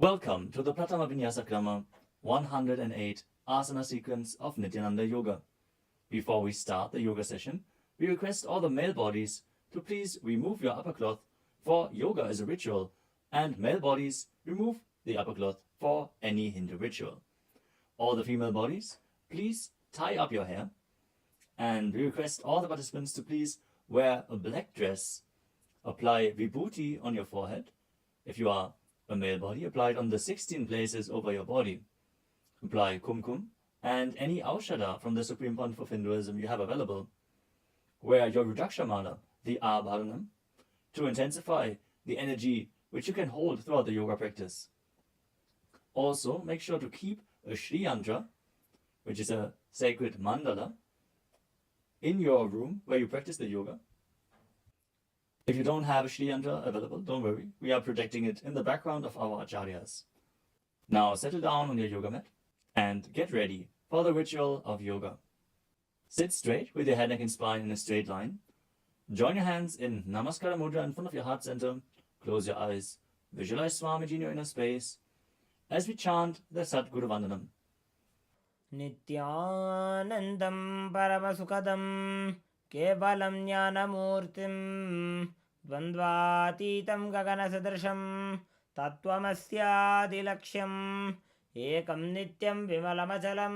Welcome to the Pratama Vinyasa Krama 108 asana sequence of Nityananda Yoga. Before we start the yoga session, we request all the male bodies to please remove your upper cloth, for yoga is a ritual, and male bodies remove the upper cloth for any Hindu ritual. All the female bodies, please tie up your hair, and we request all the participants to please wear a black dress, apply vibhuti on your forehead. If you are a male body, apply it on the 16 places over your body. Apply kumkum and any aushadha from the Supreme Pontiff of Hinduism you have available. Wear your Rudraksha mala, the abharanam, to intensify the energy which you can hold throughout the yoga practice. Also, make sure to keep a Shri Yantra, which is a sacred mandala, in your room where you practice the yoga. If you don't have a Shri Yantra available, don't worry, we are projecting it in the background of our acharyas. Now settle down on your yoga mat and get ready for the ritual of yoga. Sit straight with your head, neck and spine in a straight line. Join your hands in Namaskara Mudra in front of your heart center. Close your eyes. Visualize Swamiji in your inner space as we chant the Sadguru Vandanam. Nityanandam Paramasukadam Kevalam Jnanamurtim Dvandvatitam Gaganasadrasham Tattvamasyaadilaksham Ekam Nityam Vimalamachalam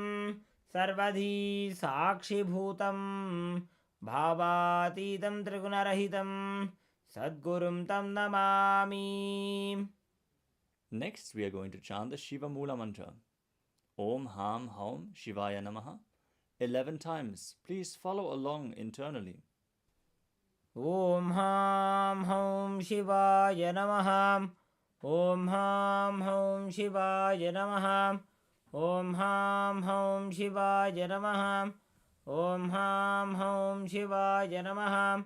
Sarvadhi Sakshibhutam Bhavatitam Trigunarahitam Sadgurum Tam Namami. Next, we are going to chant the Shiva Mula mantra. Om Ham Haum Shivaya Namaha 11 times. Please follow along internally. Om Ham Haum Shivaya Namaha. Om Ham Haum Shivaya Namaha. Om Ham Haum Shivaya Namaha. Om Ham Haum Shivaya Namaha.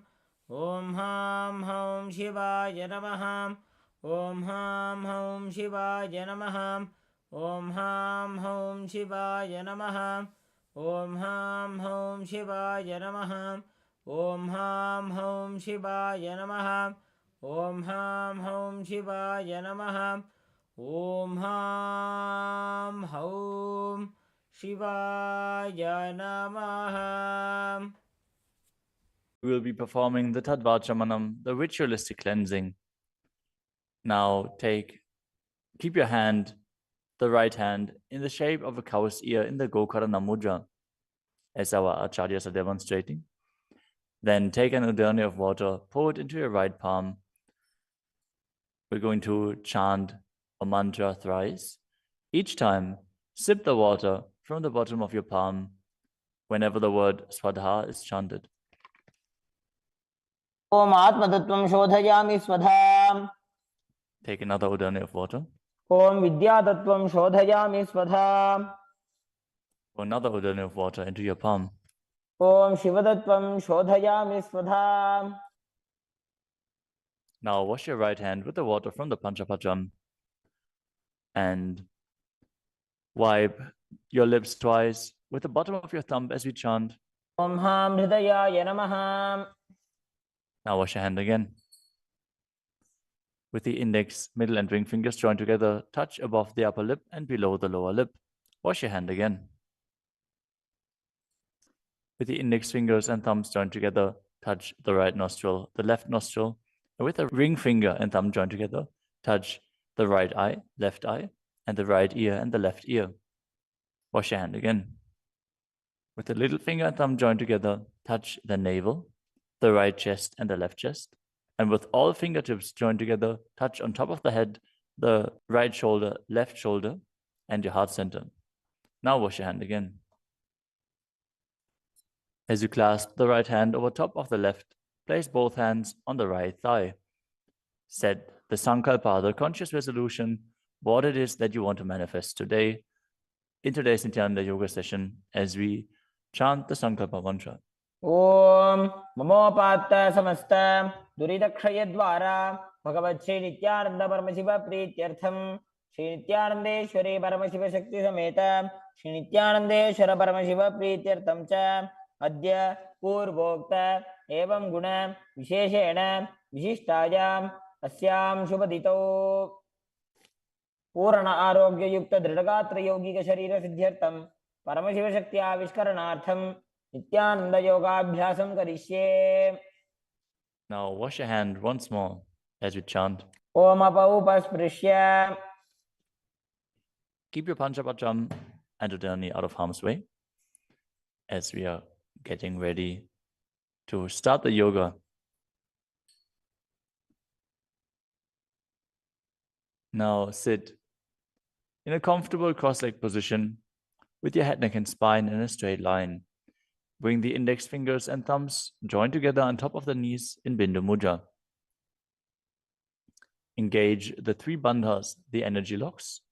Om Ham Haum Shivaya Namaha. Om Ham Haum Shivaya Namaha. Om Ham Haum Shivaya Namaha. Om Ham Haum Shivaya Namaha. Om Ham Haum Shivaya Namaha. Om Ham Haum Shivaya Namaha. Om Ham Haum Shivaya Namaha. We will be performing the Tadvachamanam, the ritualistic cleansing. Now keep your hand, the right hand, in the shape of a cow's ear in the Gokarana Mudra, as our acharyas are demonstrating. Then take an udani of water, pour it into your right palm. We're going to chant a mantra thrice. Each time, sip the water from the bottom of your palm whenever the word Swadha is chanted. Om Atmatattvam Shodhayami Swadham. Take another udani of water. Om Vidyatattvam Shodhayami Swadham. Pour another udani of water into your palm. Om Shivadattvam Shodhayami Swadham. Now wash your right hand with the water from the Panchapatram and wipe your lips twice with the bottom of your thumb as we chant. Om Ham Hridayaya Namaha. Now wash your hand again. With the index, middle and ring fingers joined together, touch above the upper lip and below the lower lip. Wash your hand again. With the index fingers and thumbs joined together, touch the right nostril, the left nostril. And with the ring finger and thumb joined together, touch the right eye, left eye, and the right ear and the left ear. Wash your hand again. With the little finger and thumb joined together, touch the navel, the right chest and the left chest. And with all fingertips joined together, touch on top of the head, the right shoulder, left shoulder, and your heart center. Now wash your hand again. As you clasp the right hand over top of the left, place both hands on the right thigh. Set the sankalpa, the conscious resolution, what it is that you want to manifest today in today's Nityananda Yoga session as we chant the sankalpa mantra. Om Mamopatta Samasta Duridakshayadvara Bhagavat Shri Nityananda Paramashiva Prityartham Shri Nityanandeshwari Paramashiva Shakti Sameta Shri Nityanandeshwara Paramashiva Prityartham Cha Adya Purvokta Evam Guna Visheshena Vishishtayam Asyam Shubhadito. पूर्ण आरोग्य युक्त दृढ़गात्र यौगिक शरीर सिद्ध्यर्थम परमशिव शक्ति आविष्करणार्थम नित्यानंद योगाभ्यासम करिष्ये. Now wash your hand once more as we chant. Om अपौपस्पृश्य. Keep your Panchapatram and Udani out of harm's way as we are getting ready to start the yoga. Now sit in a comfortable cross-legged position with your head, neck, and spine in a straight line. Bring the index fingers and thumbs joined together on top of the knees in Bindu Mudra. Engage the three bandhas, the energy locks,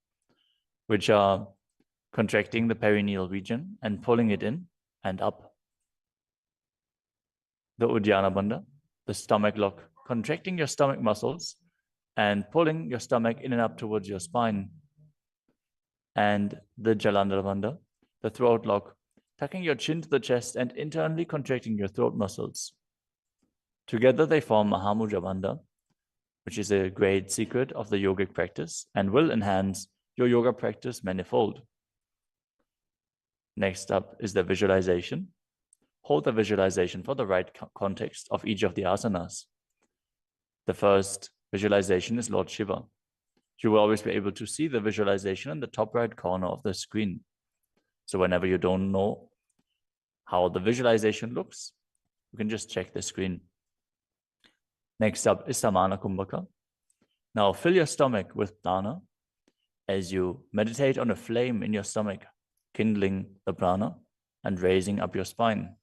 which are contracting the perineal region and pulling it in and up. The Uddiyana Bandha, the stomach lock, contracting your stomach muscles and pulling your stomach in and up towards your spine. And the Jalandhara Bandha, the throat lock, tucking your chin to the chest and internally contracting your throat muscles. Together they form Mahamudra Bandha, which is a great secret of the yogic practice and will enhance your yoga practice manifold. Next up is the visualization. Hold the visualization for the right context of each of the asanas. The first visualization is Lord Shiva. You will always be able to see the visualization in the top right corner of the screen. So whenever you don't know how the visualization looks, you can just check the screen. Next up is Samana Kumbhaka. Now fill your stomach with prana as you meditate on a flame in your stomach, kindling the prana and raising up your spine.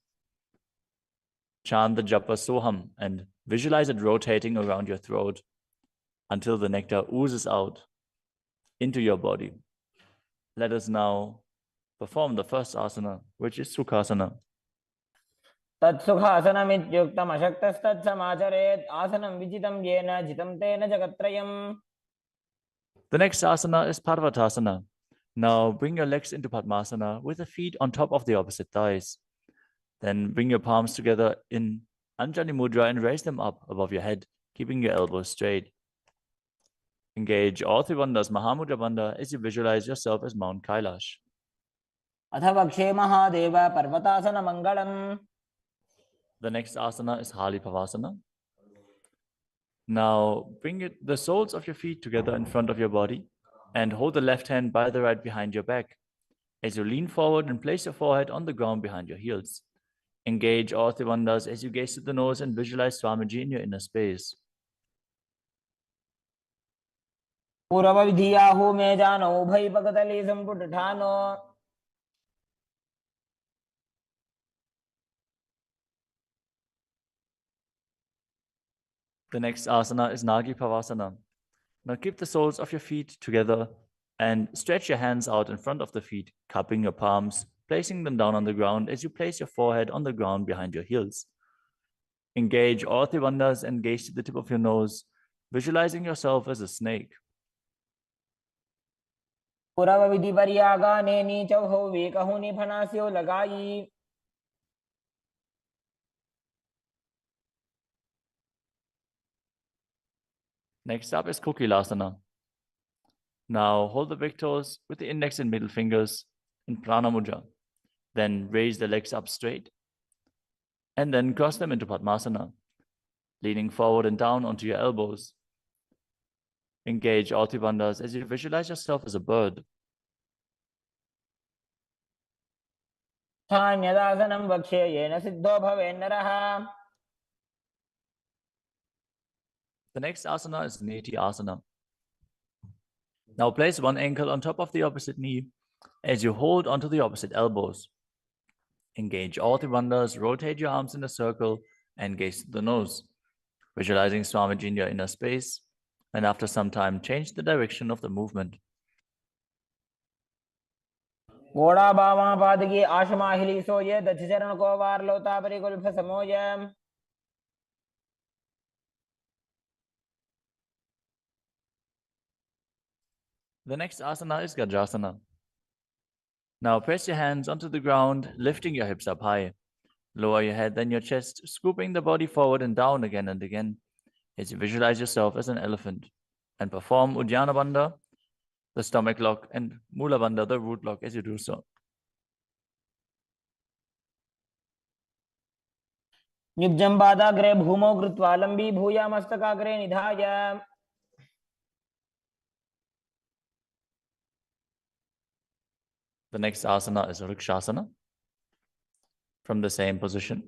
Chant the japa soham and visualize it rotating around your throat until the nectar oozes out into your body. Let us now perform the first asana, which is Sukhasana. तत्सुखासनमित्युक्तम् अशक्तस्तत्समाचरेत् आसनं विजितं येन जितं तेन जगत्त्रयम्. The next asana is Parvatasana. Now bring your legs into Padmasana with the feet on top of the opposite thighs. Then bring your palms together in Anjali Mudra and raise them up above your head, keeping your elbows straight. Engage all three bandhas, Mahamudra Bandha, as you visualize yourself as Mount Kailash. अथ वक्षे Mahadev पर्वतासनमङ्गलम्. The next asana is Halipavasana. Now bring the soles of your feet together in front of your body and hold the left hand by the right behind your back as you lean forward and place your forehead on the ground behind your heels. Engage all three bandhas as you gaze to the nose and visualize Swamiji in your inner space. पूर्वविधियाहु मे जानो उभय पकतली संपुटठानो. The next asana is Nagi Pavasana. Now keep the soles of your feet together and stretch your hands out in front of the feet, cupping your palms, placing them down on the ground as you place your forehead on the ground behind your heels. Engage all three bandhas and gaze to the tip of your nose, visualizing yourself as a snake. पूर्वविधि पर्यागाने नीचौ वेकहुनि फनास्यो लगाई. Next up is Kokilasana. Now hold the big toes with the index and middle fingers in Prana Mudra. Then raise the legs up straight and then cross them into Padmasana, leaning forward and down onto your elbows. Engage all three bandhas as you visualize yourself as a bird. स्थान्यदासनं वक्ष्ये yen Sidho भवेन्नरः. The next asana is Neti Asana. Now place one ankle on top of the opposite knee as you hold onto the opposite elbows. Engage all three bandhas, rotate your arms in a circle and gaze to the nose, visualizing Swamiji in your inner space, and after some time change the direction of the movement. घोड़ा बामा पादगी आशमाहिली सोये दक्ष चरण को वार लोता परिकुल्फ समोय. The next asana is Gajasana. Now press your hands onto the ground, lifting your hips up high. Lower your head, then your chest, scooping the body forward and down again and again as you visualize yourself as an elephant. And perform Uddiyana Bandha the stomach lock, and Mula Bandha, the root lock, as you do so. युज्यं पादाग्रे भूमौ कृत्वा लम्बी भूया मस्तकाग्रे निधाय The next asana is Vrikshasana. From the same position,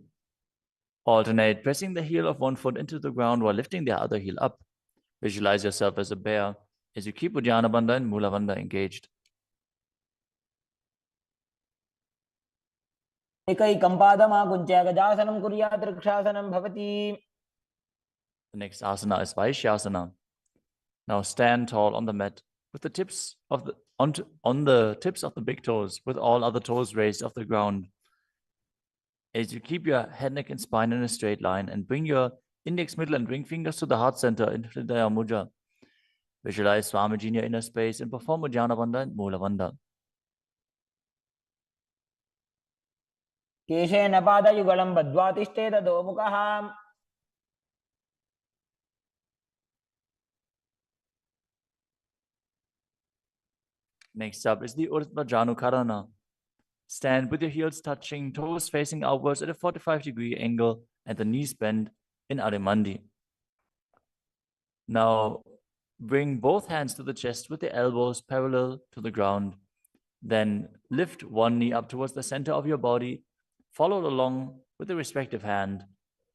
alternate pressing the heel of one foot into the ground while lifting the other heel up. Visualize yourself as a bear as you keep Uddiyana Bandha and Mula Bandha engaged. एकैकं पादमाकुञ्च्य गजासनं कुर्यात् वृक्षासनं भवति. The next asana is Vaishyasana. Now stand tall on the mat with the tips of the on the tips of the big toes, with all other toes raised off the ground. As you keep your head, neck, and spine in a straight line, and bring your index, middle, and ring fingers to the heart center in Hridaya Mudra. Visualize Swamiji in your inner space and perform Uddiyana Bandha and Mula Bandha. केशेन पादयुगलं बद्ध्वा तिष्ठेत अधोमुखः. Next up is the Urdhva Janukarana. Stand with your heels touching, toes facing outwards at a 45-degree angle, and the knees bent in Adimandi. Now, bring both hands to the chest with the elbows parallel to the ground. Then lift one knee up towards the center of your body, followed along with the respective hand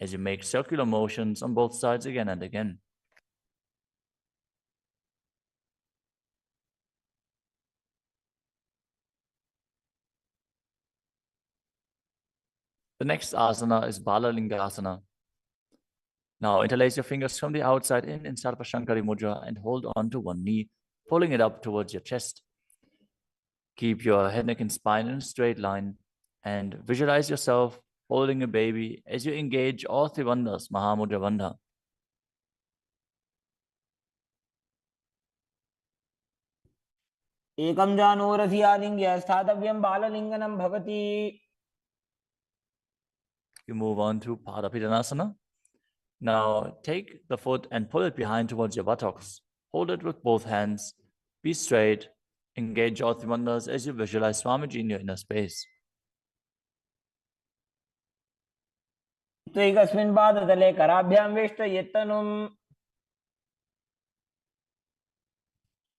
as you make circular motions on both sides again and again. The next asana is Balalingasana. Now interlace your fingers from the outside in Sarvashankari Mudra and hold on to one knee, pulling it up towards your chest. Keep your head, neck, and spine in a straight line and visualize yourself holding a baby as you engage all three bandhas, Mahamudra Bandha. एकं जानूरसि आलिङ्ग्य स्थातव्यं बाललिङ्गनं भवति. You move on to Padapidanasana. Now take the foot and pull it behind towards your buttocks. Hold it with both hands. Be straight. Engage all three bandhas as you visualize Swamiji in your inner space. त्वैकस्मिन् पादतले कराभ्यां वेष्टयेत्तनुम्.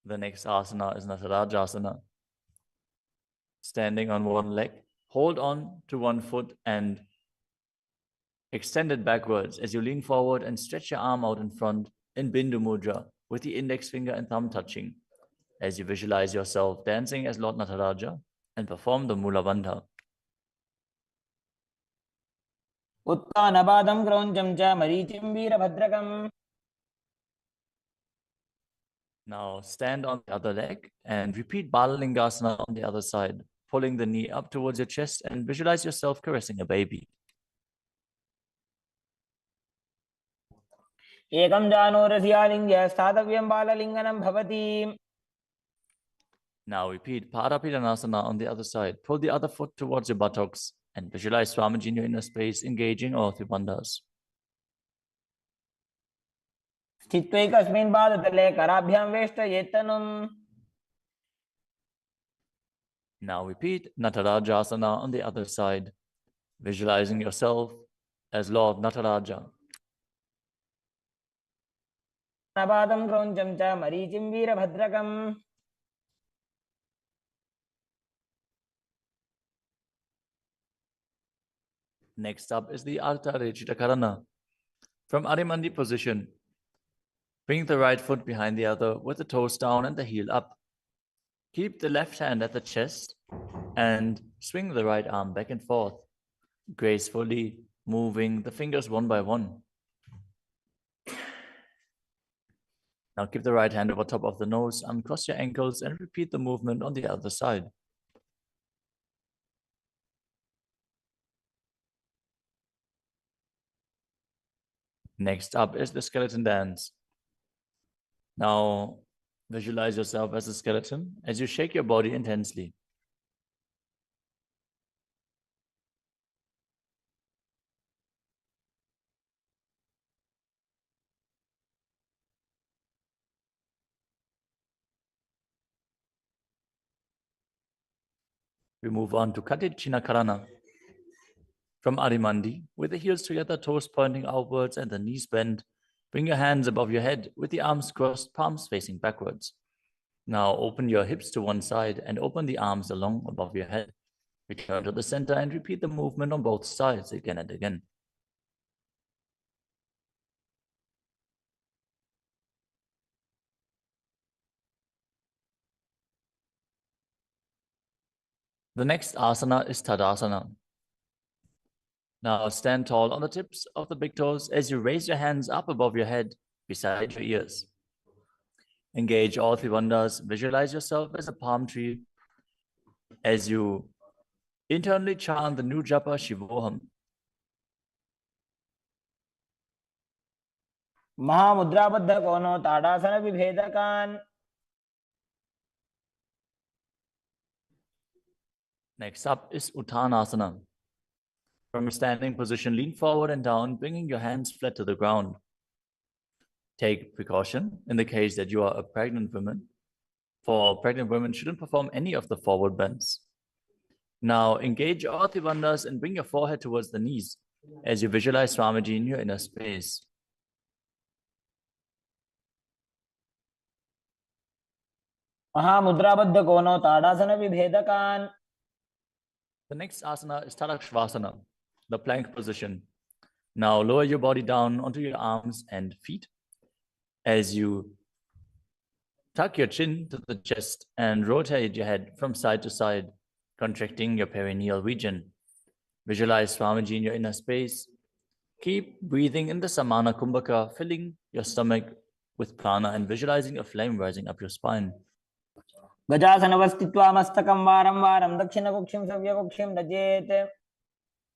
The next asana is Natarajasana. Standing on one leg, hold on to one foot and extend it backwards as you lean forward and stretch your arm out in front in Bindu Mudra with the index finger and thumb touching as you visualize yourself dancing as Lord Nataraja and perform the Mula Bandha. उत्तानपादं क्रौञ्चं च मरीचिं वीरभद्रकम्. Now stand on the other leg and repeat Balalingasana on the other side, pulling the knee up towards your chest and visualize yourself caressing a baby. एकं जानूरसि आलिङ्ग्य स्थातव्यं बाललिङ्गनं भवति. Now repeat Padapidanasana on the other side. Pull the other foot towards your buttocks and visualize Swamiji in your inner space, engaging all three bandhas. स्थित्वैकस्मिन् पादतले कराभ्यां वेष्टयेत्तनुम्. Now repeat Natarajasana on the other side, visualizing yourself as Lord Nataraja. पादं क्रौञ्चं च मरीचिं वीरभद्रकम्. Next up is the Ardha Karana. From Adimandi position, bring the right foot behind the other with the toes down and the heel up. Keep the left hand at the chest and swing the right arm back and forth, gracefully moving the fingers one by one. Now keep the right hand over top of the nose, uncross your ankles, and repeat the movement on the other side. Next up is the skeleton dance. Now visualize yourself as a skeleton as you shake your body intensely. We move on to Karana. From Adimandi, with the heels together, toes pointing outwards and the knees bent, bring your hands above your head with the arms crossed, palms facing backwards. Now open your hips to one side and open the arms along above your head. Return to the center and repeat the movement on both sides again and again. The next asana is Tadasana. Now stand tall on the tips of the big toes as you raise your hands up above your head, beside your ears. Engage all three bandhas. Visualize yourself as a palm tree as you internally chant the new japa Shivoham. महामुद्राबद्ध कोनो ताड़ासन विभेदकान. Next up is Uttanasana. From a standing position, lean forward and down, bringing your hands flat to the ground. Take precaution in the case that you are a pregnant woman, for pregnant women shouldn't perform any of the forward bends. Now engage all three bandhas and bring your forehead towards the knees as you visualize Swamiji in your inner space. महामुद्राबद्ध कोनो ताड़ासन विभेदकान. The next asana is Tadakshvasana, the plank position. Now lower your body down onto your arms and feet as you tuck your chin to the chest and rotate your head from side to side, contracting your perineal region. Visualize Swamiji in your inner space. Keep breathing in the Samana Kumbhaka, filling your stomach with prana and visualizing a flame rising up your spine. गजासनवस्थित्वा मस्तकं वारं वारं दक्षिणकुक्षिं सव्यकुक्षिं नजेत्.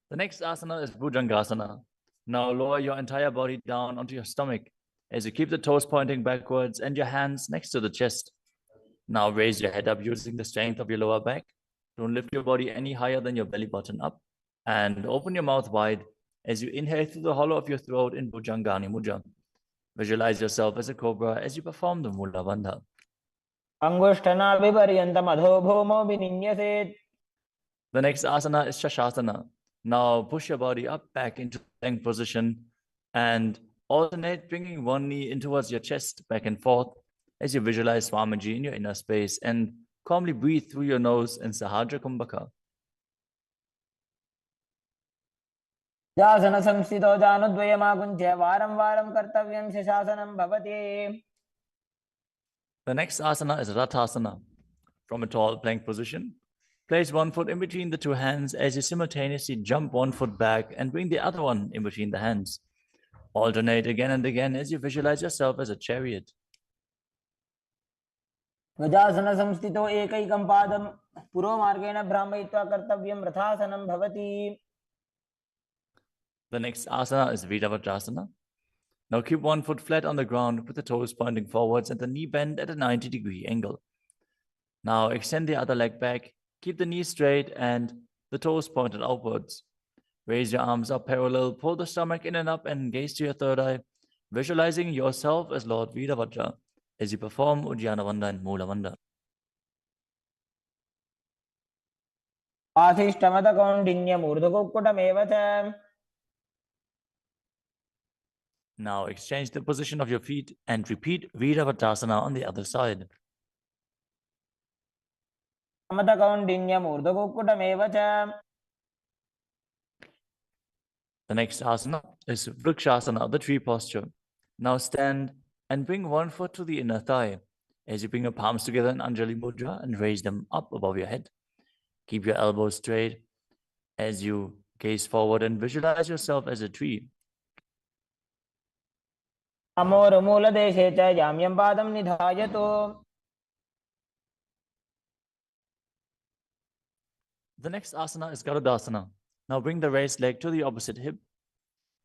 The next asana is Bhujangasana. Now lower your entire body down onto your stomach as you keep the toes pointing backwards and your hands next to the chest. Now raise your head up using the strength of your lower back. Don't lift your body any higher than your belly button up. And open your mouth wide as you inhale through the hollow of your throat in Bhujangani Mudra. Visualize yourself as a cobra as you perform the Mula Bandha. अंगुष्ठनाभिपर्यन्तम् अधो भूमौ विनिन्यसेत्. The next asana is Shashasana. Now push your body up back into the plank position and alternate bringing one knee in towards your chest back and forth as you visualize Swamiji in your inner space and calmly breathe through your nose in Sahadra Kumbhaka. जासन संस्थितो जानुद्वयमाकुञ्च्य वारं वारं कर्तव्यं शशासनं भवति. The next asana is Rathasana. From a tall plank position, place one foot in between the two hands as you simultaneously jump one foot back and bring the other one in between the hands. Alternate again and again as you visualize yourself as a chariot. गजासन संस्थितो एकैकं पादं पुरोमार्गेण भ्रामयित्वा कर्तव्यं रथासनं भवति. The next asana is Vidavajrasana. Now keep one foot flat on the ground with the toes pointing forwards and the knee bent at a 90-degree angle. Now extend the other leg back, keep the knee straight and the toes pointed outwards. Raise your arms up parallel, pull the stomach in and up and gaze to your third eye, visualizing yourself as Lord Vidavajra as you perform Uddiyana Bandha and Mula Bandha. आशिष्टमदकौण्डिन्यमूर्धकुक्कुटमेव च. Now exchange the position of your feet and repeat Viravatasana on the other side. मदकौण्डिन्यमूर्धकुक्कुटमेव च. The next asana is Vrikshasana, the tree posture. Now stand and bring one foot to the inner thigh as you bring your palms together in Anjali Mudra and raise them up above your head. Keep your elbows straight as you gaze forward and visualize yourself as a tree. अमोरमूलदेशे च याम्यं पादं निधायतु. The next asana is Garudasana. Now bring the raised leg to the opposite hip.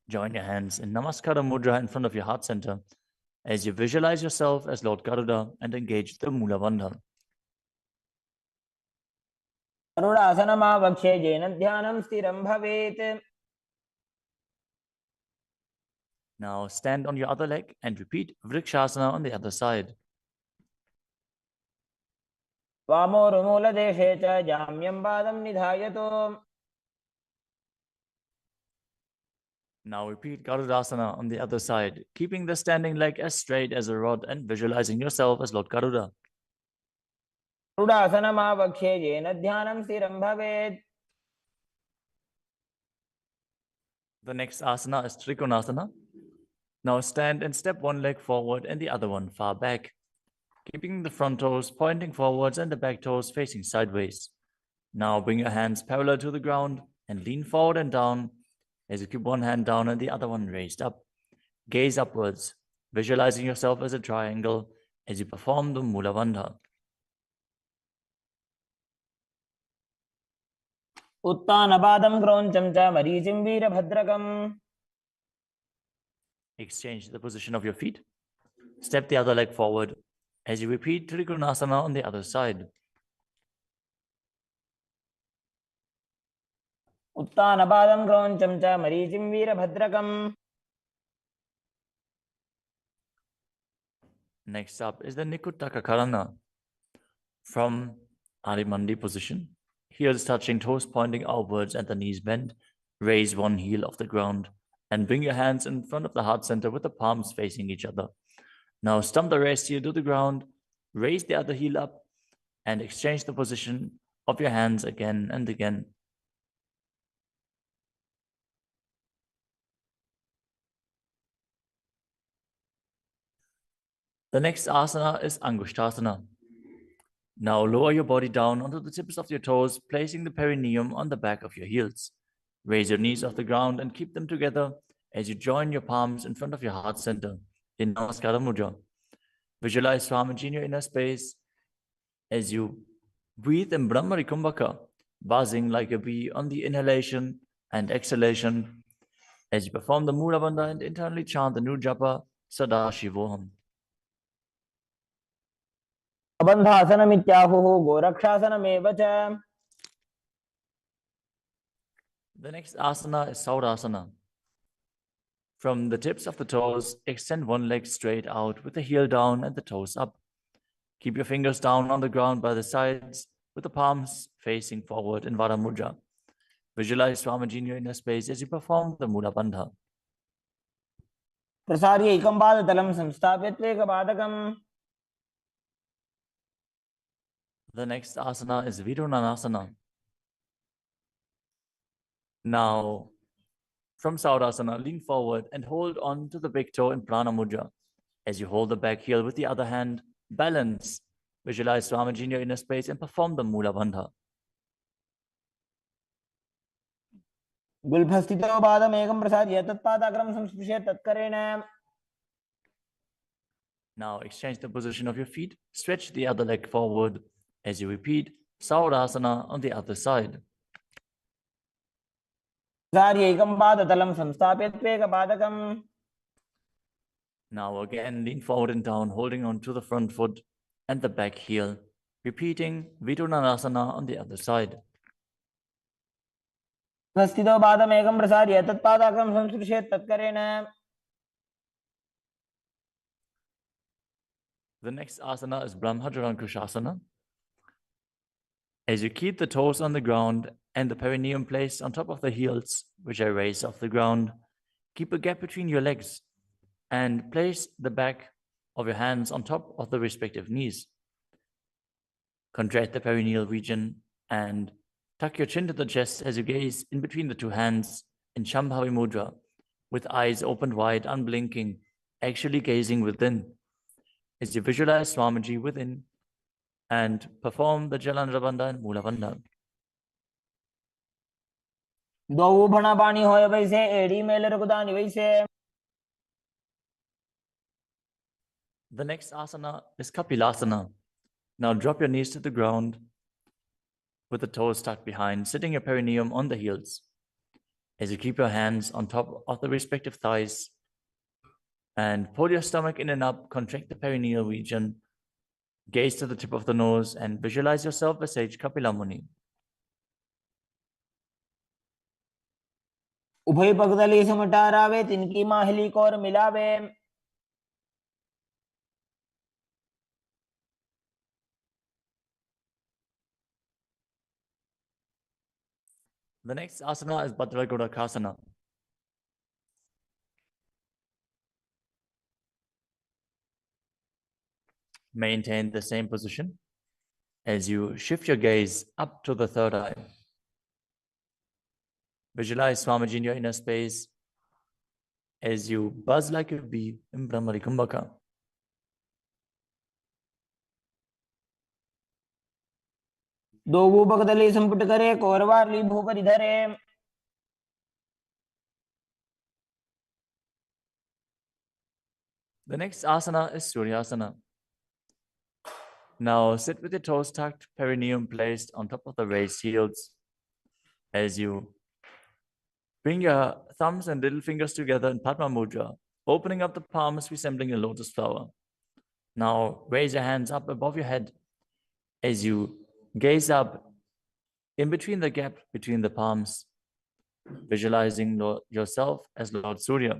Join your hands in Namaskara Mudra in front of your heart center as you visualize yourself as Lord Garuda and engage the Mula Bandha. गरुडासनमावक्षे येन ध्यानं स्थिरं भवेत्. Now stand on your other leg and repeat Vrikshasana on the other side. वामोरुमूलदेशे च जाम्यं पादं निधायतु। Now repeat Garudasana on the other side, keeping the standing leg as straight as a rod and visualizing yourself as Lord Garuda. गरुडासनमावक्ष्ये येन ध्यानं स्थिरं भवेत्। The next asana is Trikonasana. Now stand and step one leg forward and the other one far back, keeping the front toes pointing forwards and the back toes facing sideways. Now bring your hands parallel to the ground and lean forward and down as you keep one hand down and the other one raised up. Gaze upwards, visualizing yourself as a triangle as you perform the Mula Bandha. उत्तानपादं क्रौञ्चं च मरीचिं वीरभद्रकम्। Exchange the position of your feet. Step the other leg forward as you repeat Trikonasana on the other side. उत्तानपादं क्रौञ्चं च मरीचिं वीरभद्रकम्। Next up is the Nikuttaka Karana. From Adimandi position, heels touching, toes pointing outwards and the knees bent, raise one heel off the ground and bring your hands in front of the heart center with the palms facing each other. Now stump the rest heel to the ground, raise the other heel up and exchange the position of your hands again and again. The next asana is Angushtasana. Now lower your body down onto the tips of your toes, placing the perineum on the back of your heels. Raise your knees off the ground and keep them together as you join your palms in front of your heart center in Namaskara Mudra. Visualize Swamiji in your inner space as you breathe in Brahmari Kumbhaka, buzzing like a bee on the inhalation and exhalation as you perform the Mula Bandha and internally chant the new japa Sadashivoham. बन्धासनमित्याहुः गोरक्षासनमेव च। The next asana is Saurasana. From the tips of the toes, extend one leg straight out with the heel down and the toes up. Keep your fingers down on the ground by the sides with the palms facing forward in Vara Mudra. Visualize Swamiji in your inner space as you perform the Mula Bandha. प्रसार्य एकं पादतलं संस्थाप्य त्वेकपादकम्। The next asana is Vidunanasana. Now, from Saurasana, lean forward and hold on to the big toe in Prana Mudra. As you hold the back heel with the other hand, balance. Visualize Swamiji in your inner space and perform the Mula Bandha. गुल्फस्थितो पादमेकं प्रसार्य तत्पादाग्रं संस्पृश्य तत्करेण। Now exchange the position of your feet. Stretch the other leg forward as you repeat Saurasana on the other side. प्रसार्य एकं पादतलं संस्थाप्य त्वेकपादकम्। Now again, lean forward and down, holding on to the front foot and the back heel. Repeating Vidunanasana on the other side. स्थितो पादमेकं प्रसार्य तत्पादाग्रं संस्पृश्य तत्करेण। The next asana is Brahmajarankushasana. As you keep the toes on the ground and the perineum placed on top of the heels, which are raised off the ground, keep a gap between your legs and place the back of your hands on top of the respective knees. Contract the perineal region and tuck your chin to the chest as you gaze in between the two hands in Shambhavi Mudra, with eyes opened wide, unblinking, actually gazing within. As you visualize Swamiji within and perform the Jalandhara Bandha and Mula Bandha. द्वौ भणापाणि होय वैसे एड़ी mail रघुदानि वैसे। The next asana is Kapilasana. Now drop your knees to the ground with the toes tucked behind, sitting your perineum on the heels. As you keep your hands on top of the respective thighs and pull your stomach in and up, contract the perineal region, gaze to the tip of the nose and visualize yourself as Sage Kapila Muni. उभय पगदली समटारावे तिनकी Mahuli core मिलावे। The next asana is Bhadragodakasana. Maintain the same position as you shift your gaze up to the third eye. Visualize Swamiji in your inner space as you buzz like a bee in Brahmari Kumbhaka. दो भूपकदली संपुट करे कौरवाली भूपति धरे. The next asana is Suryasana. Now sit with your toes tucked, perineum placed on top of the raised heels. As you bring your thumbs and little fingers together in Padma Mudra, opening up the palms resembling a lotus flower. Now raise your hands up above your head as you gaze up in between the gap between the palms, visualizing yourself as Lord Surya.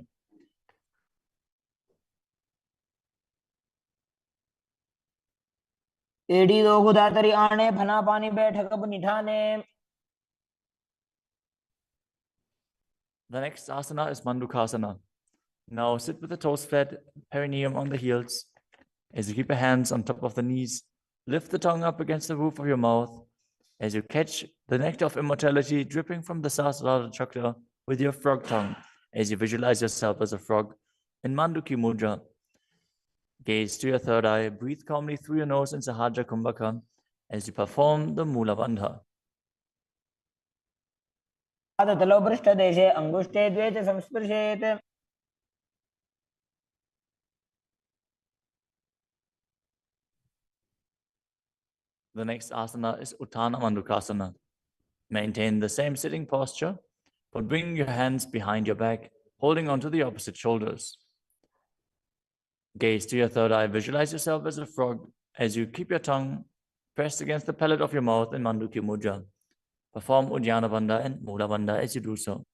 एडी दो गुदातरी आने फना पानी बैठक अब निठाने. The next asana is Mandukasana. Now sit with the toes flat, perineum on the heels. As you keep your hands on top of the knees, lift the tongue up against the roof of your mouth. As you catch the nectar of immortality dripping from the Sahasrara chakra with your frog tongue, as you visualize yourself as a frog in Manduki Mudra. Gaze to your third eye, breathe calmly through your nose in Sahajra Kumbhaka as you perform the Mula Bandha. तलो पृष्ठ देशे अंगुष्ठे द्वे च संस्पृशेत. The next asana is Uttana Mandukasana. Maintain the same sitting posture, but bring your hands behind your back, holding onto the opposite shoulders. Gaze to your third eye, visualize yourself as a frog as you keep your tongue pressed against the palate of your mouth in Manduki Mudra. Perform Uddiyana Bandha and Mula Bandha as you do so.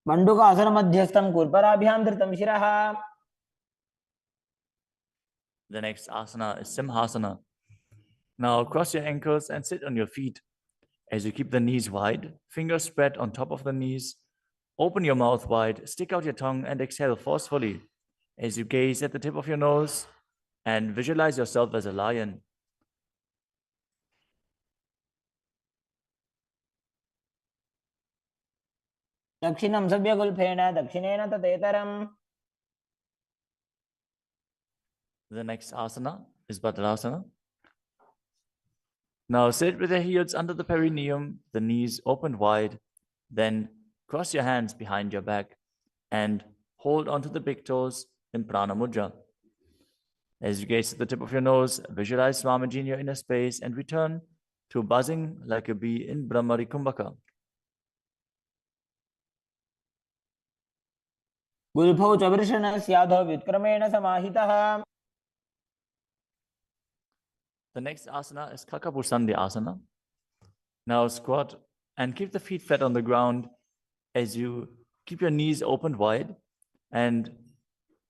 मंडूकासन मध्यस्थं कुर्पराभ्यां धृतं शिरः. The next asana is Simhasana. Now cross your ankles and sit on your feet. As you keep the knees wide, fingers spread on top of the knees, open your mouth wide, stick out your tongue and exhale forcefully as you gaze at the tip of your nose and visualize yourself as a lion. दक्षिणं सव्यगुल्फेन दक्षिणेन ततेतरम्. The next asana is Bhadrasana. Now sit with your heels under the perineum, the knees open wide, then cross your hands behind your back and hold onto the big toes in Prana Mudra. As you gaze at the tip of your nose, visualize Swamiji in your inner space and return to buzzing like a bee in Brahmari Kumbhaka. गुल्फौ च वृषणस्याधो व्युत्क्रमेण समाहितः. The next asana is Kakapusandhi Asana. Now squat and keep the feet flat on the ground as you keep your knees open wide and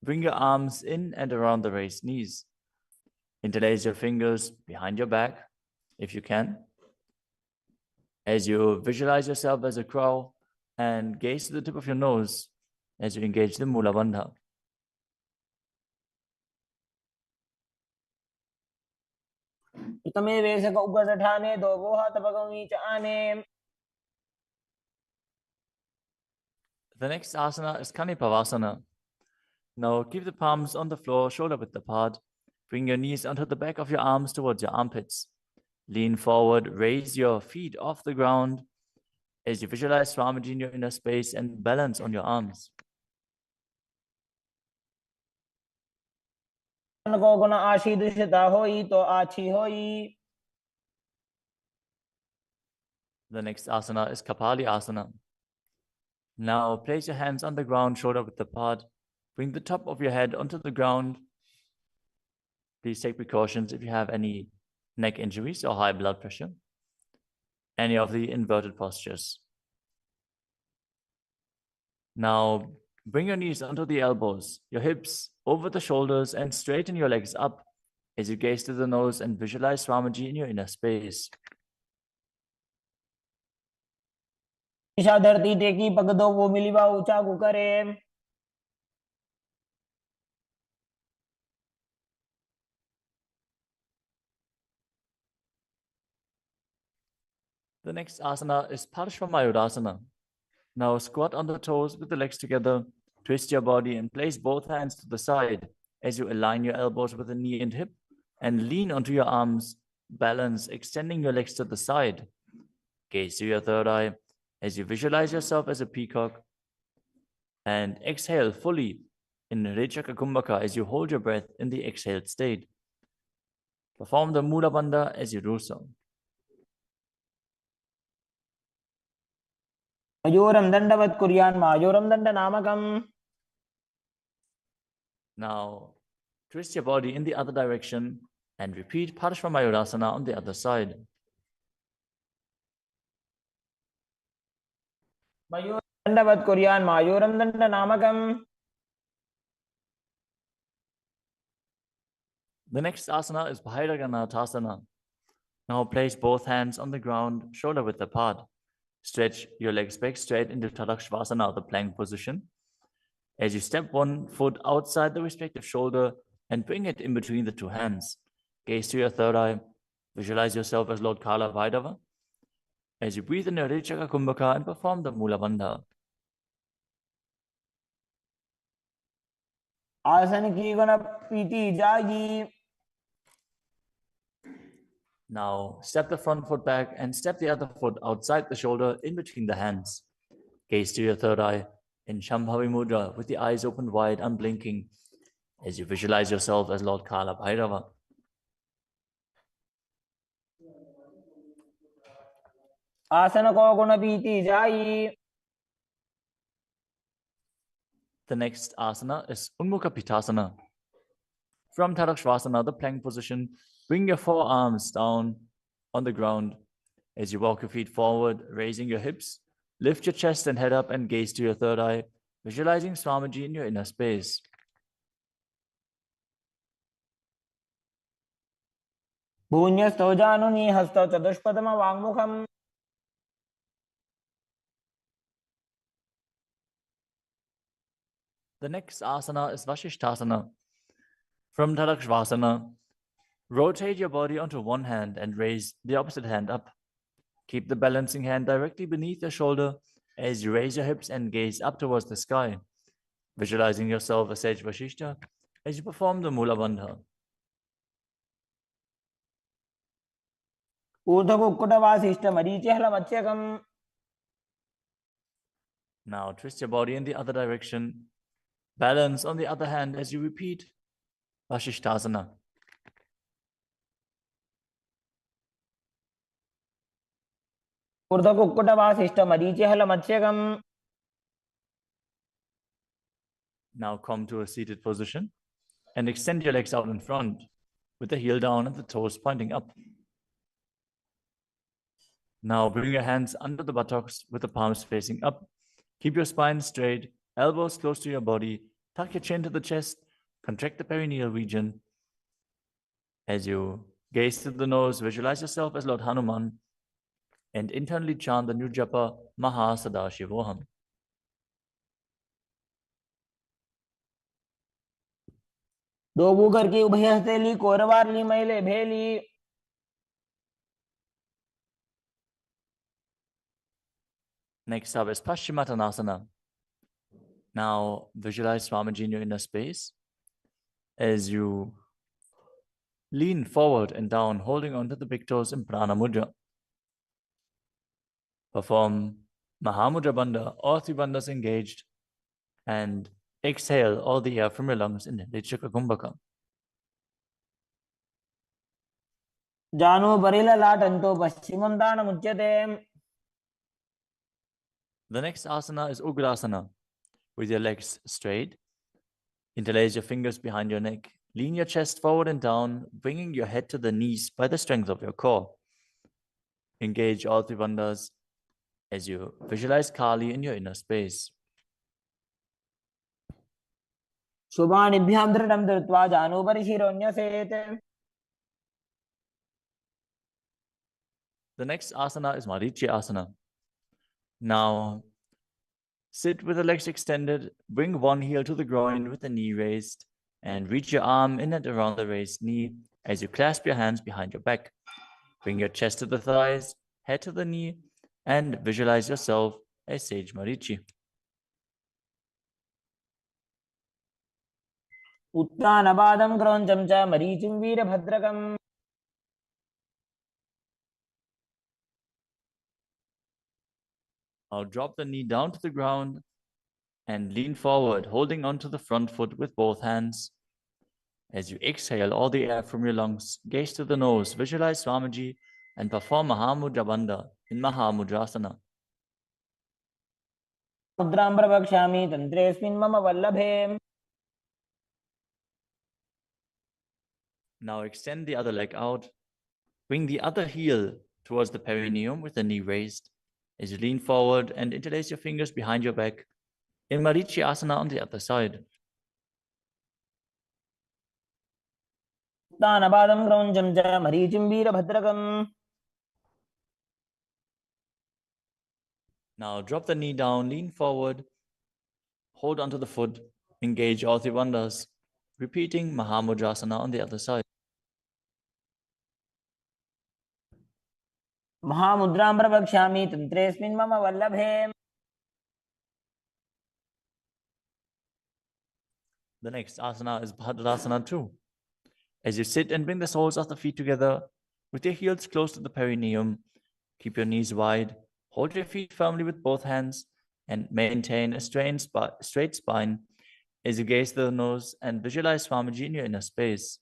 bring your arms in and around the raised knees. Interlace your fingers behind your back if you can. As you visualize yourself as a crow and gaze to the tip of your nose as you engage the Mula Bandha. तमे वेशक उगठाने दो गोहा तपगमी च आने. The next asana is Kanipavasana. Now keep the palms on the floor, shoulder width apart. Bring your knees onto the back of your arms towards your armpits. Lean forward, raise your feet off the ground as you visualize Swamiji in your inner space and balance on your arms. को गुण आशी दुष्टता होई तो आछी होई. The next asana is Kapali Asana. Now place your hands on the ground, shoulder width apart. Bring the top of your head onto the ground. Please take precautions if you have any neck injuries or high blood pressure. Any of the inverted postures. Now bring your knees onto the elbows, your hips over the shoulders, and straighten your legs up as you gaze to the nose and visualize Swamiji in your inner space. Isha धरती टेकी पग दो वो मिलीवा ऊंचा कुकरे. The next asana is Parshvamayurasana. Now squat on the toes with the legs together, twist your body and place both hands to the side as you align your elbows with the knee and hip and lean onto your arms, balance, extending your legs to the side. Gaze to your third eye as you visualize yourself as a peacock and exhale fully in Rechaka Kumbhaka as you hold your breath in the exhaled state. Perform the Mula Bandha as you do so. मयूरं दंडवत् कुर्यान् मायूरं दंडनामकम्. Now, twist your body in the other direction and repeat Parshvamayurasana on the other side. मयूरं दंडवत् कुर्यान् मायूरं दंडनामकम्. The next asana is Bhairaganathasana. Now place both hands on the ground, shoulder width apart. Stretch your legs back straight into Tadakshvasana, the plank position. As you step one foot outside the respective shoulder and bring it in between the two hands. Gaze to your third eye. Visualize yourself as Lord Kala Vaidava. As you breathe in your Rechaka Kumbhaka and perform the Mula Bandha. आसन की गुण पीती जागी. Now step the front foot back and step the other foot outside the shoulder in between the hands. Gaze to your third eye in Shambhavi Mudra with the eyes open wide, unblinking, as you visualize yourself as Lord Kala Bhairava. आसन को गुण पीती जाई. The next asana is Unmukha Pitasana. From Tadakshvasana, the plank position, bring your forearms down on the ground as you walk your feet forward, raising your hips. Lift your chest and head up and gaze to your third eye, visualizing Swamiji in your inner space. भून्यस्थो जानुनी हस्तो चतुष्पदम वाङ्मुखम्. The next asana is Vashishthasana. From Tadakshvasana, rotate your body onto one hand and raise the opposite hand up. Keep the balancing hand directly beneath your shoulder as you raise your hips and gaze up towards the sky, visualizing yourself as Sage Vashishta as you perform the Mula Bandha. ऊर्ध्वकुक्कुटवासिष्ठ मरीचिहलमत्स्यकम्. Now twist your body in the other direction. Balance on the other hand as you repeat Vashishthasana. ऊर्ध्वकुक्कुटवासिष्ठ मरीचिहलमत्स्यकम्. Now come to a seated position and extend your legs out in front with the heel down and the toes pointing up. Now bring your hands under the buttocks with the palms facing up. Keep your spine straight, elbows close to your body. Tuck your chin to the chest. Contract the perineal region. As you gaze to the nose, visualize yourself as Lord Hanuman and internally chant the new japa Mahasadashivoham. दो Booker की उभय हथेली कोरवार ली मैले भेली. Next up is Paschimottanasana. Now visualize Swamiji in your inner space as you lean forward and down, holding onto the big toes in Prana Mudra. Perform Mahamudra Bandha, all three bandhas engaged, and exhale all the air from your lungs in Rechaka Kumbhaka. जानो बरिला लाटंतो पश्चिमं दानमुच्यते. The next asana is Ugrasana. With your legs straight, interlace your fingers behind your neck. Lean your chest forward and down, bringing your head to the knees by the strength of your core. Engage all three bandhas as you visualize Kali in your inner space. शुभानिभ्यां दृढं धृत्वा जानो परिशिरोऽन्यसेत्. The next asana is asana. Now, sit with the legs extended, bring one heel to the groin with the knee raised, and reach your arm in and around the raised knee as you clasp your hands behind your back. Bring your chest to the thighs, head to the knee, and visualize yourself as Sage Marichi. उत्तानपादं क्रौञ्चं च मरीचिं वीरभद्रकम् Now drop the knee down to the ground and lean forward, holding onto the front foot with both hands. As you exhale all the air from your lungs, gaze to the nose, visualize Swamiji, and perform Mahamudra Bandha in Mahamudrasana. मुद्रां प्रवक्ष्यामि तन्त्रेऽस्मिन् मम वल्लभे. Now extend the other leg out. Bring the other heel towards the perineum with the knee raised. As you lean forward and interlace your fingers behind your back, in Marichi Asana on the other side. उत्तानपादं क्रौञ्चं च मरीचिं वीरभद्रकम्. Now drop the knee down, lean forward, hold onto the foot, engage all three bandhas, repeating Mahamudrasana on the other side. महामुद्रां प्रवक्ष्यामि तन्त्रेऽस्मिन् मम वल्लभे. The next asana is Bhadrasana 2. As you sit and bring the soles of the feet together with your heels close to the perineum, keep your knees wide, hold your feet firmly with both hands, and maintain a straight spine as you gaze to the nose and visualize Swamiji in your inner space.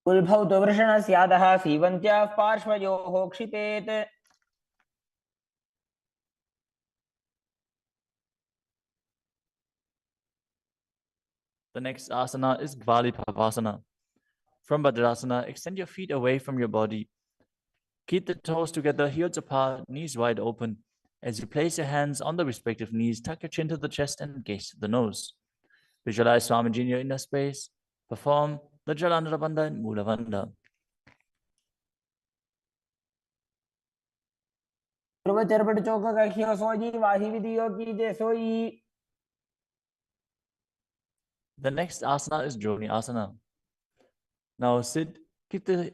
कुल्भौ तु वृषणस्यादः सीवन्त्याः पार्श्वयोः क्षिपेत्. The next asana is Gvalipavasana. From Bhadrasana, extend your feet away from your body. Keep the toes together, heels apart, knees wide open. As you place your hands on the respective knees, tuck your chin to the chest and gaze to the nose. Visualize Swamiji in your inner space. Perform the Jalandhara Bandha and Mula Bandha. पूर्वचरपट चौक कखियो सोजी वाही विधियो की जे सोई. The next asana is Joni Asana. Now sit, keep the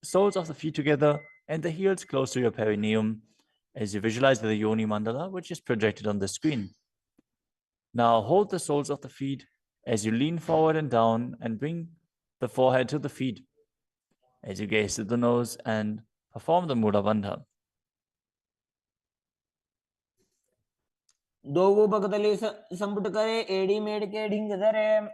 soles of the feet together and the heels close to your perineum as you visualize the Yoni Mandala, which is projected on the screen. Now hold the soles of the feet as you lean forward and down and bring the forehead to the feet as you gaze to the nose and perform the Mula Bandha. दोवो भगतली संपुट करे एड़ी मेड़ के ढिंग धरे.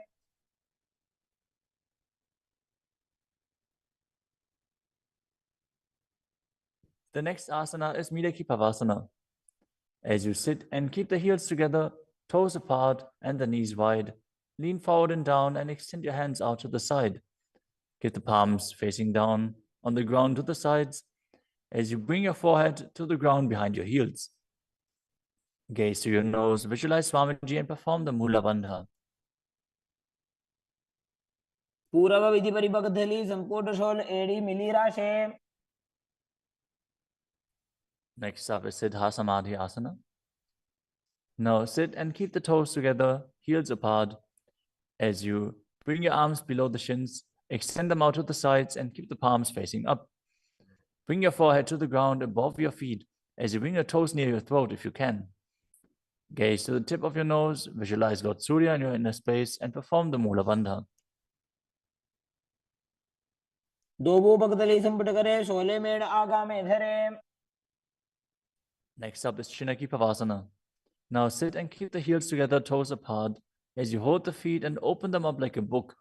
The next asana is Midakipavasana. As you sit and keep the heels together, toes apart and the knees wide, lean forward and down and extend your hands out to the side. Keep the palms facing down on the ground to the sides as you bring your forehead to the ground behind your heels. Gaze to your nose, visualize Swamiji and perform the Mula Bandha. पूर्व विधि परिभगतली संपुट शोल एड़ी मिली राशे. Next up is Siddha Samadhi Asana. Now sit and keep the toes together, heels apart. As you bring your arms below the shins, extend them out to the sides and keep the palms facing up. Bring your forehead to the ground above your feet as you bring your toes near your throat if you can. Gaze to the tip of your nose, visualize Lord Surya in your inner space and perform the Mula Bandha. दोवो भगतली संपुट करे शोले मेड़ आगा में धरे. Next up is Chinaki Pavasana. Now sit and keep the heels together, toes apart, as you hold the feet and open them up like a book,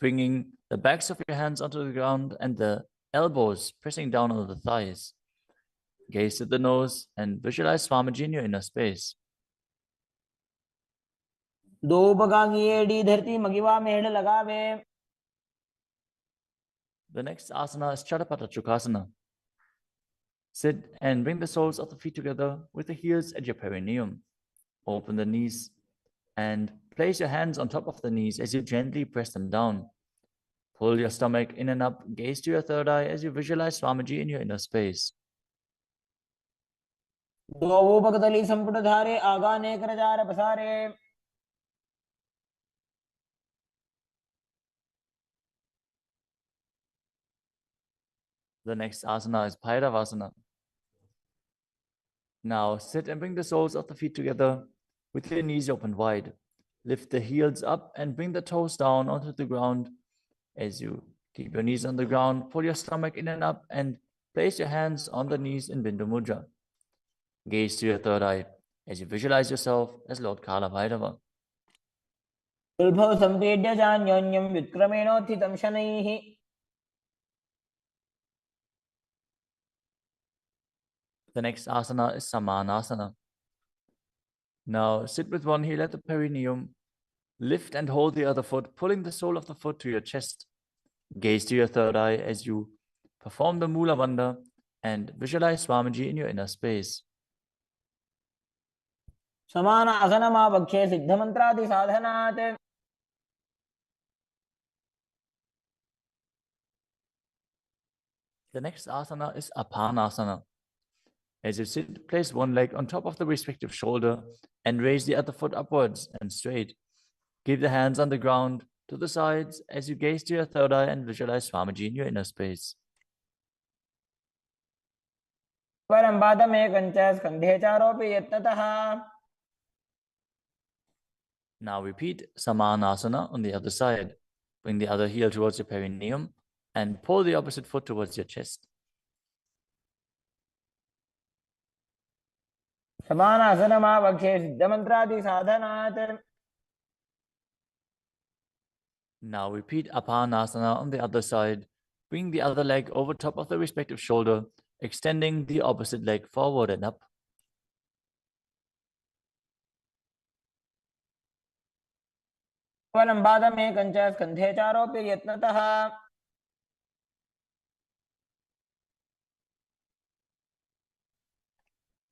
bringing the backs of your hands onto the ground and the elbows pressing down on the thighs. Gaze at the nose and visualize Swamiji in your inner space. दो बगांगी एड़ी धरती मगिवा मेड़ लगावे. The next asana is Chadapata Chukasana. Sit and bring the soles of the feet together with the heels at your perineum. Open the knees and place your hands on top of the knees as you gently press them down. Pull your stomach in and up, gaze to your third eye as you visualize Swamiji in your inner space. द्वौपकतली संपुटधारे आगाने करजार पसारे The next asana is Bhairavasana. Now sit and bring the soles of the feet together with your knees open wide. Lift the heels up and bring the toes down onto the ground. As you keep your knees on the ground, pull your stomach in and up and place your hands on the knees in Bindu Mudra. Gaze to your third eye as you visualize yourself as Lord Kala Bhairava. उल्भव संपीड्य जान्योन्यं व्युत्क्रमेणोत्थितं शनैः The next asana is Samanasana. Now sit with one heel at the perineum. Lift and hold the other foot, pulling the sole of the foot to your chest. Gaze to your third eye as you perform the Mula Bandha and visualize Swamiji in your inner space. समानासनमावक्षे सिद्धमन्त्रादिसाधनात् The next asana is Apanasana. As you sit, place one leg on top of the respective shoulder and raise the other foot upwards and straight. Keep the hands on the ground to the sides as you gaze to your third eye and visualize Swamiji in your inner space. परं पादमेकं च स्कन्धे चारोऽपि यत्नतः Now repeat Samanasana on the other side. Bring the other heel towards your perineum and pull the opposite foot towards your chest. समानासनमावक्षे सिद्धमन्त्रादिसाधनात् Now repeat Apanasana on the other side. Bring the other leg over top of the respective shoulder, extending the opposite leg forward and up. परं पादमेकं च स्कन्धे चारोऽपि यत्नतः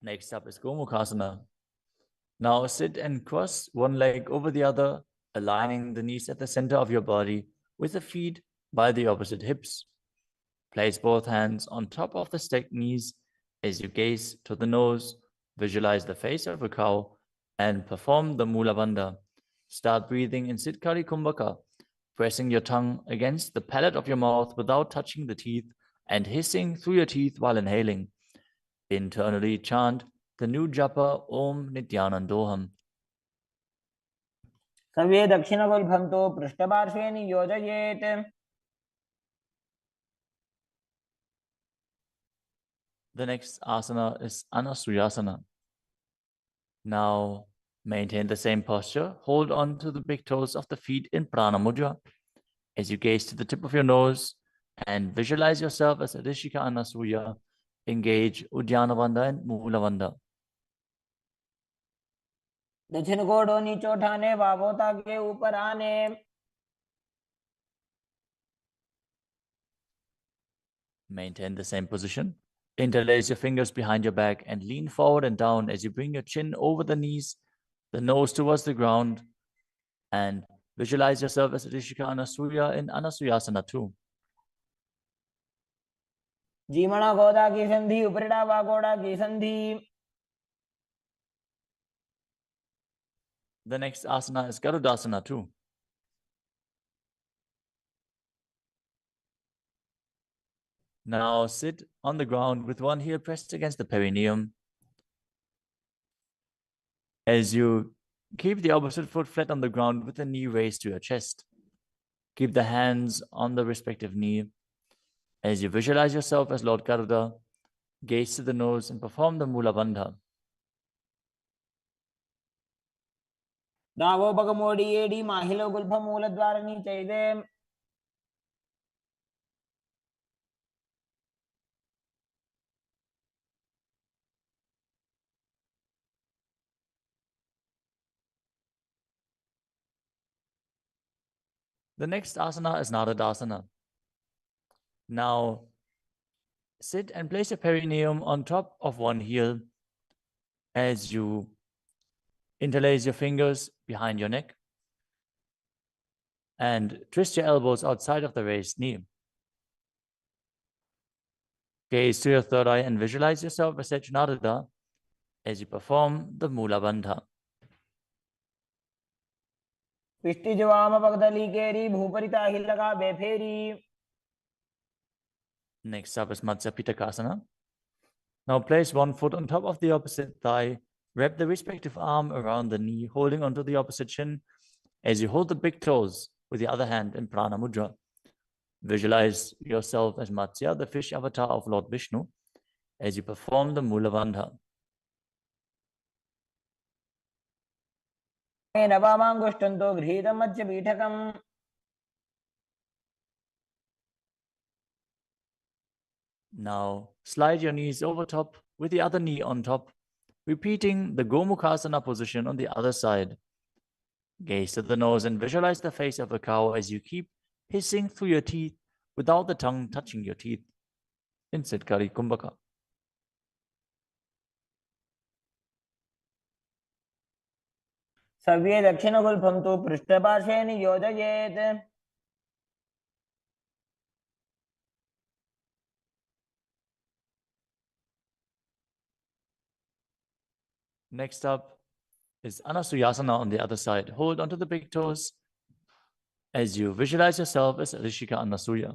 Next up is Gomukhasana. Now sit and cross one leg over the other, aligning the knees at the center of your body with the feet by the opposite hips. Place both hands on top of the stacked knees as you gaze to the nose, visualize the face of a cow, and perform the Mula Bandha. Start breathing in Siddhkari Kumbhaka, pressing your tongue against the palate of your mouth without touching the teeth and hissing through your teeth while inhaling. Internally chant the new japa Om Nityanandoham. सव्ये दक्षिणगुल्फं तु पृष्ठपार्श्वे नियोजयेत् The next asana is Anasuyasana. Now maintain the same posture. Hold on to the big toes of the feet in Prana Mudra as you gaze to the tip of your nose and visualize yourself as a Rishika Anasuya. Engage Uddiyana Bandha and Mula Bandha. दक्षिण कोडो नीचो ठाने वावोता के ऊपर आने Maintain the same position. Interlace your fingers behind your back and lean forward and down as you bring your chin over the knees, the nose towards the ground, and visualize yourself as Rishika Anasuya in Anasuyasana too. जीमणा गोदा की संधि उपरिड़ा वागोड़ा की संधि The next asana is Garudasana too. Now sit on the ground with one heel pressed against the perineum. As you keep the opposite foot flat on the ground with the knee raised to your chest. Keep the hands on the respective knee. As you visualize yourself as Lord Garuda, gaze to the nose and perform the Mula Bandha. दावोपगमोडी एडी माहिलो गुल्फ मूलद्वार नीचैदे The next asana is Naradasana. Now sit and place your perineum on top of one heel as you interlace your fingers behind your neck. And twist your elbows outside of the raised knee. Gaze to your third eye and visualize yourself as Narada as you perform the Mula Bandha. Next up is Matsya Pitakasana. Now place one foot on top of the opposite thigh. Wrap the respective arm around the knee, holding onto the opposite shin as you hold the big toes with the other hand in Prana Mudra. Visualize yourself as Matsya, the fish avatar of Lord Vishnu, as you perform the Mula Bandha. Now slide your knees over top with the other knee on top, repeating the Gomukhasana position on the other side. Gaze to the nose and visualize the face of a cow as you keep hissing through your teeth without the tongue touching your teeth. In Siddhkari Kumbhaka. सव्ये दक्षिणगुल्फं तु पृष्ठपार्श्वे नियोजयेत्. Next up is Anasuyasana on the other side. Hold onto the big toes as you visualize yourself as Rishika Anasuya.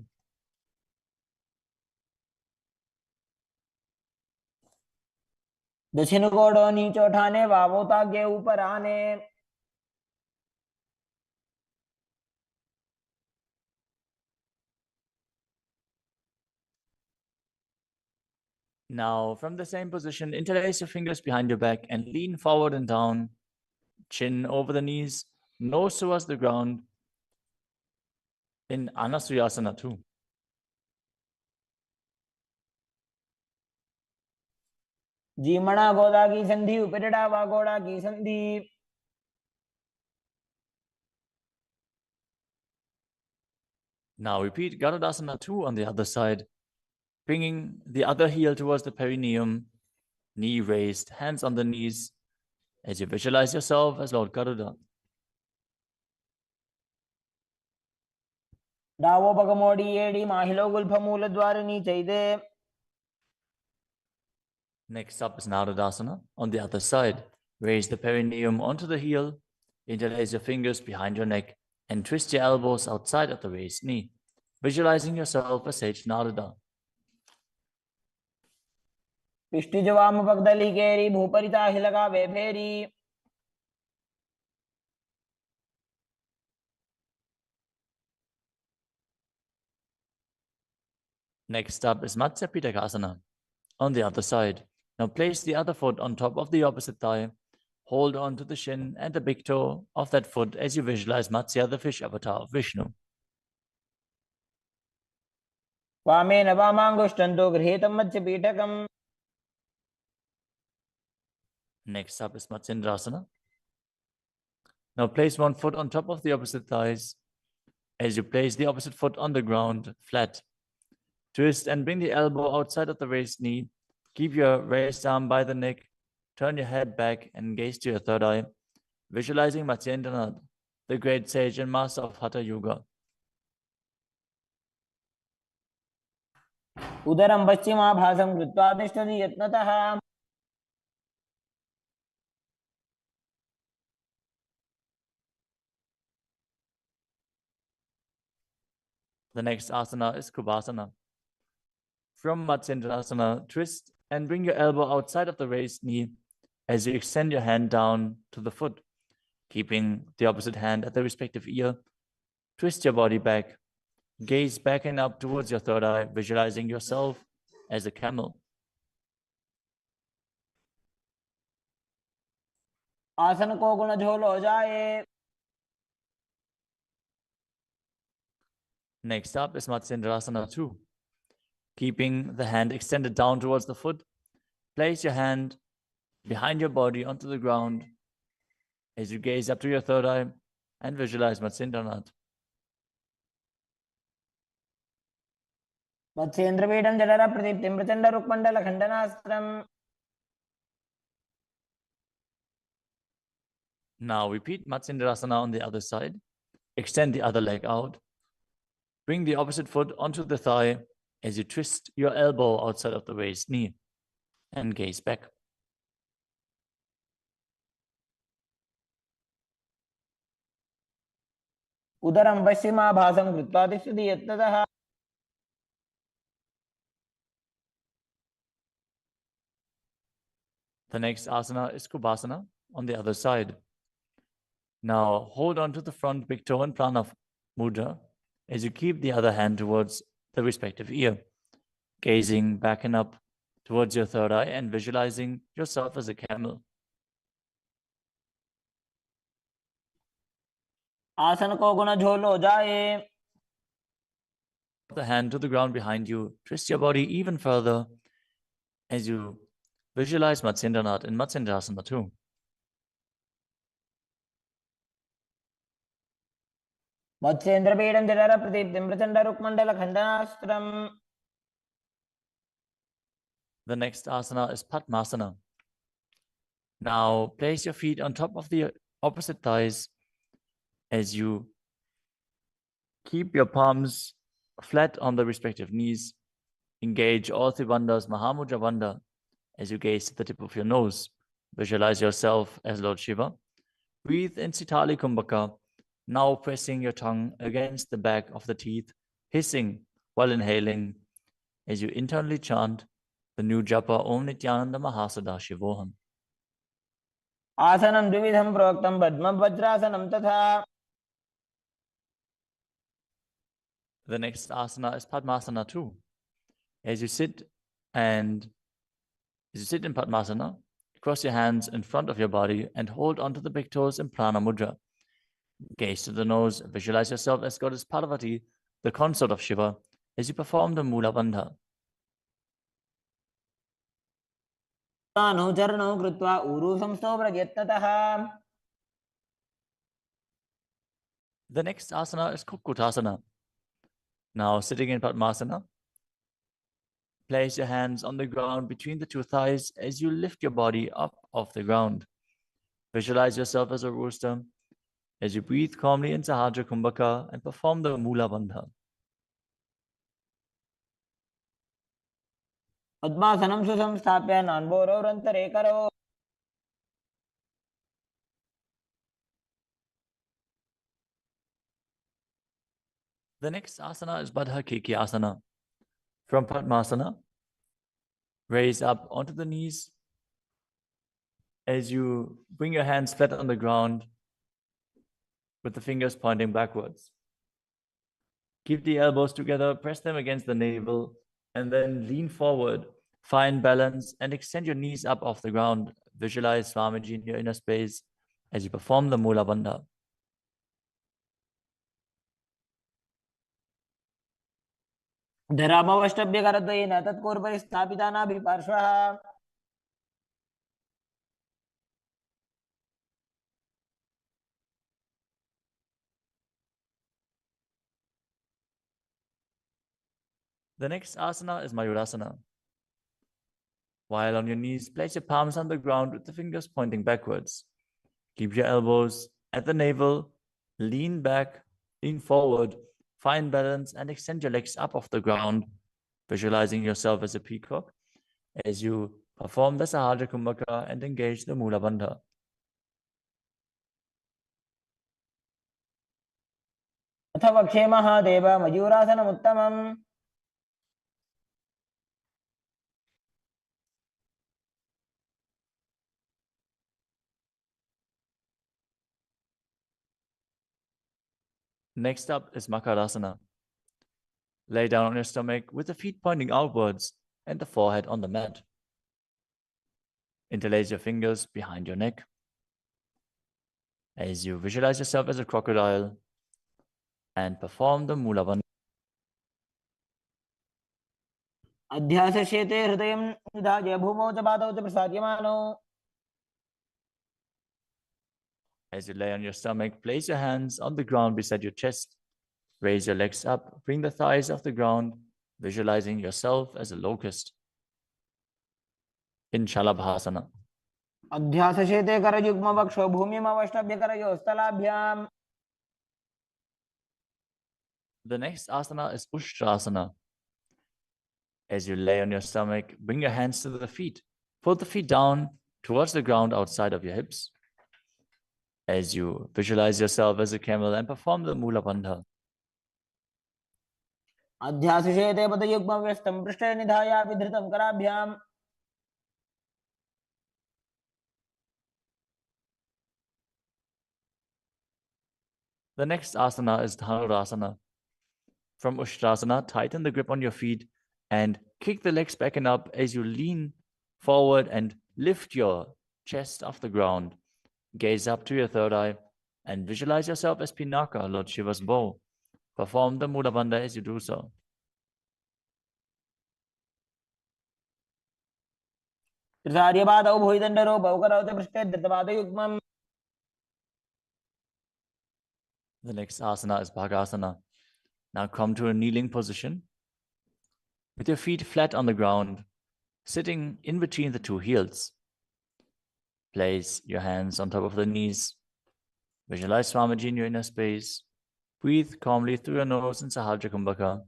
दक्षिण कोड़ो नीचे उठाने wow तागे ऊपर आने. Now, from the same position, interlace your fingers behind your back and lean forward and down, chin over the knees, nose towards the ground in Anasuyasana 2. जीमणा गोदा की संधि उपरिड़ा वा गोड़ा की संधि. Now repeat Garudasana 2 on the other side, bringing the other heel towards the perineum, knee raised, hands on the knees, as you visualize yourself as Lord Garuda. डावो पगमोड़ी एड़ी माहिलो गुल्फ मूल द्वार नीचे दे. Next up is Narudasana on the other side. Raise the perineum onto the heel, interlace your fingers behind your neck, and twist your elbows outside of the raised knee, visualizing yourself as Sage Narada. पिष्टिजवाम पगदली केरी भूपरिता हिलगा वे फेरी. Next up is Matsya Pitakasana on the other side. Now place the other foot on top of the opposite thigh. Hold on to the shin and the big toe of that foot as you visualize Matsya, the fish avatar of Vishnu. वामेन वामांगुष्टं गृहीतं मत्स्यपीठकम्. Next up is Matsindrasana. Now place one foot on top of the opposite thighs as you place the opposite foot on the ground, flat. Twist and bring the elbow outside of the raised knee. Keep your raised arm by the neck. Turn your head back and gaze to your third eye, visualizing Matsyendranath, the great sage and master of Hatha Yoga. उदरं पश्चिमाभासं कृत्वा तिष्ठति यत्नतः. The next asana is Kubhasana. From Matsyendrasana, twist and bring your elbow outside of the raised knee as you extend your hand down to the foot, keeping the opposite hand at the respective ear. Twist your body back. Gaze back and up towards your third eye, visualizing yourself as a camel. आसन को गुण झोल हो जाए. Next up is Matsyendrasana 2. Keeping the hand extended down towards the foot, place your hand behind your body onto the ground as you gaze up to your third eye and visualize Matsyendranath. मत्स्येन्द्रपीठं जठर प्रदीप्तिं Prachanda रुक्मण्डल खण्डनास्त्रम्. Now repeat Matsyendrasana on the other side. Extend the other leg out. Bring the opposite foot onto the thigh as you twist your elbow outside of the waist knee and gaze back. उदरं पश्चिमाभासं कृत्वा तिष्ठति यत्ततः The next asana is Kubhasana on the other side. Now hold on to the front big toe in Prana Mudra as you keep the other hand towards the respective ear, gazing back and up towards your third eye and visualizing yourself as a camel. आसन को गुण झोलो जाए. The hand to the ground behind you. Twist your body even further as you visualize Matsyendranath in Matsyendrasana too. मत्स्येन्द्रपीडं जठर प्रदीप्तिं Prachanda रुक्मण्डल खण्डनास्त्रम्. The next asana is Padmasana. Now place your feet on top of the opposite thighs as you keep your palms flat on the respective knees. Engage all three bandhas, Mahamudra Bandha, as you gaze to the tip of your nose. Visualize yourself as Lord Shiva. Breathe in Sitali Kumbhaka, now pressing your tongue against the back of the teeth, hissing while inhaling as you internally chant the new japa Om Nityananda Mahasada-shivoham. आसनं द्विविधं प्रोक्तं पद्मं वज्रासनं तथा. The next asana is Padmasana too. As you sit in Padmasana, cross your hands in front of your body and hold onto the big toes in Prana Mudra. Gaze to the nose, visualize yourself as Goddess Parvati, the consort of Shiva, as you perform the Mula Bandha. अनुचरणं कृत्वा ऊरू संस्थो प्रयत्नतः. The next asana is Kukutasana. Now sitting in Padmasana, place your hands on the ground between the two thighs as you lift your body up off the ground. Visualize yourself as a rooster as you breathe calmly in Sahajra Kumbhaka and perform the Mula Bandha. पद्मासनं सुसंस्थाप्य नान्बोरोरन्तरे करौ. The next asana is Baddha Keki Asana. From Padmasana, raise up onto the knees as you bring your hands flat on the ground with the fingers pointing backwards. Keep the elbows together, press them against the navel, and then lean forward. Find balance and extend your knees up off the ground. Visualize Swamiji in your inner space as you perform the Mula Bandha. धरामवष्टभ्य करद्वयेन तत्कोर्परि स्थापितानाभिपार्श्वः. The next asana is Mayurasana. While on your knees, place your palms on the ground with the fingers pointing backwards. Keep your elbows at the navel, lean back, lean forward, find balance, and extend your legs up off the ground, visualizing yourself as a peacock as you perform the Sahajra Kumbhaka and engage the Mula Bandha. अथ वक्षे Mahadev मयूरासनमुत्तमम्. Next up is Makarasana. Lay down on your stomach with the feet pointing outwards and the forehead on the mat. Interlace your fingers behind your neck as you visualize yourself as a crocodile and perform the Mula Bandha. अध्यासशेते हृदयं निधाय भूमौ च पादौ च प्रसाद्यमानौ. As you lay on your stomach, place your hands on the ground beside your chest. Raise your legs up, bring the thighs off the ground, visualizing yourself as a locust. In Shalabhasana. अध्यासशेते करयुग्मवक्षो भूमिमवष्टभ्य करयोस्तलाभ्याम्. The next asana is Ustrasana. As you lay on your stomach, bring your hands to the feet. Pull the feet down towards the ground outside of your hips. As you visualize yourself as a camel and perform the Mula Bandha. अध्यासिषेते पदयुग्मव्यस्तं पृष्ठे निधायापि धृतं कराभ्याम् The next asana is Dhanurasana. From Ustrasana, tighten the grip on your feet and kick the legs back and up as you lean forward and lift your chest off the ground. Gaze up to your third eye and visualize yourself as Pinaka, Lord Shiva's bow. Perform the Mula Bandha as you do so. त्रिसार्यपादौ भुविदण्डरूपौ करौते पृष्ठे धृतपादयुग्मम्. The next asana is Bhagasana. Now come to a kneeling position with your feet flat on the ground, sitting in between the two heels. Place your hands on top of the knees. Visualize Swamiji in your inner space. Breathe calmly through your nose in Sahasrara Kumbhaka.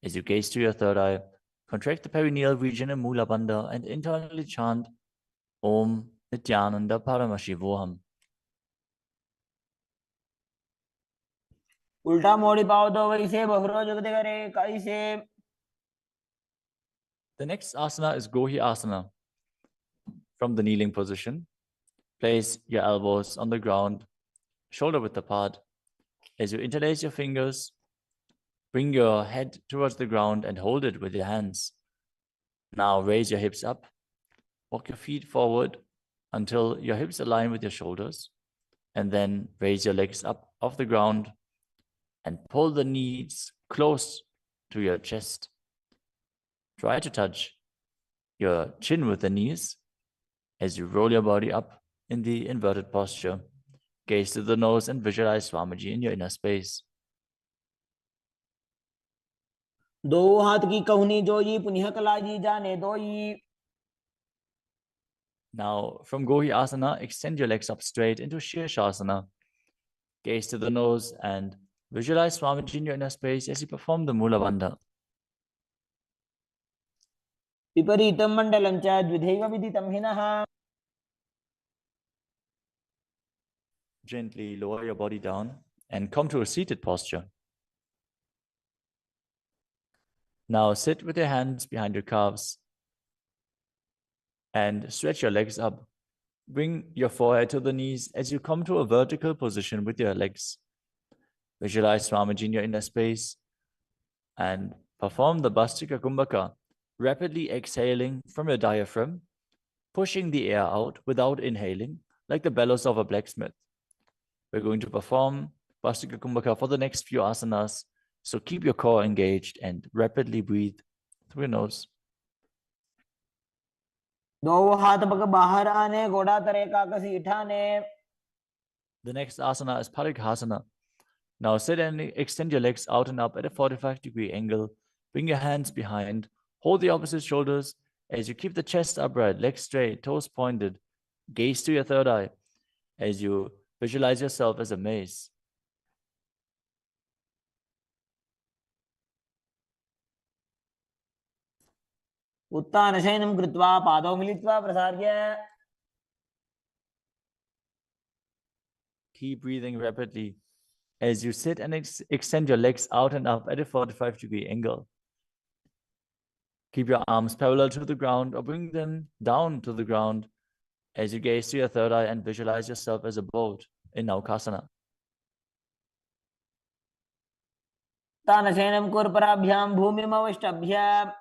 As you gaze to your third eye, contract the perineal region in Mula Bandha and internally chant Om Nityananda Paramashivoham. उल्टा मोड़ी पाओ तो वैसे बहुरो जुगते करे कैसे. The next asana is Gohi Asana. From the kneeling position, place your elbows on the ground, shoulder width apart. As you interlace your fingers, bring your head towards the ground and hold it with your hands. Now raise your hips up. Walk your feet forward until your hips align with your shoulders. And then raise your legs up off the ground and pull the knees close to your chest. Try to touch your chin with the knees as you roll your body up in the inverted posture. Gaze to the nose and visualize Swamiji in your inner space. दो हाथ की कहुनी जोई पुनिह कलाजी जाने दोई. Now, from Gohi Asana, extend your legs up straight into Shirshasana. Gaze to the nose and visualize Swamiji in your inner space as you perform the Mula Bandha. विपरीतं मण्डलं च द्विधैव विदितं हिनः. Gently lower your body down and come to a seated posture. Now sit with your hands behind your calves and stretch your legs up. Bring your forehead to the knees as you come to a vertical position with your legs. Visualize Swamiji in your inner space and perform the Bhastika Kumbhaka, rapidly exhaling from your diaphragm, pushing the air out without inhaling, like the bellows of a blacksmith. We're going to perform Bhastika Kumbhaka for the next few asanas, so keep your core engaged and rapidly breathe through your nose. दो हाथ पग बाहर आने घोड़ा तरे का कसी ठाने. The next asana is Parighasana. Now sit and extend your legs out and up at a 45-degree angle. Bring your hands behind. Hold the opposite shoulders as you keep the chest upright, legs straight, toes pointed. Gaze to your third eye as you visualize yourself as a mace. उत्तानशयनं कृत्वा पादौ मिलित्वा प्रसार्य. Keep breathing rapidly as you sit and extend your legs out and up at a 45-degree angle. Keep your arms parallel to the ground or bring them down to the ground as you gaze to your third eye and visualize yourself as a boat in Naukasana. तानशयनं कुर्पराभ्यां भूमिमवष्टभ्य.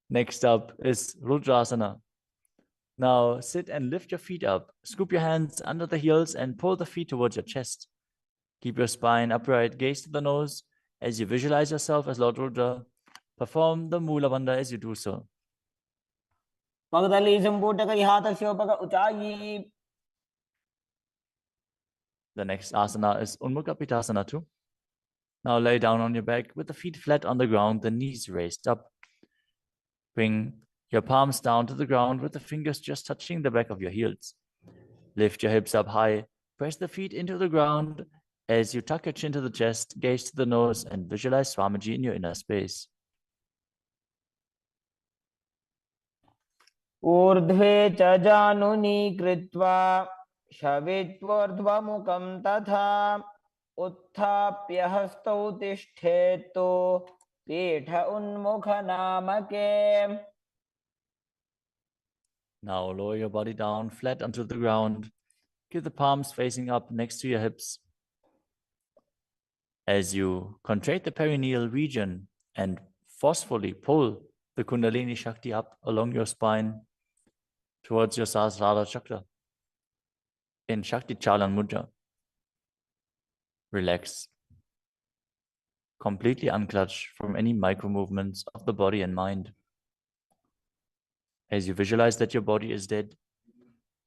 Next up is Rudrasana. Now sit and lift your feet up. Scoop your hands under the heels and pull the feet towards your chest. Keep your spine upright, gaze to the nose as you visualize yourself as Lord Rudra. Perform the Mula Bandha as you do so. पगदली संपूटक हाथस्योपक उचाई. The next asana is Unmukha Pitasana too. Now lay down on your back with the feet flat on the ground, the knees raised up. Bring your palms down to the ground with the fingers just touching the back of your heels. Lift your hips up high. Press the feet into the ground As you tuck your chin to the chest, gaze to the nose, and visualize Swamiji in your inner space. ऊर्ध्वे च जानुनी कृत्वा शवित्वोर्ध्वमुखं तथा उत्थाप्य हस्तौ तिष्ठेत्तु पीठ उन्मुखनामके. Now lower your body down flat onto the ground. Keep the palms facing up next to your hips. As you contract the perineal region and forcefully pull the Kundalini Shakti up along your spine towards your Sahasrara chakra in Shakti Chalan Mudra. Relax. Completely unclutch from any micro movements of the body and mind. As you visualize that your body is dead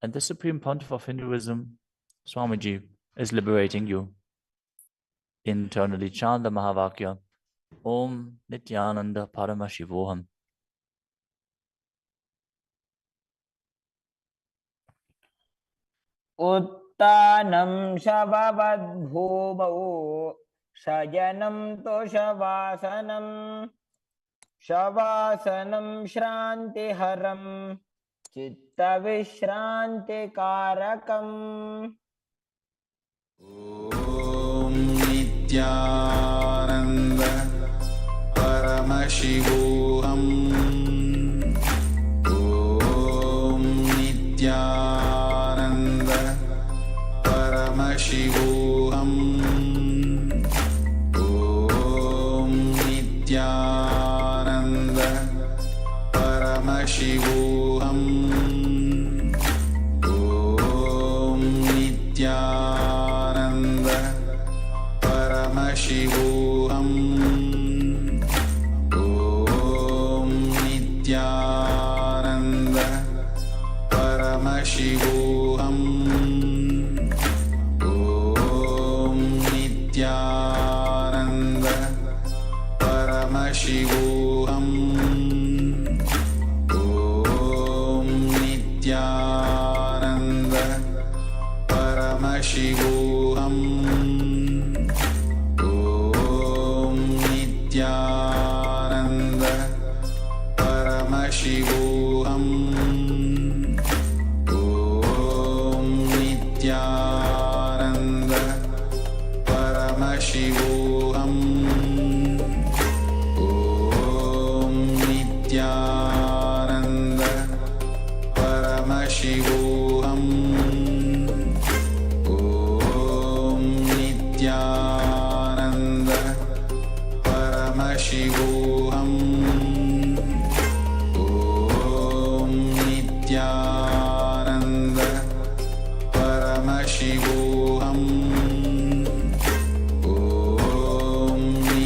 and the Supreme Pontiff of Hinduism, Swamiji, is liberating you. Internally chant the Mahavakya, Om Nityananda Paramashivoham. उत्तानं शववद्भूमौ शयनं तोषवासनं शवासनं श्रान्तिहरं चित्तविश्रान्तिकारकम्. ॐ नित्यानन्द परमशिवोऽहम् ॐ नित्यानन्द परमशिवोऽहम् ॐ नित्यानन्द परमशिवोऽहम् ॐ नित्यानन्द परमशिवोऽहम् ॐ नित्यानन्द परमशिवोऽहम् ॐ नित्यानन्द परमशिवोऽहम् ॐ नित्यानन्द परमशिवोऽहम् ॐ नित्यानन्द परमशिवोऽहम् ॐ नित्यानन्द परमशिवोऽहम् ॐ नित्यानन्द परमशिवोऽहम् ॐ नित्यानन्द परमशिवोऽहम् ॐ नित्यानन्द परमशिवोऽहम् ॐ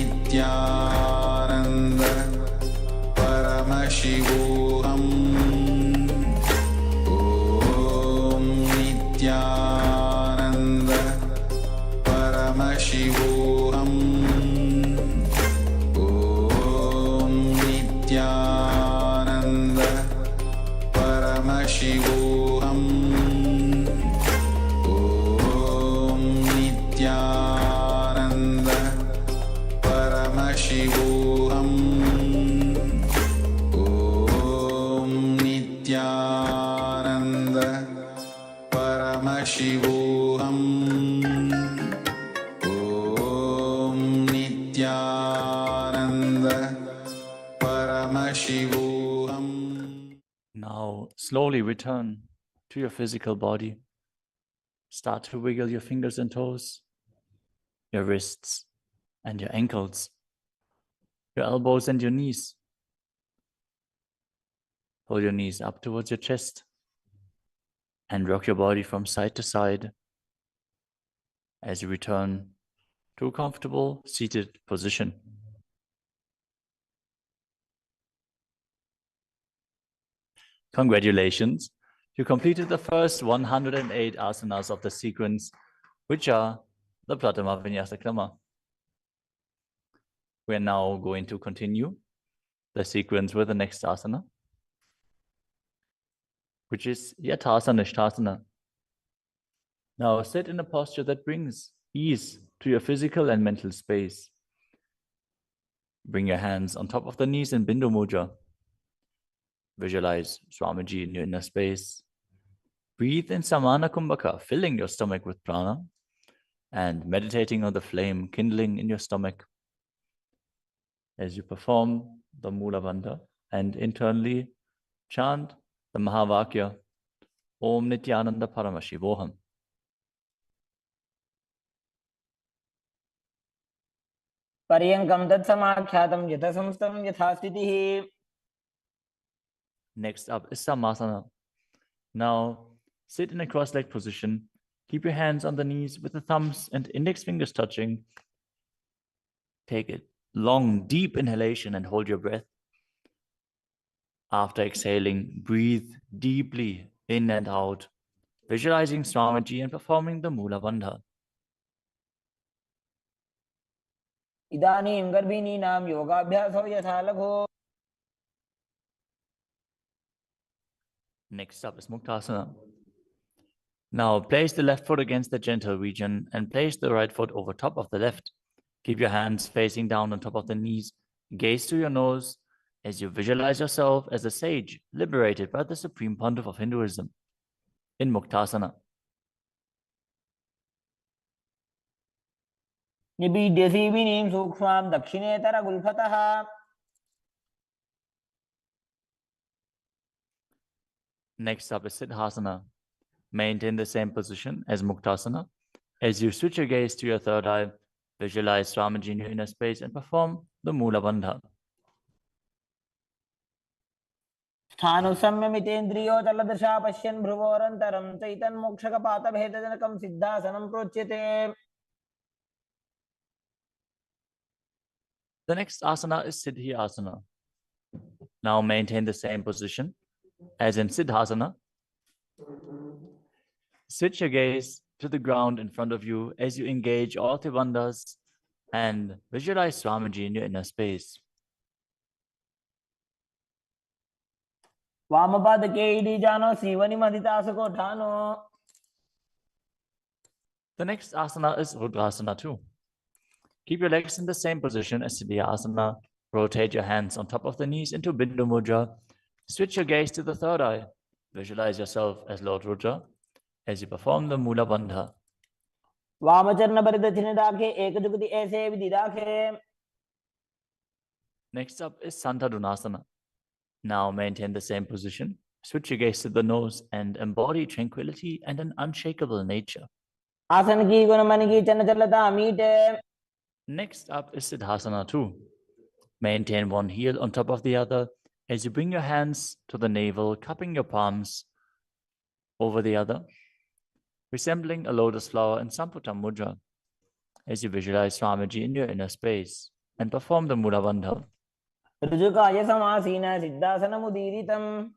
नित्यानन्द परमशिवोऽहम् ॐ नित्यानन्द परमशिवोऽहम् ॐ नित्यानन्द परमशिवोऽहम् ॐ नित्यानन्द परमशिवोऽहम् ॐ नित्यानन्द परमशिवोऽहम् ॐ नित्यानन्द परमशिवोऽहम्. Now slowly return to your physical body. Start to wiggle your fingers and toes, your wrists and your ankles, your elbows and your knees. Pull your knees up towards your chest and rock your body from side to side as you return to a comfortable seated position. Congratulations! You completed the first 108 asanas of the sequence, which are the Pratama Vinyasa Krama. We are now going to continue the sequence with the next asana, which is Yathasana Nishthasana. Now sit in a posture that brings ease to your physical and mental space. Bring your hands on top of the knees in Bindu Mudra. Visualize Swamiji in your inner space. Breathe in Samana Kumbhaka, filling your stomach with prana and meditating on the flame kindling in your stomach as you perform the Mula Bandha and internally chant the Mahavakya, Om Nityananda Paramashivoham. पर्यङ्कं तत्समाख्यातं यथासंस्थं यथा स्थितिः. Next up is Samasana. Now, sit in a cross-legged position. Keep your hands on the knees with the thumbs and index fingers touching. Take a long, deep inhalation and hold your breath. After exhaling, breathe deeply in and out, visualizing Swamiji and performing the Mula Bandha. इदानीं गर्भिणीनां योगाभ्यासो यथा लघु. Next up is Muktasana. Now place the left foot against the genital region and place the right foot over top of the left. Keep your hands facing down on top of the knees. Gaze to your nose as you visualize yourself as a sage liberated by the Supreme Pontiff of Hinduism in Muktasana. निबीड्य सीविनीं सूक्ष्मां दक्षिणेतर गुल्फतः. Next up is Siddhasana. Maintain the same position as Muktasana. As you switch your gaze to your third eye, visualize Swamiji in your inner space and perform the Mula Bandha. स्थानुसंयमितेन्द्रियो तलदृशा पश्यन् भ्रुवोरन्तरं चैतन्मोक्षकपातभेदजनकं सिद्धासनं प्रोच्यते. The next asana is Siddhi Asana. Now maintain the same position as in Siddhasana. Switch your gaze to the ground in front of you as you engage all Tribandhas and visualize Swamiji in your inner space. वामपादके इडीजानो सीवनिमधितासुकोठानो. The next asana is Rudrasana too. Keep your legs in the same position as Siddhi Asana. Rotate your hands on top of the knees into Bindu Mudra. Switch your gaze to the third eye. Visualize yourself as Lord Rudra as you perform the Mula Bandha. वामचरण परिदक्षिणे दाखे एकजुगति ऐसे विधि दाखे. Next up is Santadunasana. Now maintain the same position. Switch your gaze to the nose and embody tranquility and an unshakable nature. आसन की गुण मन की चंचलता मीटे. Next up is Siddhasana too. Maintain one heel on top of the other as you bring your hands to the navel, cupping your palms over the other, resembling a lotus flower in Samputa Mudra as you visualize Swamiji in your inner space and perform the Mula Bandha. ऋजुकाय समासीन सिद्धासनमुदीरितम्.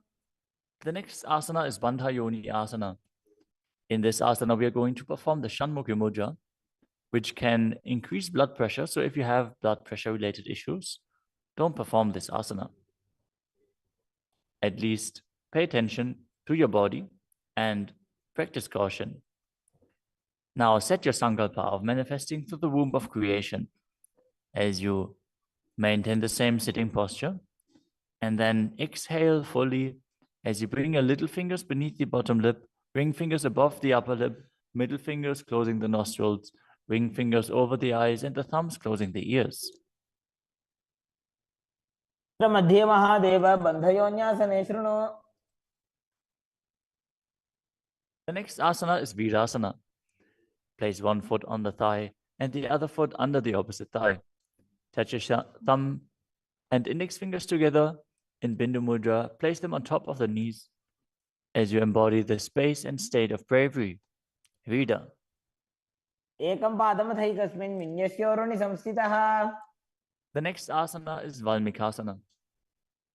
The next asana is Bandha Yoni Asana. In this asana, we are going to perform the Shanmukhi Mudra, which can increase blood pressure. So if you have blood pressure related issues, don't perform this asana. At least pay attention to your body and practice caution. Now set your sankalpa of manifesting through the womb of creation as you maintain the same sitting posture and then exhale fully as you bring your little fingers beneath the bottom lip, ring fingers above the upper lip, middle fingers closing the nostrils, ring fingers over the eyes and the thumbs closing the ears. मध्ये महादेव बन्धयोन्यासने शृणु. The next asana is Virasana. Place one foot on the thigh and the other foot under the opposite thigh. Touch your thumb and index fingers together in Bindu Mudra. Place them on top of the knees as you embody the space and state of bravery. Vida. एकं पादमथैकस्मिन् विन्यस्योरुणि संस्थितः. The next asana is Valmikasana.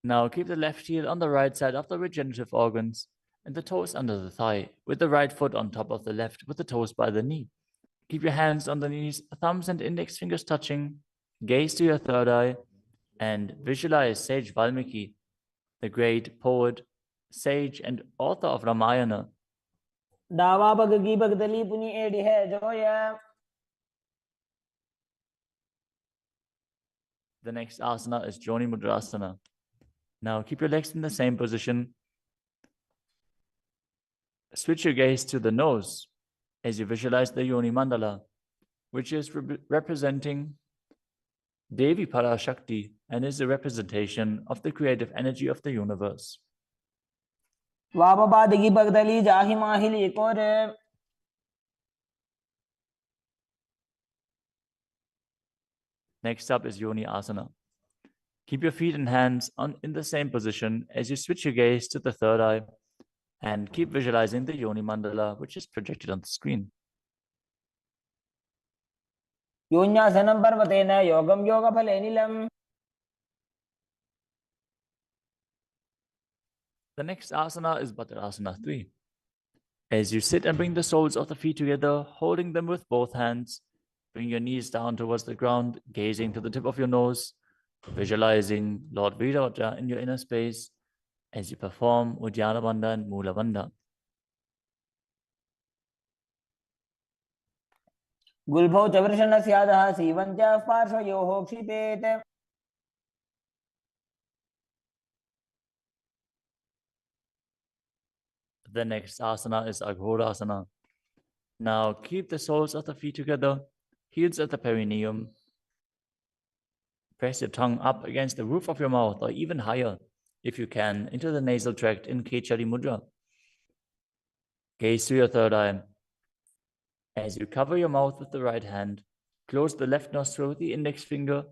Now keep the left heel on the right side of the regenerative organs and the toes under the thigh, with the right foot on top of the left, with the toes by the knee. Keep your hands on the knees, thumbs and index fingers touching. Gaze to your third eye and visualize Sage Valmiki, the great poet, sage, and author of Ramayana. डावा पग की पगतली पुनि एड़ी है Zoya. The next asana is Joni Mudrasana. Now keep your legs in the same position. Switch your gaze to the nose as you visualize the Yoni Mandala, which is representing Devi Parashakti and is a representation of the creative energy of the universe. वामपादगी पगदली जाहि माहिली एक और Next up is Yoni Asana. Keep your feet and hands in the same position as you switch your gaze to the third eye and keep visualizing the Yoni Mandala, which is projected on the screen. योन्यासनं पर्वतेन योगं योगफलेनिलम्. The next asana is Bhadrasana 3. As you sit and bring the soles of the feet together, holding them with both hands, bring your knees down towards the ground, gazing to the tip of your nose, visualizing Lord Virata in your inner space as you perform Uddiyana Bandha and Mula Bandha. गुल्भौ च वृषणस्यादः सीवन्त्याः पार्श्वयोः क्षिपेत्. The next asana is Aghodasana. Now keep the soles of the feet together, heels at the perineum. Press your tongue up against the roof of your mouth or even higher, if you can, into the nasal tract in Kechari Mudra. Gaze to your third eye. As you cover your mouth with the right hand, close the left nostril with the index finger.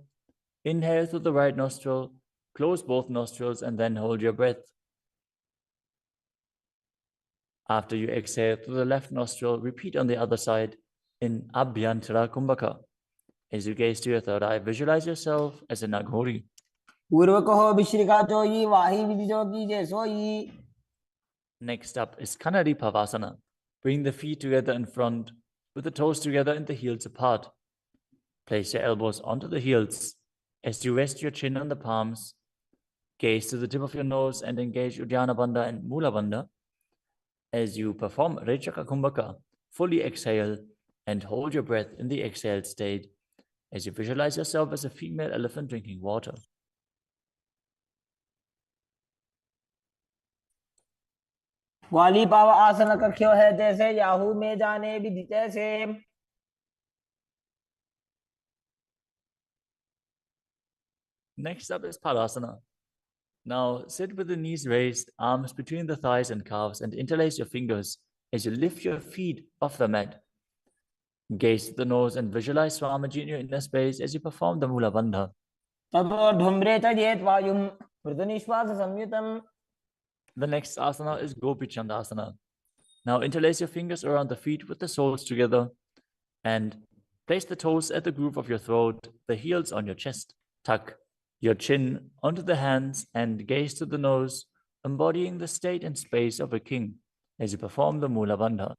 Inhale through the right nostril, close both nostrils, and then hold your breath. After you exhale through the left nostril, repeat on the other side in Abhyantara Kumbhaka. As you gaze to your third eye, visualize yourself as a Naghori. पूर्वको विश्रिका Choi वाही विदिजो कीजे सोयी. Next up is Kanadi Pavasana. Bring the feet together in front, with the toes together and the heels apart. Place your elbows onto the heels. As you rest your chin on the palms, gaze to the tip of your nose and engage Uddiyana Bandha and Mula Bandha. As you perform Rechaka Kumbhaka, fully exhale and hold your breath in the exhaled state as you visualize yourself as a female elephant drinking water. वाली पाव आसन कख्यो है जैसे Yahoo में जाने विधि तैसे. Next up is Padasana. Now sit with the knees raised, arms between the thighs and calves, and interlace your fingers as you lift your feet off the mat. Gaze to the nose and visualize Swamiji in your inner space as you perform the Mula Bandha. ततोर्ध्वम्रे च येत् वायुं मृदुनिश्वास संयुतम्. The next asana is Gopi Chandasana. Now interlace your fingers around the feet with the soles together and place the toes at the groove of your throat, the heels on your chest. Tuck your chin onto the hands and gaze to the nose, embodying the state and space of a king as you perform the Mula Bandha.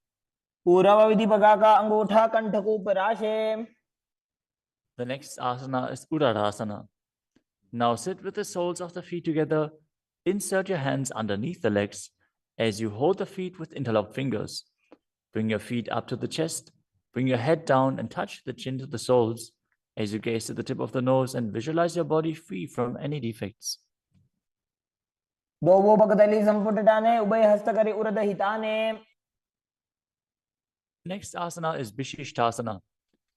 पूरव विधि बगा का अंगूठा कंठ को ऊपर आशे. The next asana is Udadasana. Now sit with the soles of the feet together. Insert your hands underneath the legs as you hold the feet with interlocked fingers. Bring your feet up to the chest. Bring your head down and touch the chin to the soles as you gaze to the tip of the nose and visualize your body free from any defects. दोवो बगदली संपुटटाने उभय हस्त करे उरद हिताने. Next asana is Vishishtasana.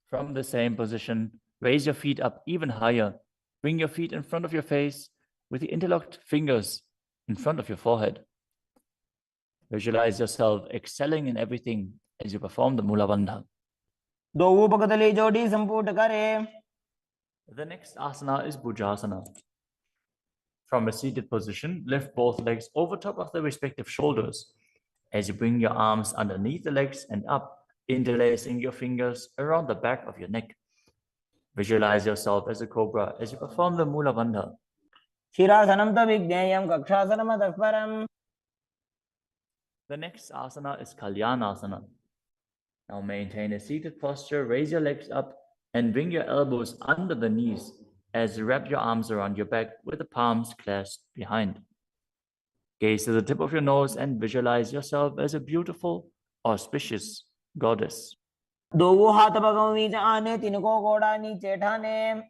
From the same position, raise your feet up even higher. Bring your feet in front of your face with the interlocked fingers in front of your forehead. Visualize yourself excelling in everything as you perform the Mula Bandha. दोवो बगदली जोड़ी संपुट करे. The next asana is Bhujasana. From a seated position, lift both legs over top of the respective shoulders as you bring your arms underneath the legs and up, interlacing your fingers around the back of your neck. Visualize yourself as a cobra as you perform the Mula Bandha. शिरासनं त विज्ञेयं कक्षासनं अतः परम्. The next asana is Kalyanasana. Now maintain a seated posture, raise your legs up and bring your elbows under the knees as you wrap your arms around your back with the palms clasped behind. Gaze to the tip of your nose and visualize yourself as a beautiful, auspicious goddess. दोवो हाथ बगों बीच आने तिनको कोड़ा नीचे ठाने.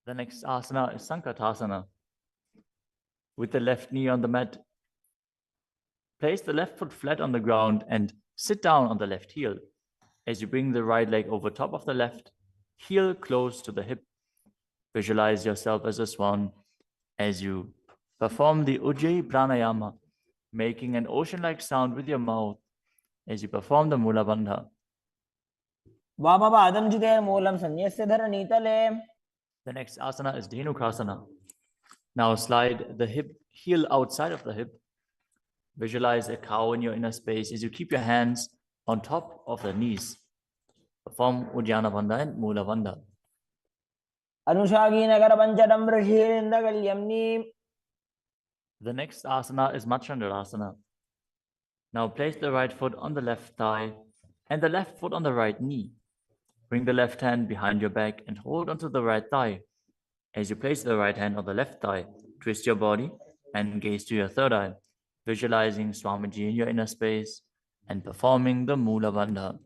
The next asana is Sankatasana. With the left knee on the mat, place the left foot flat on the ground and sit down on the left heel. As you bring the right leg over top of the left, heel close to the hip. Visualize yourself as a swan as you perform the Ujjayi Pranayama, making an ocean-like sound with your mouth as you perform the Mula Bandha. वामपादं चितेर्मूलं सन्न्यस्य धरणीतले. The next asana is Dhenukasana. Now slide the heel outside of the hip. Visualize a cow in your inner space as you keep your hands on top of the knees. Perform Uddiyana Bandha and Mula Bandha. अनुषागीनगरपञ्चडं ऋषिरिन्दगल्यम्नि. The next asana is Machandrasana. Now place the right foot on the left thigh and the left foot on the right knee. Bring the left hand behind your back and hold onto the right thigh. As you place the right hand on the left thigh, twist your body and gaze to your third eye, visualizing Swamiji in your inner space and performing the Mula Bandha.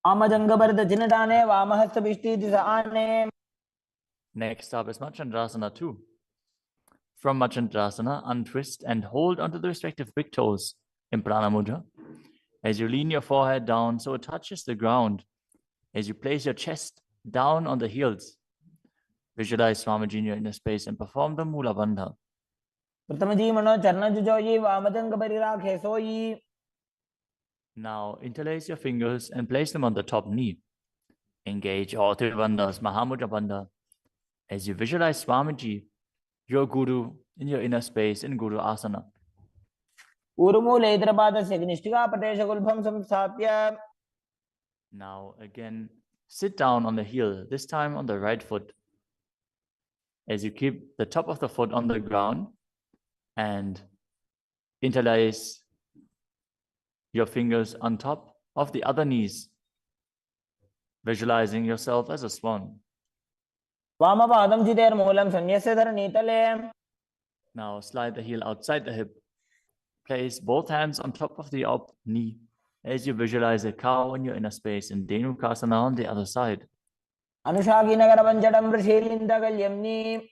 वामजङ्घभरतचिनटाने वामहस्तभिष्टीतिसआने. Next up is Machandrasana 2. From Machandrasana, untwist and hold onto the respective big toes in Prana Mudra. As you lean your forehead down so it touches the ground, as you place your chest down on the heels, visualize Swamiji in your inner space and perform the Mula Bandha. प्रथमजी मनो चरणजुजोयि वामजङ्घपरिराखे सोयि. Now interlace your fingers and place them on the top knee. Engage all three bandhas, Mahamudra Bandha, as you visualize Swamiji, your Guru, in your inner space in Guru Asana. ऊर्मूले इतरपादस्य निष्ठिकापटेशगुल्भं संस्थाप्य. Now again, sit down on the heel, this time on the right foot. As you keep the top of the foot on the ground and interlace your fingers on top of the other knees, visualizing yourself as a swan. वामपादं चितेर्मूलं सन्न्यस्य धरणीतले. Now slide the heel outside the hip. Place both hands on top of the up knee as you visualize a cow in your inner space in Dhenukasana on the other side. अनुषागीनगरपञ्चडं ऋषिरिन्दगल्यम्नि.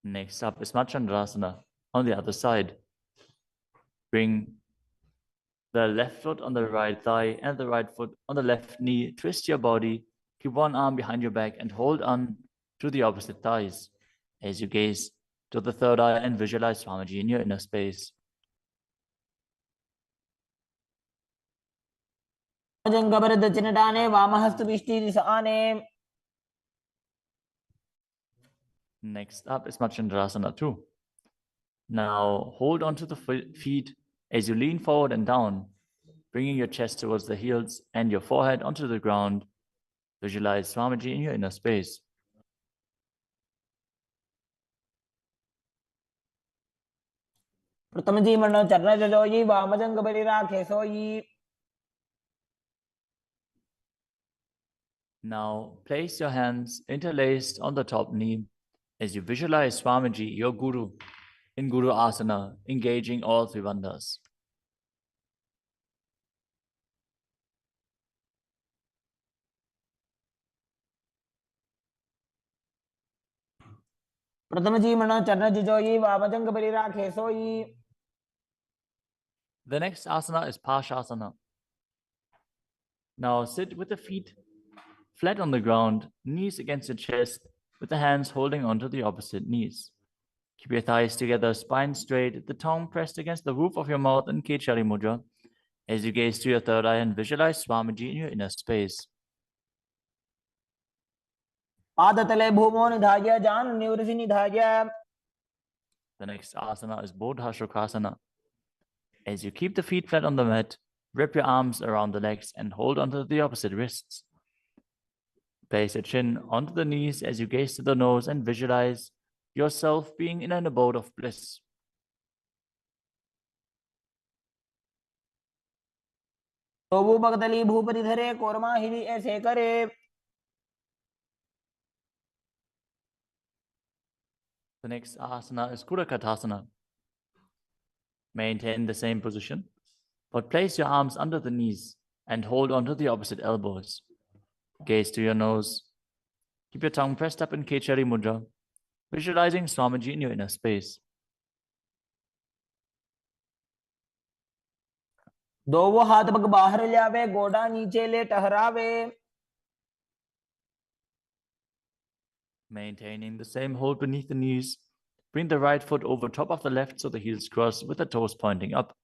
Next up is Machandrasana on the other side. Bring the left foot on the right thigh and the right foot on the left knee. Twist your body. Keep one arm behind your back and hold on to the opposite thighs as you gaze to the third eye and visualize Swamiji in your inner space. वामजङ्घभरतचिनटाने वामहस्तभिष्टीतिसआने. Next up is Machandrasana 2. Now hold on to the feet as you lean forward and down, bringing your chest towards the heels and your forehead onto the ground. Visualize Swamiji in your inner space. प्रथमजी मनो चरणजुजोयि वामजङ्घपरिराखे सोयि. Now place your hands interlaced on the top knee as you visualize Swamiji, your Guru, in Guru Asana, engaging all three bandhas. प्रथमजी मनो चरणजुजोयि वामजङ्घपरिराखे सोयि. The next asana is Pashasana. Now sit with the feet flat on the ground, knees against your chest, with the hands holding onto the opposite knees. Keep your thighs together, spine straight, the tongue pressed against the roof of your mouth in Kechari Mudra, as you gaze to your third eye and visualize Swamiji in your inner space. पादतले भूमो निधाय जानुनिवृषि निधाय. The next asana is Bodha Shukasana. As you keep the feet flat on the mat, wrap your arms around the legs and hold onto the opposite wrists. Place your chin onto the knees as you gaze to the nose and visualize yourself being in an abode of bliss. तोबू भगतली भूपरिधरे korma हिरि ऐसे करे. The next asana is Kurakatasana. Maintain the same position, but place your arms under the knees and hold onto the opposite elbows. Gaze to your nose Keep your tongue pressed up in Kechari Mudra, visualizing Swamiji in your inner space. दोवो हाथ पग बाहर ले आवे, गोडा नीचे ले टहरावे. Maintaining the same hold beneath the knees, bring the right foot over top of the left so the heels cross with the toes pointing up.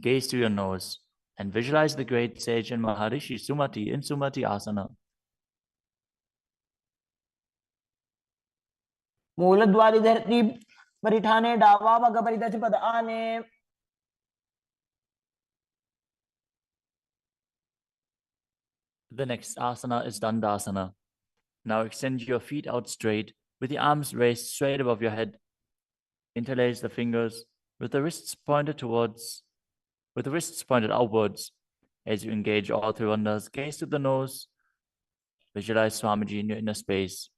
Gaze to your nose and visualize the great sage and Maharishi Sumati in Sumati Asana. मूलद्वारी धरती परिठाने, डावा पग परिदच पद आने. The next asana is Dandasana. Now extend your feet out straight with the arms raised straight above your head. Interlace the fingers with the wrists pointed outwards. As you engage all three bandhas, gaze to the nose. Visualize Swamiji in your inner space.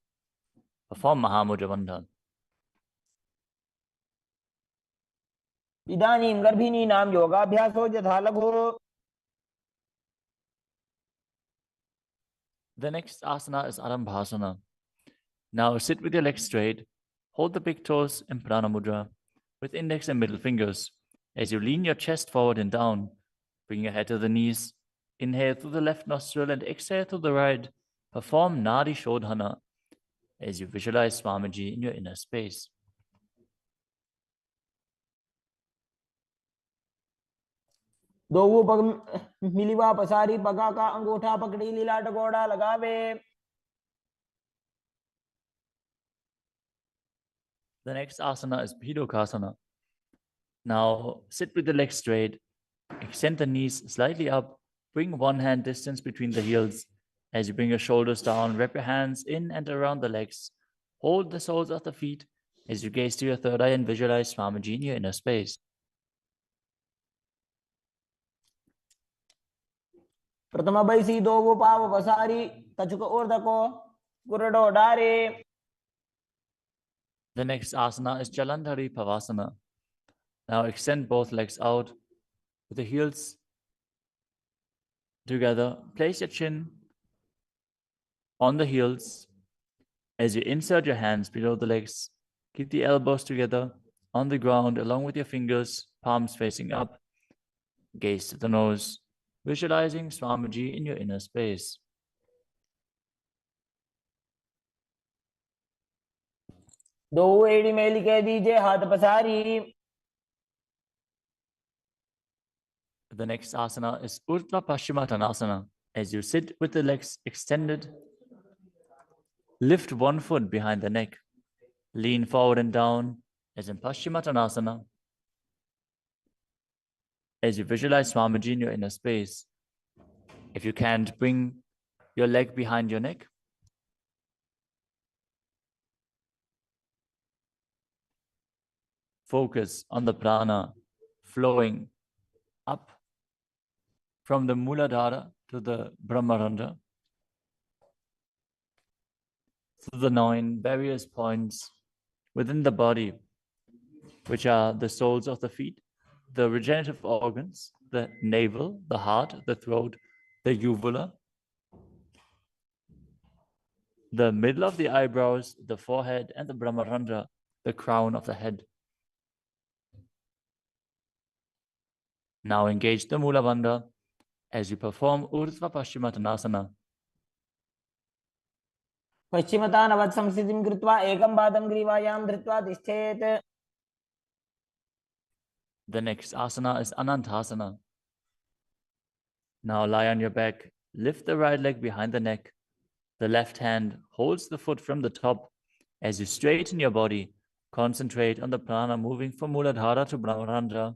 Perform Mahamudra Bandha. इदानीं गर्भिणीनां योगाभ्यासो यथा लघु. The next asana is Arambhasana. Now sit with your legs straight. Hold the big toes in Prana Mudra with index and middle fingers. As you lean your chest forward and down, bring your head to the knees. Inhale through the left nostril and exhale through the right. Perform Nadi Shodhana as you visualize Swamiji in your inner space. दोवो पग मिलिवा पसारी, पगा का अंगूठा पकड़ी लीलाट गोड़ा लगावे. The next asana is Bhidokasana. Now sit with the legs straight. Extend the knees slightly up. Bring one hand distance between the heels. As you bring your shoulders down, wrap your hands in and around the legs. Hold the soles of the feet as you gaze to your third eye and visualize Swamiji in your inner space. प्रथम बैसी, दोवो पाव पसारी, कछुक ऊर्धको गुरडो डारे. The next asana is Jalandhari Pavasana. Now extend both legs out with the heels together. Place your chin on the heels as you insert your hands below the legs. Keep the elbows together on the ground along with your fingers, palms facing up. Gaze to the nose, visualizing Swamiji in your inner space. दोवो एड़ी मेली के दीजे, हाथ पसारी. The next asana is Urdhva Paschimottanasana. As you sit with the legs extended, lift one foot behind the neck. Lean forward and down as in Paschimottanasana. As you visualize Swamiji in your inner space. If you can't, bring your leg behind your neck. Focus on the prana flowing up from the Muladhara to the Brahmarandha, through the 9 various points within the body, which are the soles of the feet, the regenerative organs, the navel, the heart, the throat, the uvula, the middle of the eyebrows, the forehead, and the Brahmarandha, the crown of the head. Now engage the Mula Bandha as you perform Urdhva Paschimottanasana. पश्चिमतानवत् संस्थितिं कृत्वा एकं पादं ग्रीवायां धृत्वा तिष्ठेत्. The next asana is Anantasana. Now lie on your back, lift the right leg behind the neck. The left hand holds the foot from the top. As you straighten your body, concentrate on the prana moving from Muladhara to Brahmarandha.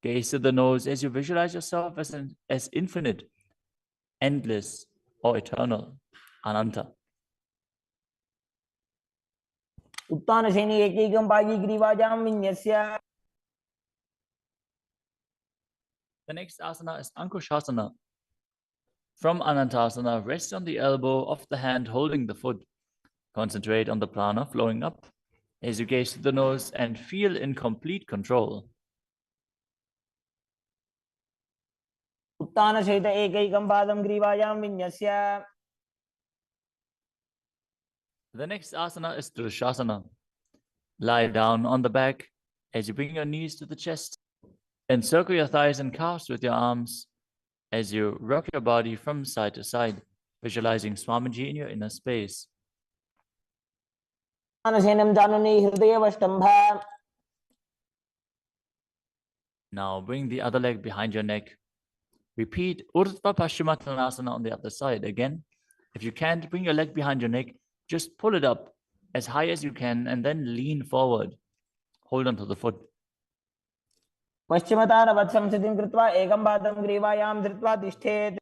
Gaze to the nose as you visualize yourself as infinite, endless, or eternal, Ananta. उत्तानशयनी एकैकं पायी ग्रीवायां विन्यस्य. The next asana is Ankushasana. From Anantasana, rest on the elbow of the hand holding the foot. Concentrate on the prana flowing up as you gaze to the nose and feel in complete control. उत्तानशयित एकैकं पादं ग्रीवायां विन्यस्य. The next asana is Trishasana. Lie down on the back as you bring your knees to the chest. Encircle your thighs and calves with your arms as you rock your body from side to side, visualizing Swamiji in your inner space. मानसेनं जाननी हृदयवष्टम्भा. Now bring the other leg behind your neck. Repeat Urdhva Paschimottanasana on the other side. Again, if you can't bring your leg behind your neck, just pull it up as high as you can and then lean forward. Hold on to the foot. पश्चिमतारवत् संस्थितिं कृत्वा एकं पादं ग्रीवायां धृत्वा तिष्ठेत्.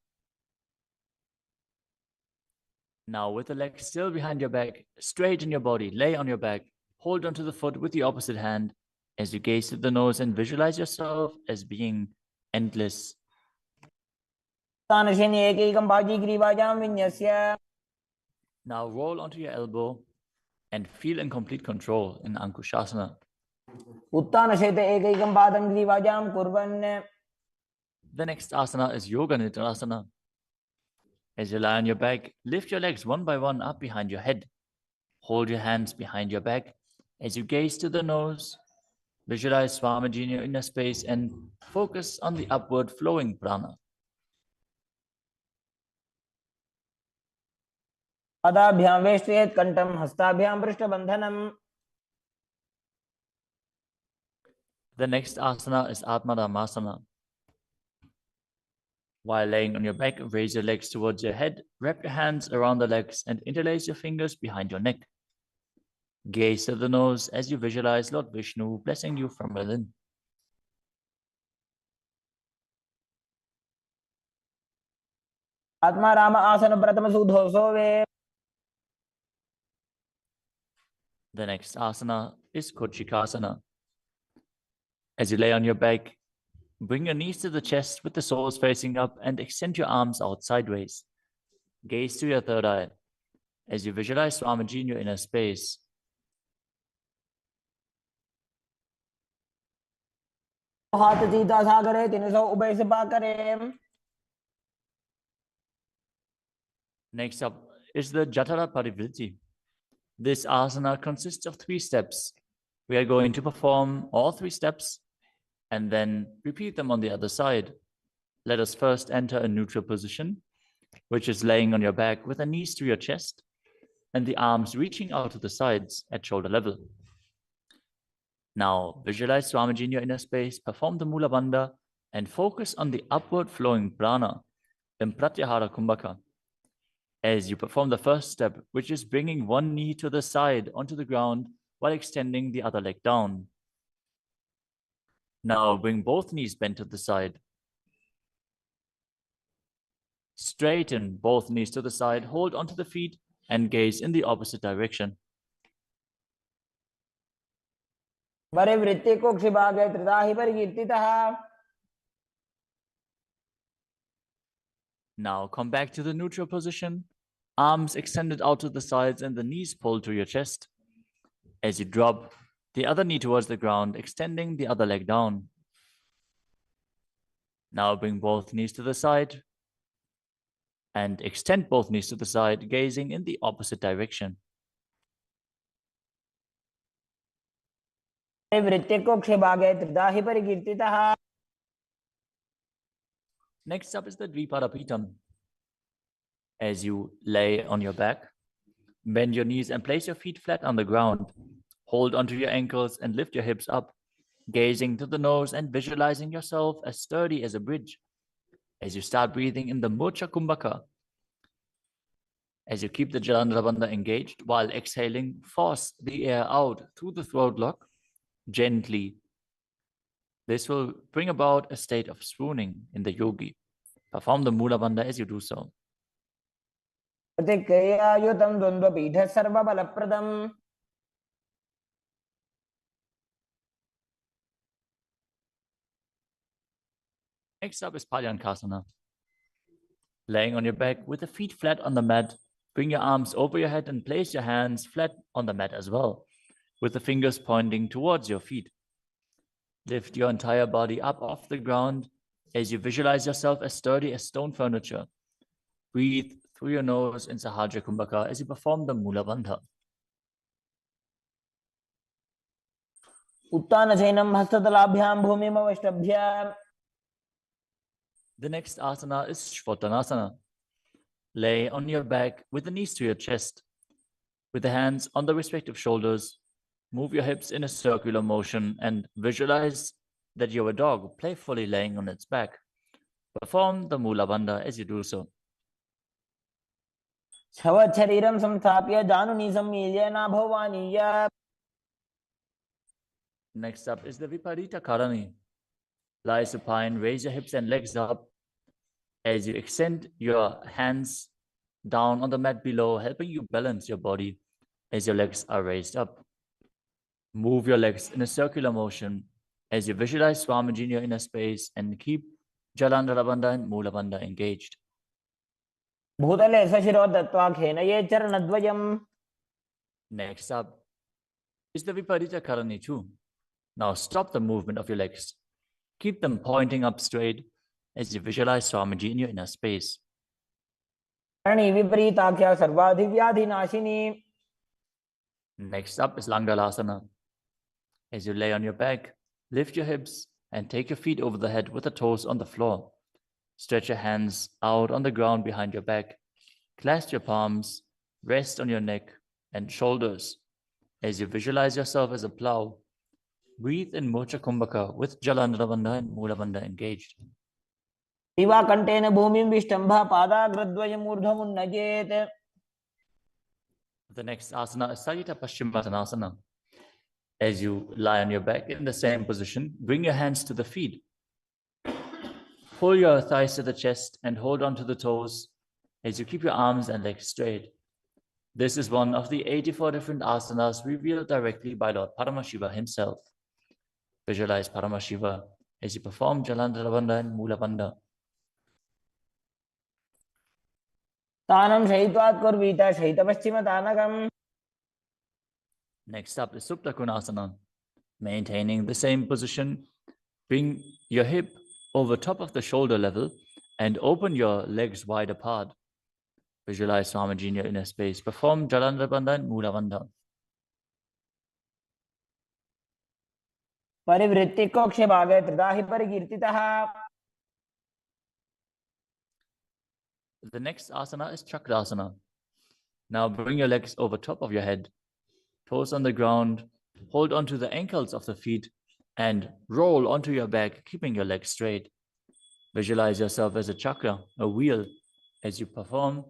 Now, with the leg still behind your back, straighten your body, lay on your back, hold onto the foot with the opposite hand as you gaze to the nose and visualize yourself as being endless. तानशेने एकैकं पादी ग्रीवायां विन्यस्य. Now, roll onto your elbow and feel in complete control in Ankushasana. उत्तानशेते एकैकं पादं ग्रीवायां कुर्वन्. The next asana is Yoga Nidra. As you lie on your back, lift your legs one by one up behind your head. Hold your hands behind your back as you gaze to the nose. Visualize Swamiji in your inner space and focus on the upward flowing prana. पादाभ्यां वेष्टयेत् कण्ठं हस्ताभ्यां पृष्ठबन्धनम्. The next asana is Atmadhammasana. While laying on your back, raise your legs towards your head, wrap your hands around the legs and interlace your fingers behind your neck. Gaze to the nose as you visualize Lord Vishnu blessing you from within. आत्मा राम आसन प्रथम सूधो सोवे. The next asana is Kochikasana. As you lay on your back, bring your knees to the chest with the soles facing up and extend your arms out sideways. Gaze to your third eye as you visualize Swamiji in your inner space. हाथ सीधा सागरे 300 उभय सभा करे. Next up is the Jatara Parivriti. This asana consists of 3 steps. We are going to perform all 3 steps and then repeat them on the other side. Let us first enter a neutral position, which is laying on your back with the knees to your chest and the arms reaching out to the sides at shoulder level. Now, visualize Swamiji in your inner space, perform the Mula Bandha, and focus on the upward flowing prana in Pratyahara Kumbhaka. As you perform the first step, which is bringing one knee to the side onto the ground while extending the other leg down. Now bring both knees bent to the side. Straighten both knees to the side, hold onto the feet, and gaze in the opposite direction. वरिवृत्ति कोक्षिभागे त्रिदाहि परिकीर्तितः. Now come back to the neutral position, arms extended out to the sides and the knees pulled to your chest. As you drop the other knee towards the ground, extending the other leg down. Now bring both knees to the side and extend both knees to the side, gazing in the opposite direction. वरिवृत्ति कोक्षिभागे त्रिदाहि परिकीर्तितः. Next up is the Dvipadapitam. As you lay on your back, bend your knees and place your feet flat on the ground. Hold onto your ankles and lift your hips up, gazing to the nose and visualizing yourself as sturdy as a bridge. As you start breathing in the Mocha Kumbhaka, as you keep the Jalandhara Bandha engaged while exhaling, force the air out through the throat lock gently. This will bring about a state of swooning in the yogi. Perform the Mula Bandha as you do so. प्रतिक्रियायुतं द्वन्द्वपीठः सर्वबलप्रदम्. Next up is Palyankasana. Laying on your back with the feet flat on the mat, bring your arms over your head and place your hands flat on the mat as well, with the fingers pointing towards your feet. Lift your entire body up off the ground as you visualize yourself as sturdy as stone furniture. Breathe through your nose in Sahajra Kumbhaka as you perform the Mula Bandha. उत्तानशयनं हस्ततलाभ्यां भूमिमवष्टभ्य. The next asana is Svantanasana. Lay on your back with the knees to your chest. With the hands on the respective shoulders, move your hips in a circular motion and visualize that you're a dog playfully laying on its back. Perform the Mula Bandha as you do so. शरीरं संस्थाप्य जानुनी सम्मील्य नाभो वाणीय. Next up is the Viparita Karani. Lie supine, raise your hips and legs up as you extend your hands down on the mat below, helping you balance your body as your legs are raised up. Move your legs in a circular motion as you visualize Swamiji in your inner space and keep Jalandhara Bandha and Mula Bandha engaged. भूतले स्वशिरो दत्त्वा खेनये चरणद्वयम्. Next up is the Viparita Karani too. Now stop the movement of your legs. Keep them pointing up straight as you visualize Swamiji in your inner space. Karni विपरीताख्या सर्वाधिव्याधिनाशिनी. Next up is Langalasana. As you lay on your back, lift your hips and take your feet over the head with the toes on the floor. Stretch your hands out on the ground behind your back. Clasp your palms, rest on your neck and shoulders. As you visualize yourself as a plow, breathe in Mocha Kumbhaka with Jalandhara Bandha and Mula Bandha engaged. दिवाकण्ठेन भूमिं विष्टम्भ पादाग्रद्वयम् ऊर्ध्वमुन्नयेत्. The next asana is Sarita Paschimottanasana. As you lie on your back in the same position, bring your hands to the feet. Pull your thighs to the chest and hold on to the toes as you keep your arms and legs straight. This is one of the 84 different asanas revealed directly by Lord Paramashiva himself. Visualize Paramashiva as you perform Jalandhara Bandha and Mula Bandha. तानं शयित्वात् कुर्वीत शयितपश्चिमतानकम्. Next up is Supta Konasana. Maintaining the same position, bring your hip over top of the shoulder level and open your legs wide apart. Visualize Swamiji in your inner space. Perform Jalandhara Bandha and Mula Bandha. परिवृत्ति कोक्षे भागे त्रिदाहि परिकीर्तितः. The next asana is Chakrasana. Now bring your legs over top of your head, toes on the ground, hold onto the ankles of the feet and roll onto your back, keeping your legs straight. Visualize yourself as a chakra, a wheel, as you perform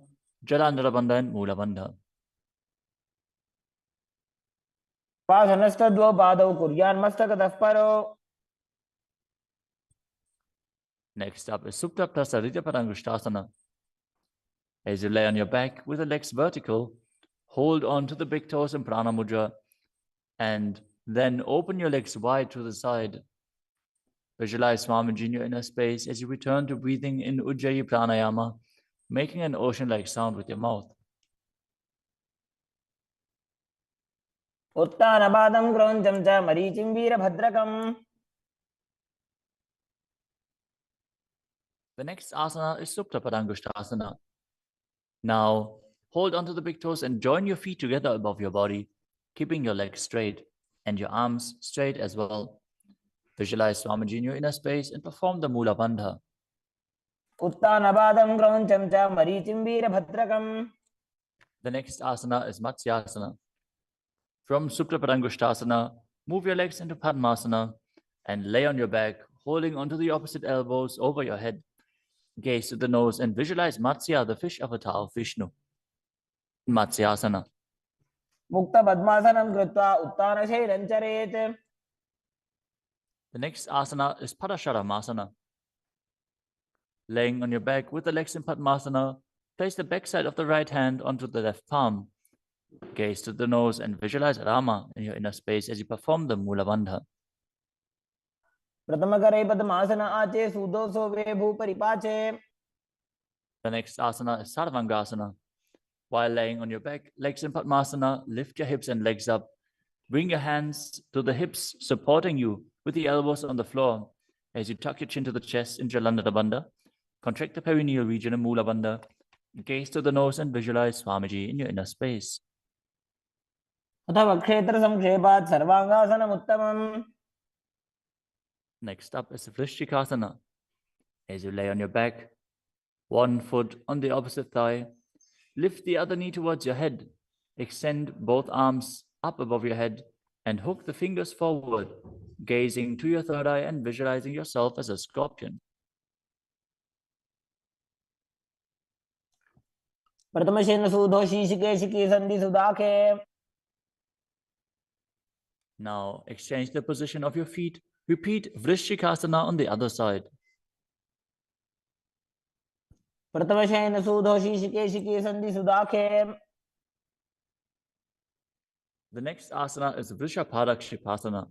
Jalandhara Bandha and Mula Bandha. पाशनस्तद्वौ पादौ कुर्यान्मस्तकतः परो. Next up is Supta Prasarita Parangushtasana. As you lay on your back with the legs vertical, hold on to the big toes in Prana Mudra and then open your legs wide to the side. Visualize Swamiji in your inner space as you return to breathing in Ujjayi Pranayama, making an ocean-like sound with your mouth. उत्तानपादं क्रौञ्चं च मरीचिं वीरभद्रकम्. The next asana is Supta Parangushtasana. Now, hold onto the big toes and join your feet together above your body, keeping your legs straight and your arms straight as well. Visualize Swamiji in your inner space and perform the Mula Bandha. उत्तानपादं क्रौञ्चं च मरीचिं वीरभद्रकम्. The next asana is Matsyasana. From Supta Parangushtasana, move your legs into Padmasana and lay on your back, holding onto the opposite elbows over your head. Gaze to the nose and visualize Matsya, the fish avatar of Vishnu. Matsyasana. मुक्तपद्मासनं कृत्वा उत्तानशैलं चरेत्. The next asana is Padasharamasana. Laying on your back with the legs in Padmasana, place the backside of the right hand onto the left palm. Gaze to the nose and visualize Rama in your inner space as you perform the Mula Bandha. प्रथमकरे पद्मासन आचे सूदो सोवे भूपरिपाचे. The next asana is Sarvangasana. While laying on your back, legs in Padmasana, lift your hips and legs up. Bring your hands to the hips, supporting you with the elbows on the floor. As you tuck your chin to the chest in Jalandhara Bandha, contract the perineal region in Mula Bandha. Gaze to the nose and visualize Swamiji in your inner space. अथवा क्षेत्र संक्षेपात् सर्वांगासनमुत्तमम्. Next up is Vrishchikasana. As you lay on your back, one foot on the opposite thigh, lift the other knee towards your head, extend both arms up above your head, and hook the fingers forward, gazing to your third eye and visualizing yourself as a scorpion. प्रथमशेन सूधो शीशिकेशिकी संधि सुदाखे. Now exchange the position of your feet. Repeat Vrishchikasana on the other side. प्रथमशेन सूधो शीशिकेशिकी संधि सुदाखे. The next asana is Vrishabhadakshipasana.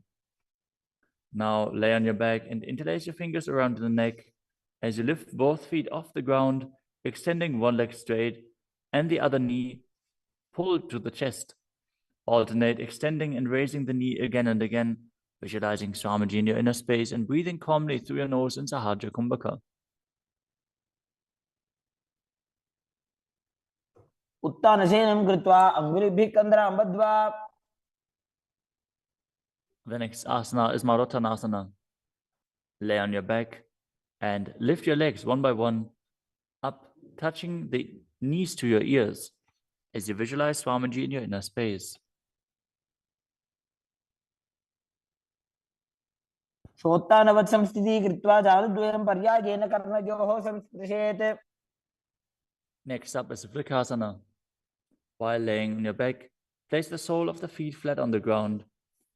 Now lay on your back and interlace your fingers around the neck as you lift both feet off the ground, extending one leg straight and the other knee pulled to the chest. Alternate extending and raising the knee again and again, visualizing Swamiji in your inner space and breathing calmly through your nose in Sahaja Kumbhaka. उत्तानशयनं कृत्वा अङ्गुलिभिः कन्द्रां बद्ध्वा. The next asana is Marottanasana. Lay on your back and lift your legs one by one up, touching the knees to your ears as you visualize Swamiji in your inner space. शोत्तानवत् संस्थितिः कृत्वा जानुद्वयं पर्यायेन कर्णयोः संस्पृशेत्. Next up is Vrikasana. While laying on your back, place the sole of the feet flat on the ground.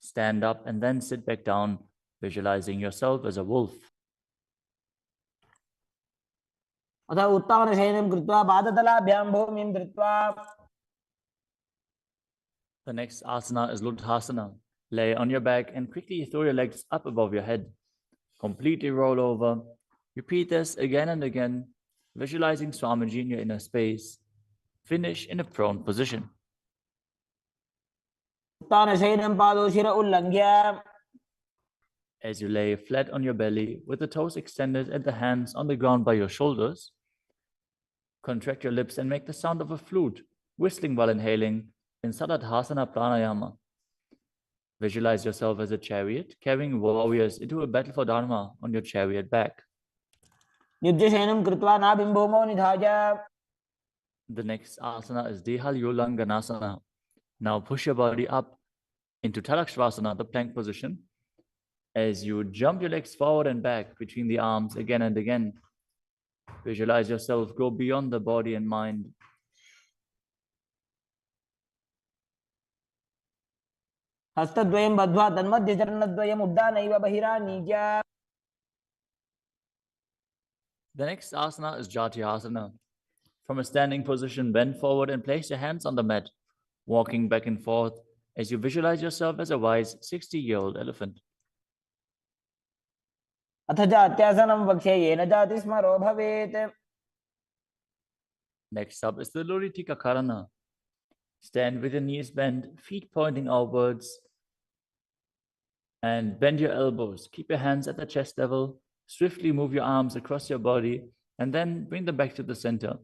Stand up and then sit back down, visualizing yourself as a wolf. अथ उत्तानशयनं कृत्वा पादतलाभ्यां भूमिं धृत्वा. The next asana is Ludhasana. Lay on your back and quickly throw your legs up above your head. Completely roll over. Repeat this again and again, visualizing Swamiji in your inner space. Finish in a prone position. उत्तानशयनं पादौ शिर उल्लङ्घ्य. As you lay flat on your belly with the toes extended and the hands on the ground by your shoulders, contract your lips and make the sound of a flute, whistling while inhaling in Saladhasana Pranayama. Visualize yourself as a chariot, carrying warriors into a battle for Dharma on your chariot back. युज्यशयनं कृत्वा नाभिं भूमौ निधाय. The next asana is Dehal Yolanganasana. Now push your body up into Tadakshvasana, the plank position, as you jump your legs forward and back between the arms again and again. Visualize yourself go beyond the body and mind. हस्तद्वयं बद्ध्वा तन्मध्यचरणद्वयम् उड्डानैव बहिरानीय. The next asana is Jatyasana. From a standing position, bend forward and place your hands on the mat, walking back and forth as you visualize yourself as a wise 60-year-old elephant. अथ जात्यासनं वक्ष्ये येन जातिस्मरो भवेत्. Next up is the Luritika Karana. Stand with your knees bent, feet pointing outwards, and bend your elbows. Keep your hands at the chest level. Swiftly move your arms across your body, and then bring them back to the center.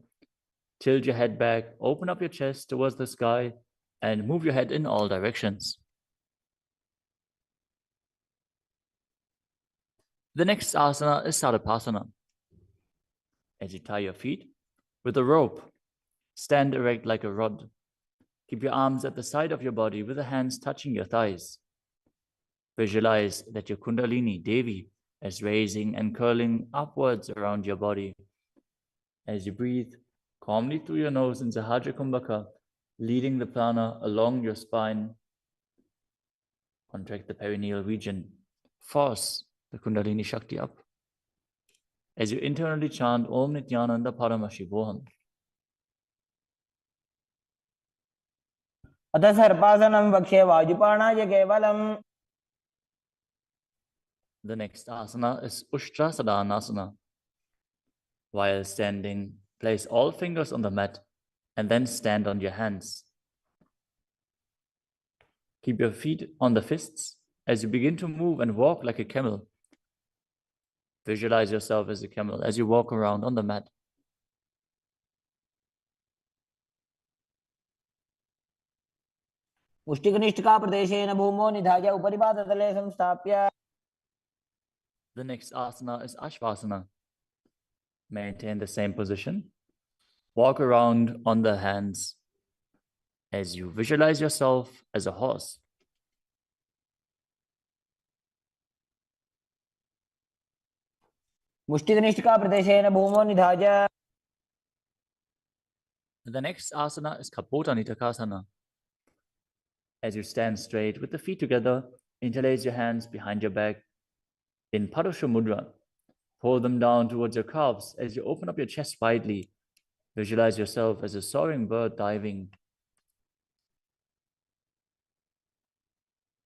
Tilt your head back, open up your chest towards the sky, and move your head in all directions. The next asana is Saripasana. As you tie your feet with a rope, stand erect like a rod. Keep your arms at the side of your body with the hands touching your thighs. Visualize that your Kundalini, Devi, is raising and curling upwards around your body. As you breathe calmly through your nose in Sahaja Kumbhaka, leading the prana along your spine, contract the perineal region. Force the Kundalini Shakti up. As you internally chant Om Nityananda Paramashivoham. अथ सर्पासनं वक्ष्ये वायुपाणाय केवलम्. The next asana is Ushtrasadhanasana. While standing, place all fingers on the mat and then stand on your hands. Keep your feet on the fists as you begin to move and walk like a camel. Visualize yourself as a camel as you walk around on the mat. मुष्टिकनिष्ठिकाप्रदेशेन भूमौ निधाय उपरि पादतले संस्थाप्य The next asana is Ashvasana. Maintain the same position. Walk around on the hands as you visualize yourself as a horse. मुष्टिकनिष्ठिकाप्रदेशेन भूमौ निधाय. The next asana is Kapota Nitakasana. As you stand straight with the feet together, interlace your hands behind your back in Padusha Mudra. Pull them down towards your calves as you open up your chest widely. Visualize yourself as a soaring bird diving.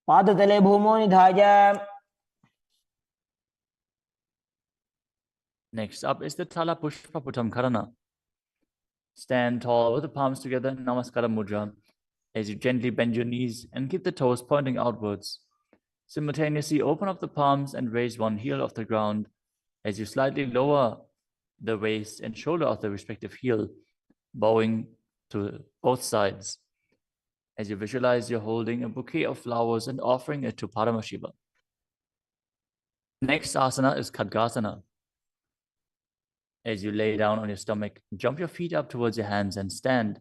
पादतले भूमौ निधाय. Next up is the Tala Pushpa Putam Karana. Stand tall with the palms together in Namaskara Mudra as you gently bend your knees and keep the toes pointing outwards. Simultaneously open up the palms and raise one heel off the ground as you slightly lower the waist and shoulder of the respective heel, bowing to both sides. As you visualize you're holding a bouquet of flowers and offering it to Paramashiva. Next asana is Khadgasana. As you lay down on your stomach, jump your feet up towards your hands and stand.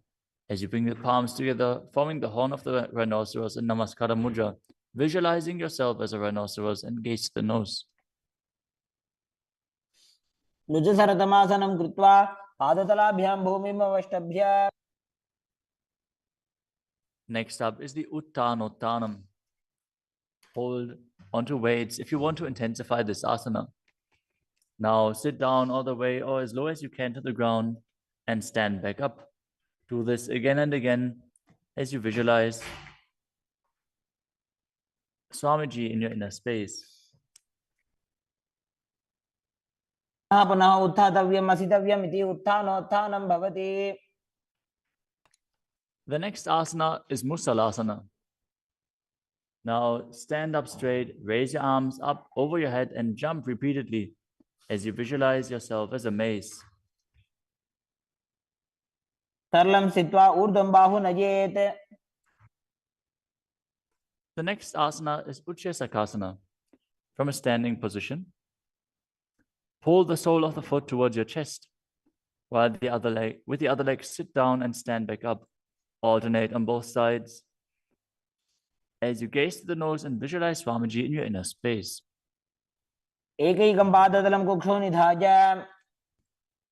As you bring the palms together, forming the horn of the rhinoceros in Namaskara Mudra, visualizing yourself as a rhinoceros and gaze to the nose. लुजसरतमासनं कृत्वा पादतलाभ्यां भूमिम् अवष्टभ्य. Next up is the Uttanottanam. Hold onto weights if you want to intensify this asana. Now sit down all the way or as low as you can to the ground and stand back up. Do this again and again as you visualize Swamiji in your inner space. पुनः उत्थातव्यम् असितव्यम् इति उत्थानोत्थानं भवति. The next asana is Musalasana. Now stand up straight, raise your arms up over your head and jump repeatedly as you visualize yourself as a mace. तरलं स्थित्वा ऊर्ध्वं बाहु नयेत्. The next asana is Utshesakasana. From a standing position, pull the sole of the foot towards your chest, while with the other leg sit down and stand back up. Alternate on both sides. As you gaze to the nose and visualize Swamiji in your inner space. एकैकं पादतलं कुक्षौ निधाय.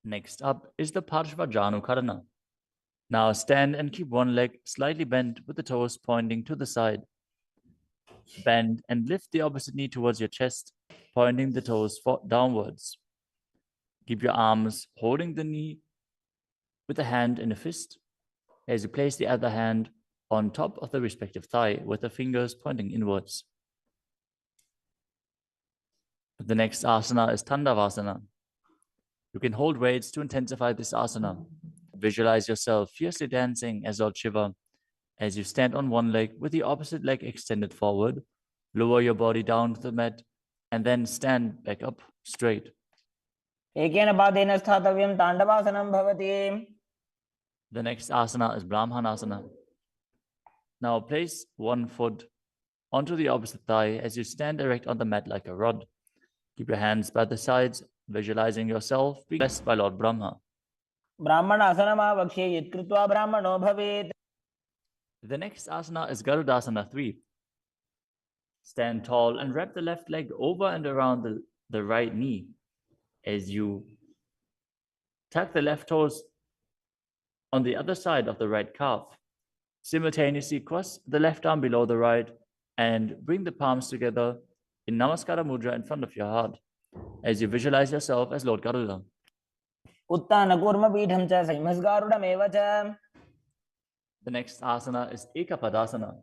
Next up is the Parshvajanu Karana. Now stand and keep one leg slightly bent with the toes pointing to the side. Bend and lift the opposite knee towards your chest, pointing the toes downwards. Keep your arms holding the knee with the hand in a fist as you place the other hand on top of the respective thigh with the fingers pointing inwards. The next asana is Tandavasana. You can hold weights to intensify this asana. Visualize yourself fiercely dancing as Lord Shiva as you stand on one leg with the opposite leg extended forward. Lower your body down to the mat and then stand back up straight. एकेन पादेन स्थातव्यं ताण्डवासनं भवति. The next asana is Brahmanasana. Now place one foot onto the opposite thigh as you stand erect on the mat like a rod. Keep your hands by the sides, visualizing yourself being blessed by Lord Brahma. ब्राह्मणासनमावक्ष्ये यत्कृत्वा ब्राह्मणो भवेत्. The next asana is Garudasana 3. Stand tall and wrap the left leg over and around the right knee as you tuck the left toes on the other side of the right calf. Simultaneously cross the left arm below the right and bring the palms together in Namaskara Mudra in front of your heart as you visualize yourself as Lord Garuda. उत्तानकूर्मपीठं च संहिमस्गारुडमेव च. The next asana is Ekapadasana.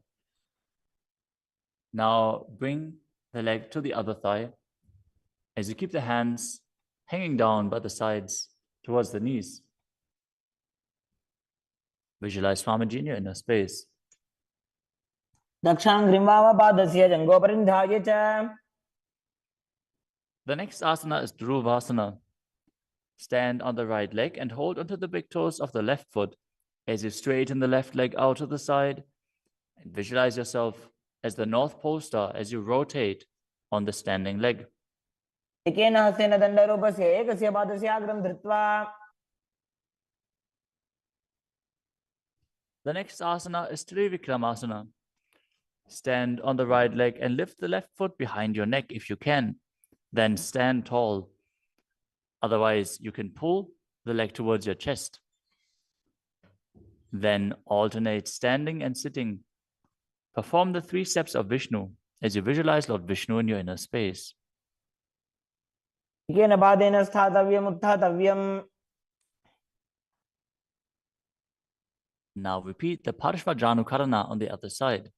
Now bring the leg to the other thigh as you keep the hands hanging down by the sides towards the knees. Visualize Swamiji in your inner space. दक्षाङ्घ्रिं जङ्घोपरि निधाय च. The next asana is Dhruvasana. Stand on the right leg and hold onto the big toes of the left foot as you straighten the left leg out to the side And visualize yourself as the North Pole star as you rotate on the standing leg. एकेन हस्तेन दण्डरूपस्य एकस्य पादस्य अग्रं धृत्वा The next asana is Trivikramasana. Stand on the right leg and lift the left foot behind your neck if you can. Then stand tall. Otherwise, you can pull the leg towards your chest. Then alternate standing and sitting. Perform the 3 steps of Vishnu as you visualize Lord Vishnu in your inner space. एकेन पादेन स्थातव्यम् उत्थातव्यम्. Now repeat the Parshvajanukarana on the other side.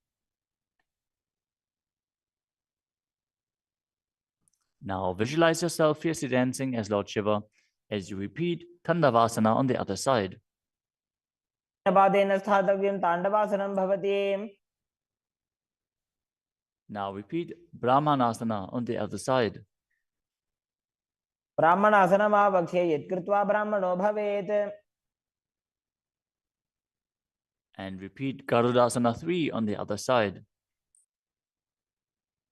Now visualize yourself fiercely dancing as Lord Shiva as you repeat Tandavasana on the other side. पादेन स्थातव्यं ताण्डवासनं भवति. Now repeat Brahmanasana on the other side. ब्राह्मणासनम् आवक्ष्ये यत्कृत्वा ब्राह्मणो भवेत्. And repeat Garudasana 3 on the other side.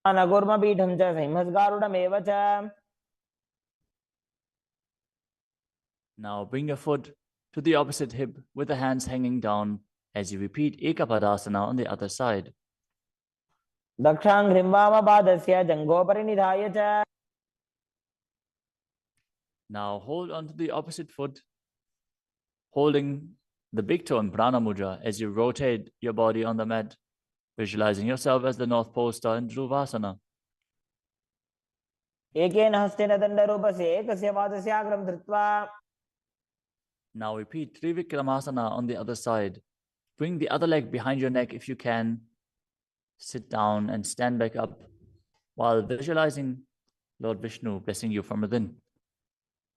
नगुर्मपीठं च सिंहस्गारुडमेव च. Now bring your foot to the opposite hip with the hands hanging down as you repeat Ekapadasana on the other side. दक्षाङ्घ्रिं वामपादस्य जङ्घोपरि निधाय च. Now hold on to the opposite foot, holding the big toe in Prana Mudra as you rotate your body on the mat, visualizing yourself as the North Pole star in Dhruvasana. एकेन हस्तेन दण्डरूपस्य एकस्य पादस्य अग्रं धृत्वा Now repeat Trivikramasana on the other side. Bring the other leg behind your neck if you can. Sit down and stand back up while visualizing Lord Vishnu blessing you from within.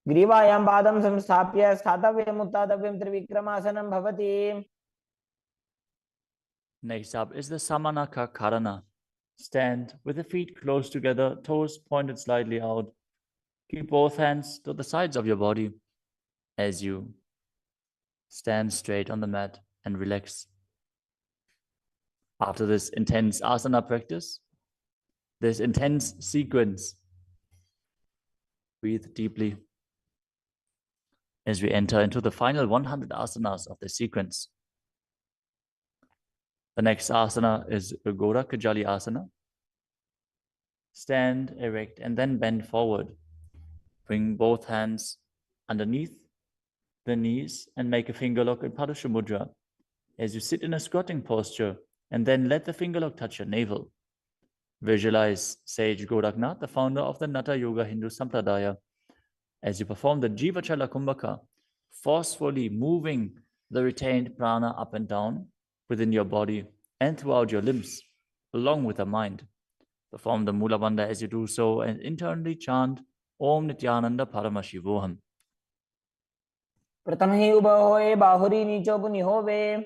ग्रीवायां पादं संस्थाप्य स्थातव्यम् उत्थातव्यं त्रिविक्रमासनं भवति. Next up is the Samanaka Karana. Stand with the feet close together, toes pointed slightly out. Keep both hands to the sides of your body as you stand straight on the mat and relax. After this intense asana practice, this intense sequence, breathe deeply as we enter into the final 100 asanas of the sequence. The next asana is Ugora Kajali Asana. Stand erect and then bend forward. Bring both hands underneath the knees and make a finger lock in Padusha Mudra as you sit in a squatting posture, and then let the finger lock touch your navel. Visualize Sage Goraknath, the founder of the Natha Yoga Hindu Sampradaya, as you perform the Jivachala Kumbhaka, forcefully moving the retained prana up and down within your body and throughout your limbs, along with the mind. Perform the Mula Bandha as you do so and internally chant Om Nityananda Paramashivoham. प्रथम ही उभं होय बाहुरी नीचो पुनि होवे.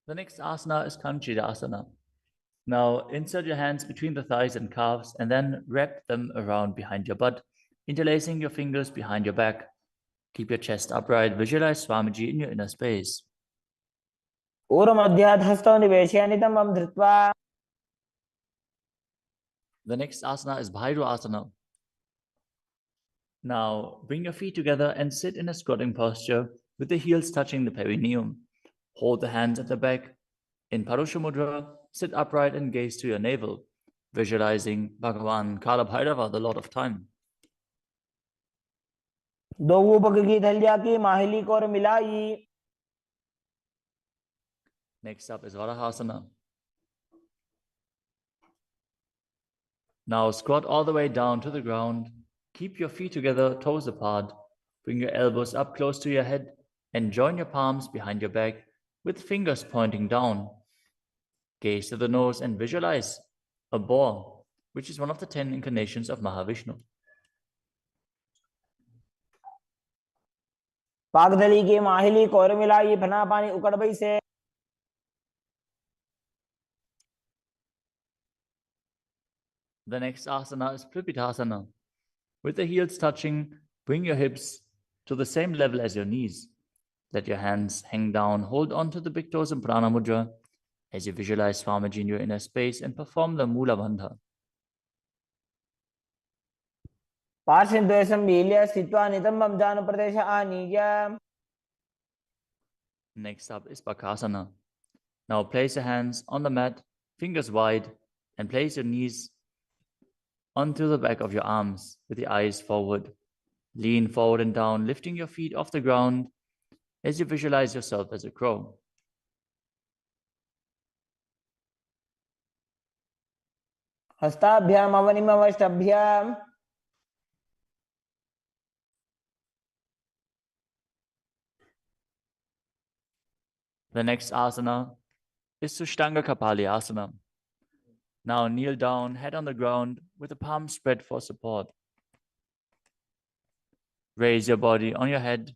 The next asana is Kanchidasana. Now insert your hands between the thighs and calves and then wrap them around behind your butt, interlacing your fingers behind your back. Keep your chest upright. Visualize Swamiji in your inner space. ऊर्ध्वमध्यात् हस्तौ निवेशय नितम्बं धृत्वा. The next asana is Bhairu Asana. Now bring your feet together and sit in a squatting posture with the heels touching the perineum. Hold the hands at the back. In Parusha Mudra, sit upright and gaze to your navel, visualizing Bhagavan Kala Bhairava, the Lord of Time. दो ऊपक की धैर्या की माहिली को और मिलाई. Next up is Varahasana. Now squat all the way down to the ground. Keep your feet together, toes apart. Bring your elbows up close to your head and join your palms behind your back with fingers pointing down. Gaze to the nose and visualize a boar, which is one of the 10 incarnations of Mahavishnu. पागदली की माहिली को और मिलाई फना पानी उकड़बई से. The next asana is Pripitasana. With the heels touching, bring your hips to the same level as your knees. Let your hands hang down, hold on to the big toes in Prana Mudra as you visualize Swamiji in your inner space and perform the Mula Bandha. पार्श्वद्वयं मील्य स्थित्वा नितम्बं जानुप्रदेश आनीय. Next up is Bakasana. Now place your hands on the mat, fingers wide, and place your knees onto the back of your arms with the eyes forward. Lean forward and down, lifting your feet off the ground as you visualize yourself as a crow. हस्ताभ्याम अवनिमवष्टभ्याम. The next asana is Sushtanga Kapali Asana. Now kneel down, head on the ground with the palms spread for support. Raise your body on your head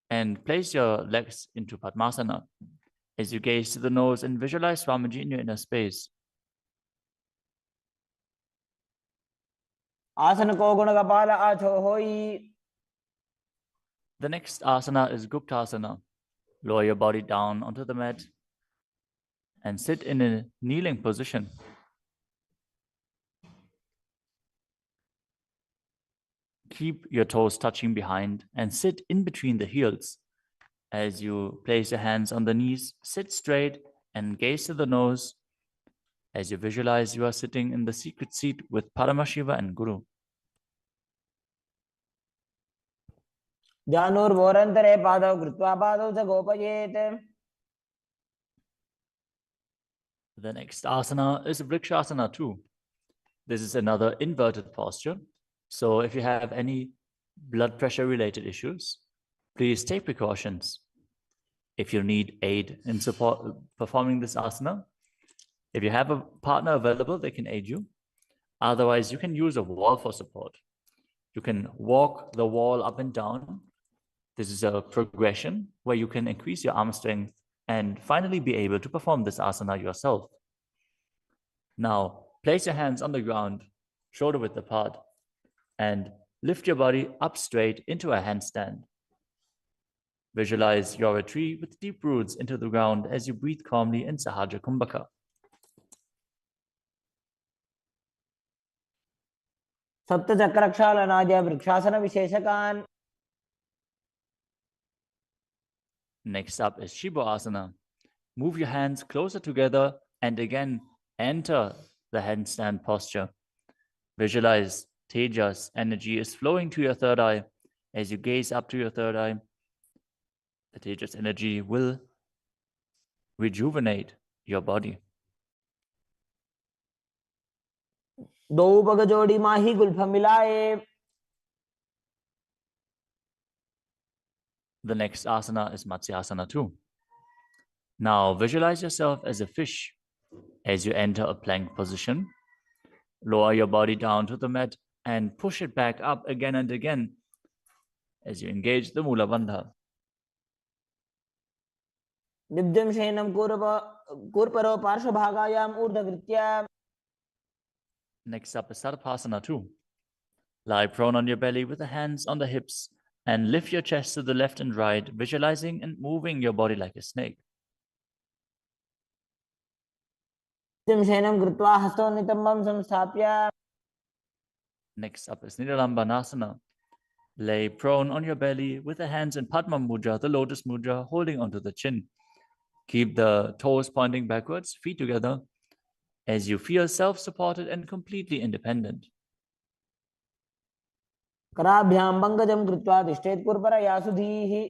and place your legs into Padmasana as you gaze to the nose and visualize Swamiji in your inner space. आसन को गुण कपाल आछो होई. The next asana is Guptasana. Lower your body down onto the mat and sit in a kneeling position. Keep your toes touching behind and sit in between the heels. As you place your hands on the knees, sit straight and gaze to the nose as you visualize you are sitting in the secret seat with Paramashiva and Guru. जानुर्वोरन्तरे पादौ कृत्वा पादौ च गोपयेत्. The next asana is Vrikshasana too. This is another inverted posture. So if you have any blood pressure related issues, please take precautions. If you need aid in support performing this asana, if you have a partner available, they can aid you. Otherwise, you can use a wall for support. You can walk the wall up and down. This is a progression where you can increase your arm strength and finally be able to perform this asana yourself. Now, place your hands on the ground, shoulder width apart, and lift your body up straight into a handstand. Visualize you're a tree with deep roots into the ground as you breathe calmly in Sahaja Kumbhaka. सप्तचक्रक्षालनाद्य vrikshasana विशेषकान्. Next up is Shiva Asana. Move your hands closer together and again enter the handstand posture. Visualize Tejas energy is flowing to your third eye. As you gaze up to your third eye, the Tejas energy will rejuvenate your body. दो पग जोड़ी माही Gulf मिलाए. The next asana is Matsyasana too. Now visualize yourself as a fish as you enter a plank position. Lower your body down to the mat and push it back up again and again as you engage the Mula Bandha. निब्जं शयनं कूर्परो पार्श्वभागायाम् ऊर्ध्वकृत्य. Next up is Sarpasana too. Lie prone on your belly with the hands on the hips and lift your chest to the left and right, visualizing and moving your body like a snake. शयनं कृत्वा हस्तौ नितम्बं संस्थाप्य. Next up is Nidalambanasana. Lay prone on your belly with the hands in Padma Mudra, the lotus mudra, holding onto the chin. Keep the toes pointing backwards, feet together, as you feel self-supported and completely independent. कराभ्यां पंकजं कृत्वा तिष्ठेत् कूर्परया सुधीः.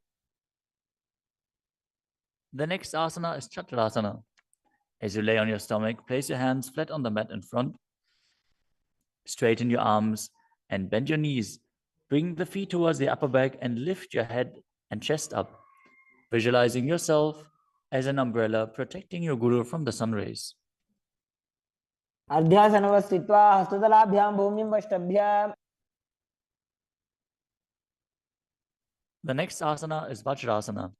The next asana is Chakrasana. As you lay on your stomach, place your hands flat on the mat in front. Straighten your arms and bend your knees. Bring the feet towards the upper back and lift your head and chest up, visualizing yourself as an umbrella protecting your guru from the sun rays. अर्ध्यासनव स्थित्वा हस्ततलाभ्यां भूमिं वष्टभ्य. The next asana is Vajrasana.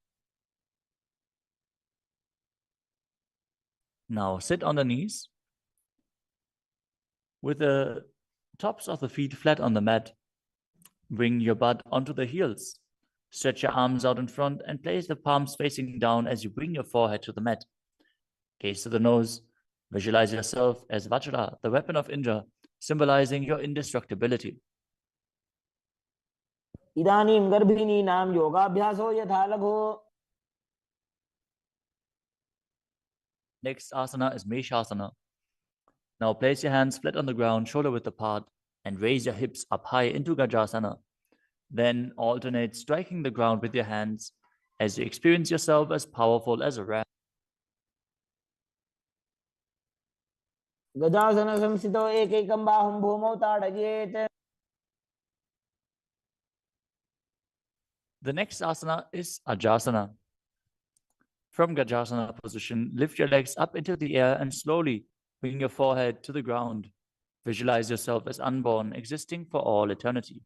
Now sit on the knees with the tops of the feet flat on the mat. Bring your butt onto the heels Stretch your arms out in front and place the palms facing down as you bring your forehead to the mat. Gaze to the nose. Visualize yourself as Vajra, the weapon of Indra, symbolizing your indestructibility. इदानीं गर्भिणीनां योगाभ्यासो यथा लघु. Next asana is Meshasana. Now place your hands flat on the ground, shoulder width apart, and raise your hips up high into Gajasana. Then alternate striking the ground with your hands as you experience yourself as powerful as a ram. गजासन संस्थितो एकैकं बाहुं भूमौ ताडयेत्. The next asana is Ajasana. From Gajasana position, lift your legs up into the air and slowly bring your forehead to the ground. Visualize yourself as unborn, existing for all eternity.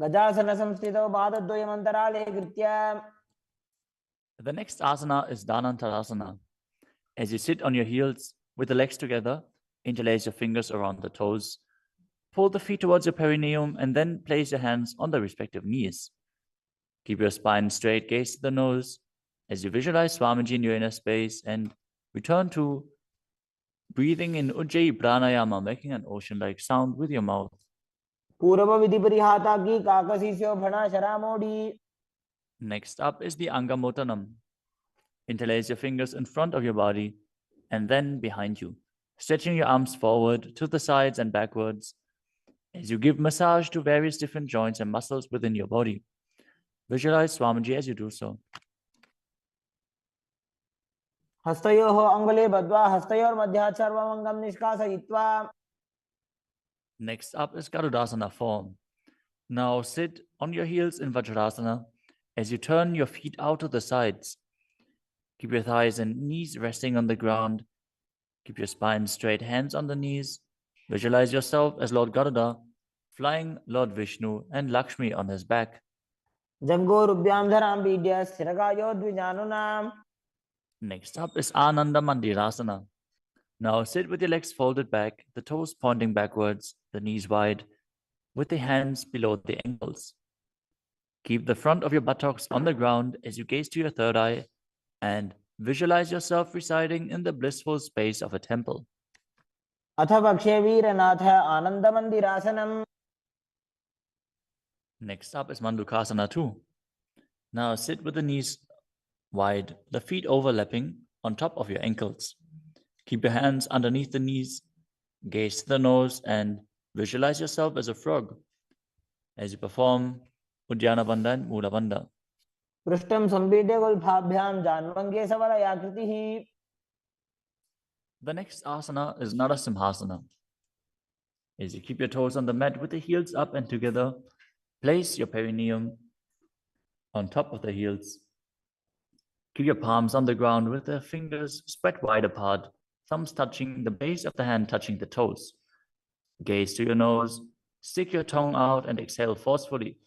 गजासन संस्थितो पादद्वयमन्तराले कृत्य. The next asana is Dhanantarasana. As you sit on your heels with the legs together, interlace your fingers around the toes, pull the feet towards your perineum, and then place your hands on the respective knees. Keep your spine straight, gaze to the nose as you visualize Swamiji in your inner space, and return to breathing in Ujjayi Pranayama, making an ocean-like sound with your mouth. पूर्व विधि परिहाता की काकसीस्यो भणा शरामोडी. Next up is the Angamotanam. Interlace your fingers in front of your body and then behind you, stretching your arms forward to the sides and backwards as you give massage to various different joints and muscles within your body. Visualize Swamiji as you do so. हस्तयोः अङ्गुले बद्ध्वा हस्तयोर्मध्यात् सर्वमङ्गं निष्कासयित्वा. Next up is Garudasana form. Now sit on your heels in Vajrasana as you turn your feet out to the sides. Keep your thighs and knees resting on the ground. Keep your spine straight, hands on the knees. Visualize yourself as Lord Garuda, flying Lord Vishnu and Lakshmi on his back. जङ्घोरुभ्यां धरां पीड्य स्थिरकायो द्विजानुनाम्. Next up is Ananda Mandirasana. Now sit with your legs folded back, the toes pointing backwards, the knees wide, with the hands below the ankles. Keep the front of your buttocks on the ground as you gaze to your third eye and visualize yourself residing in the blissful space of a temple. अथ पक्षे वीरनाथ आनन्दमन्दिरासनम्. Next up is Mandukasana 2. Now sit with the knees wide, the feet overlapping on top of your ankles. Keep your hands underneath the knees, gaze to the nose, and visualize yourself as a frog as you perform Uddiyana Bandha and Mula Bandha. पृष्ठं सम्पीड्य गुल्फाभ्यां जान्वङ्गे सवलयाकृतिः. The next asana is Narasimhasana. As you keep your toes on the mat with the heels up and together, place your perineum on top of the heels. Keep your palms on the ground with the fingers spread wide apart, thumbs touching the base of the hand, touching the toes. Gaze to your nose, stick your tongue out and exhale forcefully.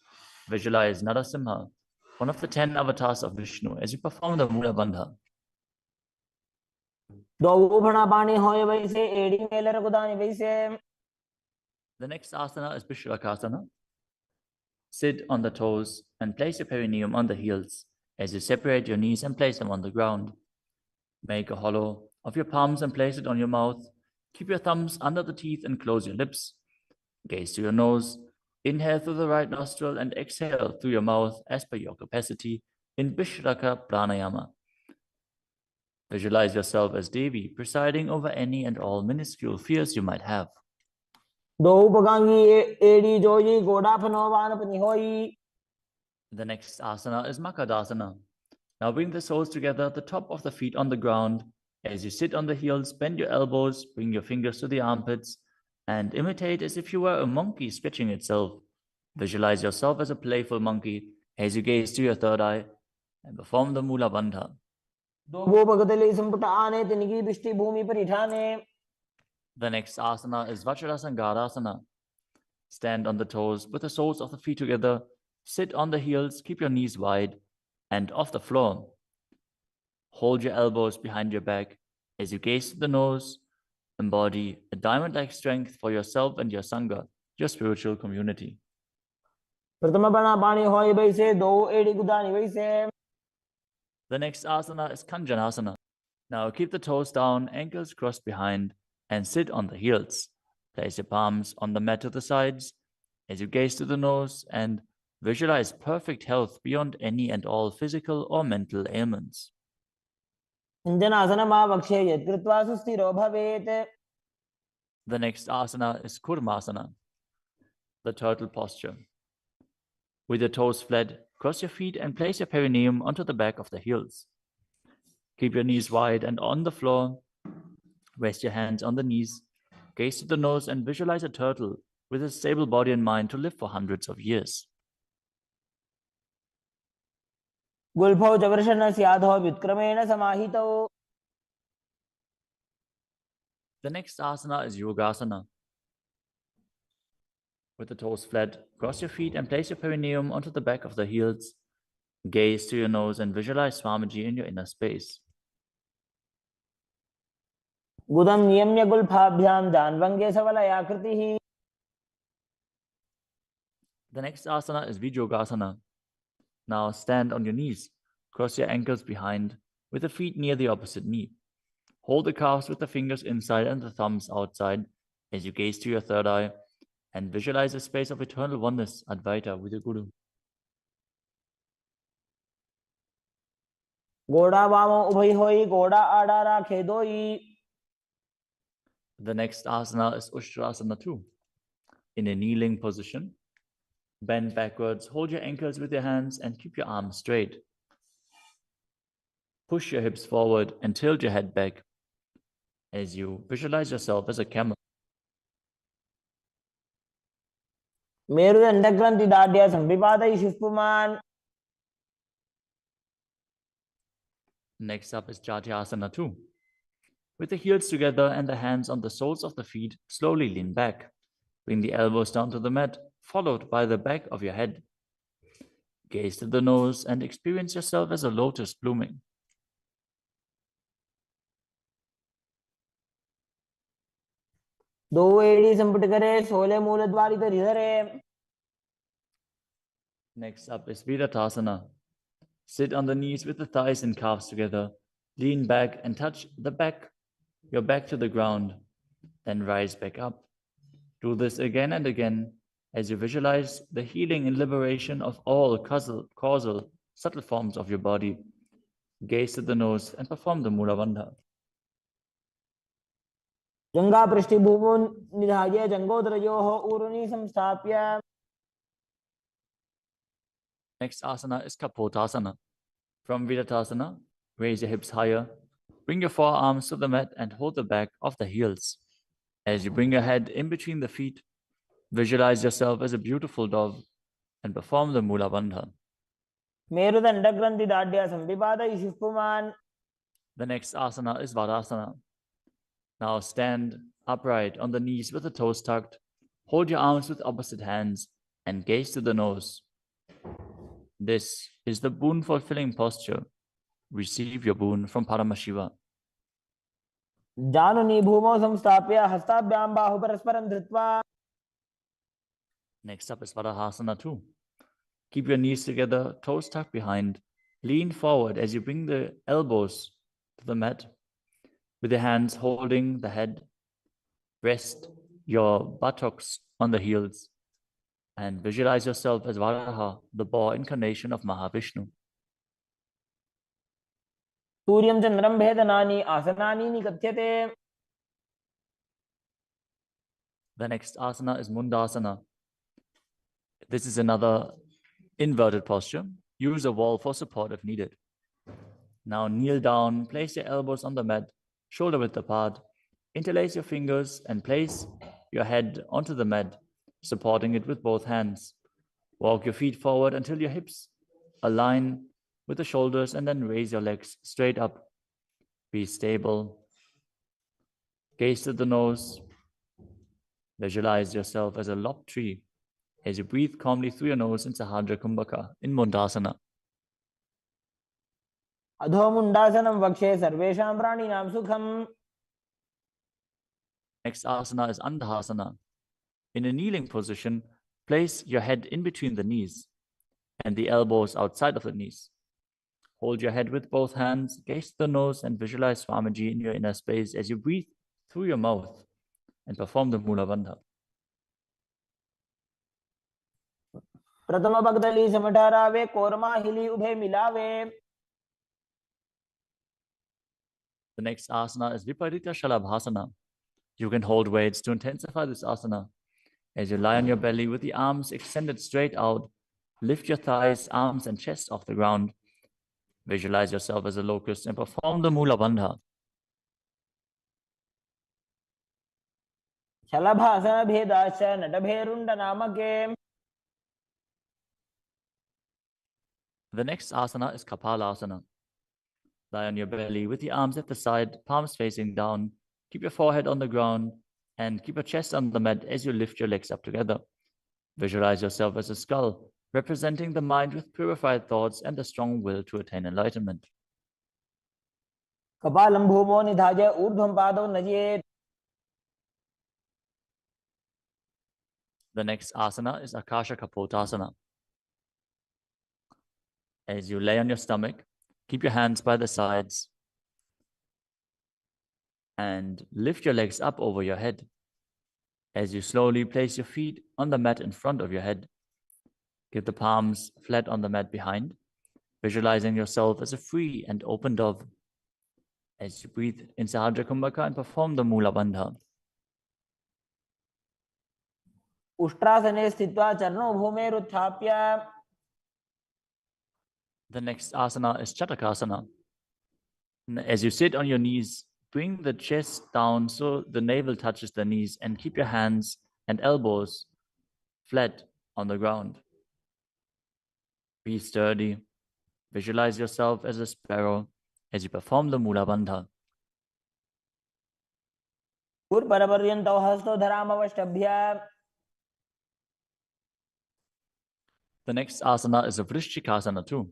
Visualize Narasimha, one of the 10 avatars of Vishnu, as you perform the Mula Bandha. द्वौ होय वैसे AD Mailer गुदानि वैसे. The next asana is Vishrakasana. Sit on the toes and place your perineum on the heels as you separate your knees and place them on the ground. Make a hollow of your palms and place it on your mouth. Keep your thumbs under the teeth and close your lips. Gaze to your nose. Inhale through the right nostril and exhale through your mouth as per your capacity in Vishraka Pranayama. Visualize yourself as Devi, presiding over any and all minuscule fears you might have. द्वौ पगांगी AD जोई गोडाफनो वानपनि होई. The next asana is Makadasana. Now bring the soles together, the top of the feet on the ground. As you sit on the heels, bend your elbows, bring your fingers to the armpits, and imitate as if you were a monkey stretching itself. Visualize yourself as a playful monkey as you gaze to your third eye and perform the Mula Bandha. द्वौ भगतले संपुट आने तिनकी बिष्टि भूमि पर इठाने. The next asana is Vajrasangadasana. Stand on the toes with the soles of the feet together. Sit on the heels, keep your knees wide and off the floor. Hold your elbows behind your back as you gaze to the nose. Embody a diamond-like strength for yourself and your Sangha, your spiritual community. प्रथम पानी होय बैसे, दो एड़ी गुदानी बैसे. The next asana is Kanjanasana. Now keep the toes down, ankles crossed behind, and sit on the heels. Place your palms on the mat to the sides as you gaze to the nose and visualize perfect health beyond any and all physical or mental ailments. Anjanasana-mavakshye yat kritva susthiro bhavet. The next asana is Kurmasana, the turtle posture. With your toes flat, cross your feet and place your perineum onto the back of the heels. Keep your knees wide and on the floor. Rest your hands on the knees. Gaze to the nose and visualize a turtle with a stable body and mind to live for hundreds of years. गुल्फौ च वृषणस्याधो व्युत्क्रमेण समाहितौ. The next asana is Yogasana. With the toes flat, cross your feet and place your perineum onto the back of the heels. Gaze to your nose and visualize Swamiji in your inner space. गुदं नियम्य गुल्फाभ्यां दान्वङ्गे सवलयाकृतिः. The next asana is Vijogasana. Now stand on your knees. Cross your ankles behind with the feet near the opposite knee. Hold the calves with the fingers inside and the thumbs outside as you gaze to your third eye and visualize a space of eternal oneness, Advaita, with your Guru. घोड़ा वामो उभय होई, घोड़ा आड़ा राखे दोई. The next asana is Ushtrasana 2. In a kneeling position, bend backwards, hold your ankles with your hands and keep your arms straight. Push your hips forward and tilt your head back as you visualize yourself as a camel. मेरुदण्डग्रन्थि दाढ्या संविपादयिषुः पुमान्. Next up is Jatyasana 2. With the heels together and the hands on the soles of the feet, slowly lean back. Bring the elbows down to the mat, followed by the back of your head. Gaze to the nose and experience yourself as a lotus blooming. दो एड़ी संपुट करे, सोले मूल द्वारित हृदरे. Next up is Virattasana. Sit on the knees with the thighs and calves together. Lean back and touch your back to the ground. Then rise back up. Do this again and again as you visualize the healing and liberation of all causal subtle forms of your body. Gaze to the nose and perform the Mula Bandha. जंगा पृष्ठभूमो निधाय जंगोदरयोः ऊरुनि संस्थाप्य. Next asana is Kapotasana. From Virattasana, raise your hips higher. Bring your forearms to the mat and hold the back of the heels. As you bring your head in between the feet, visualize yourself as a beautiful dove and perform the Mula Bandha. मेरुदण्डग्रन्थि दाढ्या संविपादयिषुः पुमान्. The next asana is Vadasana. Now stand upright on the knees with the toes tucked. Hold your arms with opposite hands and gaze to the nose. This is the boon-fulfilling posture. Receive your boon from Paramashiva. जानुनि भूमौ संस्थाप्य हस्ताभ्यां बाहु परस्परं धृत्वा. Next up is Vadahasana 2. Keep your knees together, toes tucked behind. Lean forward as you bring the elbows to the mat. With your hands holding the head, rest your buttocks on the heels and visualize yourself as Varaha, the boar incarnation of Mahavishnu. सूर्यं चन्द्रं भेदनानि आसनानि निकथ्यते. The next asana is Mundasana. This is another inverted posture. Use a wall for support if needed. Now kneel down, place your elbows on the mat, shoulder width apart. Interlace your fingers and place your head onto the mat, supporting it with both hands. Walk your feet forward until your hips align with the shoulders and then raise your legs straight up. Be stable. Gaze to the nose. Visualize yourself as a lopped tree as you breathe calmly through your nose in Sahadra Kumbhaka in Mundasana. अधो मुण्डासनं वक्षे सर्वेषां प्राणिनां सुखम्. Next asana is Andhasana. In a kneeling position, Place your head in between the knees and the elbows outside of the knees. Hold your head with both hands, gaze to the nose, and visualize Swamiji in your inner space as you breathe through your mouth and perform the Mula Bandha. प्रथम पगदली समठहरावे कोरमा हिली उभे मिलावे. The next asana is Viparita Shalabhasana. You can hold weights to intensify this asana. As you lie on your belly with the arms extended straight out, lift your thighs, arms, and chest off the ground. Visualize yourself as a locust and perform the Mula Bandha. शलभासन भेदाश्च नटभेरुण्ड नामके. The next asana is Kapalasana. Lie on your belly with the arms at the side, palms facing down. Keep your forehead on the ground and keep your chest on the mat as you lift your legs up together. Visualize yourself as a skull, representing the mind with purified thoughts and a strong will to attain enlightenment. कपालं भूमो निधाय ऊर्ध्वं पादौ नयेत्. The next asana is Akasha Kapotasana. As you lay on your stomach, keep your hands by the sides and lift your legs up over your head. As you slowly place your feet on the mat in front of your head, keep the palms flat on the mat behind, visualizing yourself as a free and open dove. As you breathe in Sahajra Kumbhaka and perform the Mula Bandha. उष्ट्रासने स्थित्वा चरणौ भूमेरुत्थाप्य. The next asana is Chatakasana. As you sit on your knees, bring the chest down so the navel touches the knees and keep your hands and elbows flat on the ground. Be sturdy. Visualize yourself as a sparrow as you perform the Mula Bandha. पुरपरपर्यन्तौ हस्तौ धरामवष्टभ्य. The next asana is a Vrishchikasana too.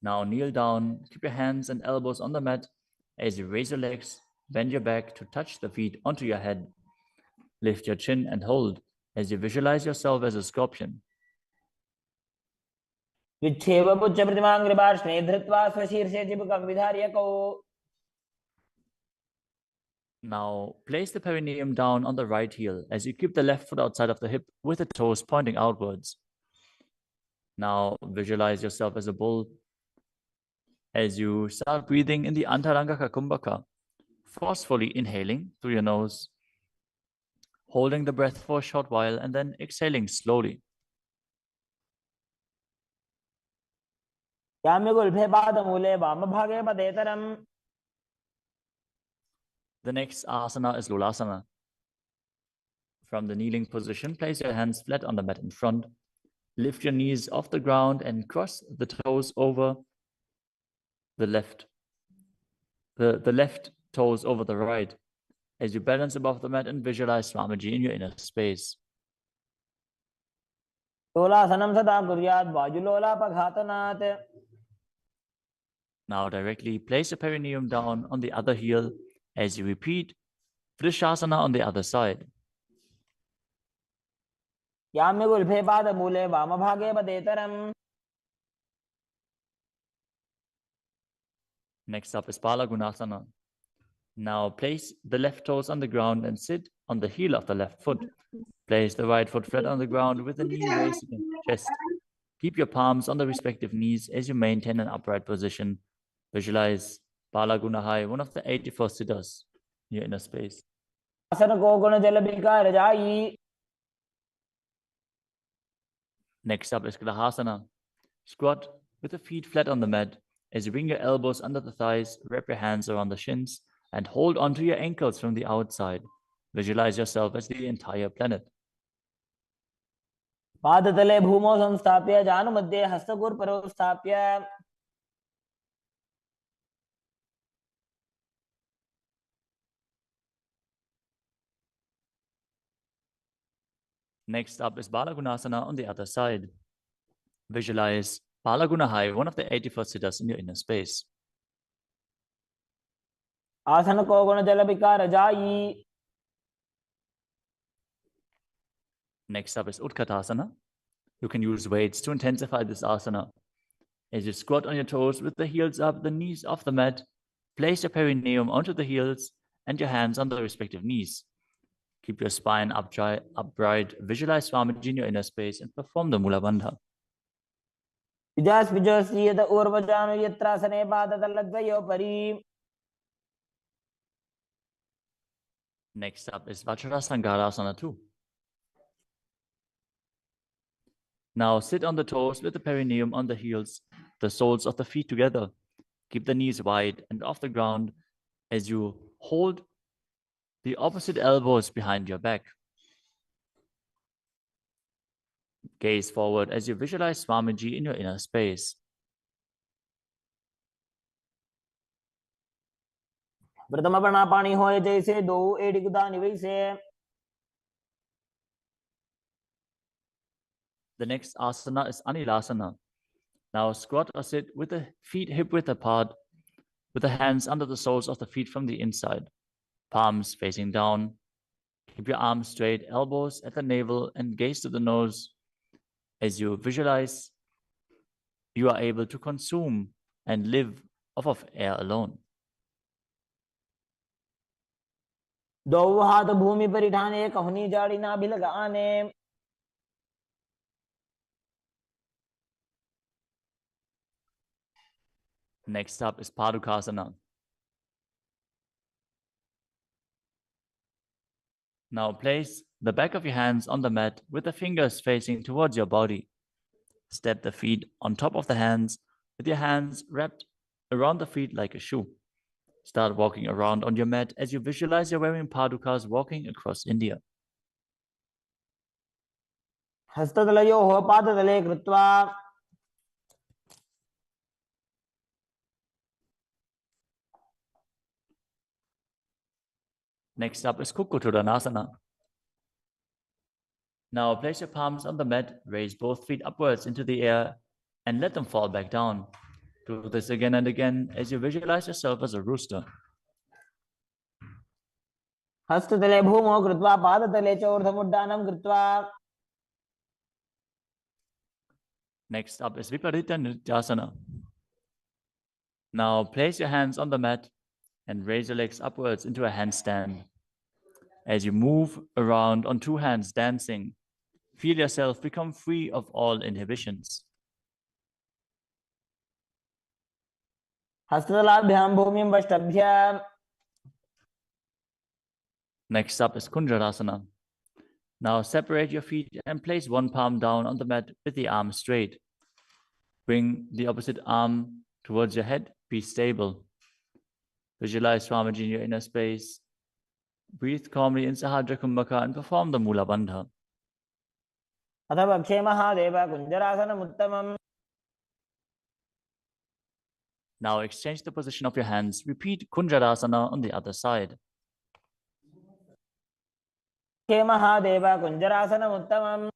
Now kneel down, keep your hands and elbows on the mat as you raise your legs, bend your back to touch the feet onto your head. Lift your chin and hold as you visualize yourself as a scorpion. विच्छेव पुच्छ प्रतिमाङ्घ्रिपार्श्वे धृत्वा स्वशीर्षे चिबुकं विधार्यकौ. Now place the perineum down on the right heel as you keep the left foot outside of the hip with the toes pointing outwards. Now visualize yourself as a bull as you start breathing in the Antaranga Kumbhaka, forcefully inhaling through your nose, holding the breath for a short while and then exhaling slowly. याम्यगुल्फे पादमूले वामभागे पदेतरम्. The next asana is Lulasana. From the kneeling position, place your hands flat on the mat in front. Lift your knees off the ground and cross the toes over the left. The left toes over the right as you balance above the mat and visualize Swamiji in your inner space. तोलासनं सदा कुर्यात् वायुलोलापघातनात्. Now directly place your perineum down on the other heel as you repeat Vrishasana on the other side. याम्यगुल्फे पादमूले वामभागे पदेतरम्. Next up is Balagunasana. Now place the left toes on the ground and sit on the heel of the left foot. Place the right foot flat on the ground with the knee raised against the chest. Keep your palms on the respective knees as you maintain an upright position. Visualize Balagunahai, one of the 84 siddhas in your inner space. आसन को गुण जल विकार जाई. Next up is Grahasana. Squat with the feet flat on the mat as you bring your elbows under the thighs, wrap your hands around the shins, and hold onto your ankles from the outside. Visualize yourself as the entire planet. पादतले भूमौ संस्थाप्य जानुमध्ये हस्तगुर्परौ स्थाप्य. Next up is Balagunasana on the other side. Visualize Balagunahai, one of the 84 siddhas in your inner space. आसन को गुण जल विकार जाई. Next up is Utkatasana. You can use weights to intensify this asana. As you squat on your toes with the heels up, the knees off the mat, place your perineum onto the heels and your hands on the respective knees. Keep your spine upright, visualize Swamiji in your inner space, and perform the Mula Bandha. Vijaspijosiyata urvajanu yatrasane padataladvayopari. Next up is Vajrasangarasana 2. Now sit on the toes with the perineum on the heels, the soles of the feet together. Keep the knees wide and off the ground as you hold the opposite elbows behind your back. Gaze forward as you visualize Swamiji in your inner space. प्रथम प्राणापानी होए जैसे दो एड़ी गुदानी वैसे. The next asana is Anilasana. Now squat or sit with the feet hip-width apart, with the hands under the soles of the feet from the inside, palms facing down. Keep your arms straight, elbows at the navel, and gaze to the nose. As you visualize, you are able to consume and live off of air alone. दो हाथ भूमि पर ठाने कहनी जाड़ी ना भी लगाने. Next up is Padukasana. Now place the back of your hands on the mat with the fingers facing towards your body. Step the feet on top of the hands with your hands wrapped around the feet like a shoe. Start walking around on your mat as you visualize you're wearing padukas walking across India. हस्ततलयोः पादतले कृत्वा. Next up is Kukkuttanasana. Now place your palms on the mat, raise both feet upwards into the air, and let them fall back down. Do this again and again as you visualize yourself as a rooster. हस्ततले भूमौ कृत्वा पादतले च ऊर्ध्वमुड्डानं कृत्वा. Next up is Viparita Nrityasana. Now place your hands on the mat and raise your legs upwards into a handstand. As you move around on two hands dancing, feel yourself become free of all inhibitions. हस्ततलाभ्यां भूमिं वष्टभ्य. Next up is Kunjarasana. Now separate your feet and place one palm down on the mat with the arm straight. Bring the opposite arm towards your head. Be stable. Visualize Swamiji in your inner space. Breathe calmly in Sahadra Kumbhaka and perform the Mula Bandha. अथ वक्षे Mahadev कुञ्जरासनमुत्तमम्. Now exchange the position of your hands. Repeat Kunjarasana on the other side. वक्षे Mahadev कुञ्जरासनमुत्तमम्.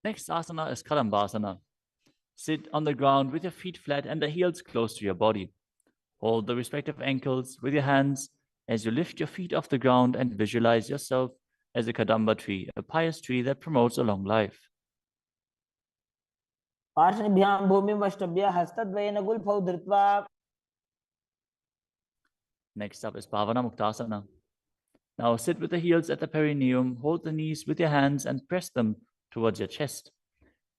Next asana is Kadambasana. Sit on the ground with your feet flat and the heels close to your body. Hold the respective ankles with your hands as you lift your feet off the ground and visualize yourself as a Kadamba tree, a pious tree that promotes a long life. पार्श्वभ्यां भूमिं वष्टभ्य हस्तद्वयेन गुल्फौ धृत्वा. Next up is Bhavana Muktasana. Now sit with the heels at the perineum, hold the knees with your hands and press them towards your chest.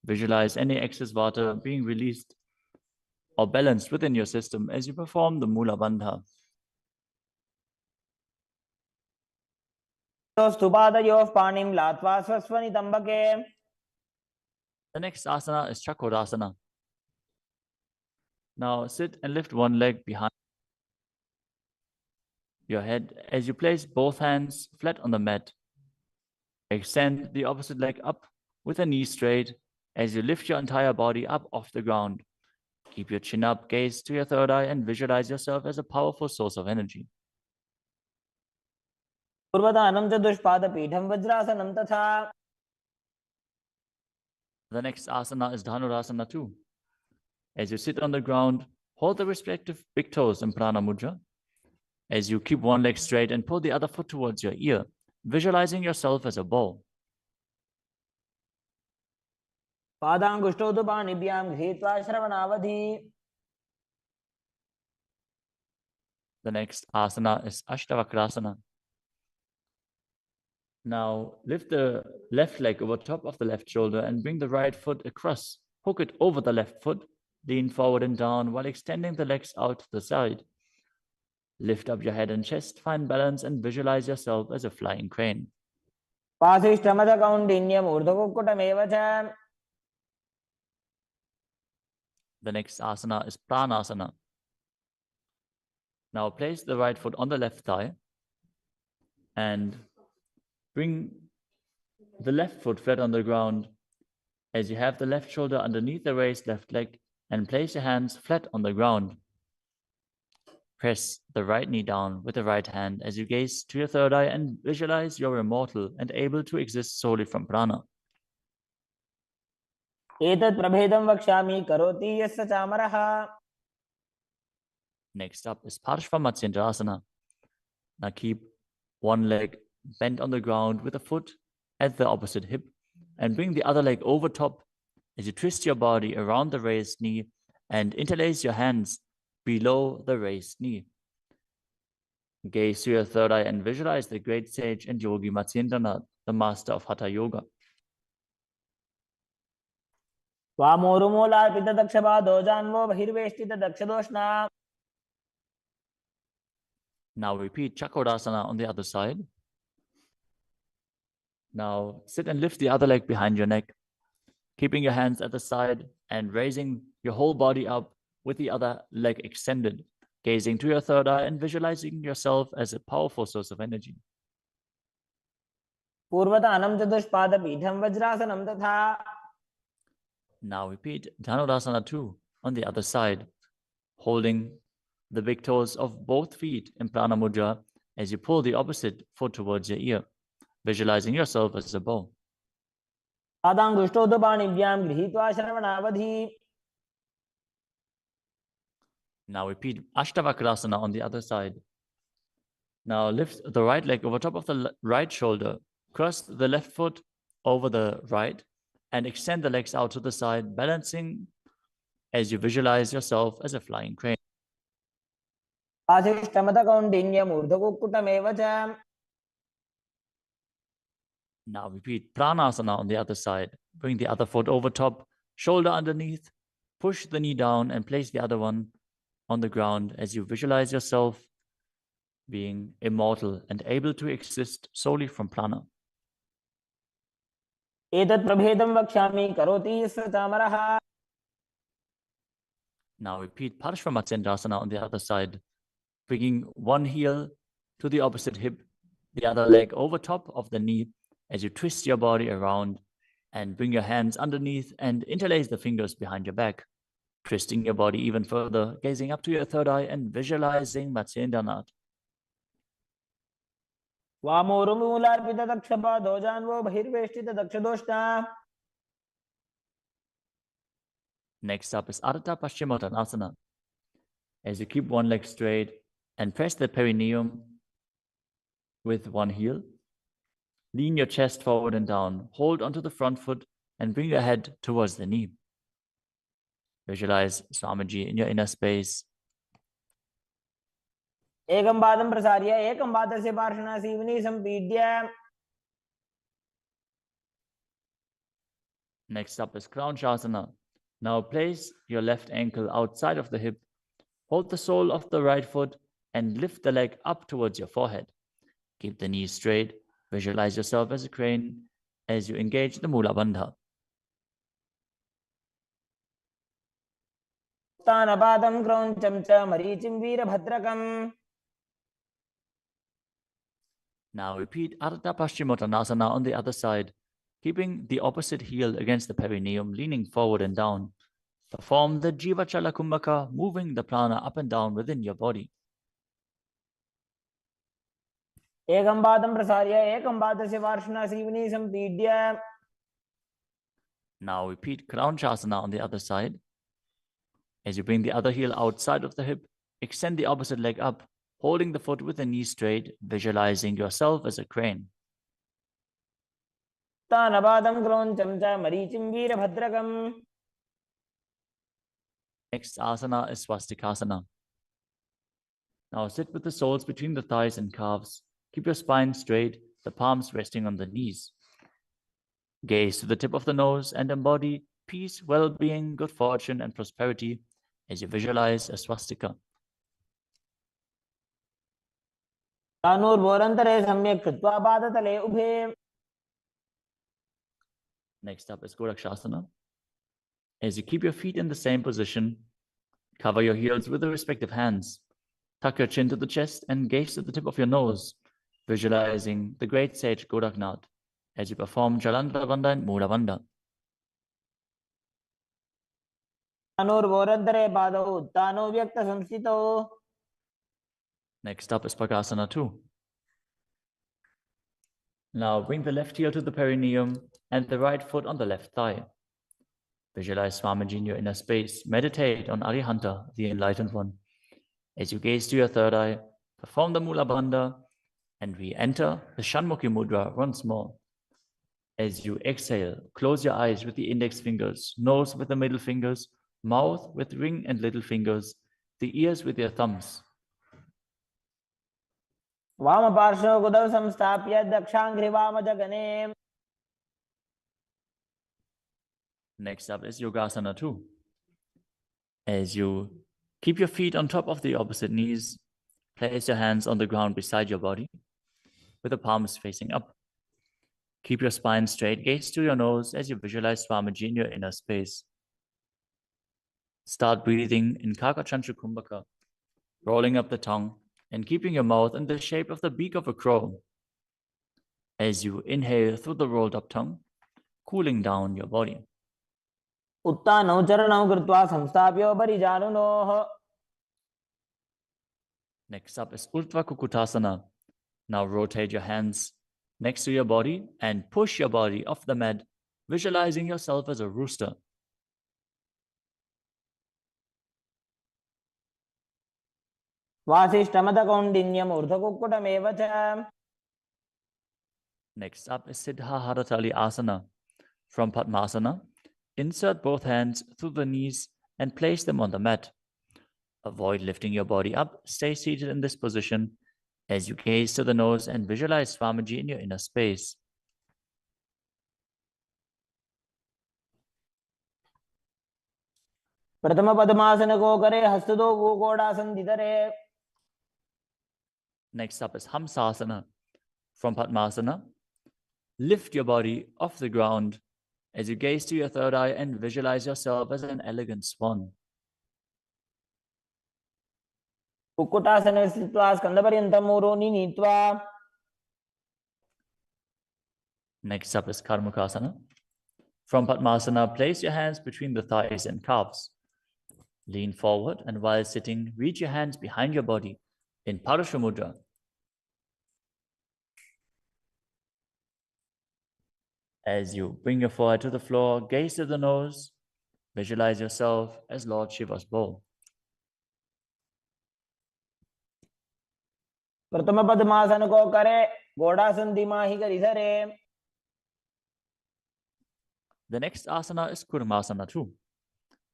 Visualize any excess water being released or balanced within your system as you perform the Mula Bandha. स्तुपादयोः पाणिं लात्वा स्वस्वनितम्बके. The next asana is Chakrasana. Now sit and lift one leg behind your head as you place both hands flat on the mat. Extend the opposite leg up with the knee straight as you lift your entire body up off the ground. Keep your chin up, gaze to your third eye, and visualize yourself as a powerful source of energy. पूर्वदानं च दुष्पादपीठं वज्रासनं तथा. The next asana is Dhanurasana 2. As you sit on the ground, hold the respective big toes in Prana Mudra. As you keep one leg straight and pull the other foot towards your ear, visualizing yourself as a bow. पादाङ्गुष्ठौ तु पाणिभ्यां गृहीत्वा श्रवणावधि. The next asana is Ashtavakrasana. Now lift the left leg over top of the left shoulder and bring the right foot across. Hook it over the left foot. Lean forward and down while extending the legs out to the side. Lift up your head and chest, find balance and visualize yourself as a flying crane. पाशिष्ठमदकौण्डिन्यम् ऊर्ध्वकुक्कुटमेव च. The next asana is Pranasana. Now place the right foot on the left thigh and bring the left foot flat on the ground as you have the left shoulder underneath the raised left leg and place your hands flat on the ground. Press the right knee down with the right hand as you gaze to your third eye and visualize you're immortal and able to exist solely from prana. एतत् प्रभेदं वक्ष्यामि करोति यस्य चामरः. Next up is Parshva-Matsyendrasana. Now keep one leg bent on the ground with a foot at the opposite hip and bring the other leg over top as you twist your body around the raised knee and interlace your hands below the raised knee. Gaze to your third eye and visualize the great sage and yogi Matsyendranath, the master of Hatha Yoga. वामोरुमूलार्पितदक्षपादो जान्वो बहिर्वेष्टितदक्षदोष्णा. Now repeat Chakodasana on the other side. Now sit and lift the other leg behind your neck, keeping your hands at the side and raising your whole body up with the other leg extended, gazing to your third eye and visualizing yourself as a powerful source of energy. पूर्वतानं चतुष्पादपीठं वज्रासनं तथा. Now repeat Dhanurasana 2 on the other side, holding the big toes of both feet in Prana Mudra as you pull the opposite foot towards your ear, visualizing yourself as a bow. पादाङ्गुष्ठौ तु पाणिभ्यां गृहीत्वा श्रवणावधि. Now repeat Ashtavakrasana on the other side. Now lift the right leg over top of the right shoulder, cross the left foot over the right, and extend the legs out to the side, balancing as you visualize yourself as a flying crane. पाशिष्ठमदकौण्डिन्यम् ऊर्ध्वकुक्कुटमेव च. Now repeat Pranasana on the other side. Bring the other foot over top, shoulder underneath, push the knee down and place the other one on the ground as you visualize yourself being immortal and able to exist solely from prana. एतत् प्रभेदं वक्ष्यामि करोति यस्य चामरः. Now repeat Parshva-Matsyendrasana on the other side, bringing one heel to the opposite hip, the other leg over top of the knee as you twist your body around and bring your hands underneath and interlace the fingers behind your back, twisting your body even further, gazing up to your third eye and visualizing Matsyendranath. वामोरुमूलार्पितदक्षपादो जान्वो बहिर्वेष्टितदक्षदोष्णा. Next up is Ardha Paschimottanasana. As you keep one leg straight and press the perineum with one heel, lean your chest forward and down, hold onto the front foot and bring your head towards the knee. Visualize Swamiji in your inner space. एकं पादं प्रसार्य एकं पादस्य पार्श्वना Seoni सम्पीड्य. Next up is Kraunchasana. Now place your left ankle outside of the hip, hold the sole of the right foot and lift the leg up towards your forehead. Keep the knees straight, visualize yourself as a crane as you engage the Mula Bandha. उत्थानपादं क्रौञ्चं च मरीचिं वीरभद्रकम्. Now repeat Ardha Paschimottanasana on the other side, keeping the opposite heel against the perineum, leaning forward and down. Perform the Jivachala Kumbhaka, moving the prana up and down within your body. एकं पादं प्रसार्य एकं पादस्य पार्श्वना Seoni सम्पीड्य. Now repeat Kraunchasana on the other side. As you bring the other heel outside of the hip, extend the opposite leg up, holding the foot with the knee straight, visualizing yourself as a crane. उत्तानपादं क्रोञ्चं च मरीचिं वीरभद्रकम्. Next asana is swastikasana. Now sit with the soles between the thighs and calves. Keep your spine straight, the palms resting on the knees. Gaze to the tip of the nose and embody peace, well-being, good fortune, and prosperity as you visualize a swastika. तानूर्भोरन्तरे सम्यक् कृत्वा पादतले उभे. Next up is Gorakshasana. As you keep your feet in the same position, cover your heels with the respective hands. Tuck your chin to the chest and gaze to the tip of your nose, visualizing the great sage Goraknath as you perform Jalandhara Bandha and Mula Bandha. तानूर्भोरन्तरे पादौ उत्तानो व्यक्तसंस्थितौ. Next up is Pakasana 2. Now bring the left heel to the perineum and the right foot on the left thigh. Visualize Swamiji in your inner space. Meditate on Arihanta, the Enlightened One. As you gaze to your third eye, perform the Mula Bandha and re-enter the Shanmukhi Mudra once more. As you exhale, close your eyes with the index fingers, nose with the middle fingers, mouth with ring and little fingers, the ears with your thumbs. वामपार्श्वं गुदौ संस्थाप्य दक्षाङ्घ्रिवामजगने. Next up is Yogasana 2. As you keep your feet on top of the opposite knees, place your hands on the ground beside your body, with the palms facing up. Keep your spine straight, gaze to your nose as you visualize Swamiji in your inner space. Start breathing in Kakachantra Kumbhaka, rolling up the tongue and keeping your mouth in the shape of the beak of a crow. As you inhale through the rolled up tongue, cooling down your body. उत्तानौ चरणौ कृत्वा संस्थाप्योपरि जानुनोः. Next up is Urdhva Kukutasana. Now rotate your hands next to your body and push your body off the mat, visualizing yourself as a rooster. वासिष्ठमदकौण्डिन्यम् ऊर्ध्वकुक्कुटमेव च. Next up is Siddha Haratali Asana. From Padmasana, insert both hands through the knees and place them on the mat. Avoid lifting your body up. Stay seated in this position as you gaze to the nose and visualize Swamiji in your inner space. प्रथम पद्मासन को करे हस्तदो गोकोडासन दिदरे. Next up is Hamsasana. From Padmasana, lift your body off the ground as you gaze to your third eye and visualize yourself as an elegant swan. कुक्कुटासने स्थित्वा स्कन्धपर्यन्तं ऊरोनि नीत्वा. Next up is Karmukasana. From Padmasana, place your hands between the thighs and calves. Lean forward and while sitting, reach your hands behind your body in Parashu Mudra. As you bring your forehead to the floor, gaze to the nose, visualize yourself as Lord Shiva's bowl. प्रथम पद्मासन को करे Ghodasan दिमाहि करिधरे. The next asana is Kurmasana 2.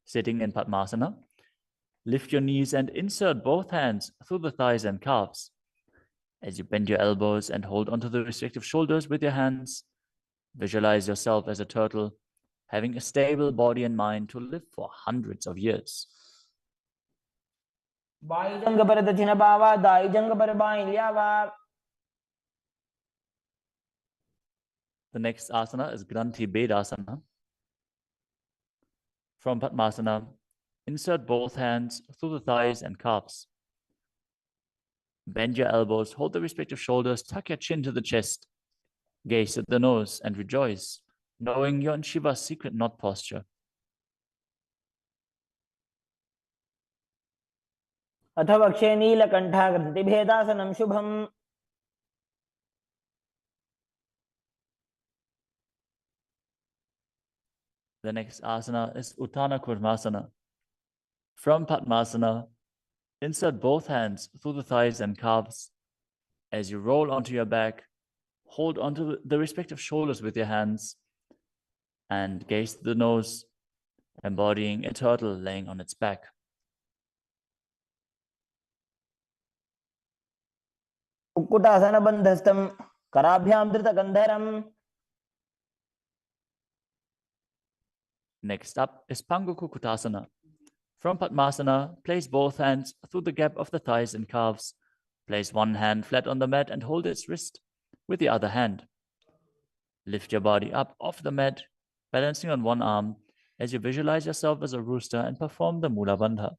Sitting in Padmasana, lift your knees and insert both hands through the thighs and calves. As you bend your elbows and hold onto the respective shoulders with your hands, visualize yourself as a turtle, having a stable body and mind to live for hundreds of years. बाईजंग पर दक्षिण बावा दाईजंग पर बाईं ल्यावा. The next asana is Granthi Bedasana. From Padmasana, insert both hands through the thighs and calves. Bend your elbows, hold the respective shoulders, tuck your chin to the chest. Gaze at the nose and rejoice, knowing you're in Shiva's secret knot posture. अथ वक्षे नीलकण्ठा ग्रन्थिभेदासनं शुभम्. The next asana is Uttana Kurmasana. From Padmasana, insert both hands through the thighs and calves. As you roll onto your back, Hold onto the respective shoulders with your hands and gaze to the nose, embodying a turtle laying on its back. कुक्कुटासनबन्धस्थं कराभ्यां धृतकन्धरम्. Next up is Pangukukutasana. From Padmasana, place both hands through the gap of the thighs and calves. Place one hand flat on the mat and hold its wrist with the other hand. Lift your body up off the mat, balancing on one arm as you visualize yourself as a rooster and perform the Mula Bandha.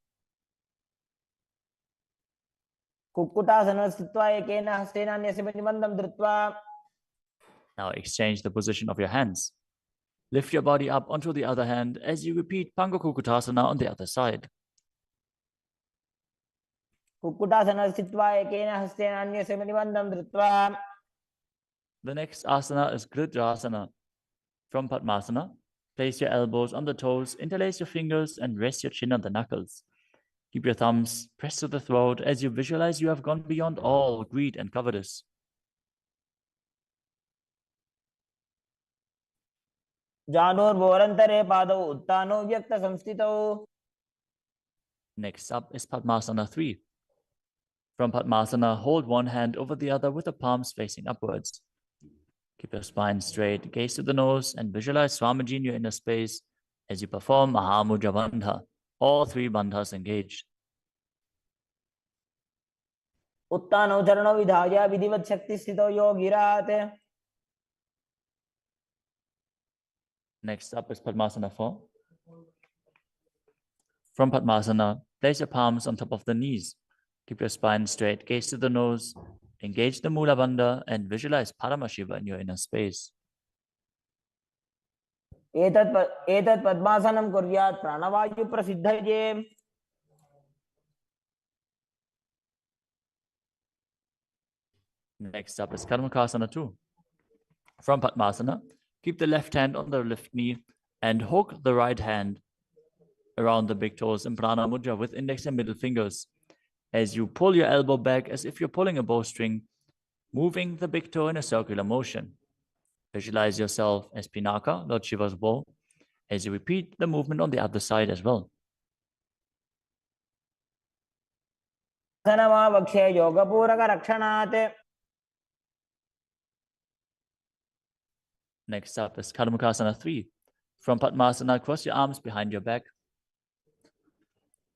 Kukkutasana स्थित्वा एकेन हस्तेन अन्यस्य प्रतिबन्धं धृत्वा. Now exchange the position of your hands. Lift your body up onto the other hand as you repeat Pangukukutasana on the other side. Kukkutasana स्थित्वा एकेन हस्तेन अन्यस्य प्रतिबन्धं धृत्वा. The next asana is Gridrasana. From Padmasana, place your elbows on the toes, interlace your fingers, and rest your chin on the knuckles. Keep your thumbs pressed to the throat as you visualize you have gone beyond all greed and covetous. जानुर्भोरन्तरे पादौ उत्तानौ व्यक्तसंस्थितौ. Next up is Padmasana 3. From Padmasana, hold one hand over the other with the palms facing upwards. Keep your spine straight, gaze to the nose, and visualize Swamiji in your inner space as you perform Mahamudra Bandha. All three bandhas engaged. उत्तानौ चरणौ विधाय विधिवत् शक्तिस्थितौ योगिरात्. Next up is Padmasana 4. From Padmasana, place your palms on top of the knees. Keep your spine straight, gaze to the nose, engage the Mula Bandha, and visualize Paramashiva in your inner space. एतत् पद्मासनं कुर्यात् प्राणवायु प्रसिद्धये. Next up is Karmakasana 2. From Padmasana, keep the left hand on the left knee and hook the right hand around the big toes in Prana Mudra with index and middle fingers. As you pull your elbow back as if you're pulling a bowstring, moving the big toe in a circular motion. Visualize yourself as Pinaka, Lord Shiva's bow, as you repeat the movement on the other side as well. वक्षे योगपूरकरक्षणात्. Next up is Karmakasana 3. From Padmasana, cross your arms behind your back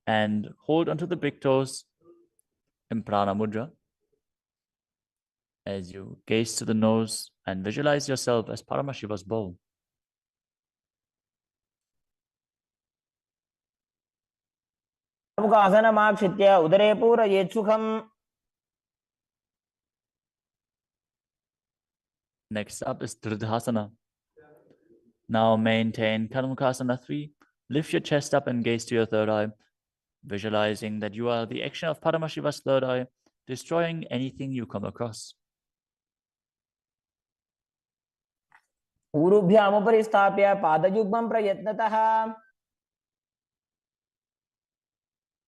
and hold onto the big toes in Prana Mudra as you gaze to the nose and visualize yourself as Paramashiva's bow. मुखासनमाक्षित्य उदरे पूरयेत् सुखम्. Next up is Dridhasana. Now maintain Karmakasana 3. Lift your chest up and gaze to your third eye, visualizing that you are the action of Paramashiva's third eye, destroying anything you come across. ऊरुभ्यामुपरि स्थाप्य पादयुग्मं प्रयत्नतः.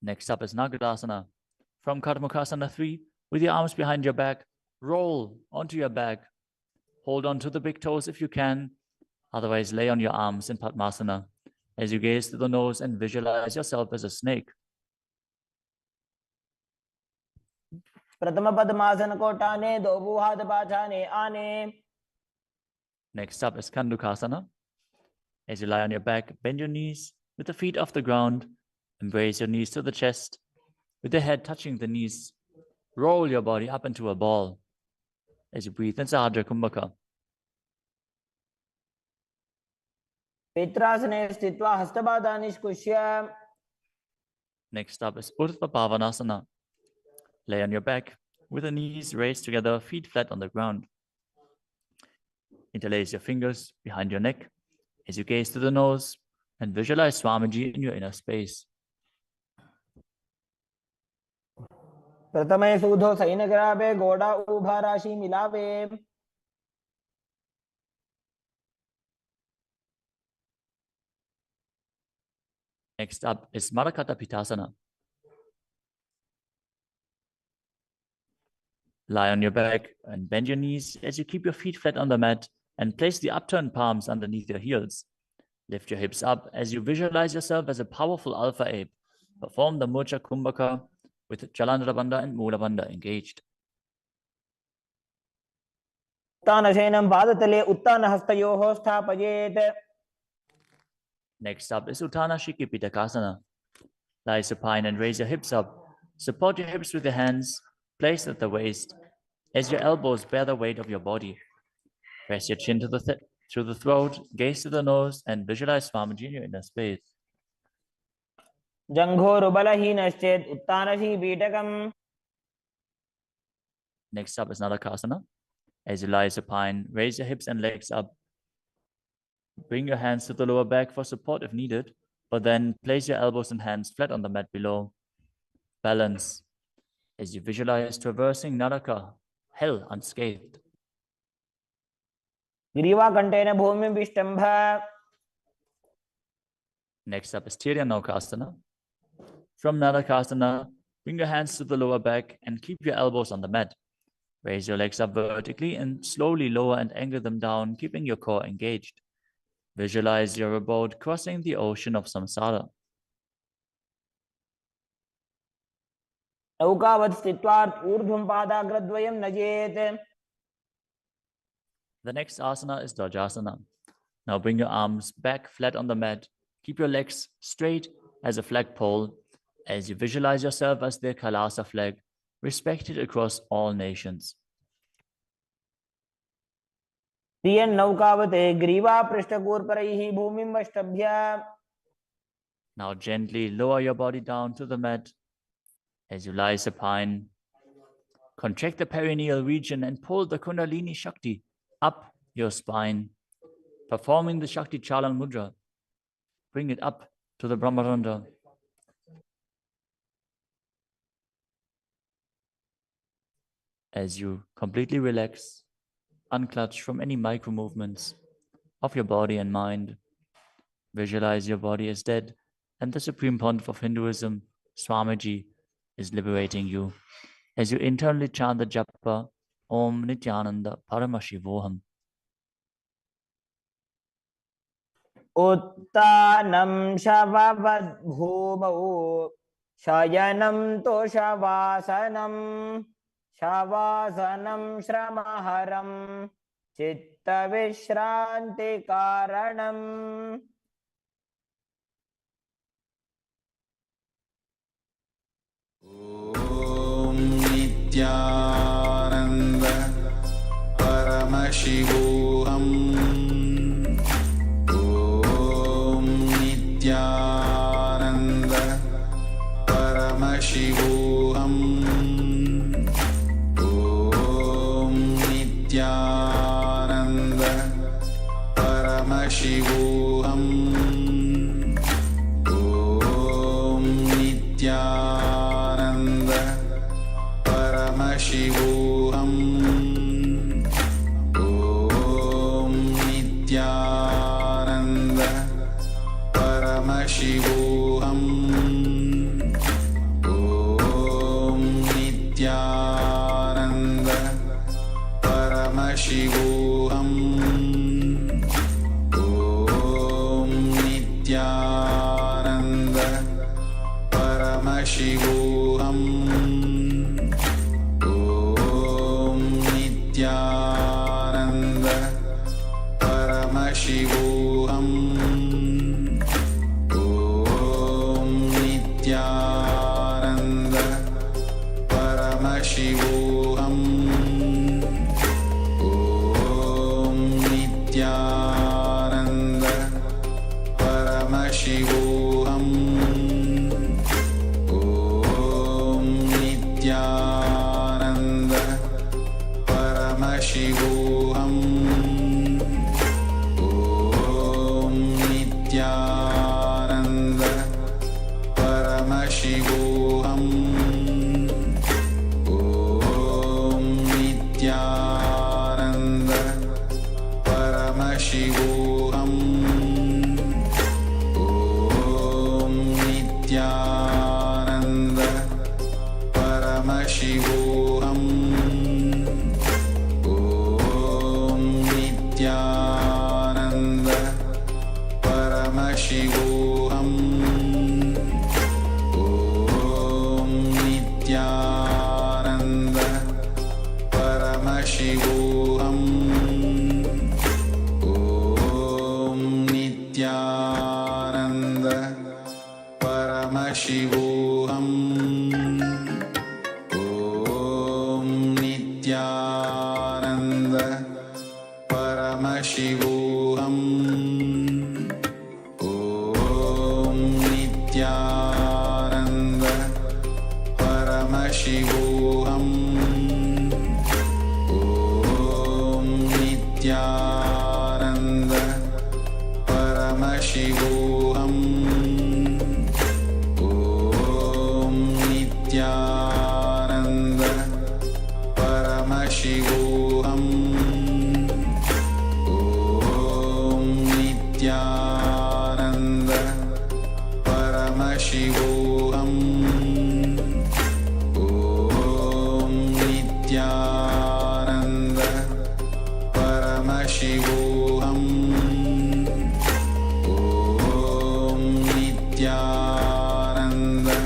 Next up is Nagadasana. From Karmakasana 3, with your arms behind your back, roll onto your back. Hold on to the big toes if you can. Otherwise, lay on your arms in Padmasana as you gaze to the nose and visualize yourself as a snake. प्रथम पद्मासन कोटाने दो हाथ पाछाने आने. Next up is Kandukasana. As you lie on your back, bend your knees with the feet off the ground. Embrace your knees to the chest with the head touching the knees. Roll your body up into a ball as you breathe in Sahadra Kumbhaka. पित्रासने स्थित्वा हस्तपादान् निष्कुष्य. Next up is Urdhva Pavanasana. Lay on your back with the knees raised together, feet flat on the ground. Interlace your fingers behind your neck as you gaze to the nose and visualize Swamiji in your inner space. प्रथमे सूधो सैनग्राभे घोड़ा उभा राशि मिलावे. Next up is Marakata Pitasana. Lie on your back and bend your knees as you keep your feet flat on the mat and place the upturned palms underneath your heels. Lift your hips up as you visualize yourself as a powerful alpha ape. Perform the Murcha Kumbhaka with Jalandhara Bandha and Mula Bandha engaged. उत्तानशयनं पादतले उत्तानहस्तयोः स्थापयेत्. Next up is Uttana Shiki Pitakasana. Lie supine and raise your hips up. Support your hips with your hands, placed at the waist, as your elbows bear the weight of your body. Press your chin to the throat, gaze to the nose, and visualize Swamiji in your inner space. जङ्घोरुबलहीनश्चेत् उत्तानशीपीठकम्. Next up is Nadakasana. As you lie supine, raise your hips and legs up. Bring your hands to the lower back for support if needed, but then place your elbows and hands flat on the mat below. Balance as you visualize traversing Naraka, hell unscathed. ग्रीवाकण्ठेन भूमिं विष्टम्भ. Next up is Tiryanokasana. From Nadakasana, bring your hands to the lower back and keep your elbows on the mat. Raise your legs up vertically and slowly lower and angle them down, keeping your core engaged. Visualize your abode crossing the ocean of samsara. नौकावत् स्थित्वा ऊर्ध्वं पादाग्रद्वयं नजेत्. The next asana is Dvajasana. Now bring your arms back flat on the mat. Keep your legs straight as a flagpole as you visualize yourself as the Kailasa flag, respected across all nations. प्रियन् नौकावत् ग्रीवापृष्ठकूर्परैः भूमिं वष्टभ्य. Now gently lower your body down to the mat as you lie supine. Contract the perineal region and pull the Kundalini Shakti up your spine, performing the Shakti Chalan Mudra. Bring it up to the Brahmarandha. As you completely relax, unclutch from any micro movements of your body and mind, visualize your body as dead and the Supreme Pontiff of Hinduism, Swamiji, is liberating you as you internally chant the japa Om Nityananda Paramashivoham. उत्तानं शववद्भूमौ शयनं तोषवासनं शवासनं श्रमहरं चित्तविश्रान्तिकारणम्. ॐ नित्यानन्द परमशिवोऽहम्. ॐ नित्यानन्द परमशिवोऽहम्. ॐ नित्यानन्द परमशिवोऽहम्. ॐ नित्यानन्द परमशिवोऽहम्. ॐ नित्यानन्द परमशिवोऽहम्. ॐ नित्यानन्द परमशिवोऽहम्. ॐ नित्यानन्द परमशिवोऽहम्. ॐ नित्यानन्द परमशिवोऽहम्. ॐ नित्यानन्द परमशिवोऽहम्. ॐ नित्यानन्द परमशिवोऽहम्. ॐ नित्यानन्द परमशिवोऽहम्. Paramashivoham Om Nityananda Paramashivoham Om Nityananda Paramashivoham Om Nityananda Paramashivoham Om Nityananda Paramashivoham Om Nityananda Paramashivoham Om Nityananda Paramashivoham Om Nityananda Paramashivoham Om Nityananda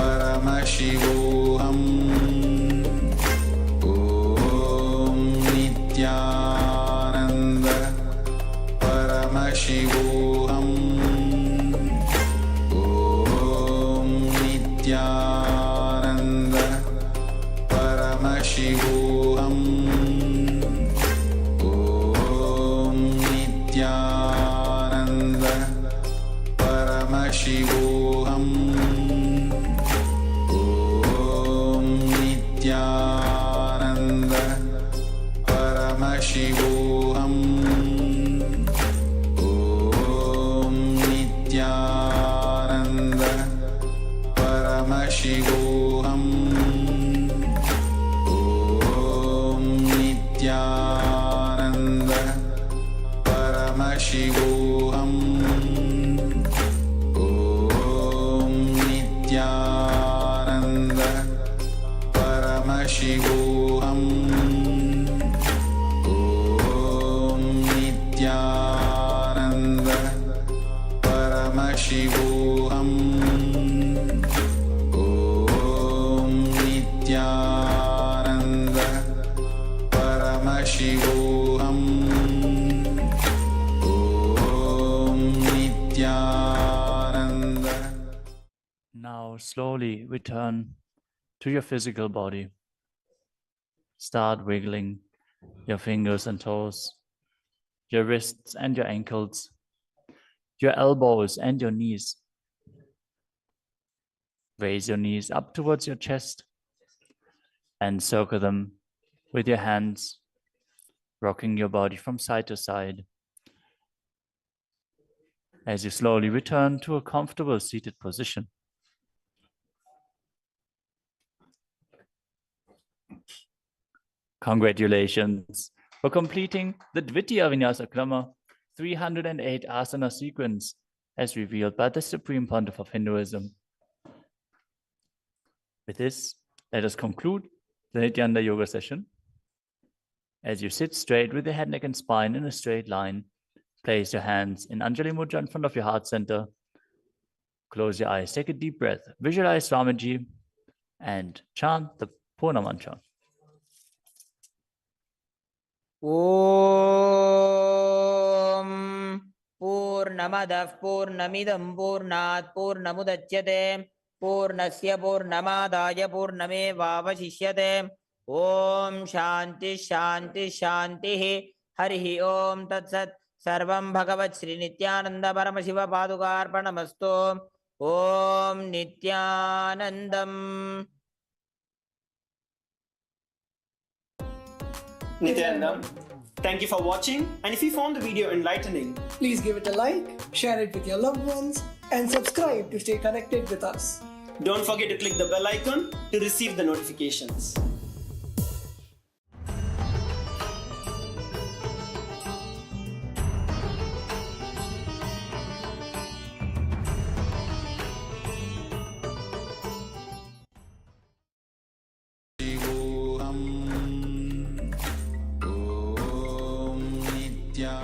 Paramashivoham Om Nityananda Paramashivoham Om Nityananda Paramashivoham Om Nityananda Paramashivoham Om Nityananda Paramashivoham Om Nityananda Paramashivoham Om Nityananda Paramashivoham Om Nityananda Paramashivoham Om Nityananda Paramashivoham Om Nityananda Paramashivoham Om Nityananda. Now slowly return to your physical body. Start wiggling your fingers and toes, your wrists and your ankles, your elbows and your knees. Raise your knees up towards your chest and circle them with your hands, rocking your body from side to side. As you slowly return to a comfortable seated position. Congratulations for completing the Dvitiya Vinyasa Krama 308 asana sequence as revealed by the Supreme Pontiff of Hinduism. With this, let us conclude the Nityananda Yoga session. As you sit straight with your head, neck and spine in a straight line, place your hands in Anjali Mudra in front of your heart center. Close your eyes, take a deep breath, visualize Swamiji and chant the Purna Mantra. ॐ पूर्णमदः पूर्णमिदं पूर्णात् पूर्णमुदच्यते पूर्णस्य पूर्णमादाय पूर्णमेवावशिष्यते ॐ शान्ति शान्ति शान्तिः हरिः ॐ तत्सत् सर्वं भगवत् श्री नित्यानंद परमशिव पादुकार्पणमस्तु ॐ नित्यानन्दम् Nityanandam. Thank you for watching, and if you found the video enlightening, please give it a like, share it with your loved ones, and subscribe to stay connected with us. don't forget to click the bell icon to receive the notifications. Shivoham Om Nitya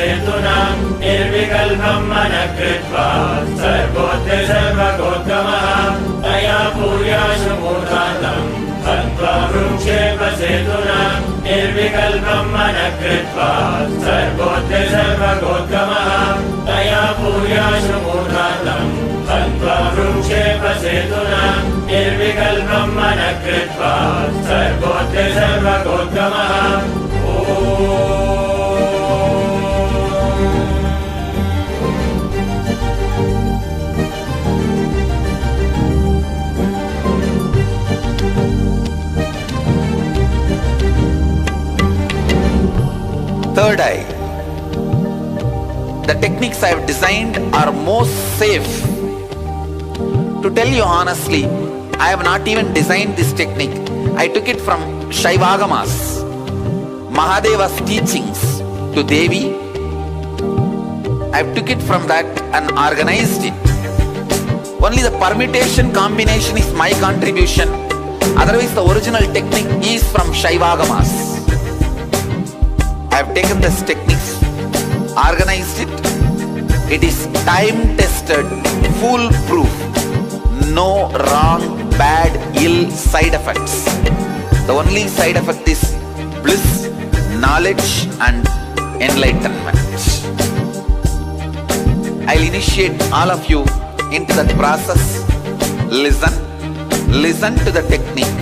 सेतुना निर्विकल्पं मनः कृत्वा सर्वोत्य सर्वगोत्तमः तया भूयाशु मूर्धान्तं हत्वा वृक्षेप सेतुना निर्विकल्पं मनः कृत्वा सर्वोत्य सर्वगोत्तमः तया भूयाशु मूर्धान्तं हत्वा वृक्षेप सेतुना निर्विकल्पं मनः कृत्वा सर्वोत्य सर्वगोत्तमः Third eye. The techniques I have designed are most safe. To tell you honestly, I have not even designed this technique. I took it from Shaivagamas, Mahadeva's teachings to Devi. I took it from that and organized it. Only the permutation combination is my contribution. Otherwise, the original technique is from Shaivagamas. I have taken this techniques, organized it. It is time-tested, foolproof. No wrong, bad, ill side effects. The only side effect is bliss, knowledge and enlightenment. I'll initiate all of you into that process. Listen to the technique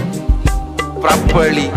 properly.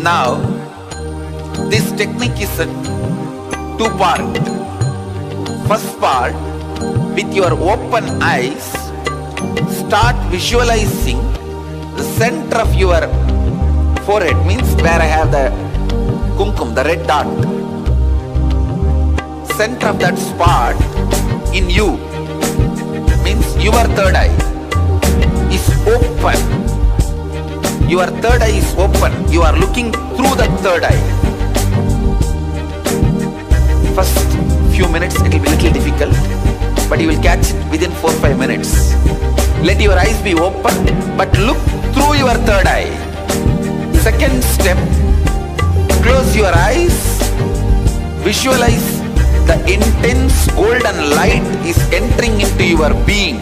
Now, this technique is a two-part. First part, with your open eyes, start visualizing the center of your forehead, means where I have the kumkum, the red dot. Center of that spot in you, means your third eye is open. Your third eye is open. You are looking through the third eye. First few minutes it will be little difficult, but you will catch it within 4-5 minutes. Let your eyes be open, but look through your third eye. Second step, close your eyes. Visualize the intense golden light is entering into your being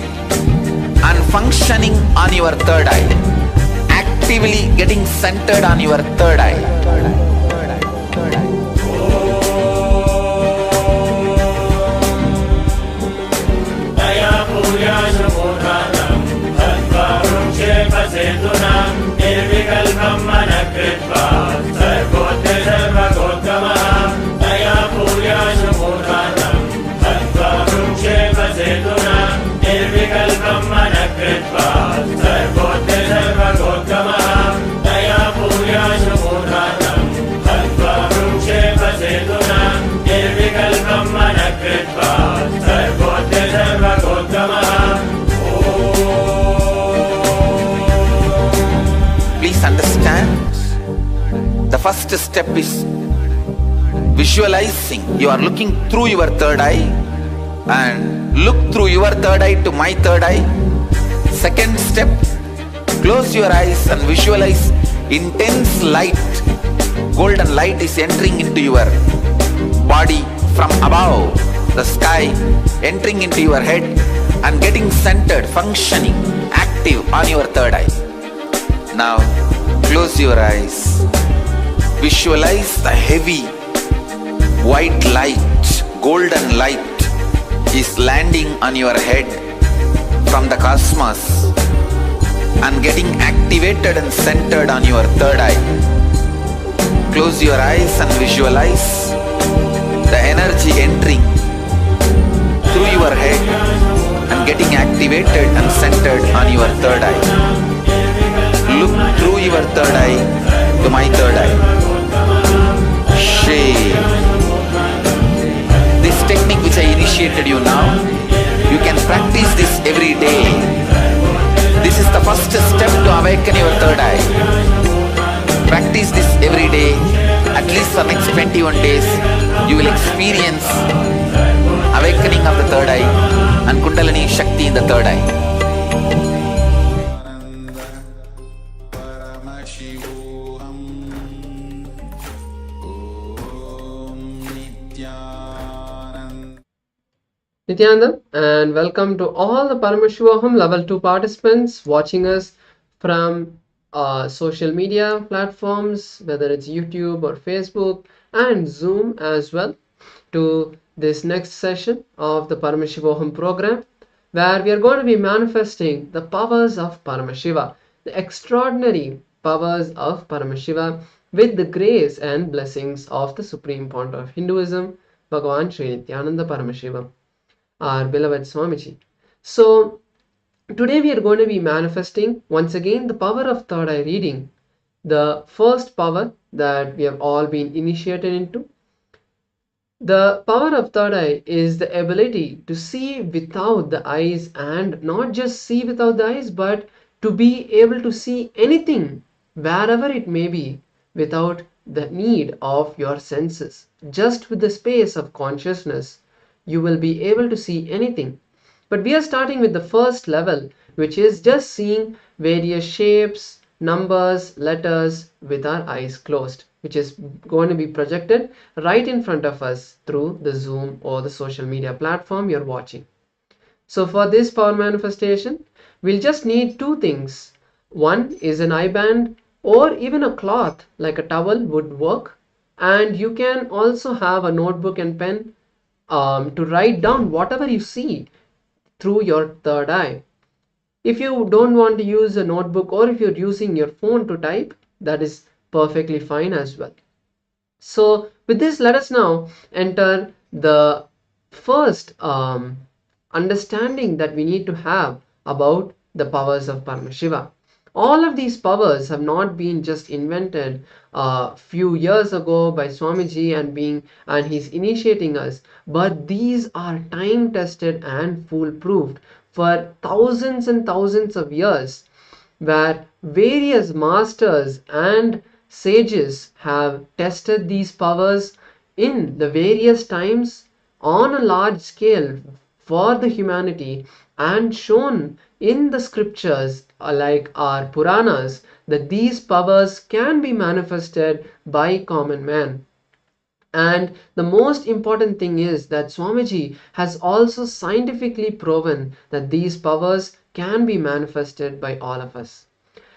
and functioning on your third eye. Actively getting centered on your third eye. Please understand, the first step is visualizing. You are looking through your third eye and look through your third eye to my third eye. Second step, close your eyes and visualize intense light. Golden light is entering into your body from above, the sky, entering into your head and getting centered, functioning, active on your third eye. Now, close your eyes. Visualize the heavy white light, golden light is landing on your head from the cosmos and getting activated and centered on your third eye. Close your eyes and visualize the energy entering through your head and getting activated and centered on your third eye. Look through third eye to my third eye. Shake. This technique which I initiated you now, you can practice this every day. This is the first step to awaken your third eye. Practice this every day, at least for next 21 days. You will experience awakening of the third eye and Kundalini Shakti in the third eye. Paramashivoham Om Nityananda, and welcome to all the Paramashivoham Level 2 participants watching us from social media platforms, whether it's YouTube or Facebook and Zoom as well, to this next session of the Paramashivoham program, where we are going to be manifesting the powers of Paramashiva, the extraordinary powers of Paramashiva, with the grace and blessings of the Supreme Pontiff of Hinduism, Bhagavan Sri Nityananda Paramashiva, our beloved Swamiji. So today we are going to be manifesting once again the power of third eye reading, the first power that we have all been initiated into. The power of third eye is the ability to see without the eyes, and not just see without the eyes, but to be able to see anything wherever it may be without the need of your senses. Just with the space of consciousness, you will be able to see anything. But we are starting with the first level, which is just seeing various shapes, numbers, letters with our eyes closed, which is going to be projected right in front of us through the Zoom or the social media platform you're watching. So for this power manifestation, we'll just need two things. One is an eye band, or even a cloth like a towel would work. And you can also have a notebook and pen to write down whatever you see through your third eye. If you don't want to use a notebook, or if you're using your phone to type, that is perfectly fine as well. So with this, let us now enter the first understanding that we need to have about the powers of Paramashiva. All of these powers have not been just invented a few years ago by Swamiji and he's initiating us, but these are time tested and foolproof for thousands and thousands of years, where various masters and sages have tested these powers in the various times on a large scale for the humanity, and shown in the scriptures like our Puranas that these powers can be manifested by common man. And the most important thing is that Swamiji has also scientifically proven that these powers can be manifested by all of us.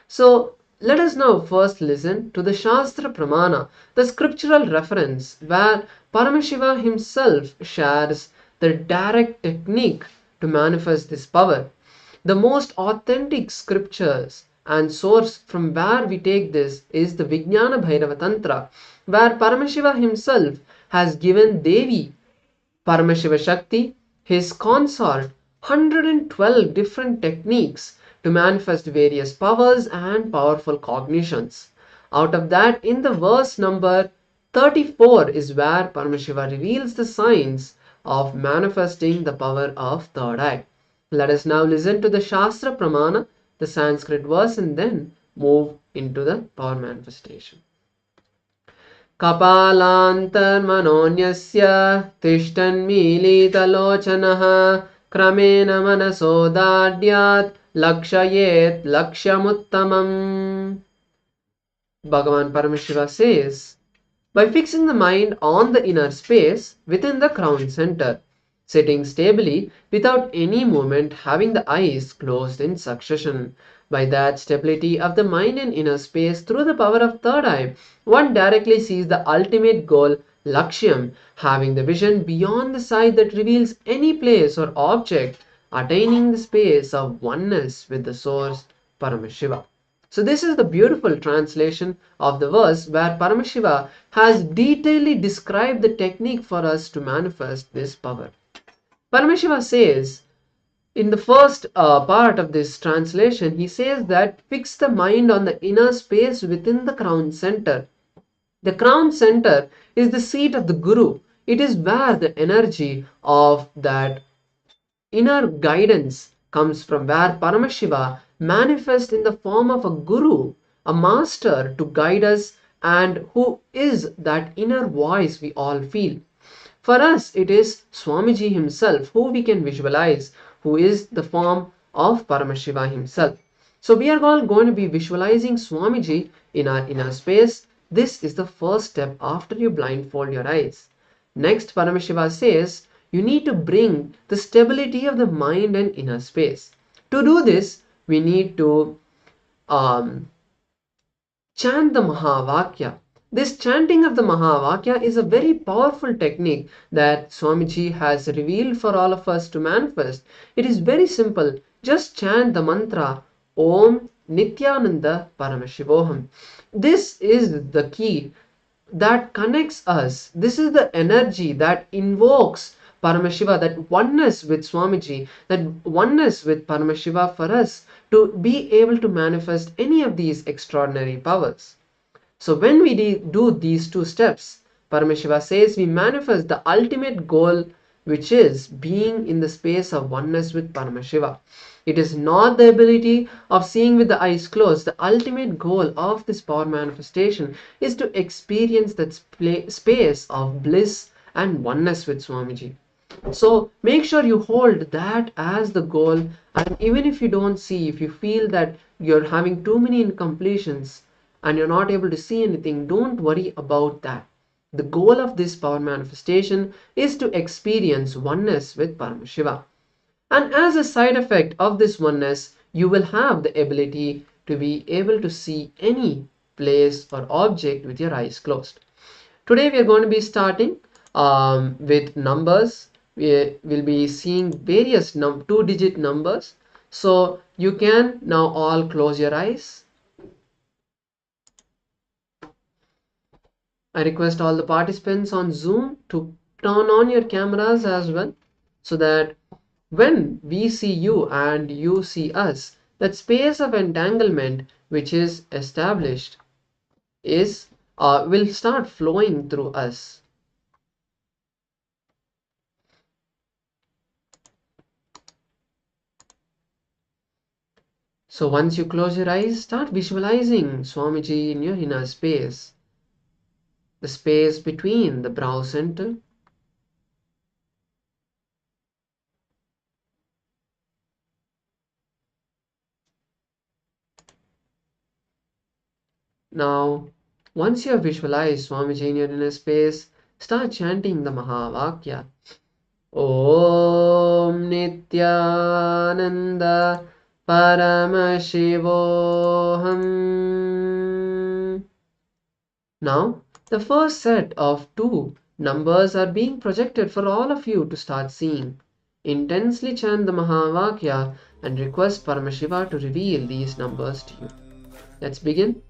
So let us now first listen to the Shastra Pramana, the scriptural reference where Paramashiva himself shares the direct technique to manifest this power. The most authentic scriptures and source from where we take this is the Vijnana Bhairava Tantra, where Paramashiva himself has given Devi Paramashiva Shakti, his consort, 112 different techniques to manifest various powers and powerful cognitions. Out of that, in the verse number 34 is where Paramashiva reveals the signs of manifesting the power of third eye. Let us now listen to the Shastra Pramana, the Sanskrit verse, and then move into the power manifestation. Kapalantarmanonyasya tishtanmilitalochanaha kramena manasodadyat lakshayet lakshamuttamam. Bhagavan Paramashiva says, by fixing the mind on the inner space within the crown center, sitting stably without any movement, having the eyes closed in succession. By that stability of the mind in inner space through the power of third eye, one directly sees the ultimate goal, Lakshyam, having the vision beyond the sight that reveals any place or object, attaining the space of oneness with the source, Paramashiva. So this is the beautiful translation of the verse where Paramashiva has detailedly described the technique for us to manifest this power. Paramashiva says, in the first part of this translation, he says that fix the mind on the inner space within the crown center. The crown center is the seat of the Guru. It is where the energy of that inner guidance comes from, where Paramashiva manifests in the form of a Guru, a master to guide us, and who is that inner voice we all feel. For us, it is Swamiji himself who we can visualize, who is the form of Paramashiva himself. So we are all going to be visualizing Swamiji in our inner space. This is the first step after you blindfold your eyes. Next, Paramashiva says, you need to bring the stability of the mind and inner space. To do this, we need to chant the Mahavakya. This chanting of the Mahavakya is a very powerful technique that Swamiji has revealed for all of us to manifest. It is very simple. Just chant the mantra Om Nityananda Paramashivoham. This is the key that connects us. This is the energy that invokes Paramashiva, that oneness with Swamiji, that oneness with Paramashiva for us to be able to manifest any of these extraordinary powers. So when we do these two steps, Paramashiva says we manifest the ultimate goal, which is being in the space of oneness with Paramashiva. It is not the ability of seeing with the eyes closed. The ultimate goal of this power manifestation is to experience that space of bliss and oneness with Swamiji. So make sure you hold that as the goal, and even if you don't see, if you feel that you're having too many incompletions and you're not able to see anything, don't worry about that. The goal of this power manifestation is to experience oneness with Paramashiva. And as a side effect of this oneness, you will have the ability to be able to see any place or object with your eyes closed. Today we are going to be starting with numbers. We will be seeing various two-digit numbers. So you can now all close your eyes. I request all the participants on Zoom to turn on your cameras as well, so that when we see you and you see us, that space of entanglement which is established is will start flowing through us. So once you close your eyes, start visualizing Swamiji in your inner space, the space between the brow center Now, once you have visualized Swamiji in your inner space, start chanting the Mahavakya. Om Nityananda Paramashivoham. Now, the first set of two numbers are being projected for all of you to start seeing. Intensely chant the Mahavakya and request Paramashiva to reveal these numbers to you. Let's begin.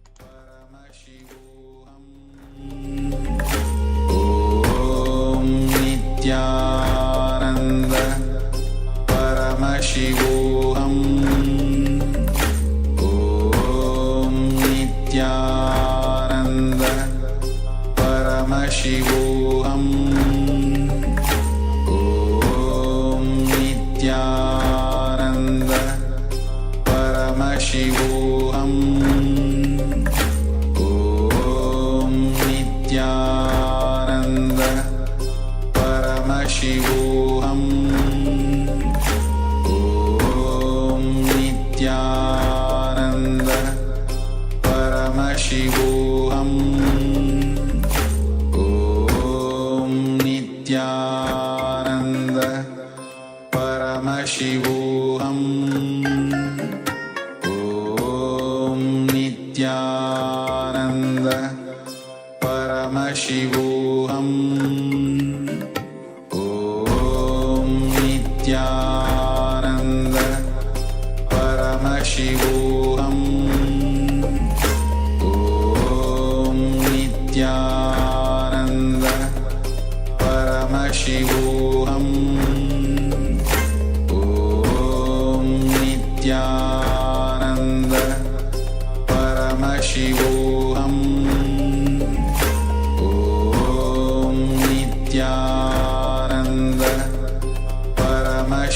Om Nityananda Paramashivoham. Om Nityananda Paramashivoham. Om Nityananda Paramashivoham. Nityananda Paramashivoham. Om Nityananda Paramashivoham. Om Nityananda Paramashivoham. Om Nityananda Paramashivoham. Om Nityananda Paramashivoham. Om Nityananda Paramashivoham. Om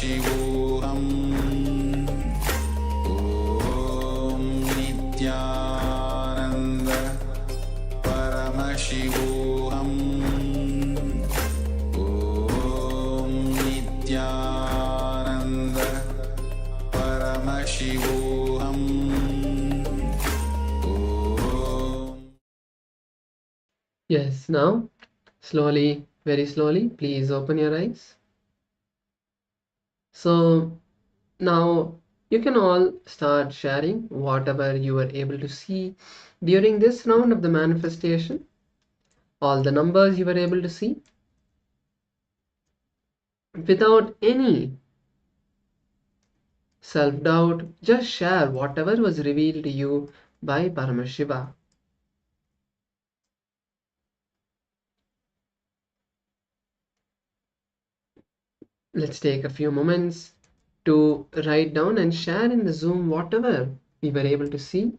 Paramashivoham Om Nityananda Paramashivoham Om Nityananda Paramashivoham Om. Yes, now slowly, very slowly, please open your eyes. So now you can all start sharing whatever you were able to see during this round of the manifestation, all the numbers you were able to see without any self-doubt. Just share whatever was revealed to you by Paramashiva. Let's take a few moments to write down and share in the Zoom whatever we were able to see.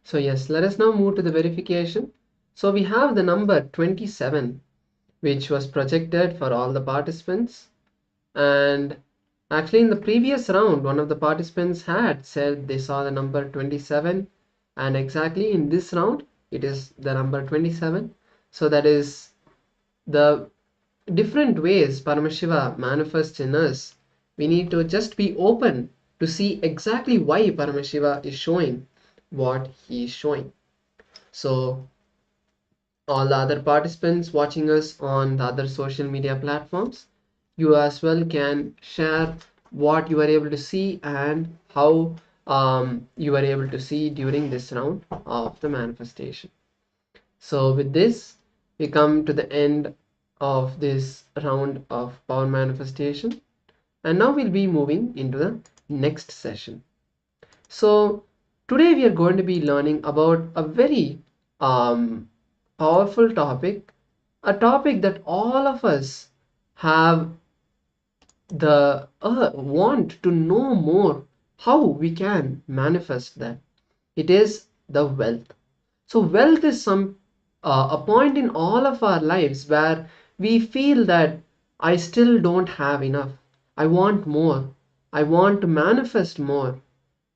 So yes, let us now move to the verification. So we have the number 27, which was projected for all the participants. And actually in the previous round, one of the participants had said they saw the number 27, and exactly in this round, it is the number 27. So that is the different ways Paramashiva manifests in us. We need to just be open to see exactly why Paramashiva is showing what he is showing. So all the other participants watching us on the other social media platforms, you as well can share what you were able to see and how you were able to see during this round of the manifestation. So with this, we come to the end of this round of power manifestation, and now we'll be moving into the next session. So today we are going to be learning about a very powerful topic, a topic that all of us have the want to know more how we can manifest that. It is the wealth. So wealth is some a point in all of our lives where we feel that I still don't have enough. I want more. I want to manifest more.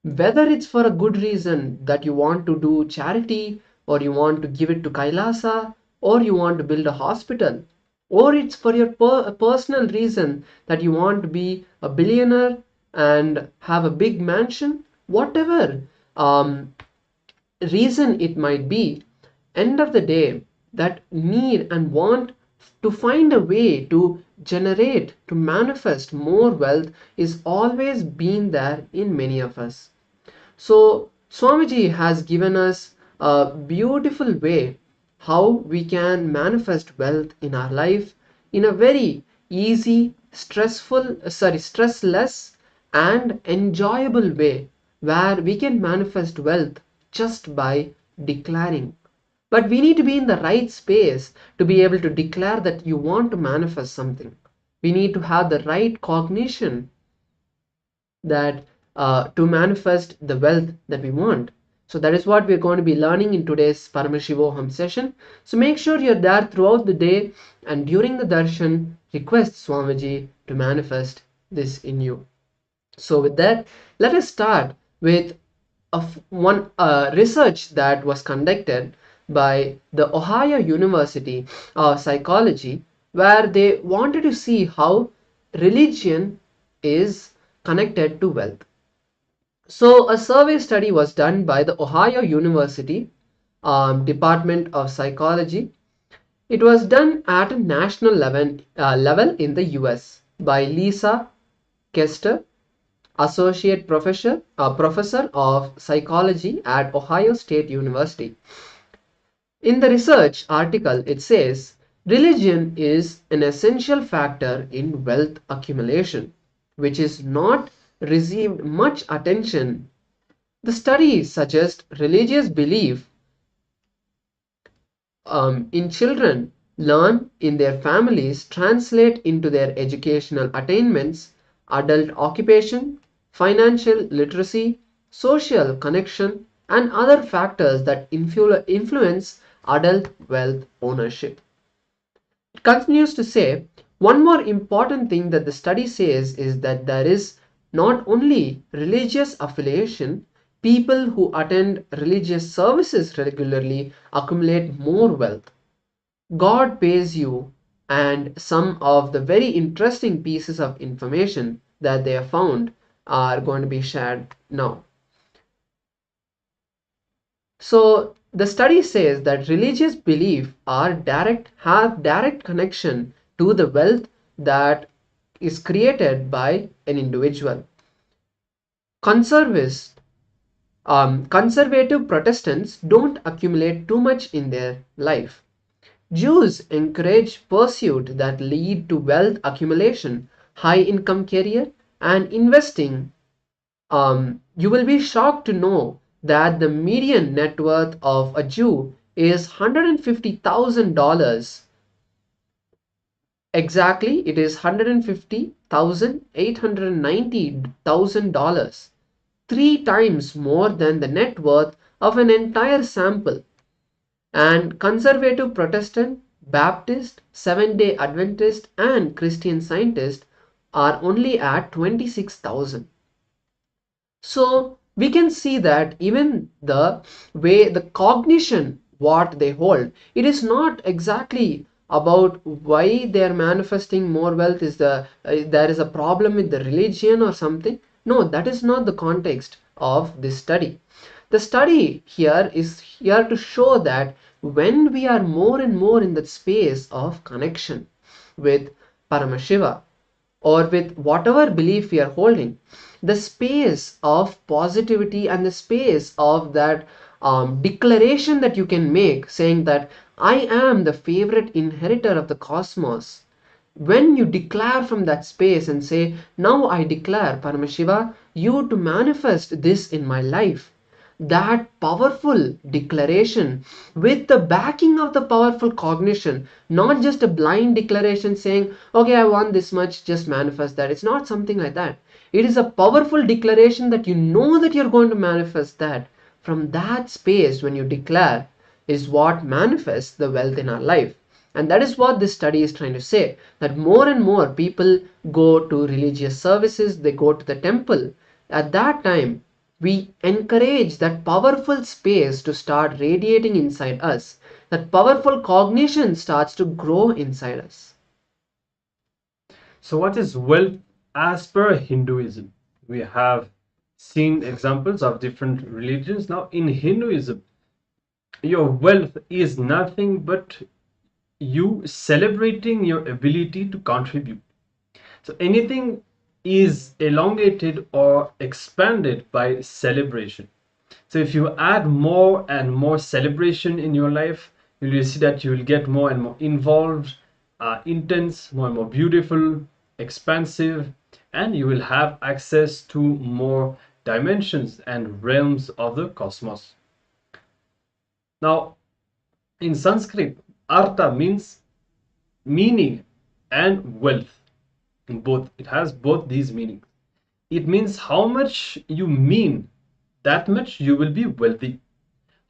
Whether it's for a good reason that you want to do charity, or you want to give it to Kailasa, or you want to build a hospital, or it's for your personal reason that you want to be a billionaire and have a big mansion, whatever reason it might be, end of the day, that need and want to find a way to generate, to manifest more wealth is always been there in many of us. So Swamiji has given us a beautiful way how we can manifest wealth in our life in a very easy, stressless and enjoyable way, where we can manifest wealth just by declaring. But we need to be in the right space to be able to declare that you want to manifest something. We need to have the right cognition that to manifest the wealth that we want. So that is what we're going to be learning in today's Paramashivoham session. So make sure you're there throughout the day, and during the darshan, request Swamiji to manifest this in you. So with that, let us start with one research that was conducted by the Ohio University of Psychology, where they wanted to see how religion is connected to wealth. So a survey study was done by the Ohio University Department of Psychology. It was done at a national level in the US by Lisa Kester, Associate Professor of Psychology at Ohio State University. In the research article, it says religion is an essential factor in wealth accumulation, which is not received much attention. The study suggests religious belief in children learn in their families translate into their educational attainments, adult occupation, financial literacy, social connection, and other factors that influence adult wealth ownership. It continues to say, One more important thing that the study says is that there is not only religious affiliation, people who attend religious services regularly accumulate more wealth. God pays you, and some of the very interesting pieces of information that they have found are going to be shared now. So the study says that religious belief have direct connection to the wealth that is created by an individual. Conservative Protestants don't accumulate too much in their life. Jews encourage pursuit that lead to wealth accumulation, high income career, and investing. You will be shocked to know that the median net worth of a Jew is $150,000. Exactly, it is $150,890,000, 3 times more than the net worth of an entire sample. And conservative Protestant, Baptist, Seventh-day Adventist, and Christian Scientist are only at 26,000. So we can see that even the way the cognition what they hold, it is not exactly about why they are manifesting more wealth. Is there is a problem with the religion or something? No, that is not the context of this study. The study here is here to show that when we are more and more in that space of connection with Paramashiva, or with whatever belief we are holding, the space of positivity and the space of that declaration that you can make saying that I am the favorite inheritor of the cosmos. When you declare from that space and say, now I declare, Paramashiva, you to manifest this in my life, that powerful declaration with the backing of the powerful cognition, not just a blind declaration saying, okay, I want this much, just manifest that. It's not something like that. It is a powerful declaration that you know that you're going to manifest that. From that space, when you declare, is what manifests the wealth in our life. And that is what this study is trying to say, that more and more people go to religious services, they go to the temple. At that time, we encourage that powerful space to start radiating inside us. That powerful cognition starts to grow inside us. So, what is wealth as per Hinduism? We have seen examples of different religions. Now, in Hinduism, your wealth is nothing but you celebrating your ability to contribute. So, anything is elongated or expanded by celebration. So if you add more and more celebration in your life, you will see that you will get more and more involved, intense, more and more beautiful, expansive, and you will have access to more dimensions and realms of the cosmos. Now, in Sanskrit, artha means meaning and wealth. Both, it has both these meanings. It means how much you mean, that much you will be wealthy.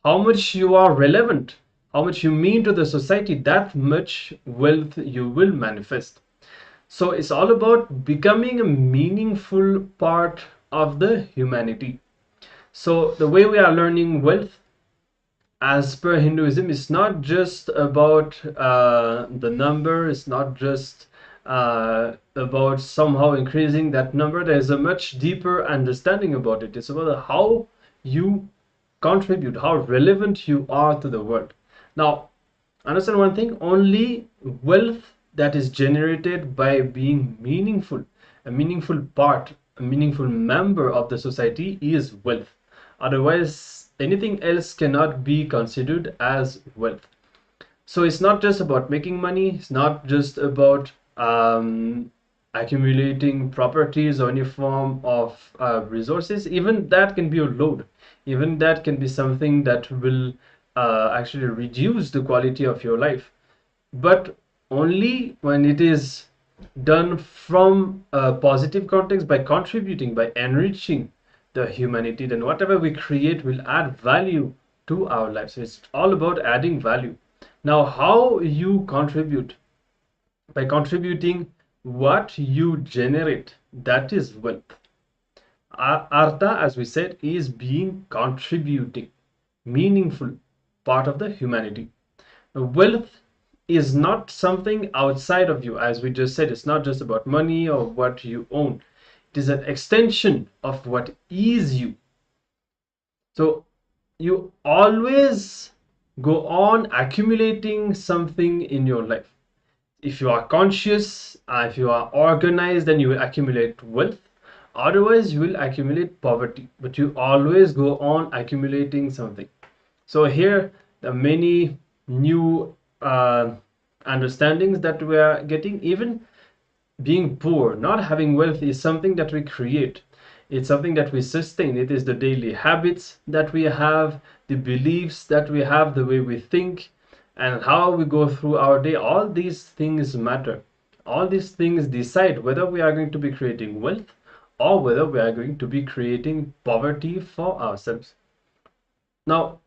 How much you are relevant, how much you mean to the society, that much wealth you will manifest. So it's all about becoming a meaningful part of the humanity. So the way we are learning wealth as per Hinduism is not just about the number, it's not just about somehow increasing that number. There's a much deeper understanding about it. It's about how you contribute, how relevant you are to the world. Now, understand one thing, only wealth that is generated by being meaningful, a meaningful part, a meaningful member of the society is wealth. Otherwise, anything else cannot be considered as wealth. So it's not just about making money, it's not just about accumulating properties or any form of resources. Even that can be a load. Even that can be something that will actually reduce the quality of your life. But only when it is done from a positive context, by contributing, by enriching the humanity, then whatever we create will add value to our lives. So it's all about adding value. Now, how you contribute By contributing, what you generate, that is wealth. Artha, as we said, is being contributing, meaningful part of the humanity. Wealth is not something outside of you, as we just said. It's not just about money or what you own. It is an extension of what is you. So you always go on accumulating something in your life. If you are conscious, if you are organized, then you will accumulate wealth. Otherwise, you will accumulate poverty. But you always go on accumulating something. So here, the many new understandings that we are getting, even being poor, not having wealth, is something that we create. It's something that we sustain. It is the daily habits that we have, the beliefs that we have, the way we think, and how we go through our day. All these things matter. All these things decide whether we are going to be creating wealth or whether we are going to be creating poverty for ourselves. Now,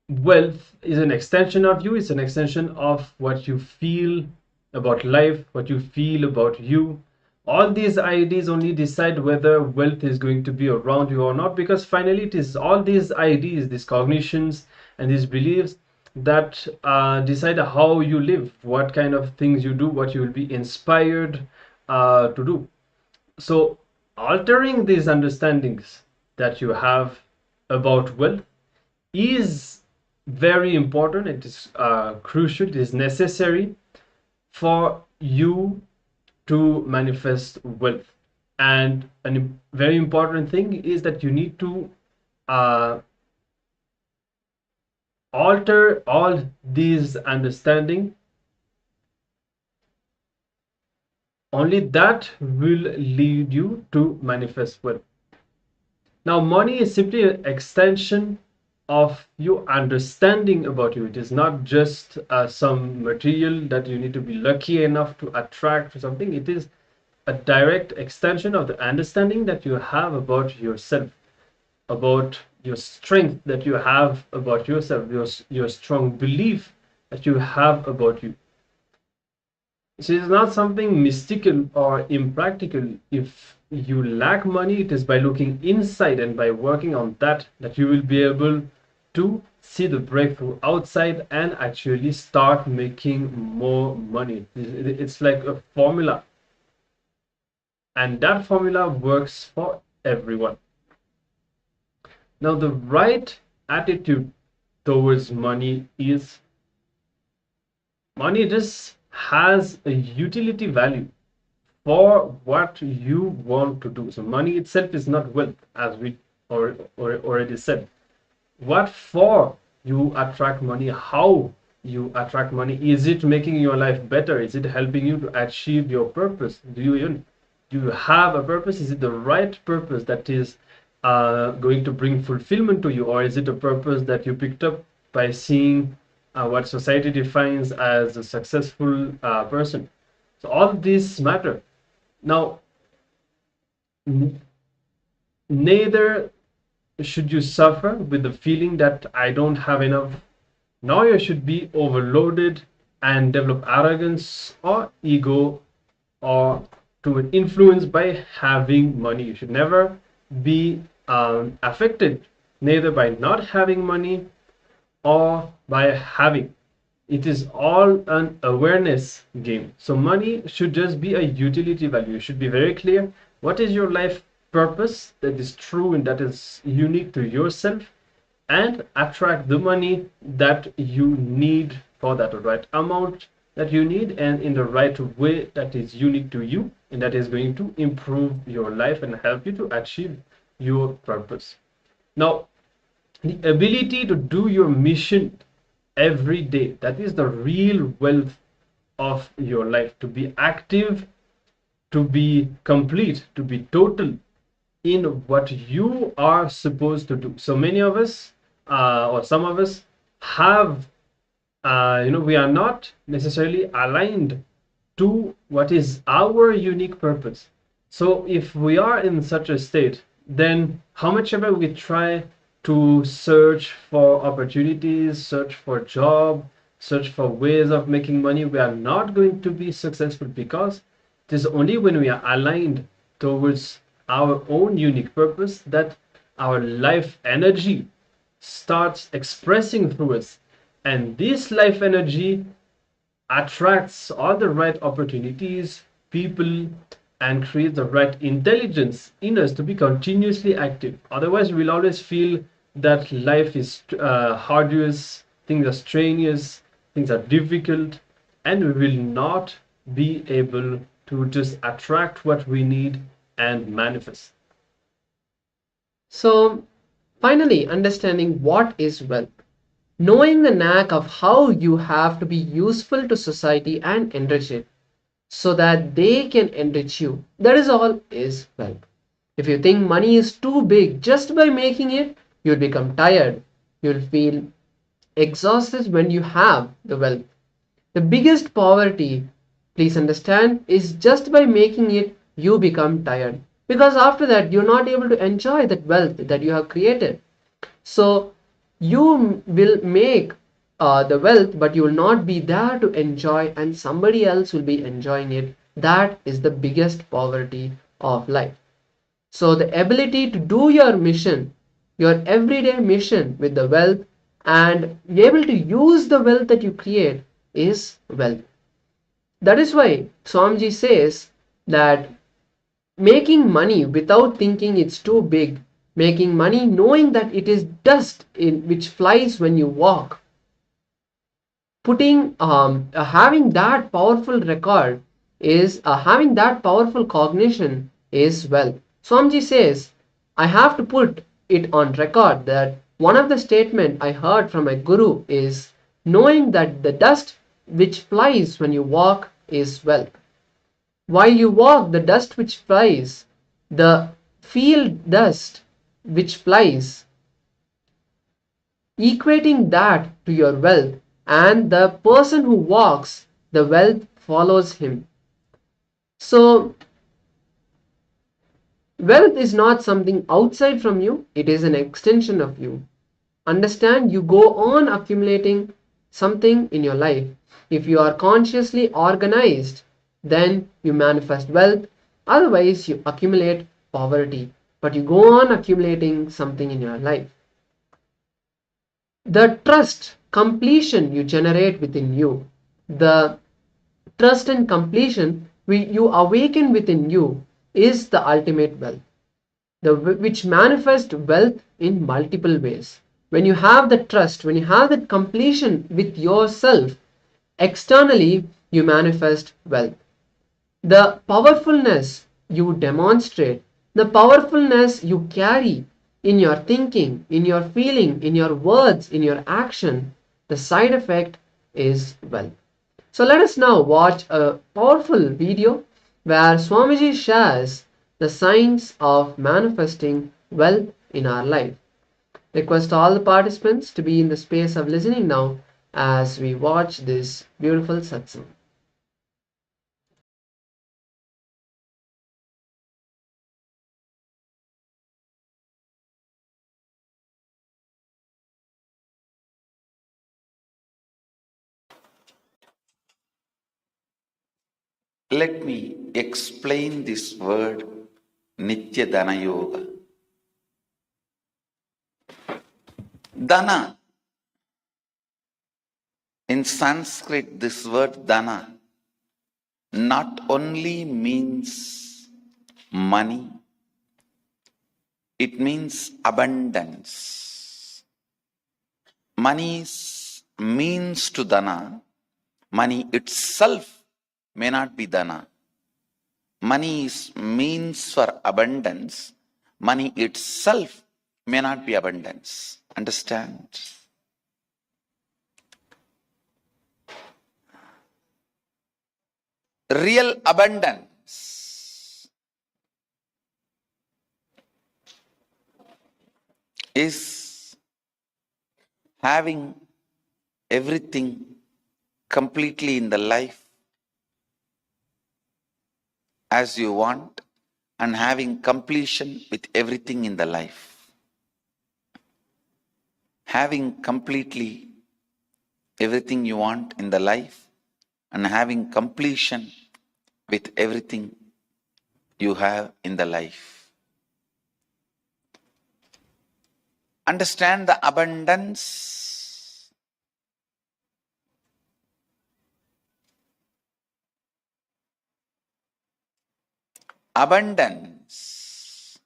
wealth is an extension of you. It's an extension of what you feel about life, what you feel about you. All these ideas only decide whether wealth is going to be around you or not, because finally it is all these ideas, these cognitions and these beliefs that decide how you live, what kind of things you do, what you will be inspired to do. So altering these understandings that you have about wealth is very important. It is crucial, it is necessary for you to manifest wealth. And a very important thing is that you need to alter all these understanding. Only that will lead you to manifest wealth. Now, money is simply an extension of your understanding about you. It is not just some material that you need to be lucky enough to attract or something. It is a direct extension of the understanding that you have about yourself, about your strength that you have about yourself, your strong belief that you have about you. So it's not something mystical or impractical. If you lack money, it is by looking inside and by working on that you will be able to see the breakthrough outside and actually start making more money. It's like a formula, and that formula works for everyone. Now, the right attitude towards money is money just has a utility value for what you want to do. So money itself is not wealth, as we already said. What for you attract money, how you attract money. Is it making your life better? Is it helping you to achieve your purpose? Do you have a purpose? Is it the right purpose that is going to bring fulfillment to you, or is it a purpose that you picked up by seeing what society defines as a successful person? So all these matter. Now, neither should you suffer with the feeling that I don't have enough, nor you should be overloaded and develop arrogance or ego or to an influence by having money. You should never be affected neither by not having money or by having. It is all an awareness game. So money should just be a utility value. You should be very clear what is your life purpose that is true and that is unique to yourself, and attract the money that you need for that right amount that you need and in the right way that is unique to you and that is going to improve your life and help you to achieve your purpose. Now, the ability to do your mission every day, that is the real wealth of your life. To be active, to be complete, to be total in what you are supposed to do. So many of us or some of us have we are not necessarily aligned to what is our unique purpose. So if we are in such a state, then how much ever we try to search for opportunities, search for a job, search for ways of making money, we are not going to be successful, because it is only when we are aligned towards our own unique purpose that our life energy starts expressing through us. And this life energy attracts all the right opportunities, people, and creates the right intelligence in us to be continuously active. Otherwise, we'll always feel that life is arduous, things are strenuous, things are difficult, and we will not be able to just attract what we need and manifest. So, finally, understanding what is wealth. Knowing the knack of how you have to be useful to society and enrich it so that they can enrich you. That is all is wealth. If you think money is too big just by making it, you'll become tired. You'll feel exhausted when you have the wealth. The biggest poverty, please understand, is just by making it, you become tired. Because after that, you're not able to enjoy that wealth that you have created. So, you will make the wealth, but you will not be there to enjoy, and somebody else will be enjoying it. That is the biggest poverty of life. So, the ability to do your mission, your everyday mission with the wealth, and be able to use the wealth that you create is wealth. That is why Swamiji says that making money without thinking it's too big, making money knowing that it is dust which flies when you walk, having that powerful record is having that powerful cognition is wealth. Swamiji says, I have to put it on record that one of the statement I heard from my guru is knowing that the dust which flies when you walk is wealth. While you walk, the dust which flies, the field dust which flies, equating that to your wealth, and the person who walks, the wealth follows him. So, wealth is not something outside from you, it is an extension of you. Understand, you go on accumulating something in your life. If you are consciously organized, then you manifest wealth. Otherwise, you accumulate poverty. But you go on accumulating something in your life. The trust, completion you generate within you, the trust and completion you awaken within you is the ultimate wealth, which manifests wealth in multiple ways. When you have the trust, when you have that completion with yourself, externally you manifest wealth. The powerfulness you demonstrate, the powerfulness you carry in your thinking, in your feeling, in your words, in your action, the side effect is wealth. So let us now watch a powerful video where Swamiji shares the science of manifesting wealth in our life. Request all the participants to be in the space of listening now as we watch this beautiful satsang. Let me explain this word Nitya Dana Yoga. Dana. In Sanskrit, this word Dana not only means money, it means abundance. Money means to Dana. Money itself may not be Dana. Money is means for abundance. Money itself may not be abundance. Understand? Real abundance is having everything completely in the life as you want and having completion with everything in the life. Having completely everything you want in the life and having completion with everything you have in the life. Understand the abundance. Abundance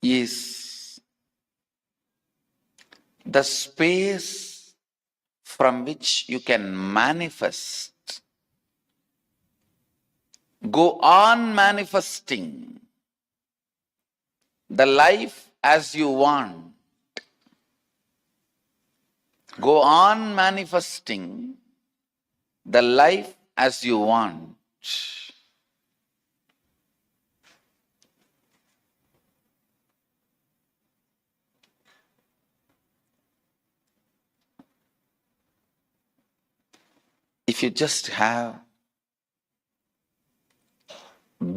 is the space from which you can manifest. Go on manifesting the life as you want. Go on manifesting the life as you want. If you just have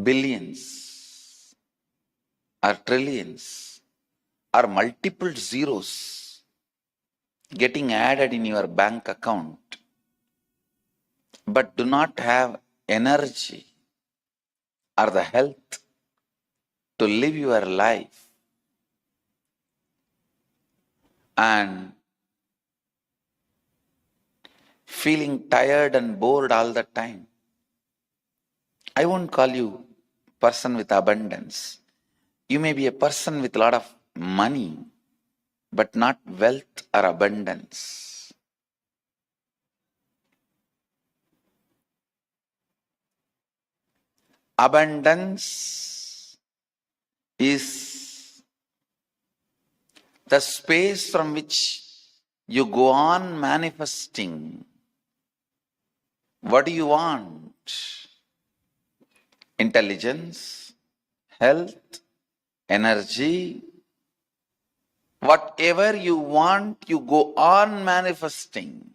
billions or trillions or multiple zeros getting added in your bank account, but do not have energy or the health to live your life, and feeling tired and bored all the time, I won't call you person with abundance. You may be a person with a lot of money, but not wealth or abundance. Abundance is the space from which you go on manifesting. What do you want? Intelligence, health, energy. Whatever you want, you go on manifesting.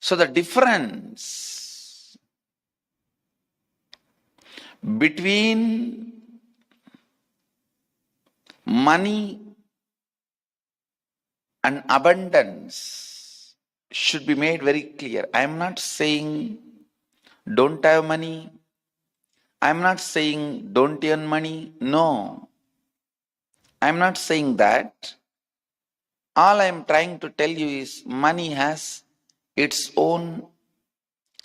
So the difference between money and abundance should be made very clear. I am not saying don't have money. I am not saying don't earn money. No. I am not saying that. All I am trying to tell you is money has its own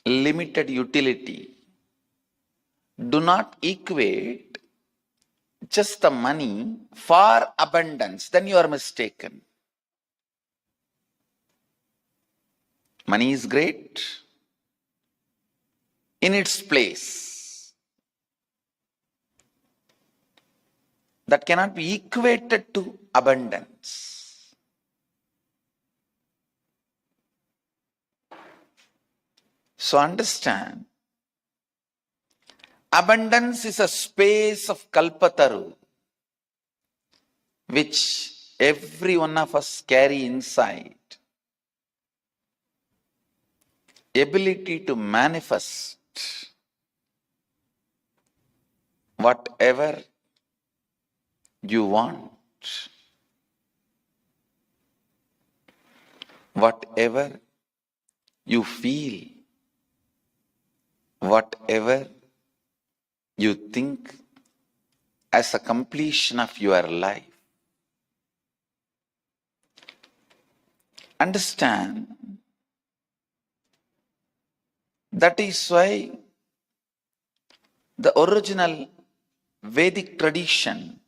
limited utility. Do not equate just the money for abundance, then you are mistaken. Money is great in its place. That cannot be equated to abundance. So understand, abundance is a space of Kalpataru which every one of us carry inside. Ability to manifest whatever you want, whatever you feel, whatever you think as a completion of your life. Understand, that is why the original Vedic tradition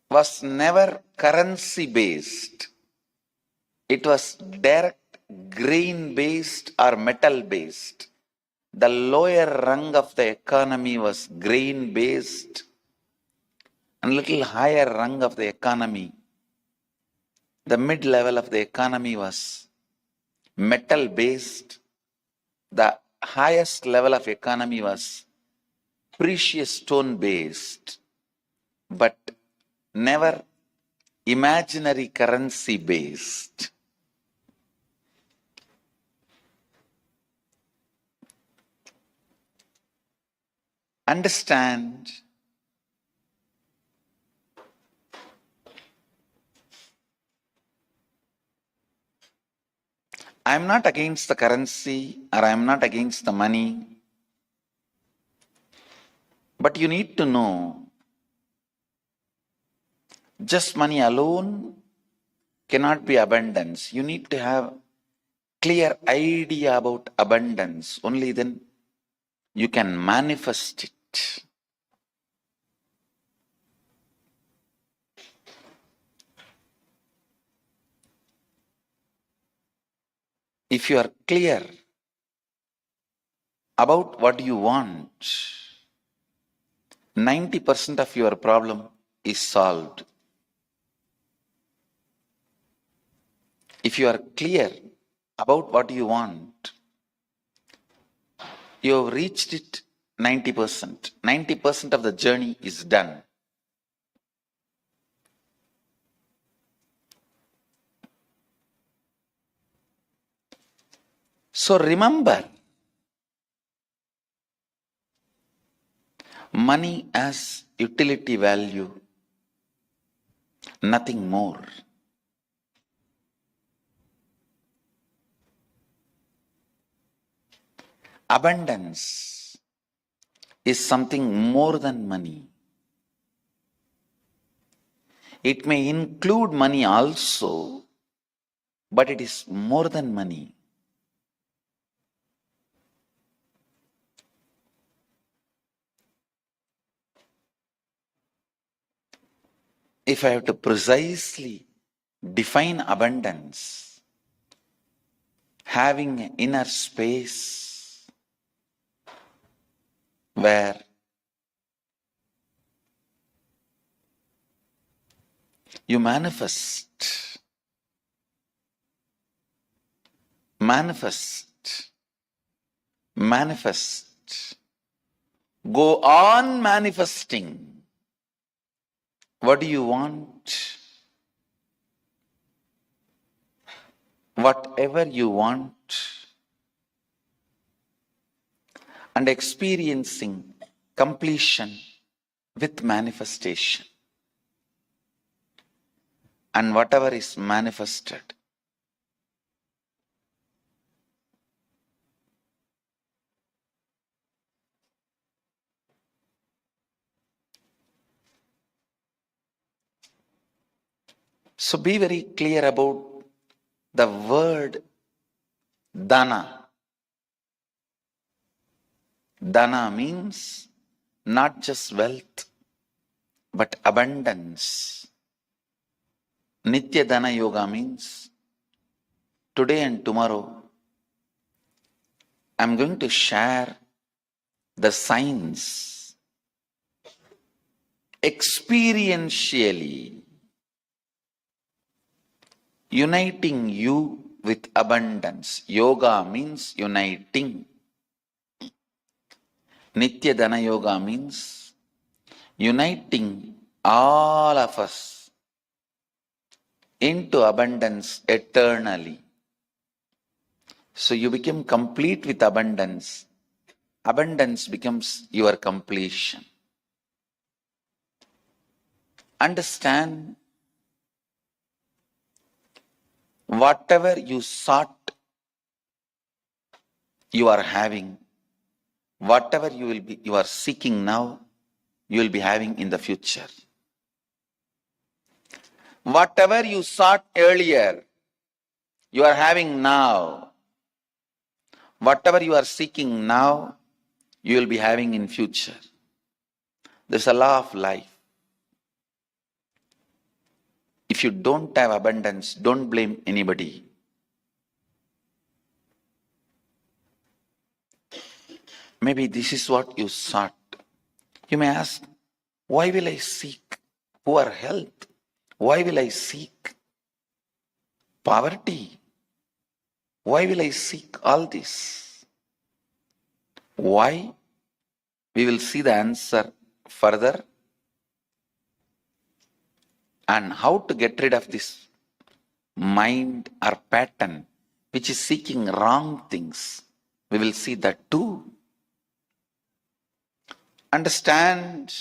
was never currency based. It was direct grain based or metal based. The lower rung of the economy was grain based, and little higher rung of the economy, the mid level of the economy, was metal based. The highest level of economy was precious stone based, but never imaginary currency based. Understand. I am not against the currency or I am not against the money. But you need to know, just money alone cannot be abundance. You need to have clear idea about abundance. Only then you can manifest it. If you are clear about what you want, 90% of your problem is solved. If you are clear about what you want, you have reached it 90%. 90% of the journey is done. So remember, money has utility value, nothing more. Abundance is something more than money. It may include money also, but it is more than money. If I have to precisely define abundance, having an inner space where you manifest, go on manifesting. What do you want? Whatever you want, and experiencing completion with manifestation. And whatever is manifested, so be very clear about the word dana. Dana means not just wealth, but abundance. Nitya Dana Yoga means today and tomorrow I'm going to share the science experientially, uniting you with abundance. Yoga means uniting. Nitya Dana Yoga means uniting all of us into abundance eternally. So you become complete with abundance. Abundance becomes your completion. Understand, whatever you sought, you are having. Whatever you are seeking now, you will be having in the future. Whatever you sought earlier, you are having now. Whatever you are seeking now, you will be having in future. There's a law of life. If you don't have abundance, don't blame anybody. Maybe this is what you sought. You may ask, why will I seek poor health? Why will I seek poverty? Why will I seek all this? Why? We will see the answer further. And how to get rid of this mind or pattern which is seeking wrong things. We will see that too. understand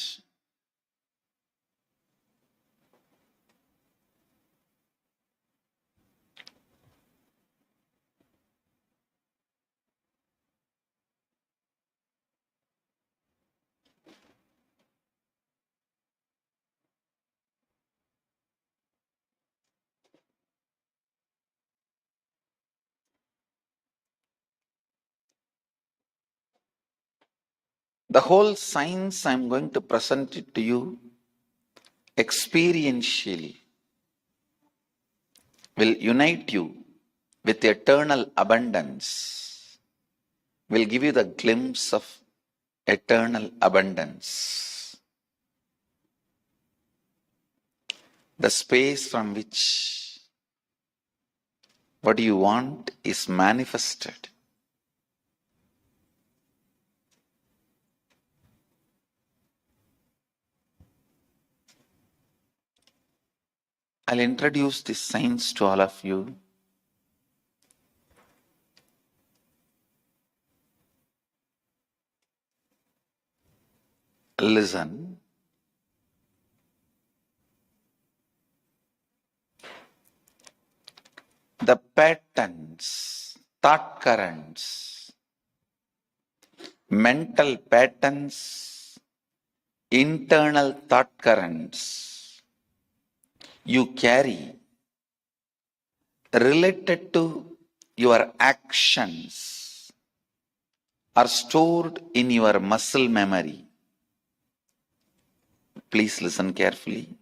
the whole science. I'm going to present it to you experientially, will unite you with eternal abundance, will give you the glimpse of eternal abundance, the space from which what you want is manifested. I'll introduce this science to all of you. Listen. The patterns, thought currents, mental patterns, internal thought currents you carry related to your actions are stored in your muscle memory. Please listen carefully.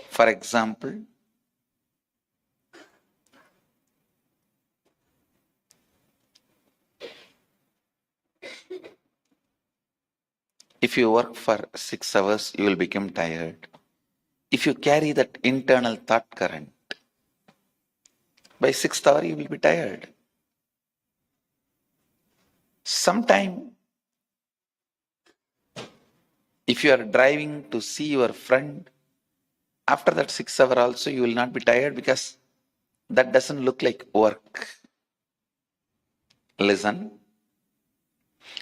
For example, if you work for 6 hours, you will become tired. If you carry that internal thought current, by 6th hour you will be tired. Sometime, if you are driving to see your friend, after that 6 hour also you will not be tired because that doesn't look like work. Listen,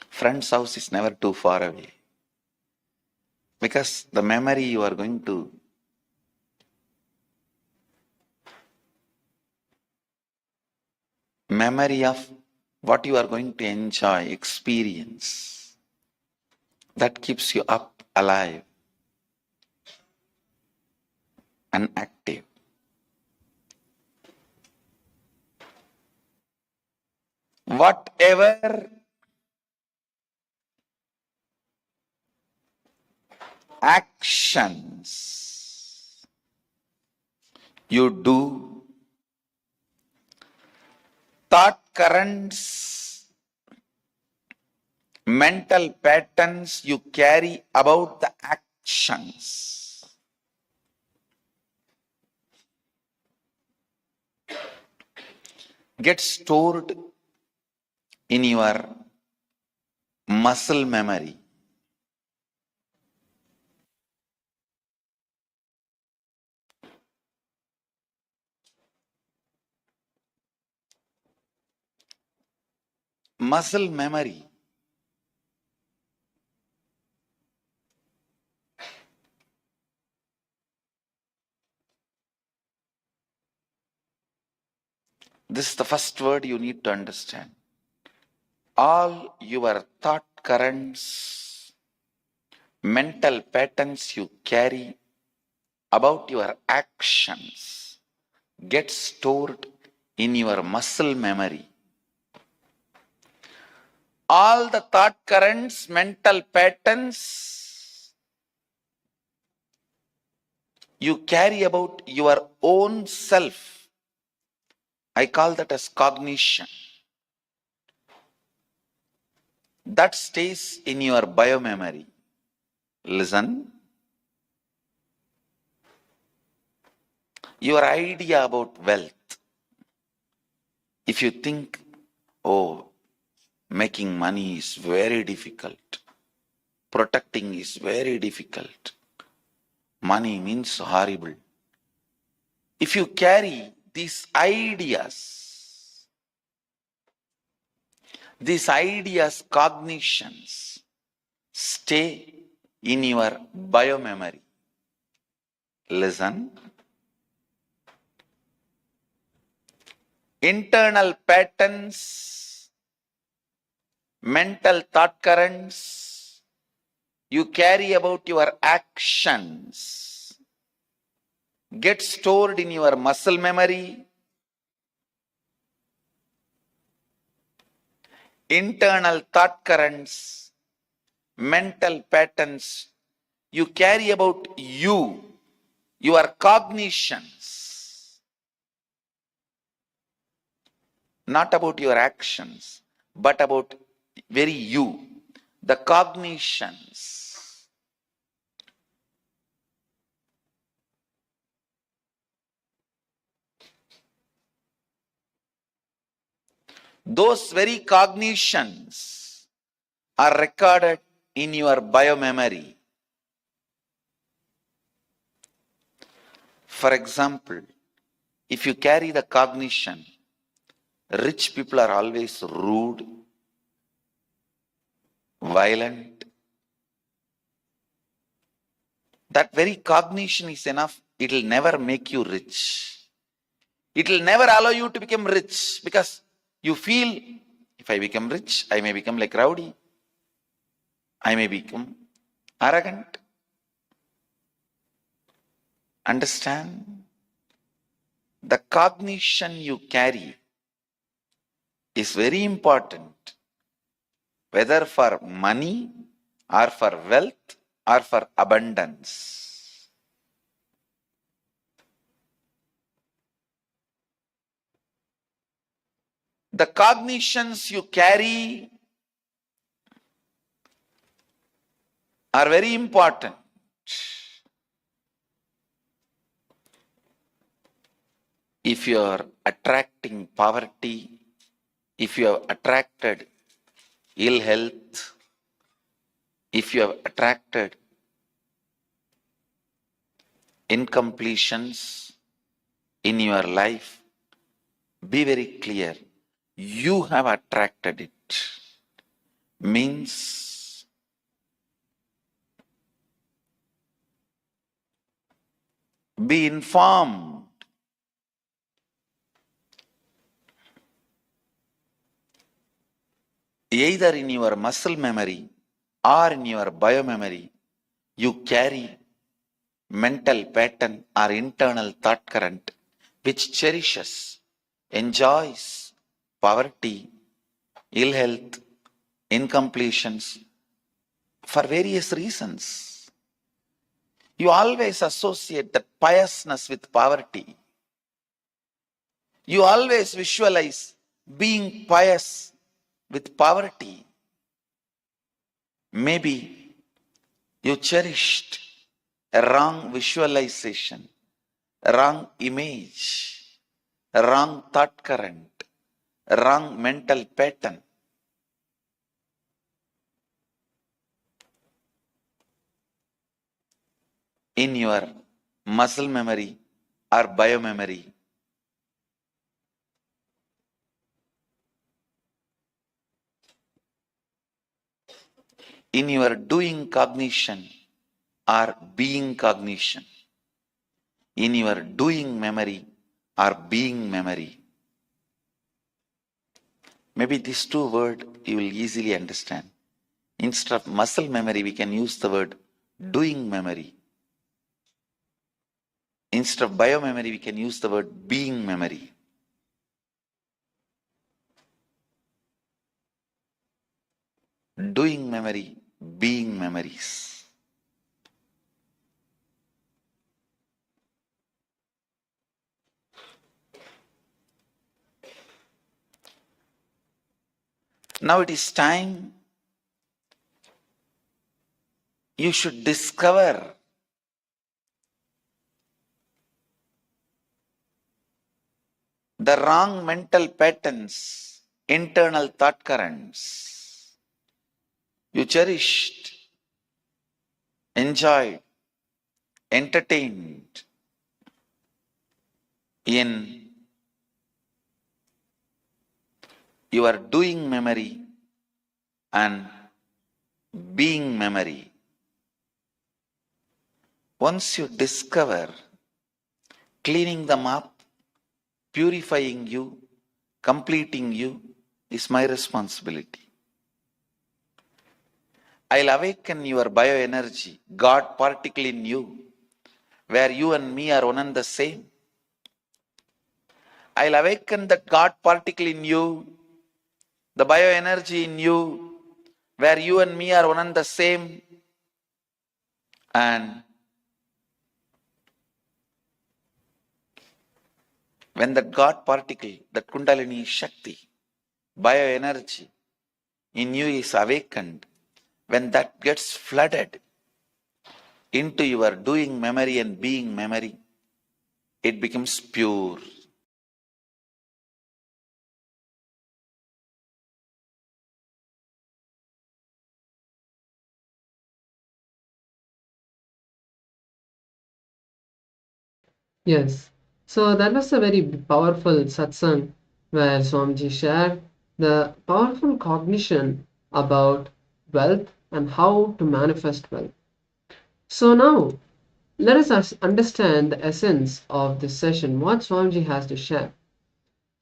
friend's house is never too far away because the memory you are going to memory of what you are going to enjoy, experience, that keeps you up, alive, and active. Whatever actions you do, thought currents, mental patterns you carry about the actions get stored in your muscle memory. Muscle memory. This is the first word you need to understand. All your thought currents, mental patterns you carry about your actions get stored in your muscle memory. All the thought currents, mental patterns you carry about your own self, I call that as cognition. That stays in your biomemory. Listen. Your idea about wealth. If you think, oh, making money is very difficult, protecting is very difficult, money means horrible. If you carry these ideas, cognitions, stay in your biomemory. Listen. Internal patterns, mental thought currents you carry about your actions get stored in your muscle memory. Internal thought currents, mental patterns you carry about you, your cognitions, not about your actions, but about very you, the cognitions. Those very cognitions are recorded in your biomemory. For example, if you carry the cognition, rich people are always rude, violent. That very cognition is enough. It will never make you rich. It will never allow you to become rich because you feel, if I become rich, I may become like rowdy. I may become arrogant. Understand? The cognition you carry is very important, whether for money or for wealth or for abundance. The cognitions you carry are very important. If you are attracting poverty, if you have attracted ill health, if you have attracted incompletions in your life, be very clear. You have attracted it. Means be informed. Either in your muscle memory or in your biomemory, you carry mental pattern or internal thought current which cherishes, enjoys poverty, ill health, incompletions for various reasons. You always associate that piousness with poverty. You always visualize being pious with poverty. Maybe you cherished a wrong visualization, a wrong image, a wrong thought current, a wrong mental pattern. In your muscle memory or biomemory. In your doing cognition or being cognition. In your doing memory or being memory. Maybe these two words you will easily understand. Instead of muscle memory, we can use the word doing memory. Instead of biomemory, we can use the word being memory. Doing memory, being memories. Now it is time you should discover the wrong mental patterns, internal thought currents you cherished, enjoyed, entertained in your doing memory and being memory. Once you discover cleaning them up, purifying you, completing you is my responsibility. I'll awaken your bioenergy, God particle in you, where you and me are one and the same. I'll awaken the God particle in you, the bioenergy in you, where you and me are one and the same. And when that God particle, that Kundalini Shakti, bioenergy in you is awakened, when that gets flooded into your doing memory and being memory, it becomes pure. Yes. So that was a very powerful satsang where Swamiji shared the powerful cognition about wealth and how to manifest wealth. So now let us understand the essence of this session, what Swamiji has to share.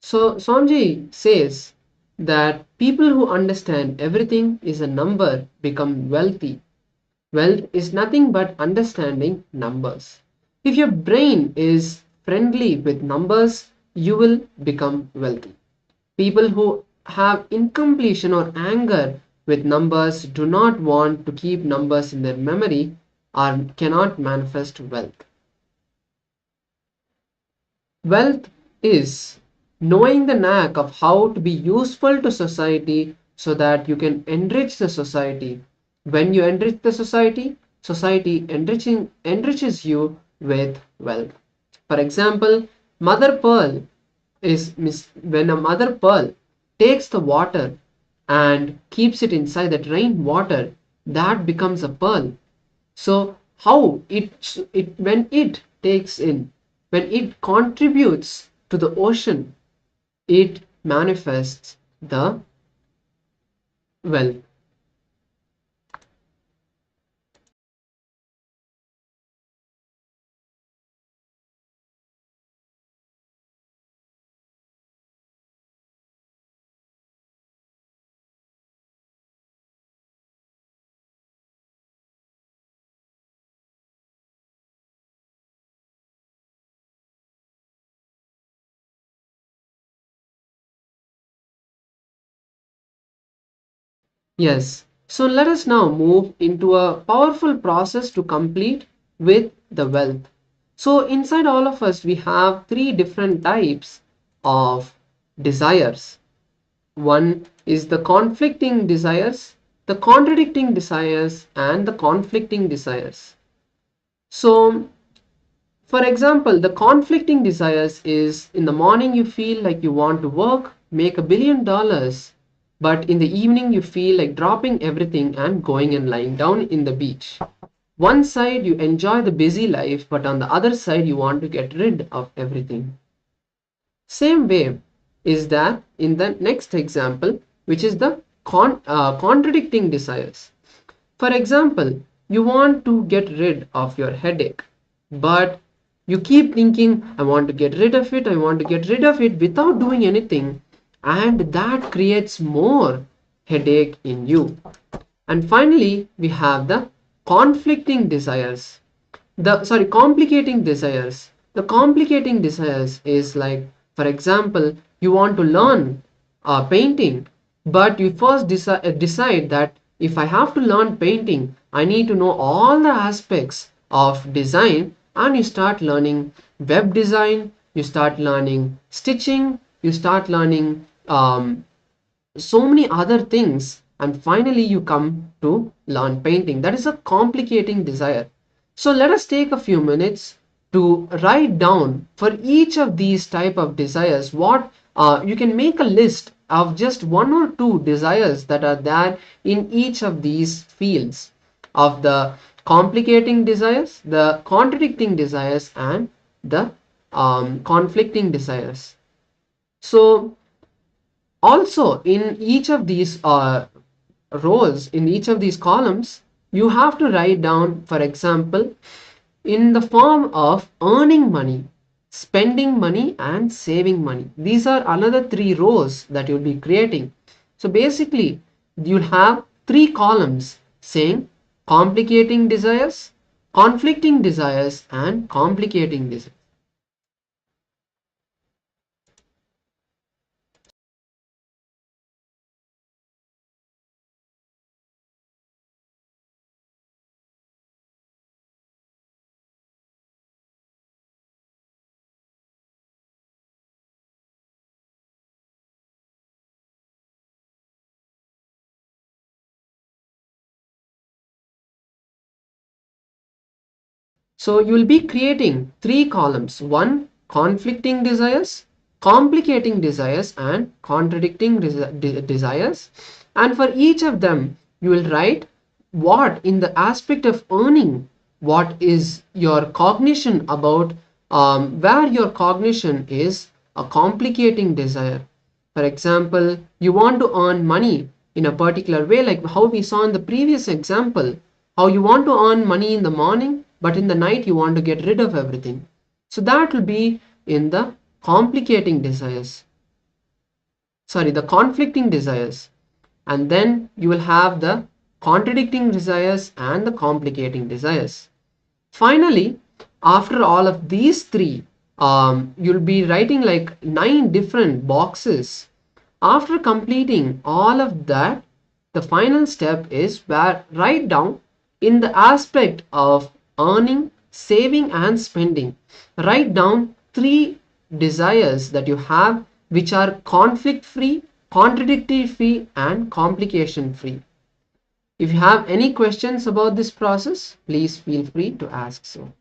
So Swamiji says that people who understand everything is a number become wealthy. Wealth is nothing but understanding numbers. If your brain is friendly with numbers, you will become wealthy. People who have incompletion or anger with numbers do not want to keep numbers in their memory or cannot manifest wealth. Wealth is knowing the knack of how to be useful to society so that you can enrich the society. When you enrich the society, society enriches you with wealth. For example, mother pearl when a mother pearl takes the water and keeps it inside that rainwater, that becomes a pearl. So how it when it takes in, when it contributes to the ocean, it manifests the wealth. Yes. So let us now move into a powerful process to complete with the wealth. So inside all of us, we have three different types of desires. One is the conflicting desires, the contradicting desires, and the conflicting desires. So, for example, the conflicting desires is in the morning you feel like you want to work, make $1 billion, but in the evening you feel like dropping everything and going and lying down in the beach. One side you enjoy the busy life, but on the other side you want to get rid of everything. Same way is that in the next example, which is the contradicting desires. For example, you want to get rid of your headache, but you keep thinking, I want to get rid of it, I want to get rid of it without doing anything, and that creates more headache in you. And finally, we have the conflicting desires. Complicating desires. The complicating desires is like, for example, you want to learn painting, but you first decide that if I have to learn painting, I need to know all the aspects of design, and you start learning web design, you start learning stitching, you start learning so many other things, and finally you come to learn painting. That is a complicating desire. So let us take a few minutes to write down for each of these type of desires what you can make a list of just one or two desires that are there in each of these fields of the complicating desires, the contradicting desires, and the conflicting desires. So also in each of these rows in each of these columns, you have to write down, for example, in the form of earning money, spending money, and saving money. These are another 3 rows that you'll be creating. So basically, you'll have 3 columns saying complicating desires, conflicting desires, and complicating desires. So you will be creating 3 columns: 1 conflicting desires, complicating desires, and contradicting desires. And for each of them, you will write what in the aspect of earning, what is your cognition about, where your cognition is a complicating desire. For example, you want to earn money in a particular way, like how we saw in the previous example, how you want to earn money in the morning, but in the night you want to get rid of everything. So that will be in the complicating desires. Sorry, the conflicting desires. And then you will have the contradicting desires and the complicating desires. Finally, after all of these 3, you'll be writing like 9 different boxes. After completing all of that, the final step is where write down in the aspect of earning, saving, and spending. Write down 3 desires that you have which are conflict free, contradictory free, and complication free. If you have any questions about this process, please feel free to ask so.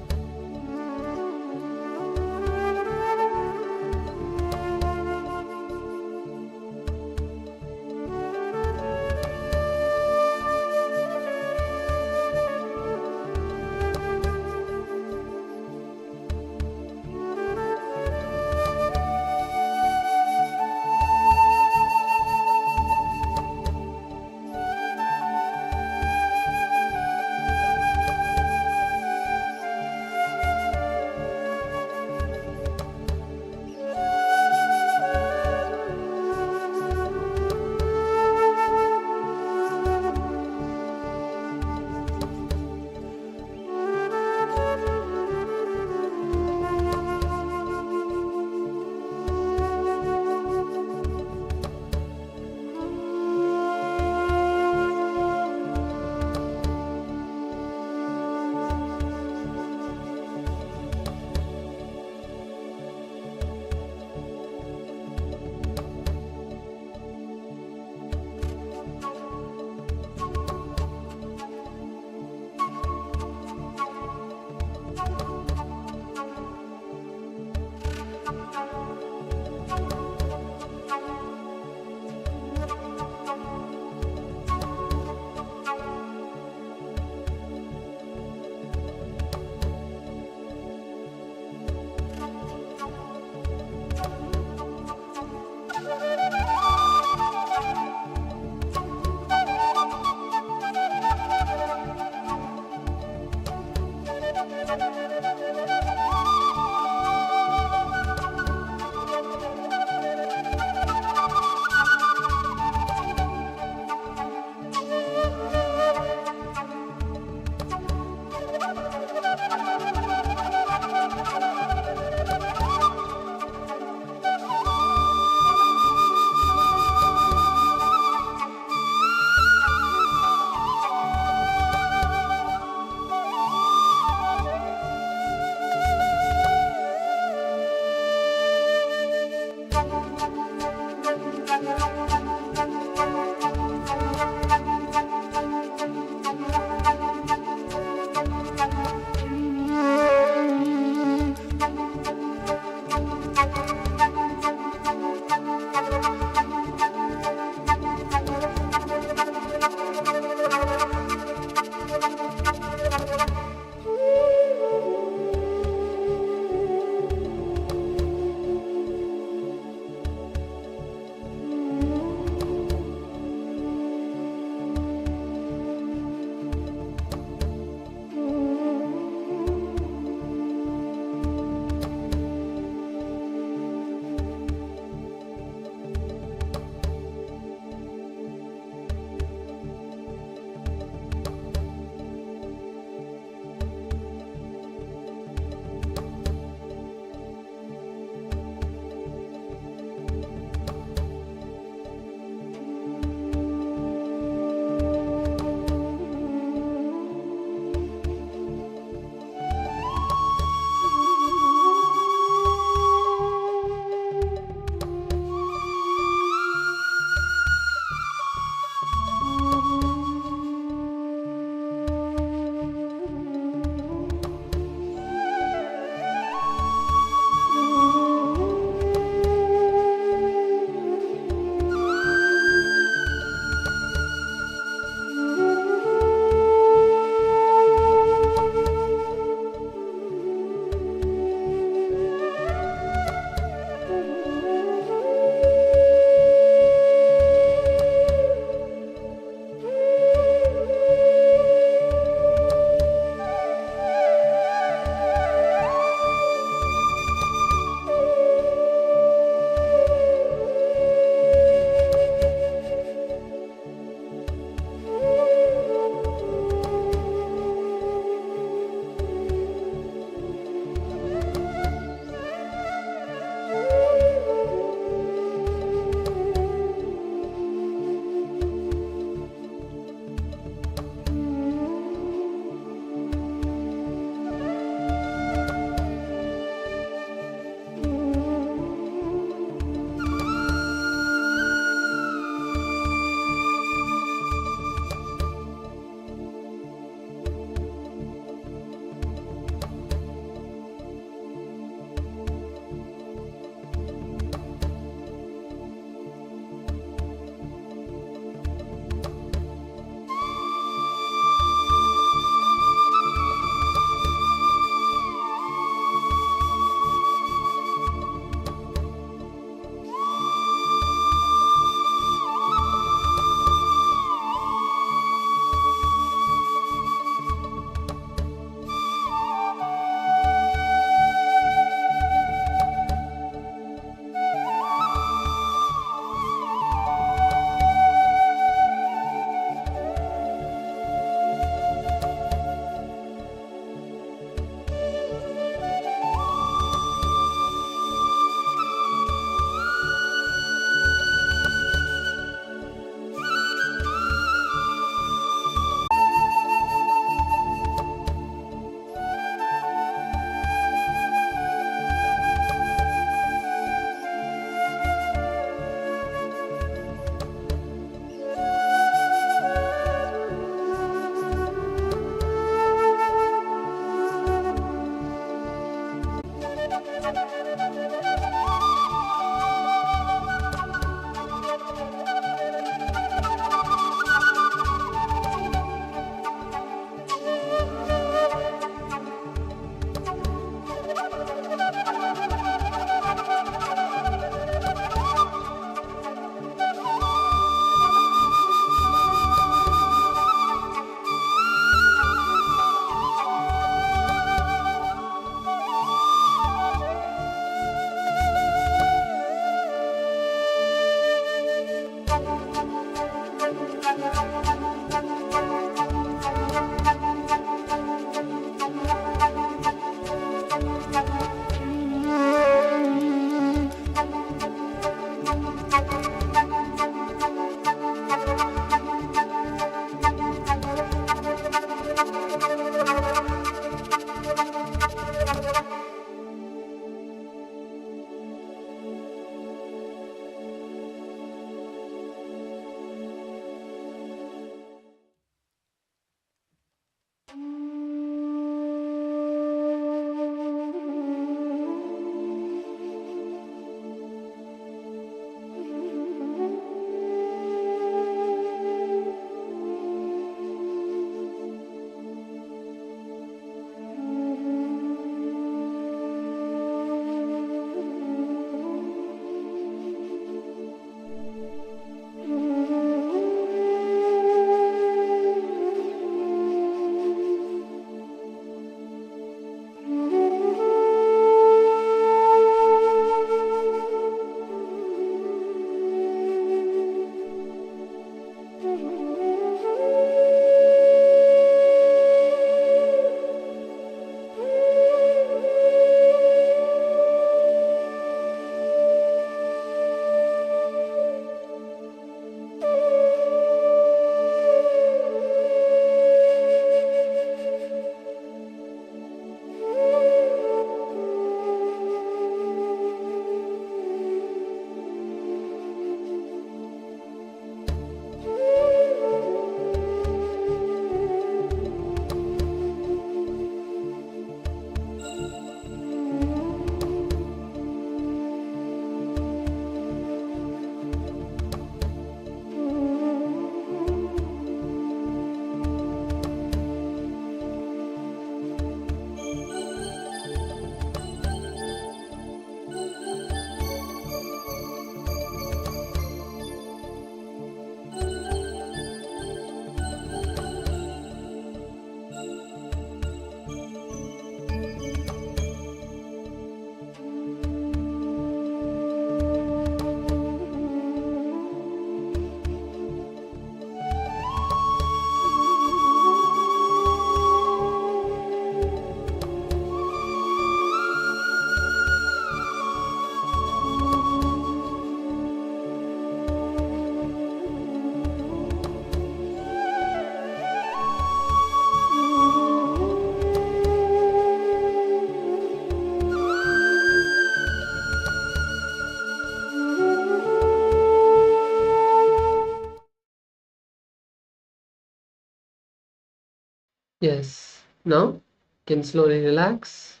Yes, now can slowly relax.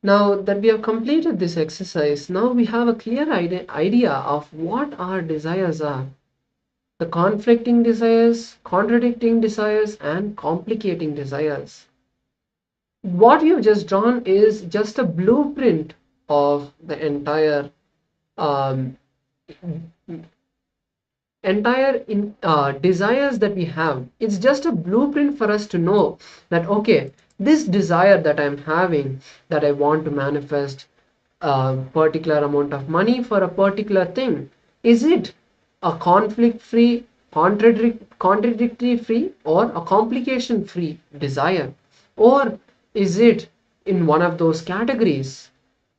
Now that we have completed this exercise, now we have a clear idea of what our desires are. The conflicting desires, contradicting desires, and complicating desires. What we have just drawn is just a blueprint of the um, desires that we have. It's just a blueprint for us to know that, okay, this desire that I'm having, that I want to manifest a particular amount of money for a particular thing, is it a conflict free, contradictory free, or a complication free desire, or is it in one of those categories?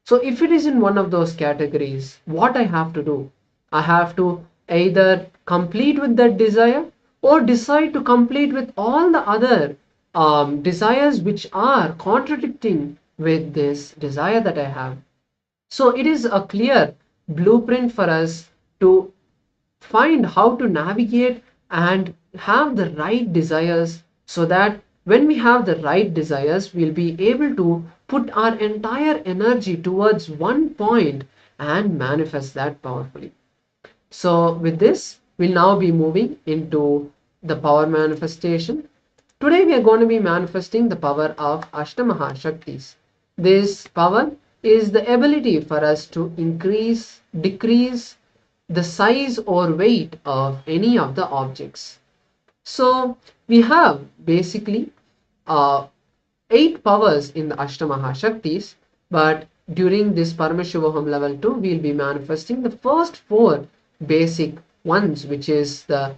So if it is in one of those categories, what I have to do? I have to either complete with that desire or decide to complete with all the other desires which are contradicting with this desire that I have. So it is a clear blueprint for us to find how to navigate and have the right desires, so that when we have the right desires, we'll be able to put our entire energy towards one point and manifest that powerfully. So with this, we'll now be moving into the power manifestation. Today we are going to be manifesting the power of Ashtamaha Shaktis. This power is the ability for us to increase, decrease the size or weight of any of the objects. So we have basically 8 powers in the Ashtamaha Shaktis, but during this Paramashivoham level 2, we'll be manifesting the first 4 basic ones, which is the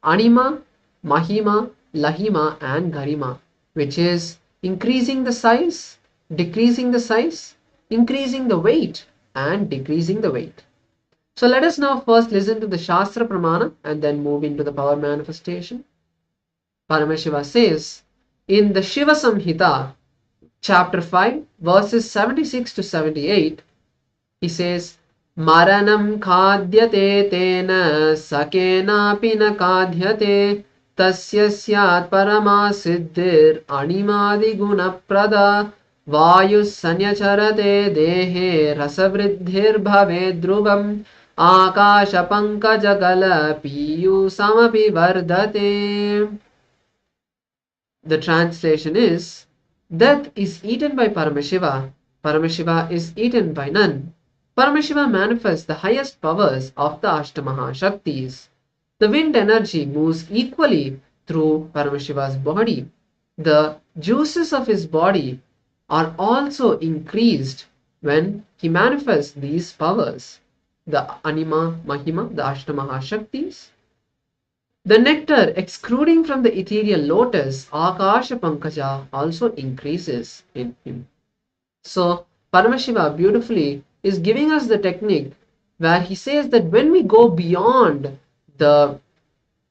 Anima, Mahima, Lahima, and Garima, which is increasing the size, decreasing the size, increasing the weight, and decreasing the weight. So let us now first listen to the Shastra Pramana and then move into the power manifestation. Paramashiva says in the Shiva Samhita, chapter 5, verses 76 to 78, he says, Maranam khadyate tena sakenapi na khadyate tasya syat paramasiddhir animadi gunaprada vayu sanyacharate dehe rasavriddhir bhave dhruvam akasha pankajagala piyusamapi vardate. The translation is, death is eaten by Paramashiva. Paramashiva is eaten by none. Paramashiva manifests the highest powers of the Ashtamaha Shaktis. The wind energy moves equally through Paramashiva's body. The juices of his body are also increased when he manifests these powers. The Anima, Mahima, the Ashtamaha Shaktis. The nectar extruding from the ethereal lotus, Akasha Pankaja, also increases in him. So, Paramashiva beautifully is giving us the technique where he says that when we go beyond the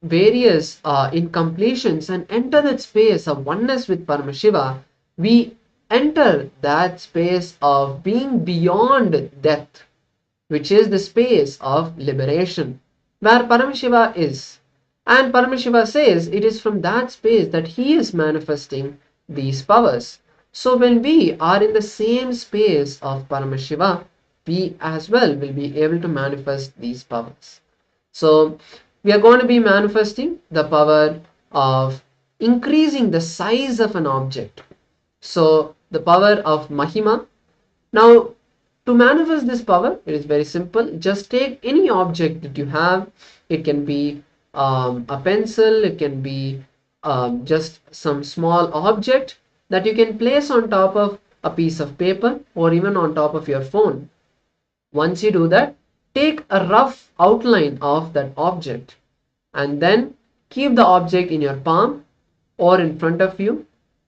various incompletions and enter that space of oneness with Paramashiva, we enter that space of being beyond death, which is the space of liberation, where Paramashiva is. And Paramashiva says it is from that space that he is manifesting these powers. So when we are in the same space of Paramashiva, we as well will be able to manifest these powers. So we are going to be manifesting the power of increasing the size of an object. So the power of Mahima. Now to manifest this power, it is very simple. Just take any object that you have. It can be a pencil, it can be just some small object that you can place on top of a piece of paper or even on top of your phone. Once you do that, take a rough outline of that object and then keep the object in your palm or in front of you.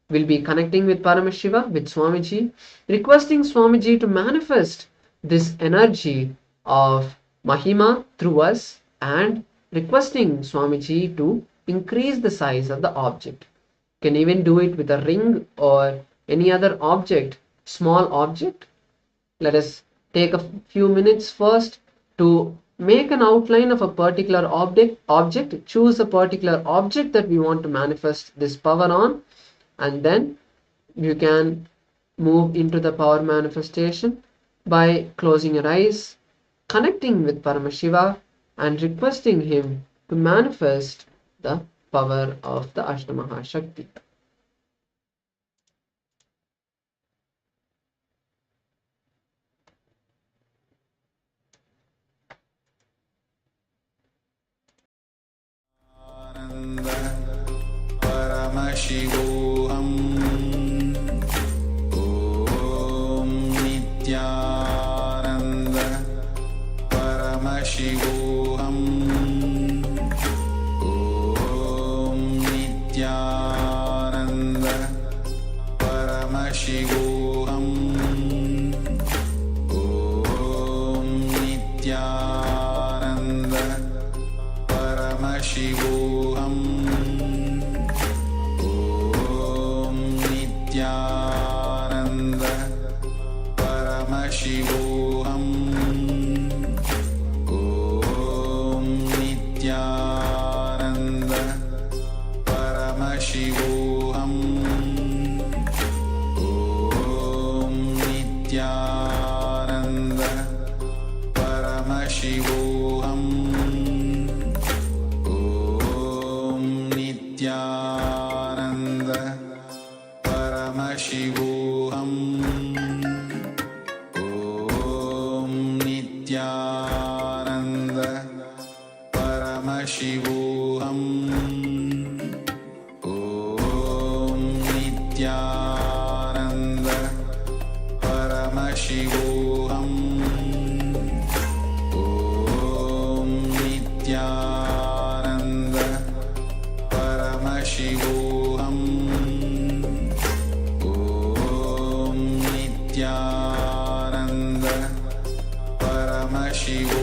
We'll be connecting with Paramashiva, with Swamiji, requesting Swamiji to manifest this energy of Mahima through us and requesting Swamiji to increase the size of the object. You can even do it with a ring or any other object, small object. Let us take a few minutes first to make an outline of a particular object, choose a particular object that we want to manifest this power on, and then you can move into the power manifestation by closing your eyes, connecting with Paramashiva and requesting him to manifest the power of the Ashtamaha Shakti. Paramashivoham Om Nityananda Paramashivoham Om Nityananda Paramashivoham Om Nityananda Paramashivoham Nityananda Paramashivoham Om Nityananda Paramashivoham Om Nityananda Paramashivoham Om Nityananda Paramashivoham Om Nityananda Paramashivoham Om Nityananda Paramashivoham Om Nityananda Paramashivoham Nityananda Paramashivoham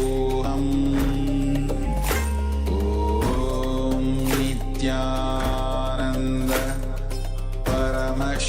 Om Nityananda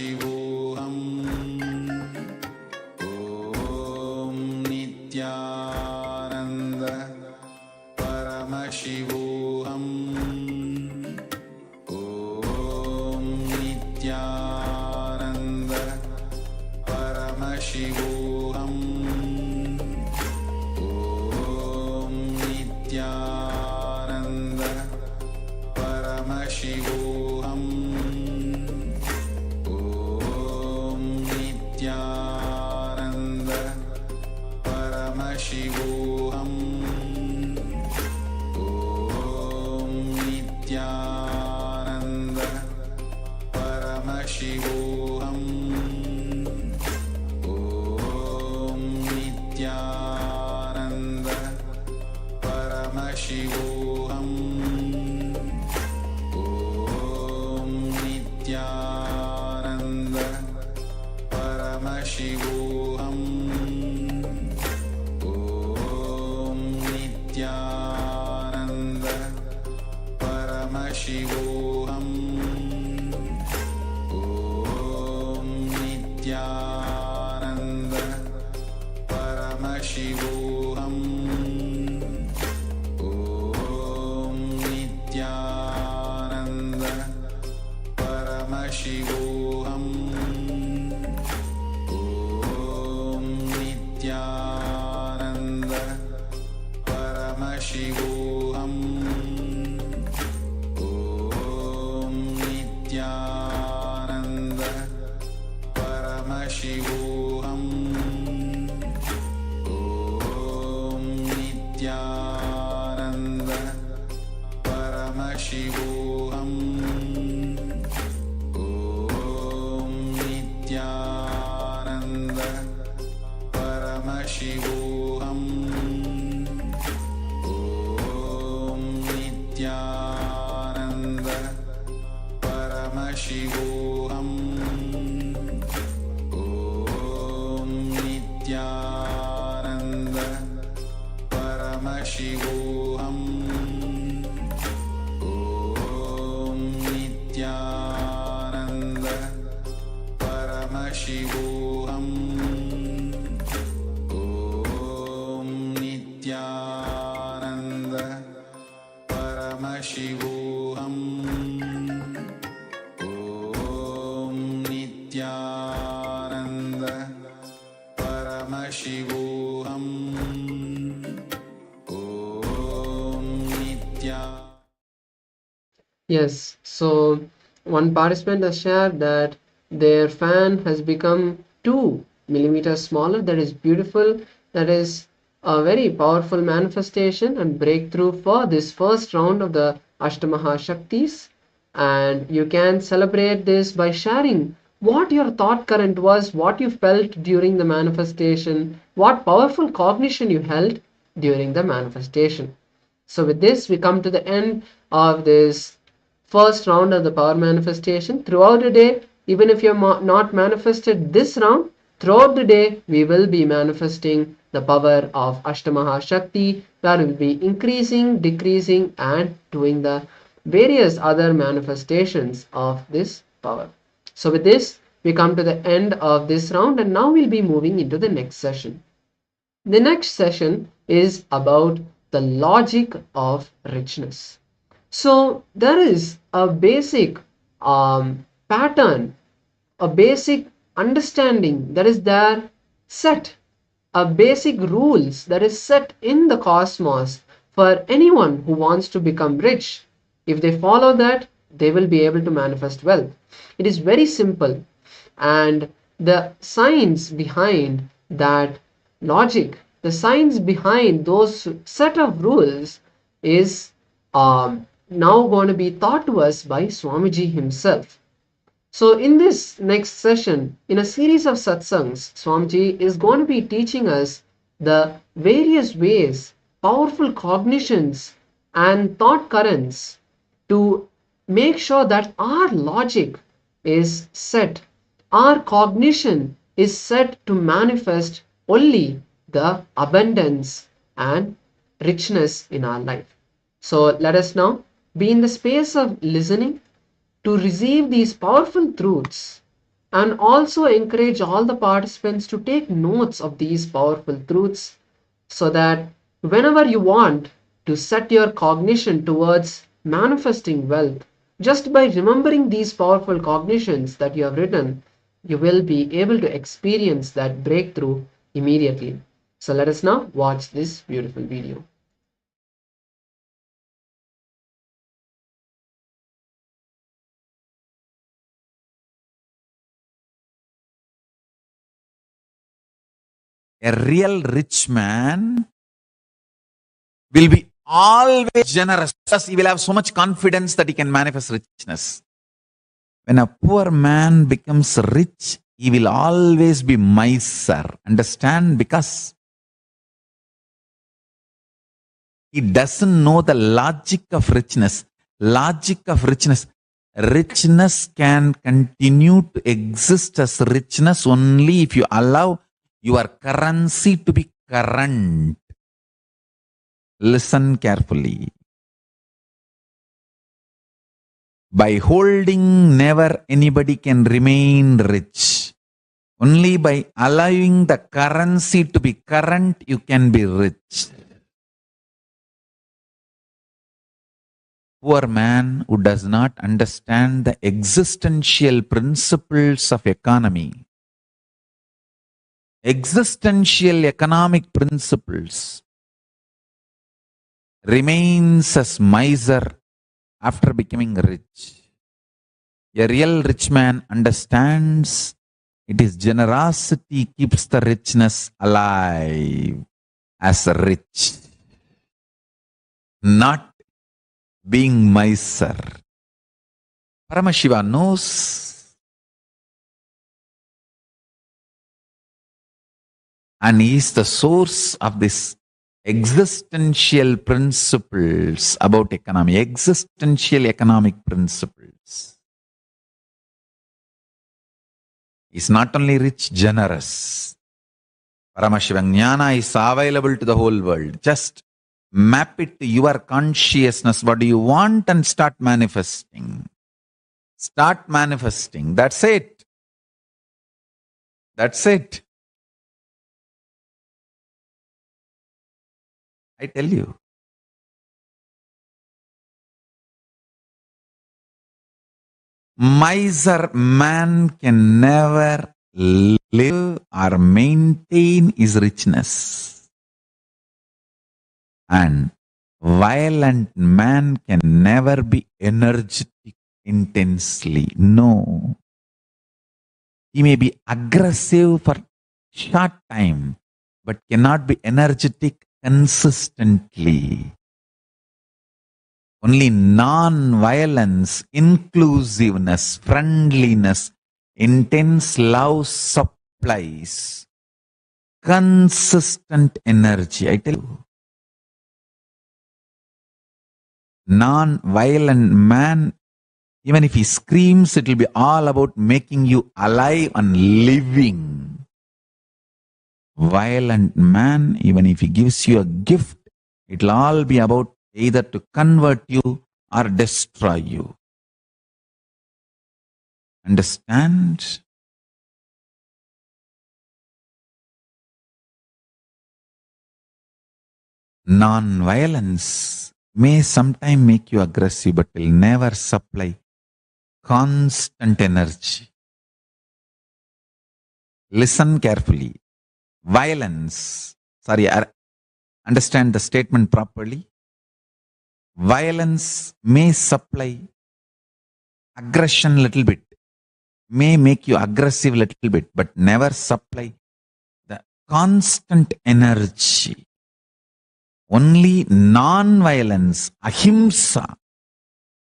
Paramashivoham Om Nityananda Paramashivoham Om Nityananda Paramashivoham Om Nityananda Paramashivoham Om Nityananda Paramashivoham Om Nityananda Paramashivoham Om Nityananda Paramashivoham Om Nityananda Paramashivoham Om Nityananda Paramashivoham Om Nityananda Paramashivoham Om Nityananda Paramashivoham Om Nityananda Paramashivoham Om Nityananda Paramashivoham Om Nityananda Paramashivoham Om Nityananda Paramashivoham Om Nityananda Paramashivoham Om Nityananda Paramashivoham Om Nityananda Paramashivoham Om Nityananda Paramashivoham Om Nityananda Paramashivoham Om Nityananda. Yes, so one participant has shared that their fan has become 2 millimeters smaller. That is beautiful. That is a very powerful manifestation and breakthrough for this first round of the Ashtamaha Shaktis. And you can celebrate this by sharing what your thought current was, what you felt during the manifestation, what powerful cognition you held during the manifestation. So with this, we come to the end of this first round of the power manifestation. Throughout the day, even if you have not manifested this round, throughout the day, we will be manifesting the power of Ashtamaha Shakti, where we will be increasing, decreasing, and doing the various other manifestations of this power. So with this, we come to the end of this round, and now we'll be moving into the next session. The next session is about the logic of richness. So there is a basic pattern, a basic understanding that is there set, a basic rules that is set in the cosmos for anyone who wants to become rich. If they follow that, they will be able to manifest wealth. It is very simple, and the science behind that logic, the science behind those set of rules is now going to be taught to us by Swamiji himself. So in this next session, in a series of satsangs, Swamiji is going to be teaching us the various ways, powerful cognitions and thought currents to make sure that our logic is set, our cognition is set to manifest only the abundance and richness in our life. So let us now be in the space of listening to receive these powerful truths and also encourage all the participants to take notes of these powerful truths so that whenever you want to set your cognition towards manifesting wealth, just by remembering these powerful cognitions that you have written, you will be able to experience that breakthrough immediately. So let us now watch this beautiful video. A real rich man will be always generous because he will have so much confidence that he can manifest richness. When a poor man becomes rich, he will always be miser. Understand? Because he doesn't know the logic of richness. Logic of richness. Richness can continue to exist as richness only if you allow your currency to be current. Listen carefully. By holding, never anybody can remain rich. Only by allowing the currency to be current, you can be rich. Poor man who does not understand the existential principles of economy, existential economic principles, remains as miser after becoming rich. A real rich man understands it is generosity keeps the richness alive as rich, not being miser. Paramashiva knows, and he is the source of this existential principles about economy, existential economic principles. He's not only rich, generous. Paramashiva Jnana is available to the whole world. Just map it to your consciousness. What do you want? And start manifesting. Start manifesting. That's it. That's it. I tell you. Miser man can never live or maintain his richness. And violent man can never be energetic intensely. No. He may be aggressive for short time, but cannot be energetic consistently. Only non-violence, inclusiveness, friendliness, intense love supplies consistent energy. I tell you. Non-violent man, even if he screams, it will be all about making you alive and living. Violent man, even if he gives you a gift, it will all be about either to convert you or destroy you. Understand? Non-violence may sometimes make you aggressive, but will never supply constant energy. Listen carefully. Violence, understand the statement properly. Violence may supply aggression little bit, may make you aggressive little bit, but never supply the constant energy. Only non-violence, ahimsa,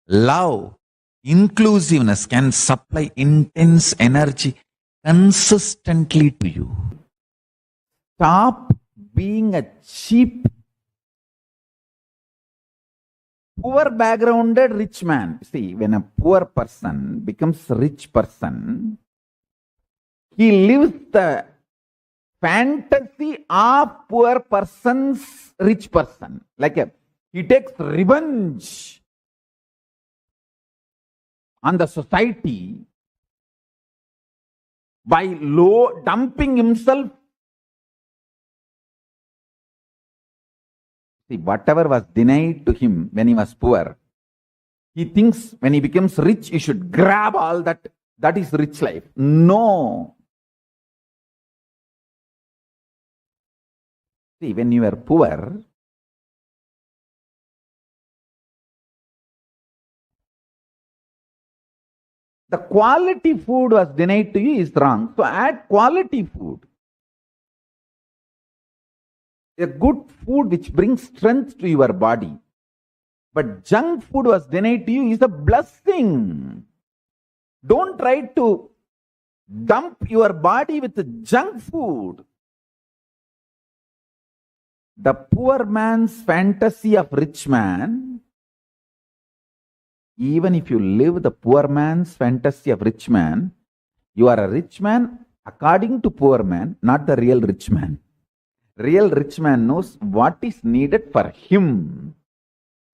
love, inclusiveness can supply intense energy consistently to you. Stop being a cheap, poor backgrounded rich man. See, when a poor person becomes a rich person, he lives the fantasy of poor person's rich person. He takes revenge on the society by dumping himself. See, whatever was denied to him when he was poor, he thinks when he becomes rich, he should grab all that. That is rich life. No. See, when you are poor, the quality food was denied to you is wrong. So add quality food. A good food which brings strength to your body. But junk food was denied to you is a blessing. Don't try to dump your body with the junk food. The poor man's fantasy of rich man, even if you live the poor man's fantasy of rich man, you are a rich man according to poor man, not the real rich man. Real rich man knows what is needed for him.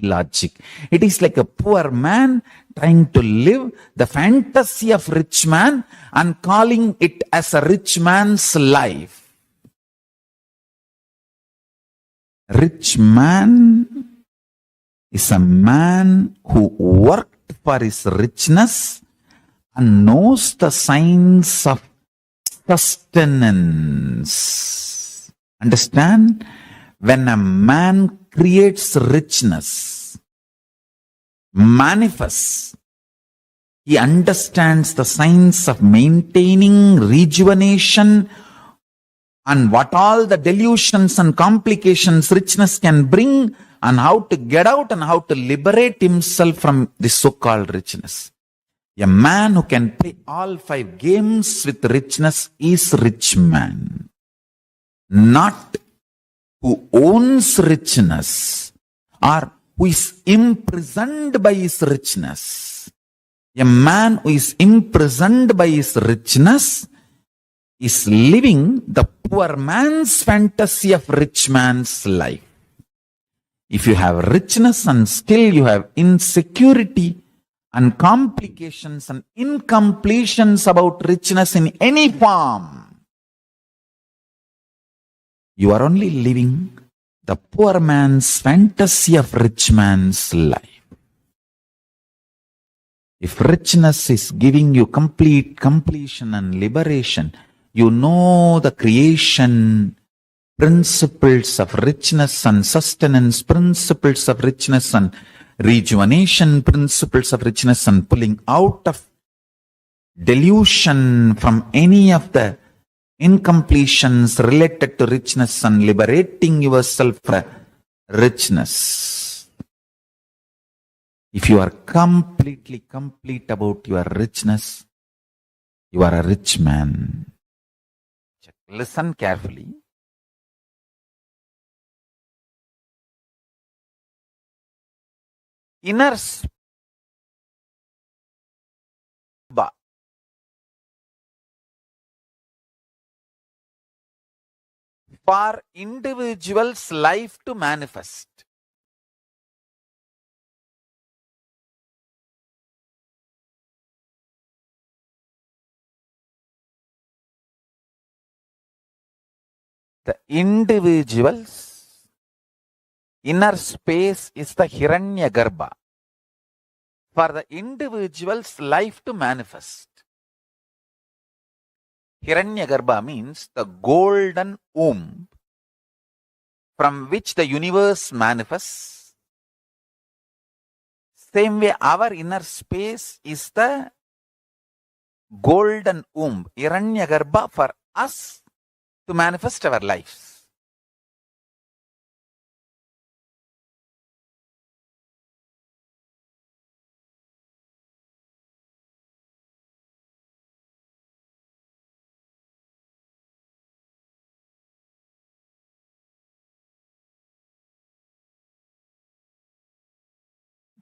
Logic. It is like a poor man trying to live the fantasy of rich man and calling it as a rich man's life. Rich man is a man who worked for his richness and knows the signs of sustenance. Understand? When a man creates richness, manifests, he understands the signs of maintaining rejuvenation and what all the delusions and complications richness can bring, and how to get out and how to liberate himself from this so-called richness. A man who can play all 5 games with richness is rich man. Not who owns richness or who is imprisoned by his richness. A man who is imprisoned by his richness is living the poor man's fantasy of rich man's life. If you have richness and still you have insecurity and complications and incompletions about richness in any form, you are only living the poor man's fantasy of rich man's life. If richness is giving you complete completion and liberation, you know the creation principles of richness and sustenance, principles of richness and rejuvenation, principles of richness and pulling out of delusion from any of the incompletions related to richness and liberating yourself from richness. If you are completely complete about your richness, you are a rich man. Listen carefully. Inner for individual's life to manifest. The individual's inner space is the Hiranyagarbha. For the individual's life to manifest. Hiranyagarbha means the golden womb from which the universe manifests. Same way, our inner space is the golden womb, Hiranyagarbha, for us to manifest our lives.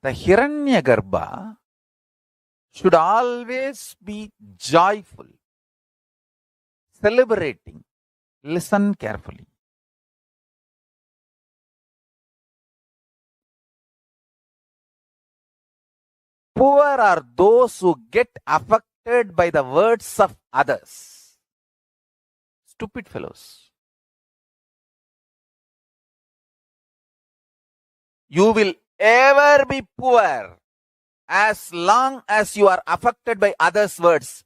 The Hiranyagarbha should always be joyful, celebrating. Listen carefully. Poor are those who get affected by the words of others. stupid fellows. You will ever be poor as long as you are affected by others' words.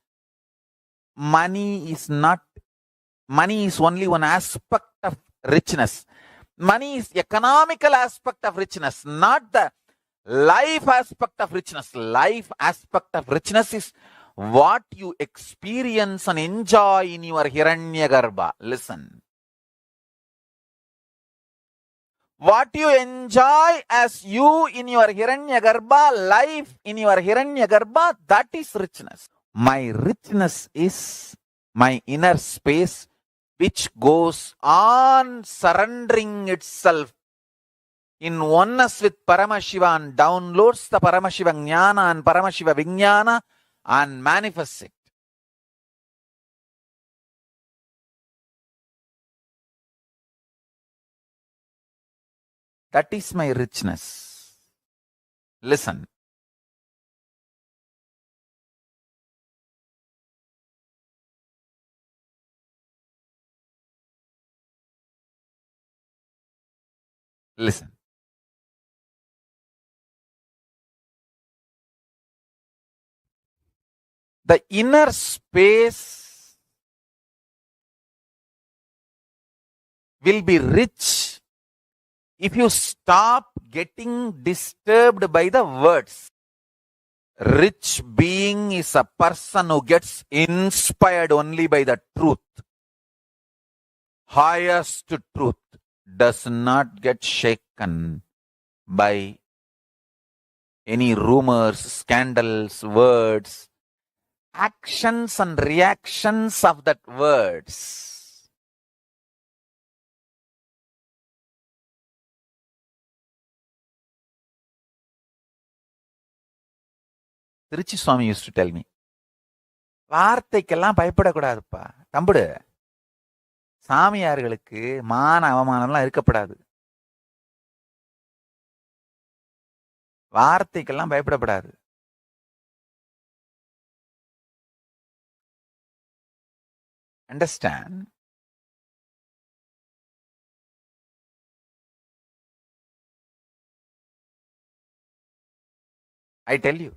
Money is only one aspect of richness. Money is economical aspect of richness, not the life aspect of richness. Life aspect of richness is what you experience and enjoy in your Hiranyagarbha. Listen. What you enjoy as you in your Hiranyagarbha, life in your Hiranyagarbha, that is richness. My richness is my inner space which goes on surrendering itself in oneness with Paramashiva and downloads the Paramashiva Jnana and Paramashiva Vijnana and manifests it. That is my richness. Listen. Listen. The inner space will be rich if you stop getting disturbed by the words. Rich being is a person who gets inspired only by the truth. Highest truth does not get shaken by any rumors, scandals, words, actions and reactions of that words. Richi Swami used to tell me, வார்த்தைக்கெல்லாம் பயப்படக்கூடாதுப்பா தம்புடு. சாமியார்களுக்கு மான அவமானம்லாம் இருக்கப்படாது. வார்த்தைக்கெல்லாம் பயப்படப்படாது. Understand? I tell you.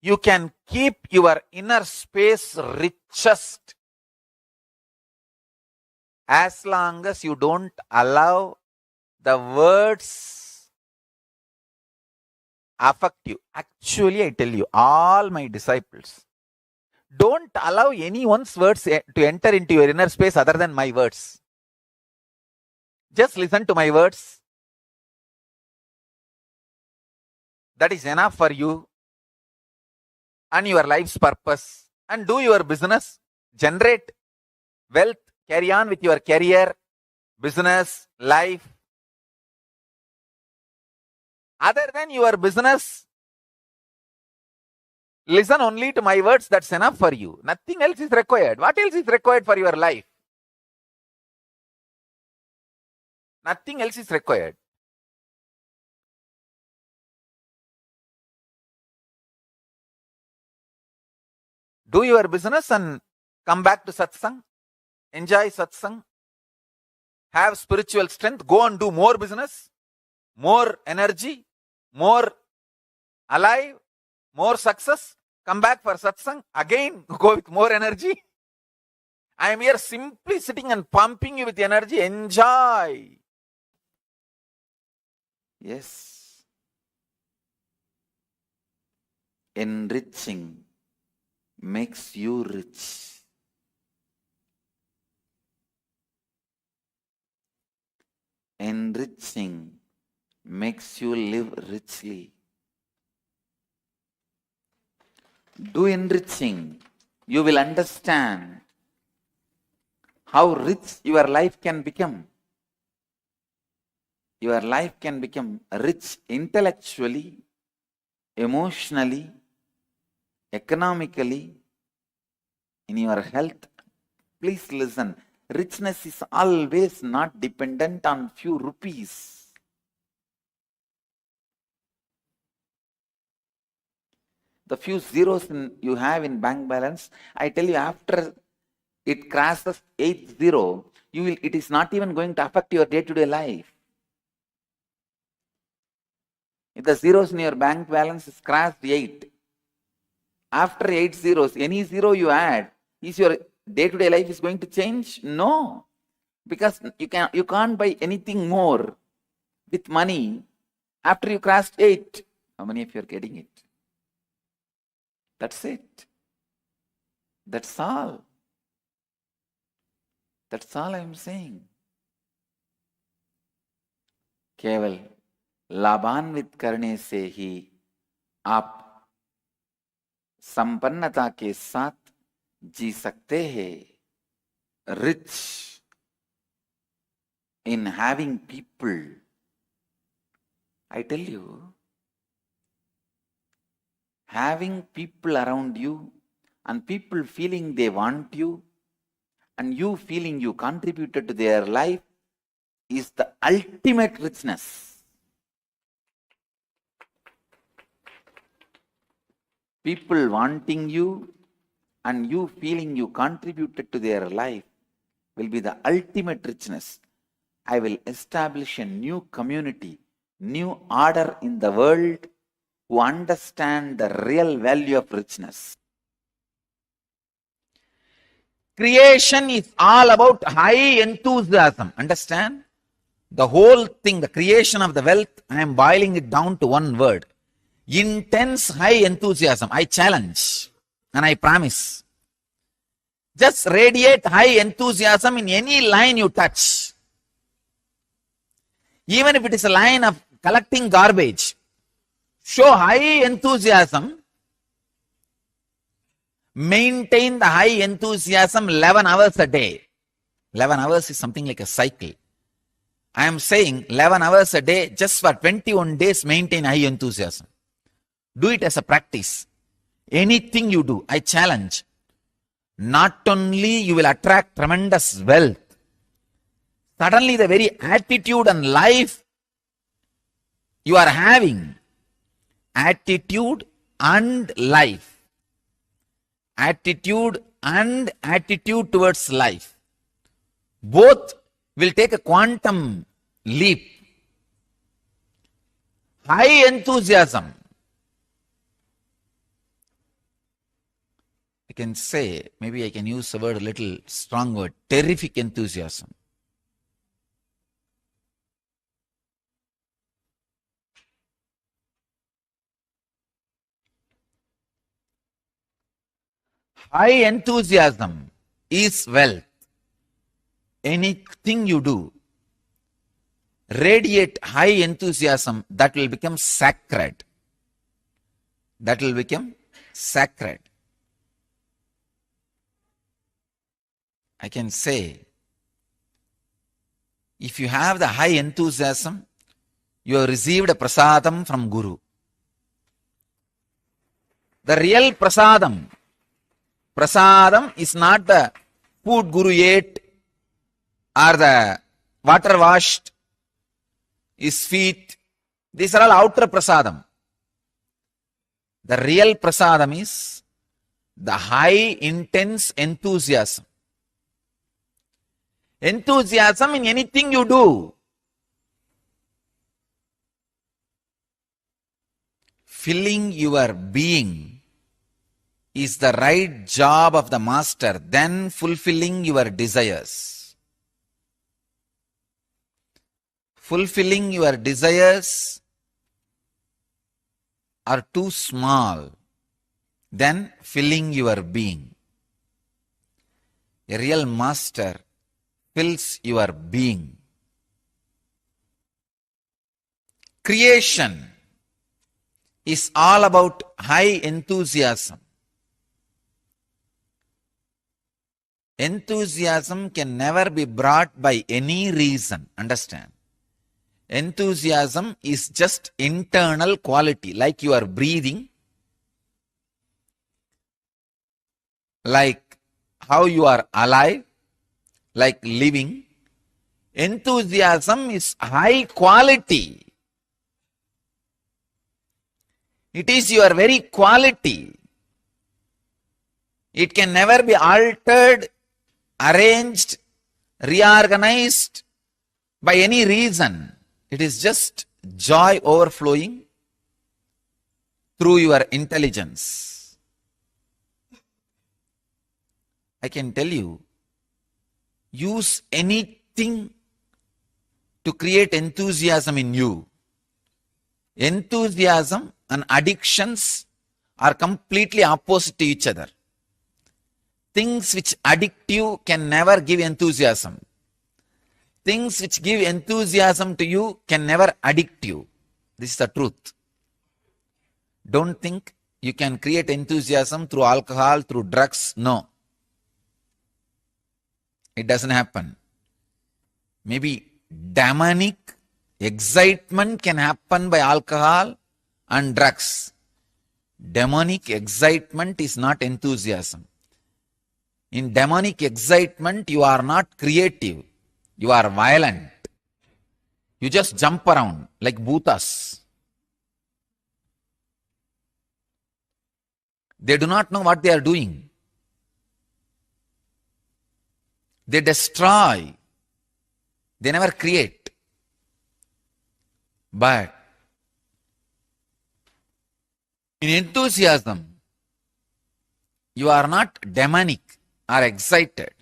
You can keep your inner space richest as long as you don't allow the words affect you. Actually, I tell you, all my disciples, don't allow anyone's words to enter into your inner space other than my words. Just listen to my words. That is enough for you and your life's purpose, and do your business, generate wealth, carry on with your career, business, life. Other than your business, listen only to my words, that's enough for you. Nothing else is required. What else is required for your life? Nothing else is required. Do your business and come back to satsang. Enjoy satsang. Have spiritual strength. Go and do more business, more energy, more alive, more success. Come back for satsang. Again, go with more energy. I am here simply sitting and pumping you with energy. Enjoy. Yes. Enriching makes you rich. Enriching makes you live richly. Do enriching. You will understand how rich your life can become. Your life can become rich intellectually, emotionally, economically, in your health. Please listen. Richness is always not dependent on few rupees. The few zeros you have in bank balance, I tell you, after it crosses 8-0, it is not even going to affect your day-to-day life. If the zeros in your bank balance is crossed 8, after 8 zeros, any zero you add, is your day-to-day life is going to change? No. Because you can't buy anything more with money after you crossed 8. How many of you are getting it? That's it. That's all. That's all I am saying. केवल लाभान्वित करने से ही आप संपन्नता के साथ जी सकते हैं. Rich in having people. I tell you, having people around you and people feeling they want you and you feeling you contributed to their life is the ultimate richness. People wanting you and you feeling you contributed to their life will be the ultimate richness. I will establish a new community, new order in the world who understand the real value of richness. Creation is all about high enthusiasm. Understand? The whole thing, the creation of the wealth, I am boiling it down to one word. Intense high enthusiasm. I challenge and I promise. Just radiate high enthusiasm in any line you touch. Even if it is a line of collecting garbage, show high enthusiasm. Maintain the high enthusiasm 11 hours a day. 11 hours is something like a cycle. I am saying 11 hours a day, just for 21 days, maintain high enthusiasm. Do it as a practice. Anything you do, I challenge. Not only you will attract tremendous wealth, suddenly the very attitude and life you are having, attitude and life, attitude and attitude towards life, both will take a quantum leap. High enthusiasm. I can say, maybe I can use the word a little strong word, terrific enthusiasm. High enthusiasm is wealth. Anything you do, radiate high enthusiasm, that will become sacred. That will become sacred. I can say, if you have the high enthusiasm, you have received a prasadam from Guru. The real prasadam is not the food Guru ate or the water washed his feet. These are all outer prasadam. The real prasadam is the high intense enthusiasm. Enthusiasm in anything you do. Filling your being is the right job of the master, then fulfilling your desires. Fulfilling your desires are too small, then filling your being. A real master fills your being. Creation is all about high enthusiasm. Enthusiasm can never be brought by any reason. Understand? Enthusiasm is just internal quality, like you are breathing, like how you are alive, like living. Enthusiasm is high quality. It is your very quality. It can never be altered arranged, reorganized by any reason. It is just joy overflowing through your intelligence. I can tell you, use anything to create enthusiasm in you. Enthusiasm and addictions are completely opposite to each other. Things which addict you can never give enthusiasm. Things which give enthusiasm to you can never addict you. This is the truth. Don't think you can create enthusiasm through alcohol, through drugs. No. It doesn't happen. Maybe demonic excitement can happen by alcohol and drugs. Demonic excitement is not enthusiasm. In demonic excitement, you are not creative. You are violent. You just jump around like bhutas. They do not know what they are doing. They destroy. They never create. But in enthusiasm, you are not demonic or excited.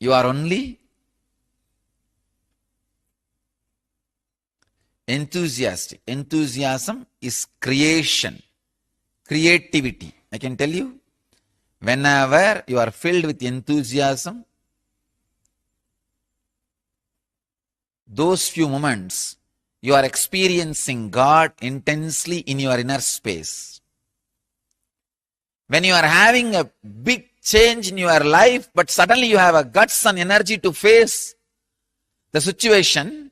You are only enthusiastic. Enthusiasm is creation, creativity. I can tell you, whenever you are filled with enthusiasm, those few moments, you are experiencing God intensely in your inner space. When you are having a big change in your life, but suddenly you have a guts and energy to face the situation,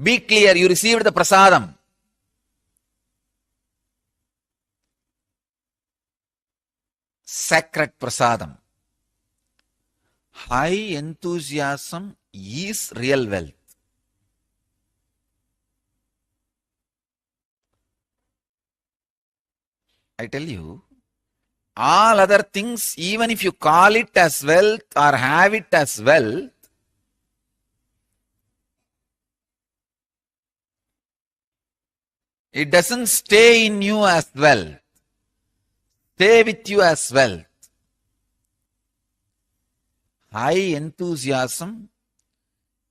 be clear, you received the prasadam. Sacred prasadam. High enthusiasm is real wealth. I tell you, all other things, even if you call it as wealth or have it as wealth, it doesn't stay in you as wealth. Stay with you as wealth. High enthusiasm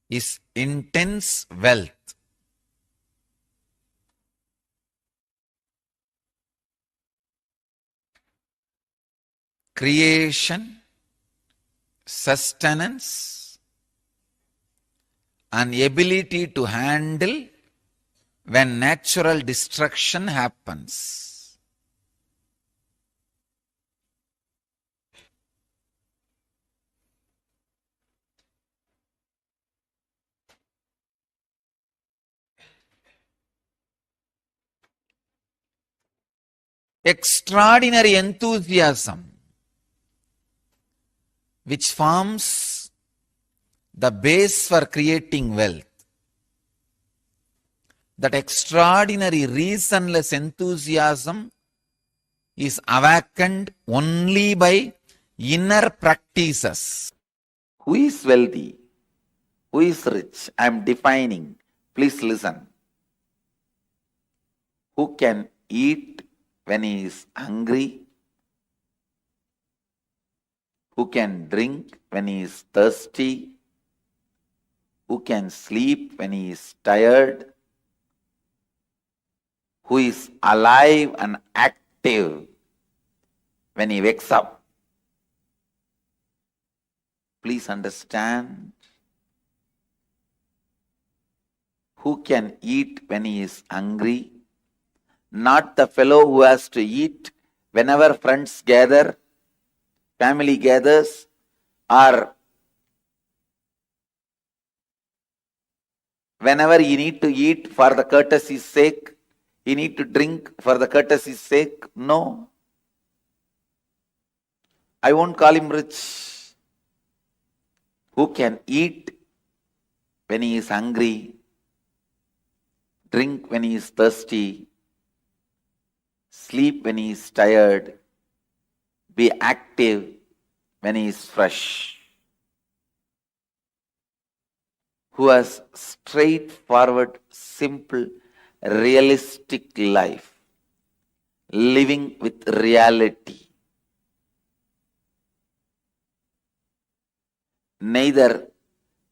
is intense wealth. Creation, sustenance, and ability to handle when natural destruction happens. Extraordinary enthusiasm, which forms the base for creating wealth. That extraordinary reasonless enthusiasm is awakened only by inner practices. Who is wealthy? Who is rich? I am defining. Please listen. Who can eat when he is hungry? Who can drink when he is thirsty? Who can sleep when he is tired? Who is alive and active when he wakes up? Please understand. Who can eat when he is hungry? Not the fellow who has to eat whenever friends gather, family gathers, or whenever you need to eat for the courtesy's sake, you need to drink for the courtesy's sake. No. I won't call him rich. Who can eat when he is hungry, drink when he is thirsty, sleep when he is tired, be active when he is fresh. who has straightforward, simple, realistic life, living with reality. Neither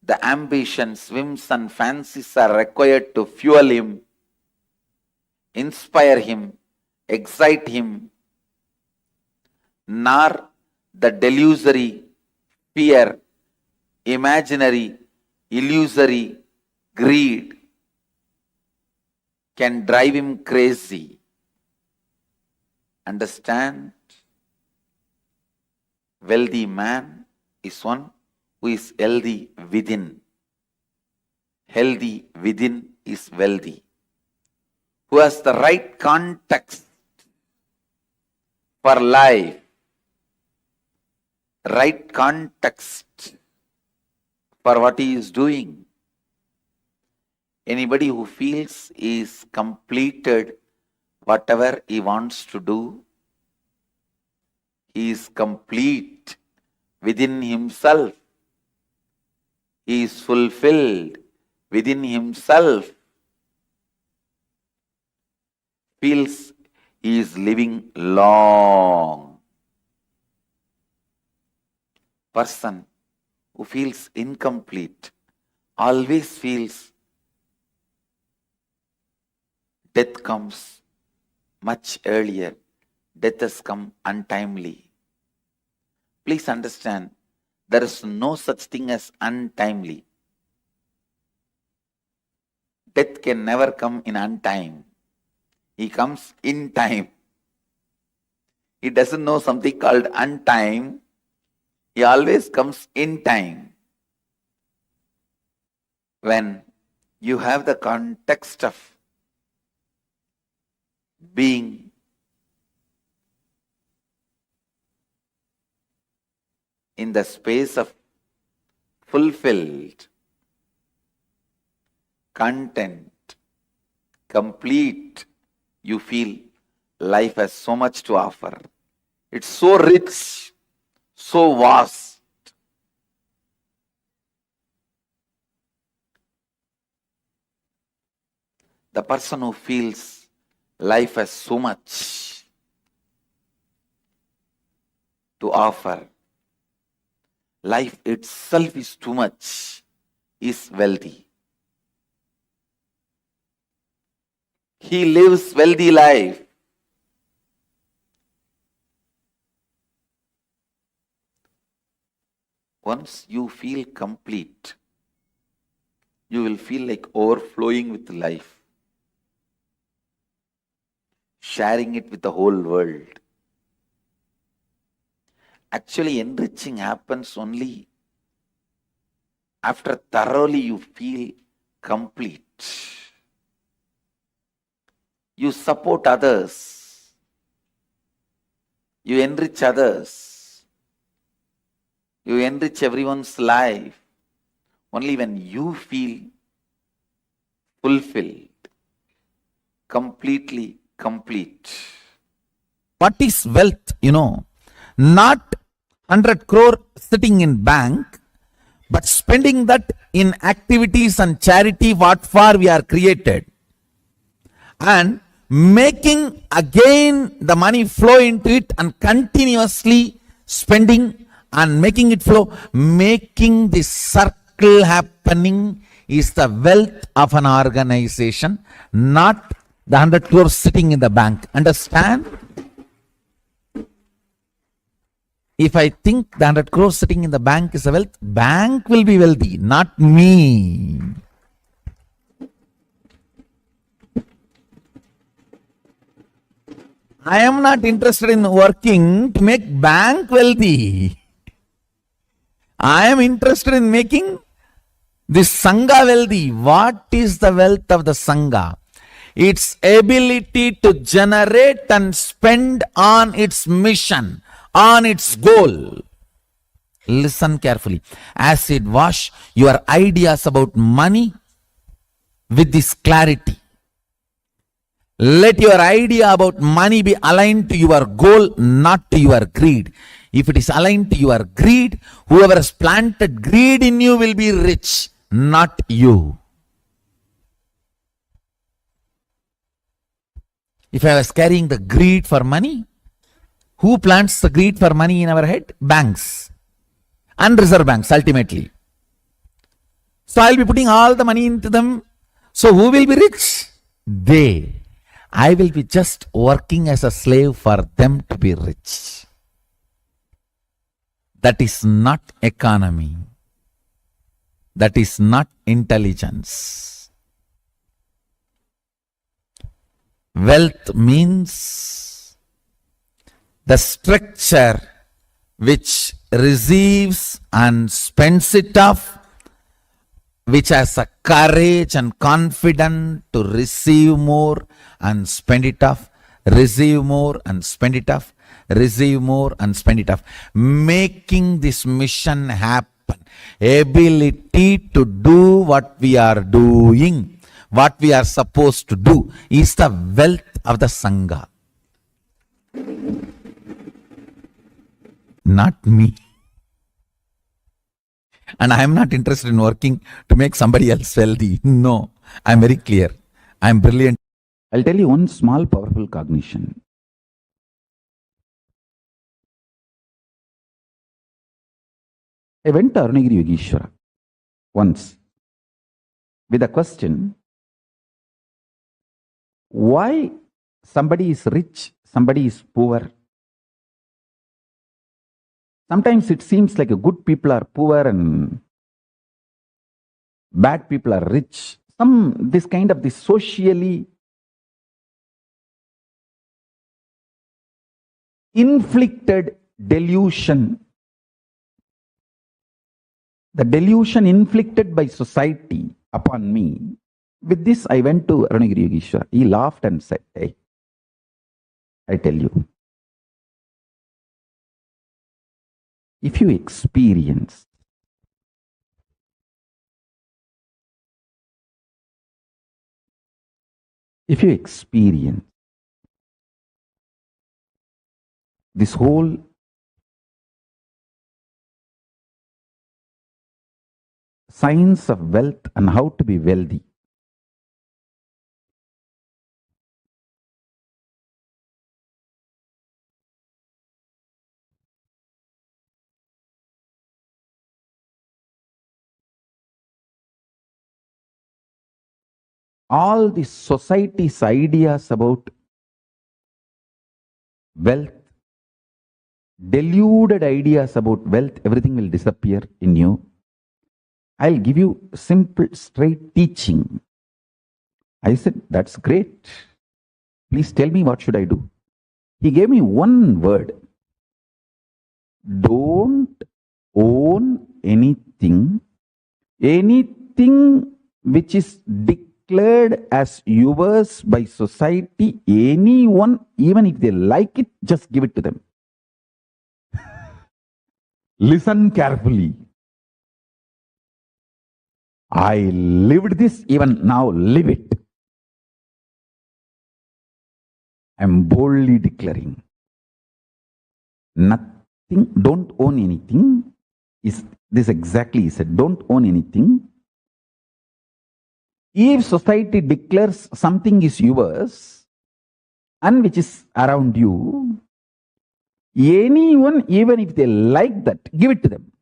the ambitions, whims and fancies are required to fuel him, inspire him, excite him, nor the delusory, fear, imaginary, illusory greed can drive him crazy. Understand? Wealthy man is one who is healthy within. Healthy within is wealthy. Who has the right context for life, right context for what he is doing. Anybody who feels he is completed whatever he wants to do, he is complete within himself. He is fulfilled within himself. Feels he is living long. Person who feels incomplete always feels death comes much earlier. Death has come untimely. Please understand, there is no such thing as untimely. Death can never come in untime. He comes in time. He doesn't know something called untime. He always comes in time. When you have the context of being in the space of fulfilled, content, complete, you feel life has so much to offer. It's so rich, so vast. The person who feels life has so much to offer, life itself is too much, is wealthy. He lives wealthy life. Once you feel complete, you will feel like overflowing with life, sharing it with the whole world. Actually, enriching happens only after thoroughly you feel complete. You support others. You enrich others. You enrich everyone's life only when you feel fulfilled, completely complete. What is wealth? Not 100 crore sitting in bank, but spending that in activities and charity what for we are created. And making again the money flow into it and continuously spending and making it flow, making the circle happening is the wealth of an organization, not the 100 crores sitting in the bank. Understand? If I think the 100 crores sitting in the bank is a wealth, bank will be wealthy, not me. I am not interested in working to make bank wealthy. I am interested in making this Sangha wealthy. What is the wealth of the Sangha? Its ability to generate and spend on its mission, on its goal. Listen carefully. Acid wash your ideas about money with this clarity. Let your idea about money be aligned to your goal, not to your greed. If it is aligned to your greed, whoever has planted greed in you will be rich. not you. If I was carrying the greed for money, who plants the greed for money in our head? Banks and reserve banks ultimately. So I'll be putting all the money into them. So who will be rich? They. I will be just working as a slave for them to be rich. That is not economy. That is not intelligence. Wealth means the structure which receives and spends it off, which has a courage and confidence to receive more and spend it off, receive more and spend it off, receive more and spend it off, making this mission happen. Ability to do what we are doing, what we are supposed to do, is the wealth of the Sangha. Not me. And I am not interested in working to make somebody else wealthy. No, I am very clear. I am brilliant. I'll tell you one small powerful cognition. I went to Arunagiri Yogeshwara once with a question, why somebody is rich, somebody is poor? Sometimes it seems like good people are poor and bad people are rich. This kind of socially inflicted delusion. The delusion inflicted by society upon me. With this, I went to Arunagiri Yogeshwara. He laughed and said, hey, I tell you, if you experience this whole science of wealth and how to be wealthy, all the society's ideas about wealth, deluded ideas about wealth, everything will disappear in you. I'll give you simple, straight teaching. I said, that's great. Please tell me, what should I do? He gave me one word. Don't own anything which is declared as yours by society. Anyone, even if they like it, just give it to them. Listen carefully. I lived this, even now live it. I am boldly declaring. Nothing, don't own anything. Is this exactly he said, don't own anything. If society declares something is yours and which is around you, anyone, even if they like that, give it to them.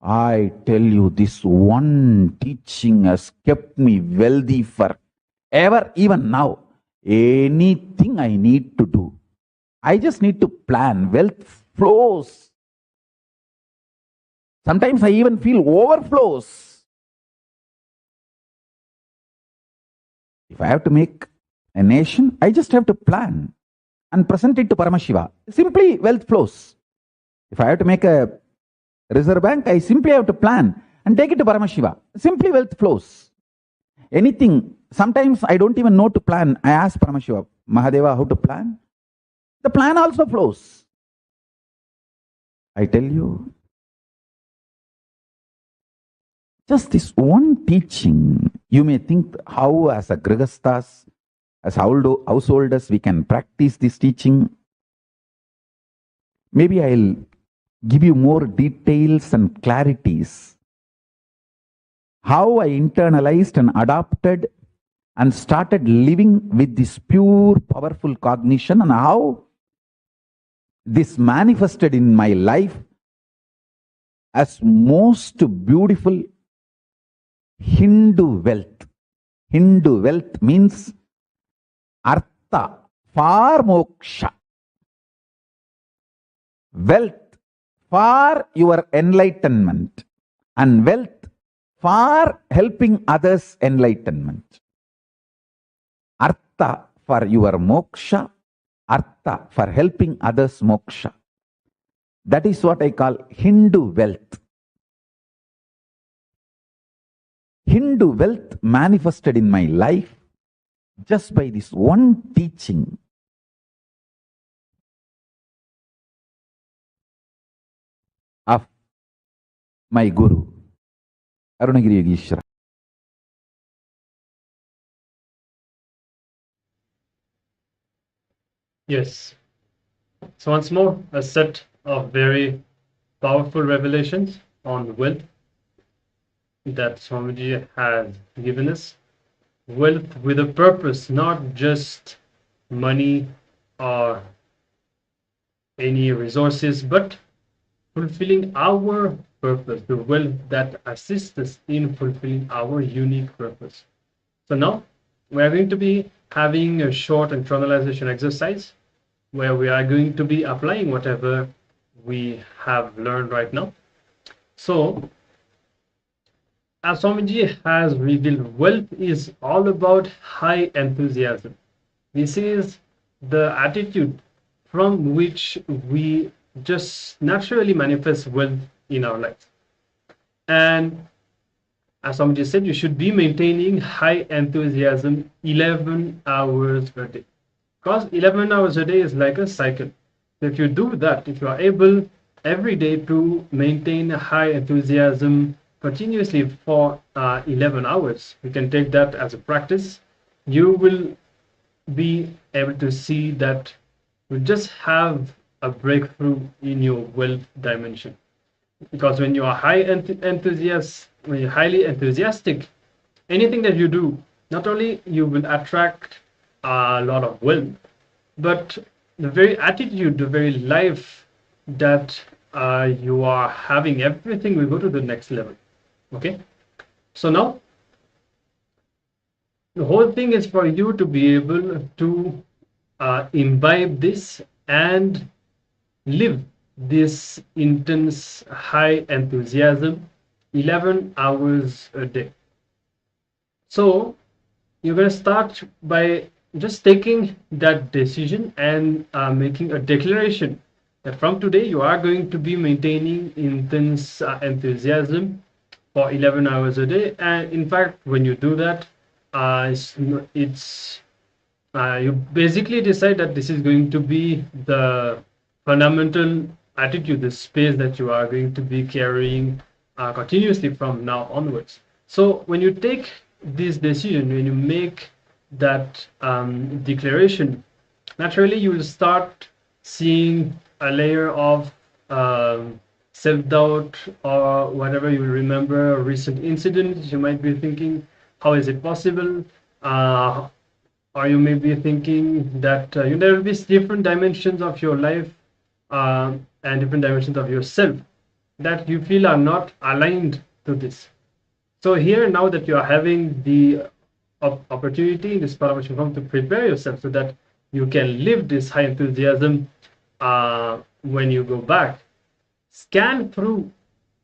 I tell you, this one teaching has kept me wealthy forever, even now. Anything I need to do, I just need to plan. Wealth flows. Sometimes I even feel overflows. If I have to make a nation, I just have to plan and present it to Paramashiva. Simply wealth flows. If I have to make a reserve bank, I simply have to plan and take it to Paramashiva. Simply wealth flows. Anything, sometimes I don't even know to plan. I ask Paramashiva, Mahadeva, how to plan? The plan also flows. I tell you, just this one teaching, you may think how as a Grihasthas, as householders, we can practice this teaching. Maybe I'll give you more details and clarities. How I internalized and adopted and started living with this pure, powerful cognition, and how this manifested in my life as most beautiful Hindu wealth. Hindu wealth means artha, for moksha. Wealth for your enlightenment, and wealth for helping others' enlightenment. Artha for your moksha, artha for helping others' moksha. That is what I call Hindu wealth. Hindu wealth manifested in my life just by this one teaching. Of my Guru, Arunagiri Yogeshwara. Yes. So once more, a set of very powerful revelations on wealth that Swamiji has given us. Wealth with a purpose, not just money or any resources, but fulfilling our purpose, the wealth that assists us in fulfilling our unique purpose. So now we are going to be having a short internalization exercise where we are going to be applying whatever we have learned right now. So, as Swamiji has revealed, wealth is all about high enthusiasm. This is the attitude from which we just naturally manifest wealth in our lives. And as Swamiji said, you should be maintaining high enthusiasm 11 hours per day. Because 11 hours a day is like a cycle. So if you do that, if you are able every day to maintain a high enthusiasm continuously for 11 hours, you can take that as a practice. You will be able to see that you just have a breakthrough in your wealth dimension. Because when you are when you're highly enthusiastic, anything that you do, not only you will attract a lot of wealth, but the very attitude, the very life that you are having, everything will go to the next level. Okay, so now the whole thing is for you to be able to imbibe this and live this intense high enthusiasm 11 hours a day. So you're going to start by just taking that decision and making a declaration that from today you are going to be maintaining intense enthusiasm for 11 hours a day. And in fact, when you do that, you basically decide that this is going to be the fundamental attitude, the space that you are going to be carrying continuously from now onwards. So when you take this decision, when you make that declaration, naturally you will start seeing a layer of self-doubt or whatever. You will remember a recent incident. You might be thinking, how is it possible? Or you may be thinking that there will be different dimensions of your life and different dimensions of yourself that you feel are not aligned to this. So here, now that you are having the opportunity in this Paramashivoham to prepare yourself so that you can live this high enthusiasm when you go back, scan through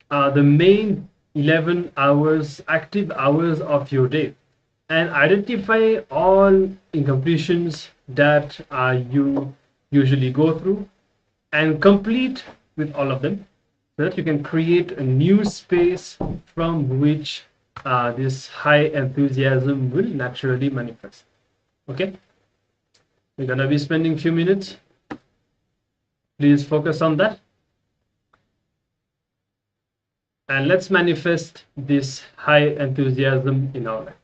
the main 11 hours, active hours of your day, and identify all incompletions that you usually go through and complete with all of them, so that you can create a new space from which this high enthusiasm will naturally manifest. Okay, we're gonna be spending a few minutes. Please focus on that, and let's manifest this high enthusiasm in our life.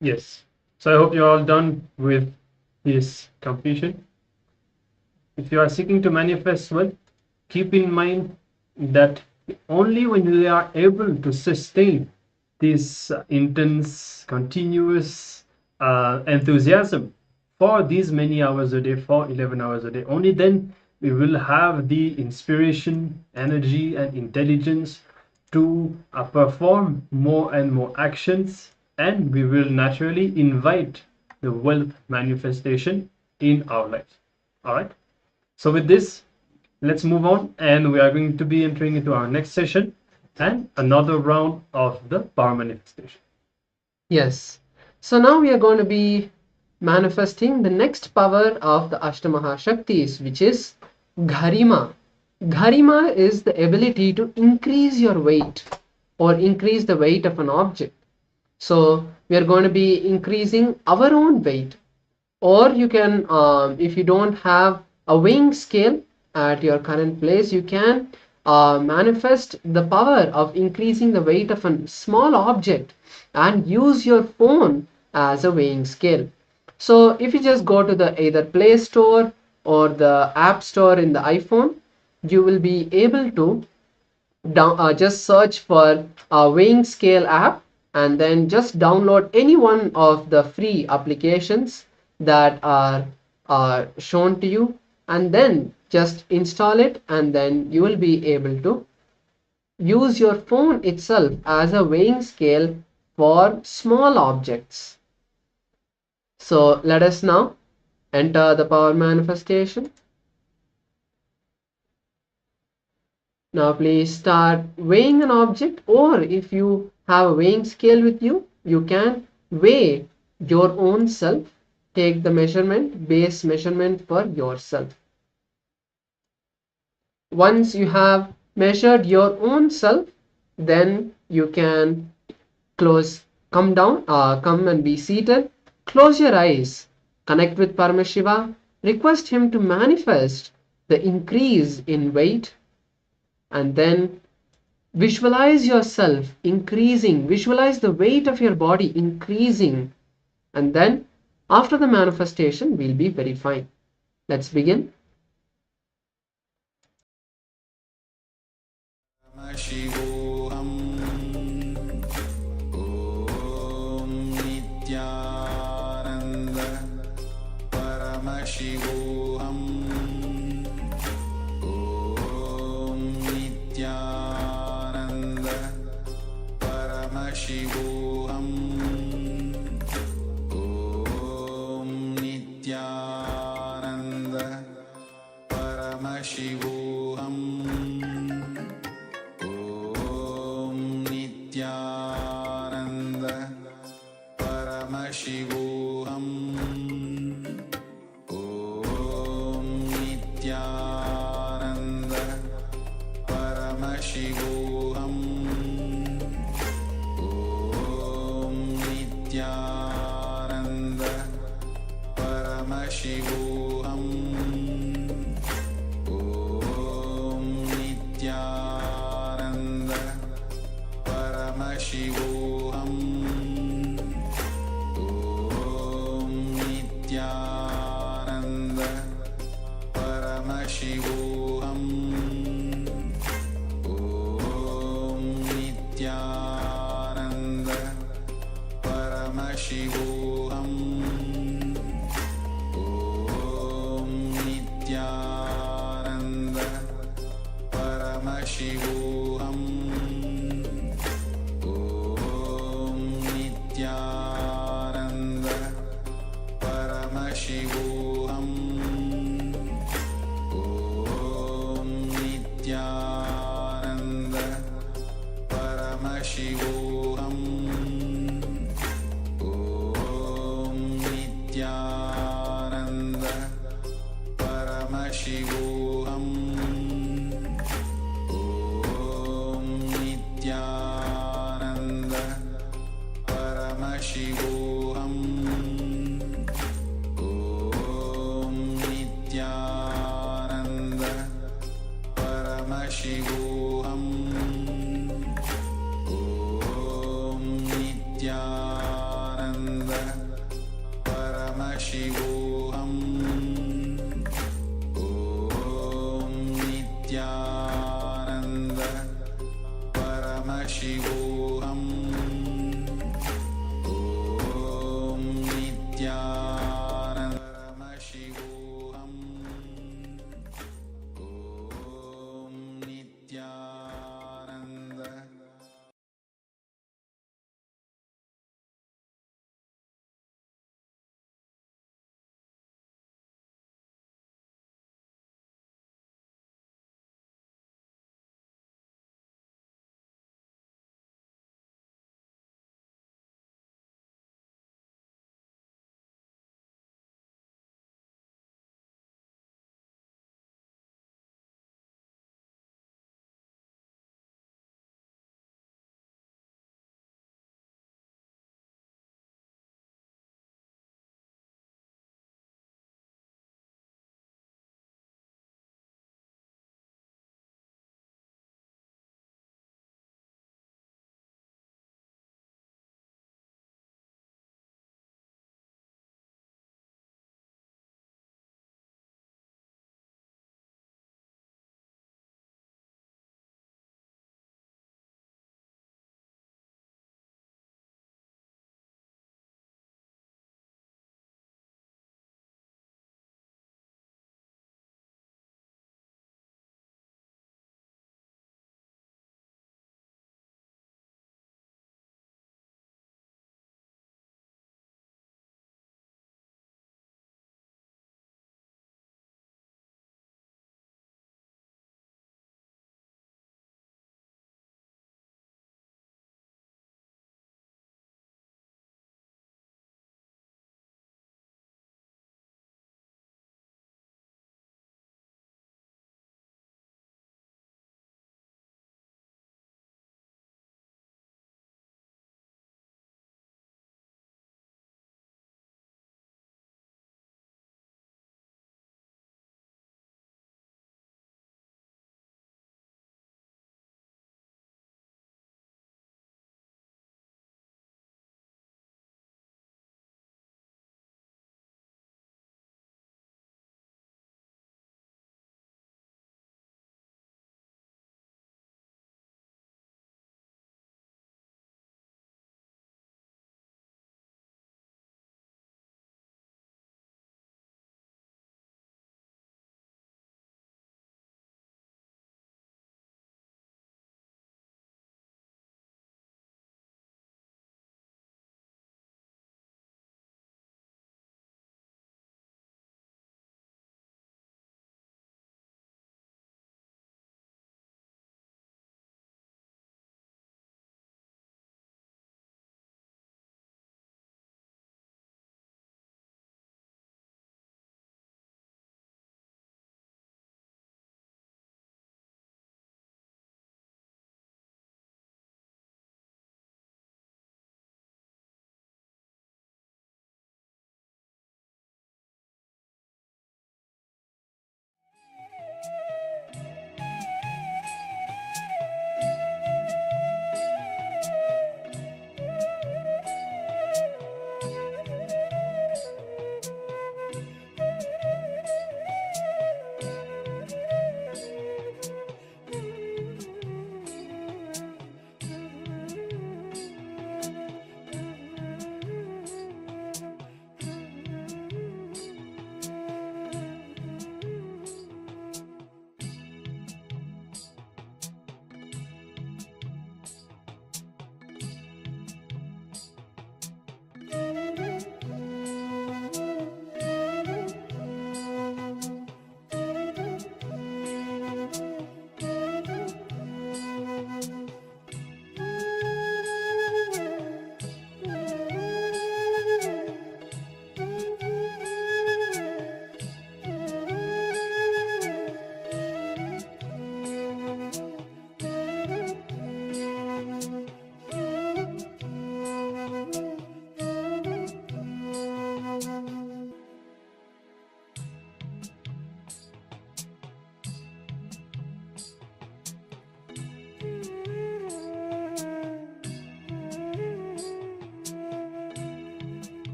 Yes. So I hope you're all done with this completion. If you are seeking to manifest wealth, keep in mind that only when you are able to sustain this intense, continuous enthusiasm for these many hours a day, for 11 hours a day, only then we will have the inspiration, energy, and intelligence to perform more and more actions, and we will naturally invite the wealth manifestation in our life. All right. So with this, let's move on, and we are going to be entering into our next session and another round of the power manifestation. Yes. So now we are going to be manifesting the next power of the Ashtamaha Shaktis, which is Gharima. Gharima is the ability to increase your weight or increase the weight of an object. So we are going to be increasing our own weight, or you can, if you don't have a weighing scale at your current place, you can manifest the power of increasing the weight of a small object and use your phone as a weighing scale. So if you just go to the either Play Store or the App Store in the iPhone, you will be able to just search for a weighing scale app, and then just download any one of the free applications that are shown to you, and then just install it, and then you will be able to use your phone itself as a weighing scale for small objects. So let us now enter the power manifestation. Now please start weighing an object, or if you have a weighing scale with you, you can weigh your own self. Take the measurement, base measurement for yourself. Once you have measured your own self, then you can come and be seated. Close your eyes, connect with Paramashiva, request him to manifest the increase in weight, and then visualize yourself increasing, visualize the weight of your body increasing, and then after the manifestation we'll be very fine. Let's begin. Paramashivoham Om Nityananda Paramashivoham Om Nityananda Paramashivoham Om Nityananda Paramashivoham Nityananda Paramashivoham Om Nityananda Paramashivoham Om Nityananda Paramashivoham Om Nityananda Paramashivoham Om Nityananda Paramashivoham Om Nityananda Paramashivoham Om Nityananda Paramashivoham Nityananda Paramashivoham Om Nityananda Paramashivoham Om Nityananda Paramashivoham Om Nityananda Paramashivoham Om Nityananda Paramashivoham Om Nityananda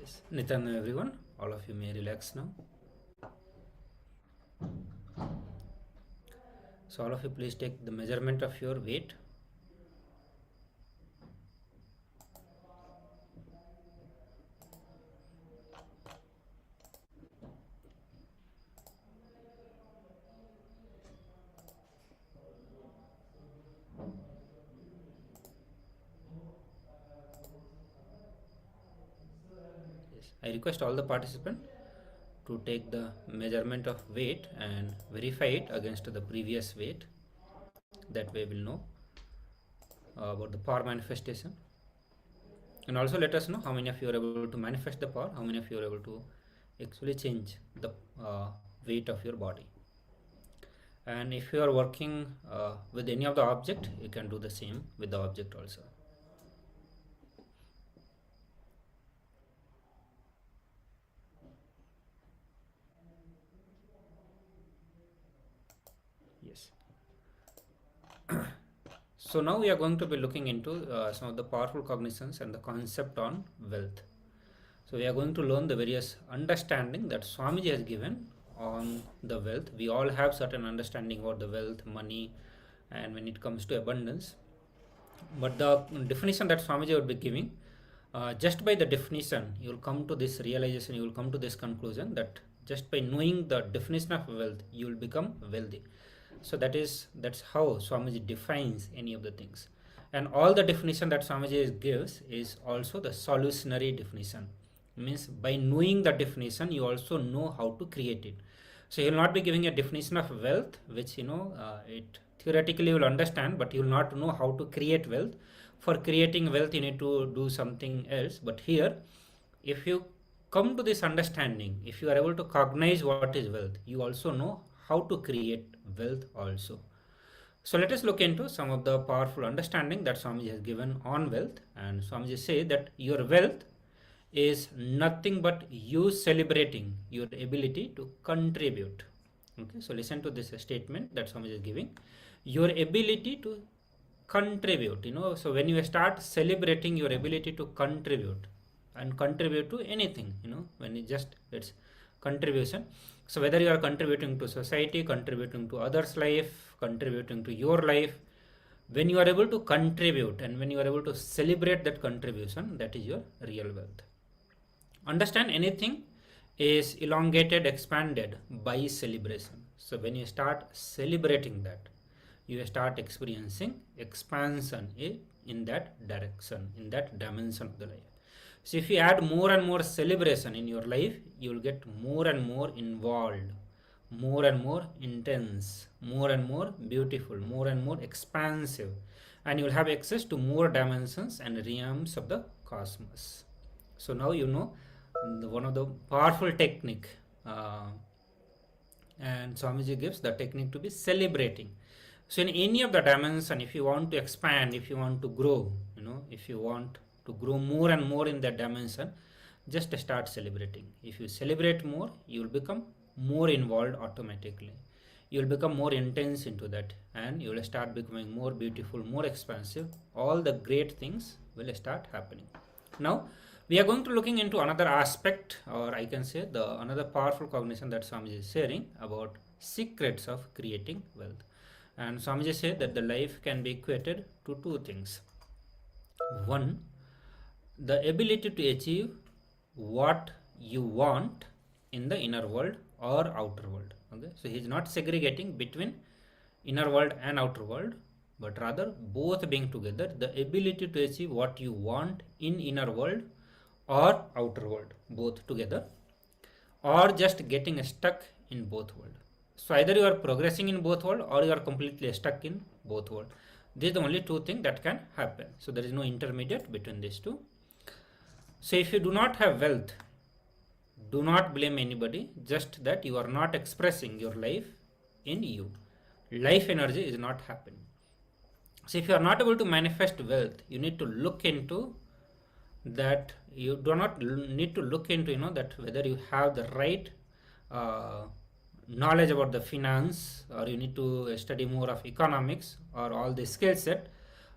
Yes. Nityananda everyone, all of you may relax now. So all of you please take the measurement of your weight. Yes. I request all the participants to take the measurement of weight and verify it against the previous weight. That way we'll know about the power manifestation. And also let us know how many of you are able to manifest the power, how many of you are able to actually change the weight of your body. And if you are working with any of the object, you can do the same with the object also. Yes. So now we are going to be looking into some of the powerful cognitions and the concept on wealth. So we are going to learn the various understanding that Swamiji has given on the wealth. We all have certain understanding about the wealth, money, and when it comes to abundance. But the definition that Swamiji would be giving, just by the definition, you will come to this realization, you will come to this conclusion that just by knowing the definition of wealth, you will become wealthy. So that's how Swamiji defines any of the things. And all the definition that Swamiji gives is also the solutionary definition. Means by knowing the definition, you also know how to create it. So he will not be giving a definition of wealth, which it theoretically you will understand, but you will not know how to create wealth. For creating wealth, you need to do something else. But here, if you come to this understanding, if you are able to cognize what is wealth, you also know how to create wealth also. So let us look into some of the powerful understanding that Swamiji has given on wealth. And Swamiji says that your wealth is nothing but you celebrating your ability to contribute. Okay, so listen to this statement that Swamiji is giving. Your ability to contribute, so when you start celebrating your ability to contribute and contribute to anything, when it's contribution. So whether you are contributing to society, contributing to others' life, contributing to your life, when you are able to contribute and when you are able to celebrate that contribution, that is your real wealth. Understand, anything is elongated, expanded by celebration. So when you start celebrating that, you start experiencing expansion in that direction, in that dimension of the life. So if you add more and more celebration in your life, you will get more and more involved, more and more intense, more and more beautiful, more and more expansive, and you will have access to more dimensions and realms of the cosmos. So now you know one of the powerful technique, and Swamiji gives the technique to be celebrating. So in any of the dimension, if you want to expand, if you want to grow, if you want to grow more and more in that dimension, just start celebrating. If you celebrate more, you will become more involved automatically. You will become more intense into that, and you will start becoming more beautiful, more expansive. All the great things will start happening. Now we are going to looking into another aspect, or I can say another powerful cognition that Swamiji is sharing about secrets of creating wealth. And Swamiji said that the life can be equated to two things. One, the ability to achieve what you want in the inner world or outer world. Okay, so he is not segregating between inner world and outer world, but rather both being together, the ability to achieve what you want in inner world or outer world, both together, or just getting stuck in both world. So either you are progressing in both world or you are completely stuck in both world. These are the only two things that can happen. So there is no intermediate between these two. So if you do not have wealth, do not blame anybody, just that you are not expressing your life in you. Life energy is not happening. So if you are not able to manifest wealth, you need to look into that. You do not need to look into that whether you have the right knowledge about the finance, or you need to study more of economics or all the skill set.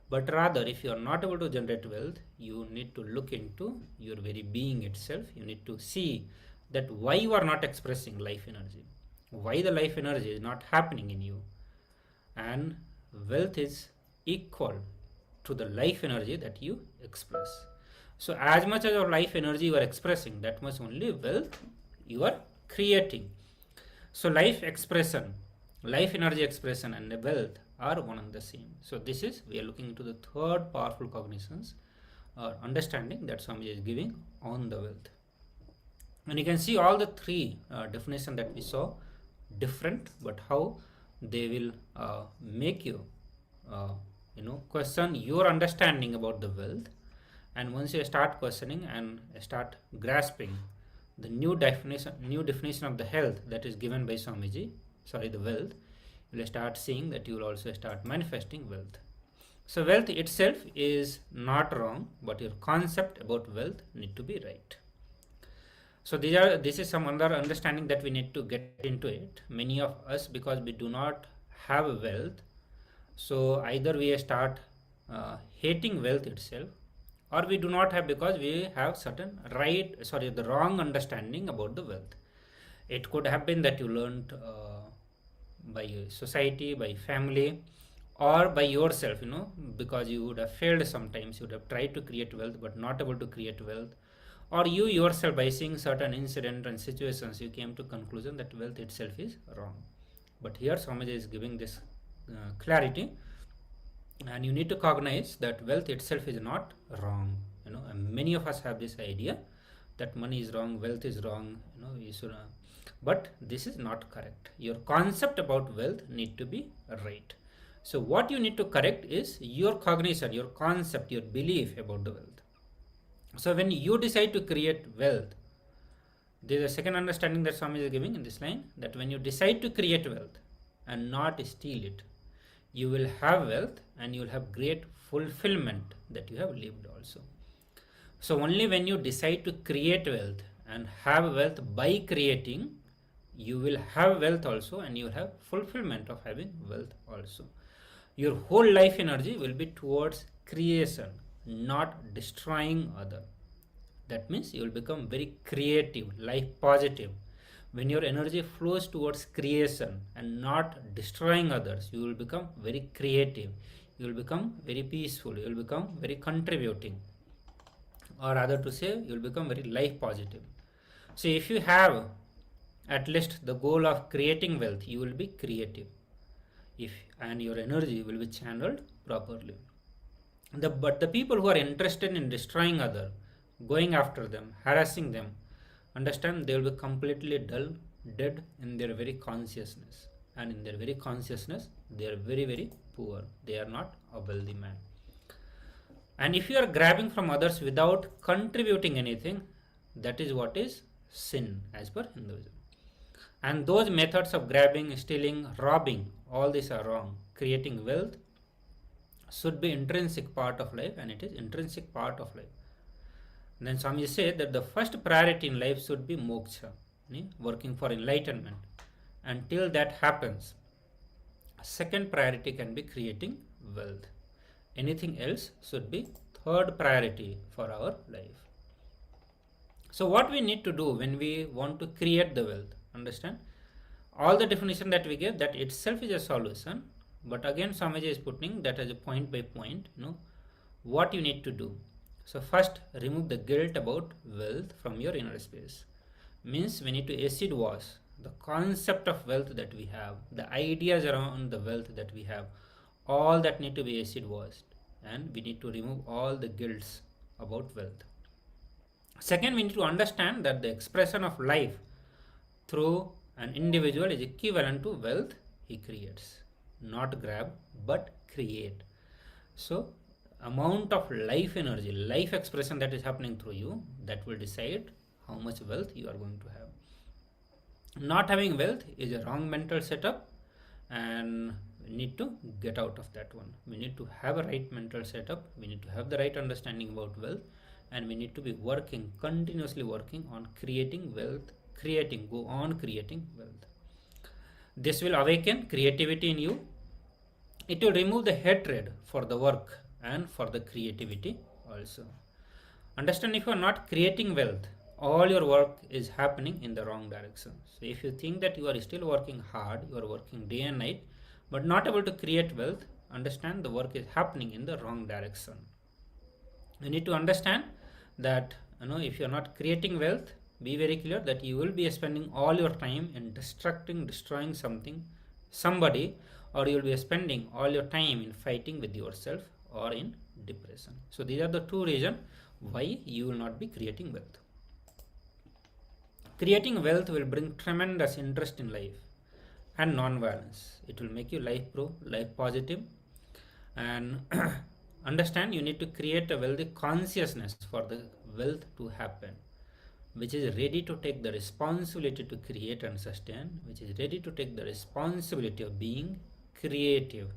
But rather, if you are not able to generate wealth, you need to look into your very being itself. You need to see that why you are not expressing life energy, why the life energy is not happening in you. And wealth is equal to the life energy that you express. So as much as your life energy you are expressing, that much only wealth you are creating. So life expression, life energy expression and the wealth are one and the same. So this is, we are looking into the third powerful cognitions or understanding that Swamiji is giving on the wealth. And you can see all the three definitions that we saw different, but how they will make you question your understanding about the wealth. And once you start questioning and start grasping the new definition of the health that is given by Swamiji, the wealth, you will start seeing that you will also start manifesting wealth. So wealth itself is not wrong, but your concept about wealth need to be right. So this is some other understanding that we need to get into it. Many of us, because we do not have wealth, so either we start hating wealth itself, or we do not have because we have certain the wrong understanding about the wealth. It could have been that you learned by society, by family, or by yourself, because you would have failed sometimes. You would have tried to create wealth but not able to create wealth, or you yourself, by seeing certain incidents and situations, you came to conclusion that wealth itself is wrong. But here Swamiji is giving this clarity, and you need to cognize that wealth itself is not wrong. And many of us have this idea that money is wrong, wealth is wrong, you should, but this is not correct. Your concept about wealth need to be right. So what you need to correct is your cognition, your concept, your belief about the wealth. So when you decide to create wealth, there is a second understanding that Swami is giving in this line, that when you decide to create wealth and not steal it, you will have wealth and you will have great fulfillment that you have lived also. So only when you decide to create wealth and have wealth by creating, you will have wealth also, and you will have fulfillment of having wealth also. Your whole life energy will be towards creation, not destroying other. That means you will become very creative, life positive. When your energy flows towards creation and not destroying others, you will become very creative, you will become very peaceful, you will become very contributing, or rather to say, you will become very life positive. So if you have at least the goal of creating wealth, you will be creative, and your energy will be channeled properly. But the people who are interested in destroying others, going after them, harassing them, understand, they will be completely dull, dead in their very consciousness, and in their very consciousness they are very, very poor. They are not a wealthy man. And if you are grabbing from others without contributing anything, that is what is sin as per Hinduism. And those methods of grabbing, stealing, robbing, all these are wrong. Creating wealth should be intrinsic part of life, and it is intrinsic part of life. And then Swami said that the first priority in life should be moksha, working for enlightenment. Until that happens, second priority can be creating wealth. Anything else should be third priority for our life. So what we need to do when we want to create the wealth, understand, all the definition that we gave, that itself is a solution. But again Swamiji is putting that as a point by point, what you need to do. So first, remove the guilt about wealth from your inner space. Means we need to acid wash the concept of wealth that we have, the ideas around the wealth that we have, all that need to be acid washed, and we need to remove all the guilts about wealth. Second, we need to understand that the expression of life through an individual is equivalent to wealth he creates. Not grab, but create. So amount of life energy, life expression that is happening through you, that will decide how much wealth you are going to have. Not having wealth is a wrong mental setup, and we need to get out of that one. We need to have a right mental setup, we need to have the right understanding about wealth, and we need to be working, continuously working on creating wealth, go on creating wealth. This will awaken creativity in you. It will remove the hatred for the work and for the creativity also. Understand, if you are not creating wealth, all your work is happening in the wrong direction. So if you think that you are still working hard, you are working day and night, but not able to create wealth, understand the work is happening in the wrong direction. You need to understand that, if you are not creating wealth, be very clear that you will be spending all your time in destroying somebody, or you will be spending all your time in fighting with yourself or in depression. So these are the two reasons why you will not be creating wealth. Creating wealth will bring tremendous interest in life and non-violence. It will make you life pro, life positive, and understand you need to create a wealthy consciousness for the wealth to happen, which is ready to take the responsibility to create and sustain, which is ready to take the responsibility of being creative.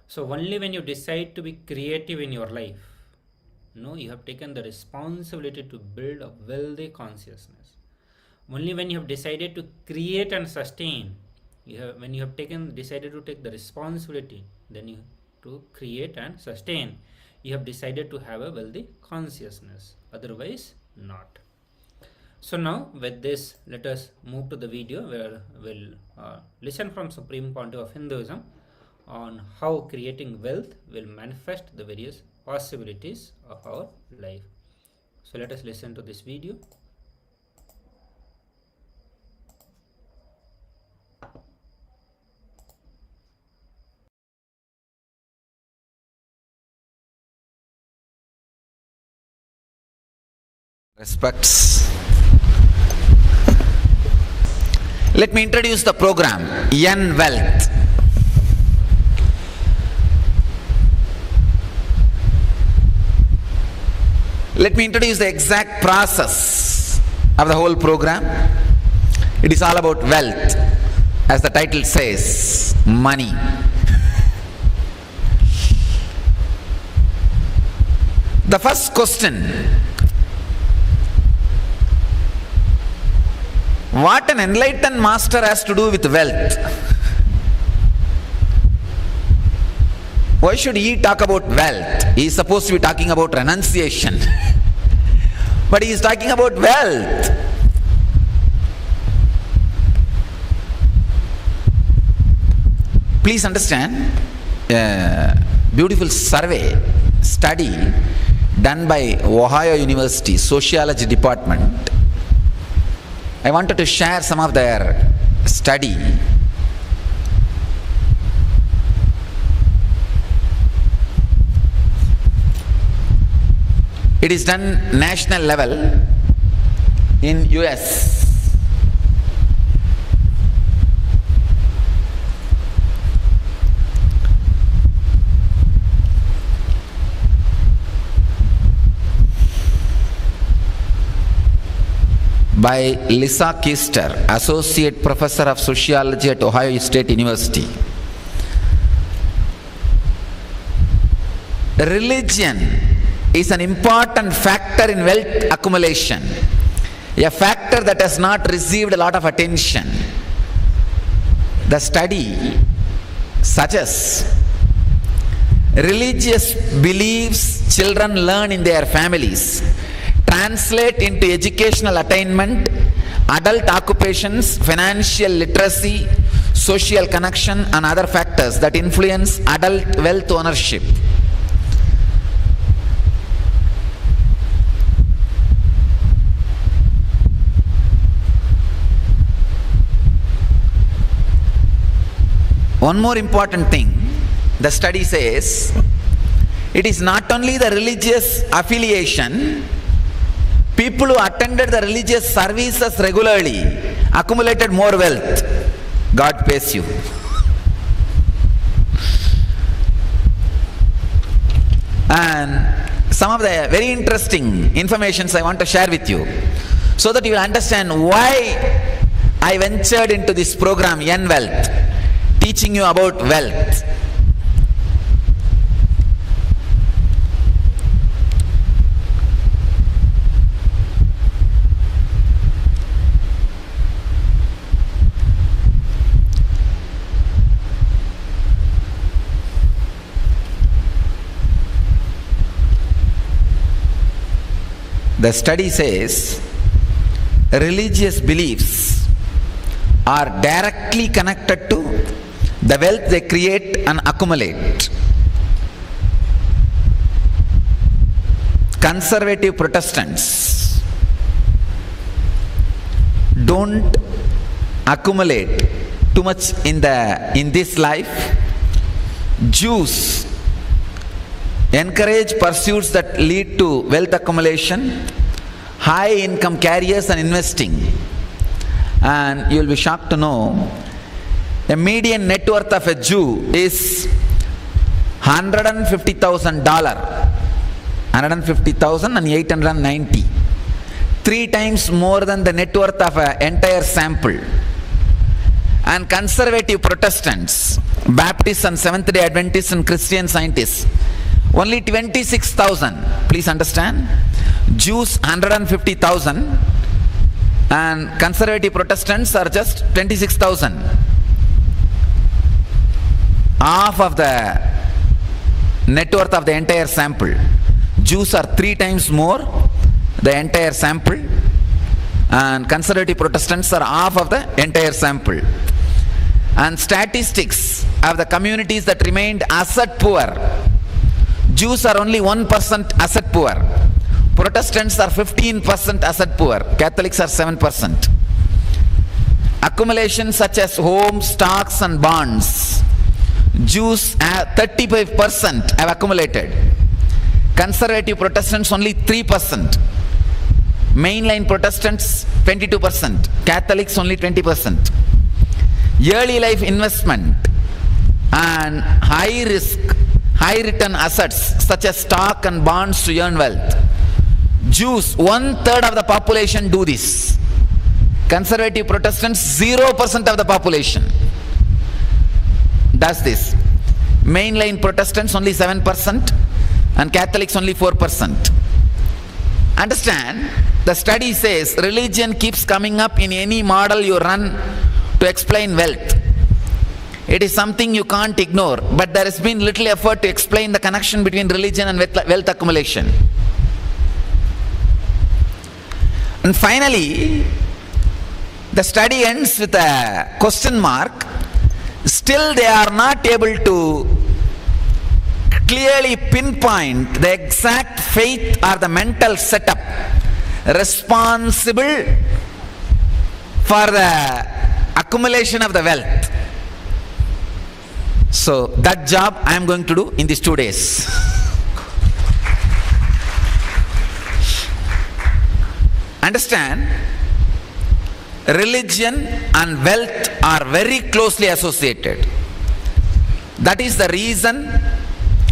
So only when you decide to be creative in your life, you have taken the responsibility to build a wealthy consciousness. Only when you have decided to create and sustain, when you have decided to take the responsibility, then you to create and sustain, you have decided to have a wealthy consciousness. Otherwise, not. So now with this, let us move to the video where we'll listen from Supreme Pontiff of Hinduism on how creating wealth will manifest the various possibilities of our life. So let us listen to this video. Respects. Let me introduce the program, Yen Wealth. Let me introduce the exact process of the whole program. It is all about wealth. As the title says, money. The first question: what an enlightened master has to do with wealth? Why should he talk about wealth? He is supposed to be talking about renunciation. But he is talking about wealth. Please understand, a beautiful study done by Ohio University Sociology Department. I wanted to share some of their study. It is done national level in US. By Lisa Kister, Associate Professor of Sociology at Ohio State University. Religion is an important factor in wealth accumulation, a factor that has not received a lot of attention. The study suggests religious beliefs children learn in their families translate into educational attainment, adult occupations, financial literacy, social connection, and other factors that influence adult wealth ownership. One more important thing, the study says, it is not only the religious affiliation. People who attended the religious services regularly accumulated more wealth. God pays you. And some of the very interesting informations I want to share with you, so that you will understand why I ventured into this program, Yen Wealth, teaching you about wealth. the study says religious beliefs are directly connected to the wealth they create and accumulate. Conservative Protestants don't accumulate too much in this life. Jews encourage pursuits that lead to wealth accumulation, high income carriers and investing. And you will be shocked to know a median net worth of a Jew is $150,000, $150,890, 3 times more than the net worth of an entire sample. And conservative Protestants, Baptists and Seventh-day Adventists and Christian Scientists, only 26,000. Please understand, Jews 150,000 and conservative Protestants are just 26,000. Half of the net worth of the entire sample. Jews are 3 times more the entire sample, and conservative Protestants are half of the entire sample. And statistics of the communities that remained asset poor, Jews are only 1% asset poor, Protestants are 15% asset poor, Catholics are 7%. Accumulations such as homes, stocks and bonds, Jews 35% have accumulated, conservative Protestants only 3%, mainline Protestants 22%, Catholics only 20%. Early life investment and high risk, high return assets such as stock and bonds to earn wealth, Jews 1/3 of the population do this, conservative Protestants 0% of the population does this, mainline Protestants only 7% and Catholics only 4%. Understand, the study says religion keeps coming up in any model you run to explain wealth. It is something you can't ignore, but there has been little effort to explain the connection between religion and wealth accumulation. And finally, the study ends with a question mark. Still they are not able to clearly pinpoint the exact faith or the mental setup responsible for the accumulation of the wealth. So that job I am going to do in these 2 days. Understand, religion and wealth are very closely associated. That is the reason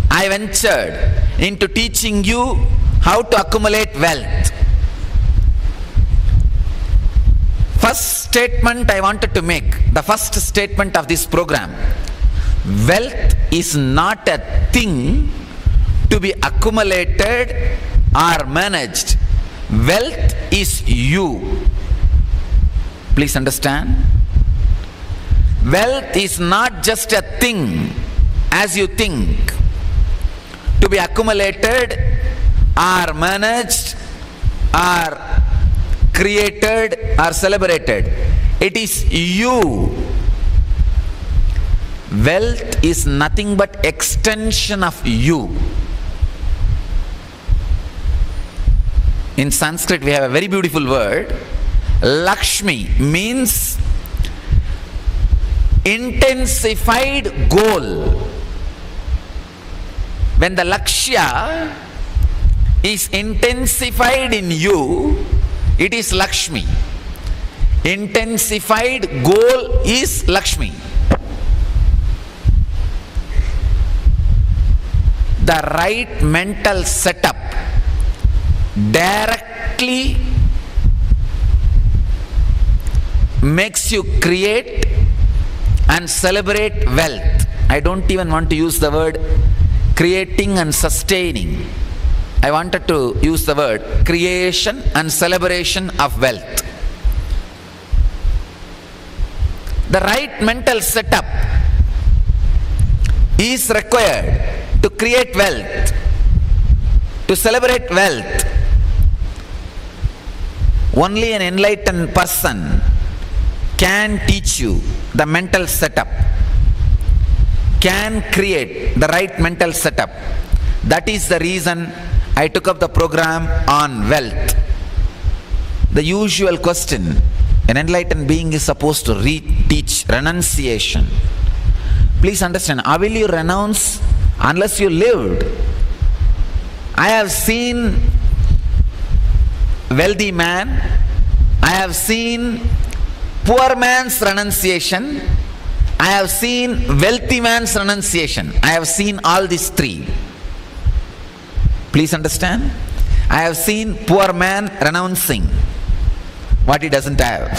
I ventured into teaching you how to accumulate wealth. First statement I wanted to make, the first statement of this program: wealth is not a thing to be accumulated or managed. Wealth is you. Please understand. Wealth is not just a thing as you think to be accumulated or managed or created or celebrated. It is you. Wealth is nothing but extension of you. In Sanskrit we have a very beautiful word. Lakshmi means intensified goal. When the Lakshya is intensified in you, it is Lakshmi. Intensified goal is Lakshmi. The right mental setup directly makes you create and celebrate wealth. I don't even want to use the word creating and sustaining. I wanted to use the word creation and celebration of wealth. The right mental setup is required to create wealth, to celebrate wealth, Only an enlightened person can teach you the mental setup, can create the right mental setup. That is the reason I took up the program on wealth. The usual question an enlightened being is supposed to teach: renunciation. Please understand, how will you renounce unless you lived? I have seen wealthy man, I have seen poor man's renunciation, I have seen wealthy man's renunciation. I have seen all these three. Please understand, I have seen poor man renouncing what he doesn't have,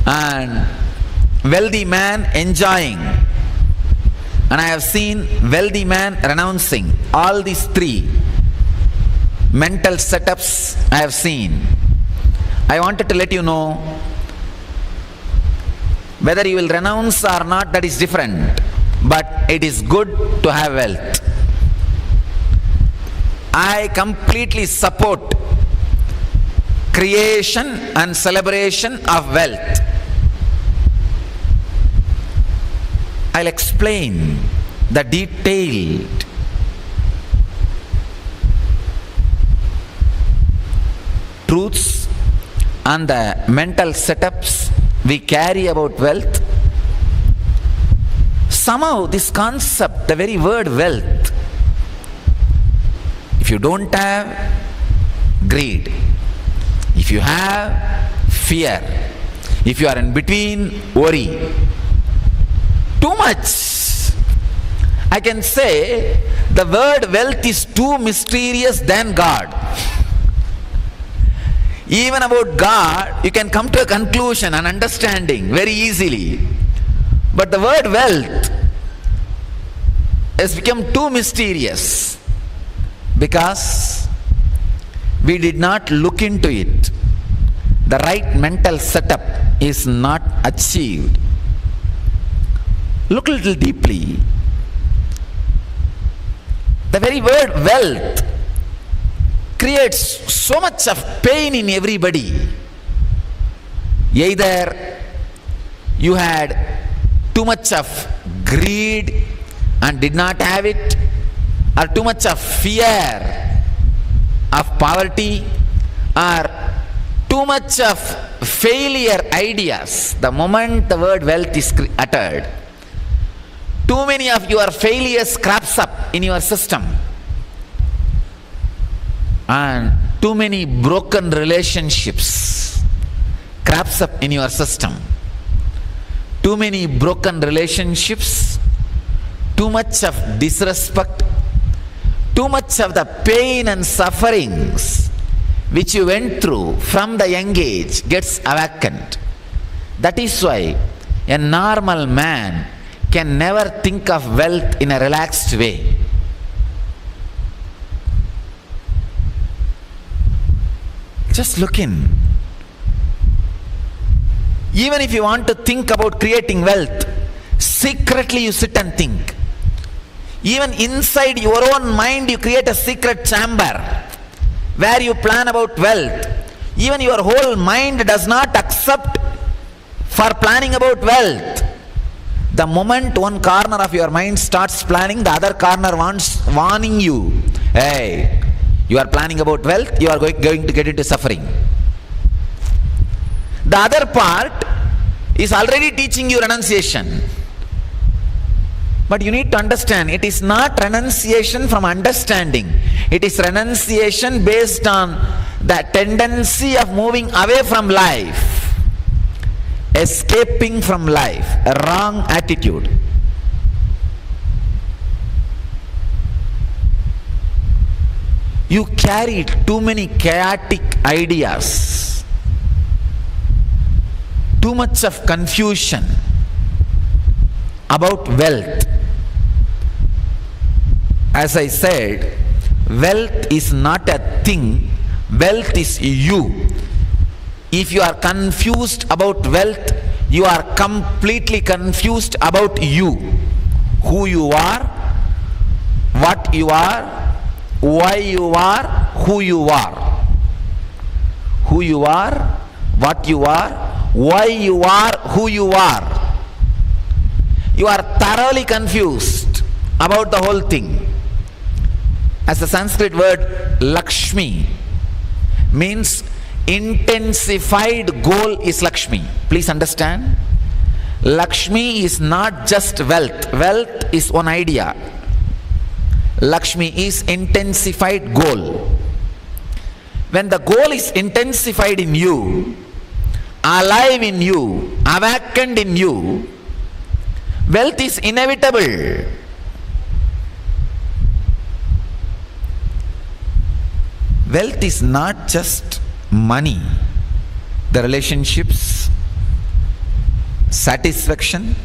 and wealthy man enjoying, and I have seen wealthy man renouncing. All these three mental setups I have seen. I wanted to let you know, whether you will renounce or not, that is different, but it is good to have wealth. I completely support creation and celebration of wealth. I'll explain the detailed truths and the mental setups we carry about wealth. Somehow this concept, the very word wealth, if you don't have, greed. If you have, fear. If you are in between, worry. Too much. I can say the word wealth is too mysterious than God. Even about God, you can come to a conclusion and understanding very easily. But the word wealth has become too mysterious because we did not look into it. The right mental setup is not achieved. Look a little deeply. The very word wealth creates so much of pain in everybody. Either you had too much of greed and did not have it, or too much of fear of poverty, or too much of failure ideas. The moment the word wealth is uttered, too many of your failures crops up in your system, and too many broken relationships crops up in your system. Too many broken relationships, too much of disrespect, too much of the pain and sufferings which you went through from the young age gets awakened. That is why a normal man can never think of wealth in a relaxed way. Just look in. Even if you want to think about creating wealth, secretly you sit and think. Even inside your own mind you create a secret chamber where you plan about wealth. Even your whole mind does not accept for planning about wealth. The moment one corner of your mind starts planning, the other corner wants warning you. Hey, you are planning about wealth, you are going to get into suffering. The other part is already teaching you renunciation. But you need to understand, it is not renunciation from understanding. It is renunciation based on the tendency of moving away from life, escaping from life, a wrong attitude. You carry too many chaotic ideas, too much of confusion about wealth. As I said, wealth is not a thing, wealth is you. If you are confused about wealth, you are completely confused about you. Who you are, what you are, why you are, who you are. who you are, what you are, why you are who you are. You are thoroughly confused about the whole thing. As the Sanskrit word Lakshmi means intensified goal is Lakshmi. Please understand. Lakshmi is not just wealth. Wealth is one idea. Lakshmi is intensified goal. When the goal is intensified in you, alive in you, awakened in you, wealth is inevitable. Wealth is not just money, the relationships, satisfaction,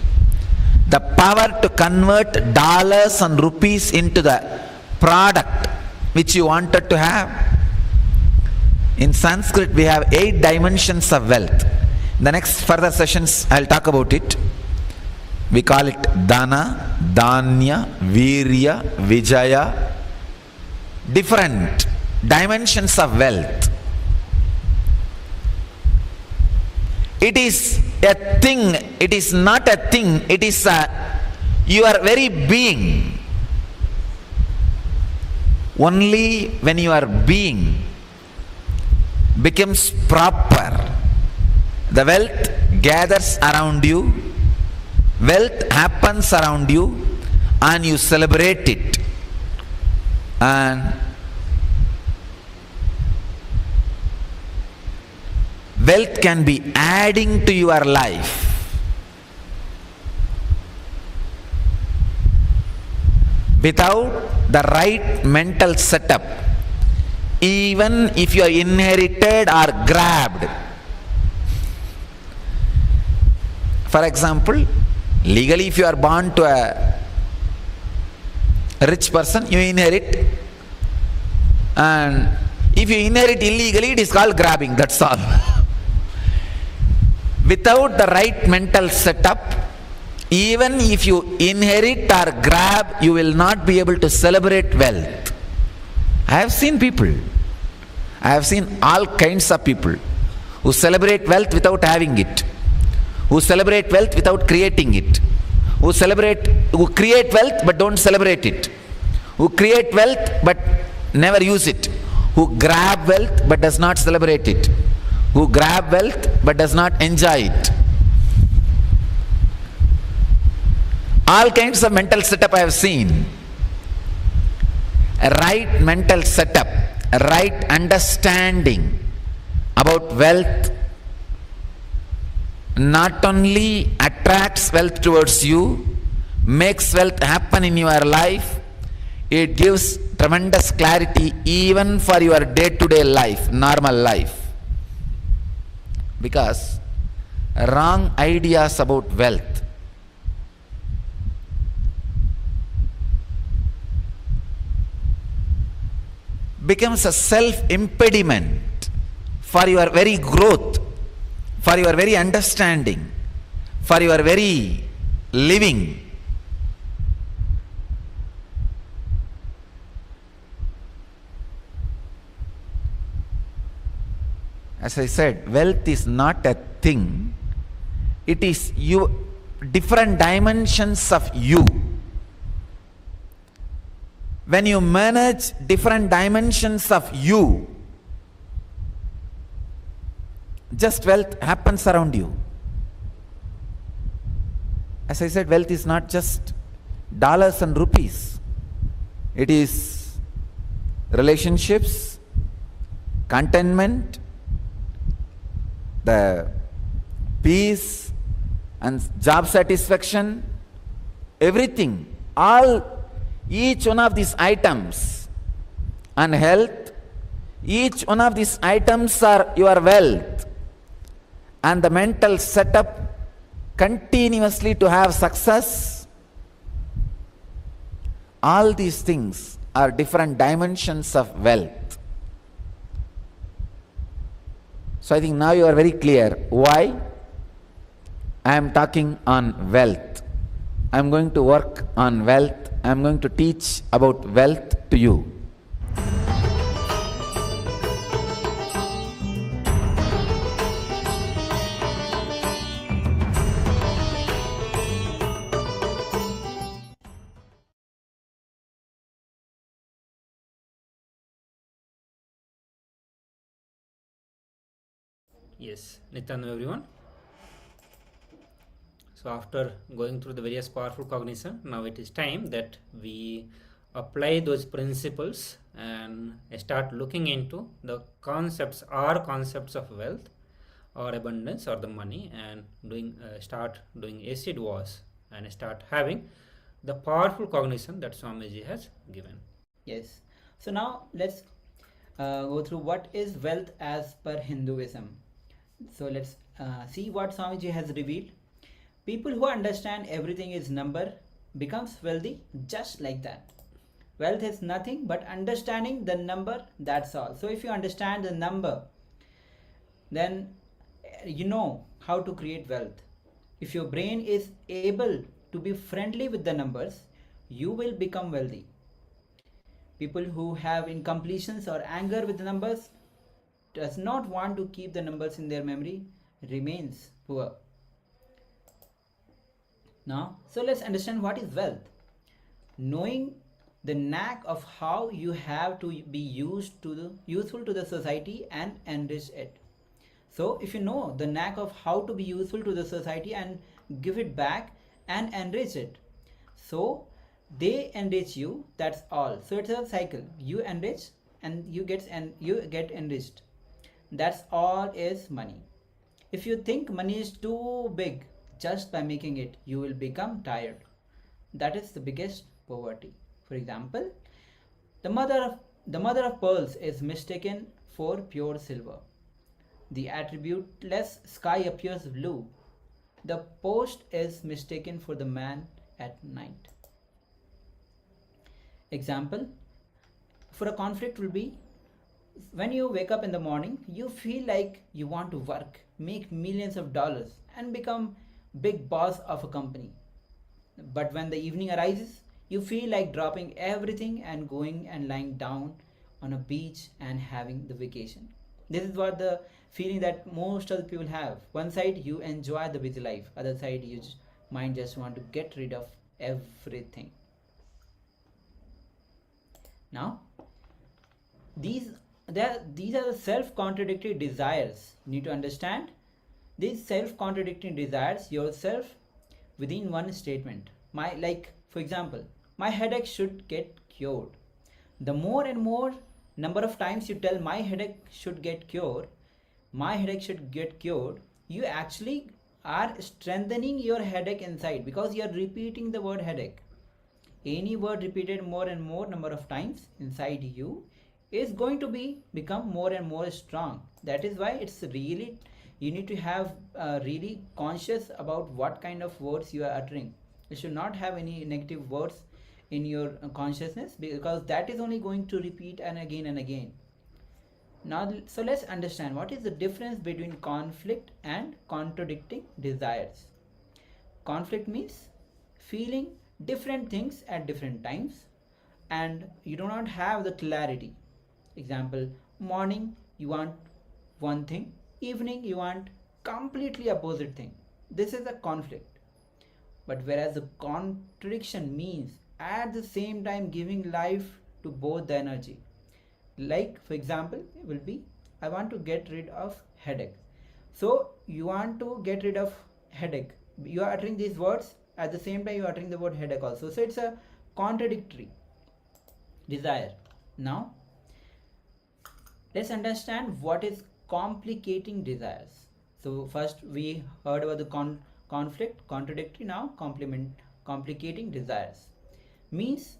the power to convert dollars and rupees into the product which you wanted to have. In Sanskrit, we have 8 dimensions of wealth. In the next further sessions, I'll talk about it. We call it Dana, Danya, Virya, Vijaya. Different dimensions of wealth. It is a thing, it is not a thing, it is your very being. Only when your being becomes proper, the wealth gathers around you, wealth happens around you, and you celebrate it. And wealth can be adding to your life. Without the right mental setup, even if you are inherited or grabbed. For example, legally if you are born to a rich person, you inherit. And if you inherit illegally, it is called grabbing, that's all. Without the right mental setup, even if you inherit or grab, you will not be able to celebrate wealth. I have seen people, I have seen all kinds of people who celebrate wealth without having it, who celebrate wealth without creating it, who create wealth but don't celebrate it, who create wealth but never use it, who grab wealth but does not celebrate it, who grab wealth but does not enjoy it. All kinds of mental setup I have seen. A right mental setup, a right understanding about wealth not only attracts wealth towards you, makes wealth happen in your life, it gives tremendous clarity even for your day-to-day life, normal life. Because wrong ideas about wealth becomes a self-impediment for your very growth, for your very understanding, for your very living. As I said, wealth is not a thing. It is you, different dimensions of you. When you manage different dimensions of you, just wealth happens around you. As I said, wealth is not just dollars and rupees. It is relationships, contentment, the peace and job satisfaction, everything, each one of these items, and health, each one of these items are your wealth. And the mental setup continuously to have success, all these things are different dimensions of wealth. So I think now you are very clear why I am talking on wealth. I am going to work on wealth. I am going to teach about wealth to you. Yes, Nityananda everyone. So after going through the various powerful cognition, now it is time that we apply those principles and start looking into the concepts of wealth or abundance or the money, and start doing acid wash and start having the powerful cognition that Swamiji has given. Yes. So now let's go through what is wealth as per Hinduism. So let's see what Swamiji has revealed. People who understand everything is number becomes wealthy just like that. Wealth is nothing but understanding the number, that's all. So if you understand the number, then you know how to create wealth. If your brain is able to be friendly with the numbers, you will become wealthy. People who have incompletions or anger with the numbers does not want to keep the numbers in their memory remains poor. Now, so let's understand what is wealth. Knowing the knack of how you have to be useful to the society and enrich it. So if you know the knack of how to be useful to the society and give it back and enrich it, so they enrich you, that's all. So it's a cycle. You enrich and you get enriched. That's all is money. If you think money is too big, just by making it, you will become tired. That is the biggest poverty. For example, the mother of pearls is mistaken for pure silver. The attributeless sky appears blue. The post is mistaken for the man at night. Example for a conflict will be, when you wake up in the morning, you feel like you want to work, make millions of dollars and become big boss of a company. But when the evening arises, you feel like dropping everything and going and lying down on a beach and having the vacation. This is what the feeling that most of the people have. One side you enjoy the busy life, other side you mind just want to get rid of everything. Now, these are the self-contradictory desires. You need to understand these self-contradicting desires yourself within one statement. For example, my headache should get cured. The more and more number of times you tell my headache should get cured, you actually are strengthening your headache inside, because you are repeating the word headache. Any word repeated more and more number of times inside you is going to become more and more strong. That is why it's really, you need to have really conscious about what kind of words you are uttering. You should not have any negative words in your consciousness, because that is only going to repeat and again. Now, so let's understand what is the difference between conflict and contradicting desires. Conflict means feeling different things at different times and you do not have the clarity. Example, morning you want one thing, evening you want completely opposite thing. This is a conflict. But whereas the contradiction means at the same time giving life to both the energy. Like for example, it will be, I want to get rid of headache. So you want to get rid of headache. You are uttering these words, at the same time you are uttering the word headache also. So it's a contradictory desire. Now, let's understand what is complicating desires. So first we heard about the conflict, contradictory. Now complicating desires means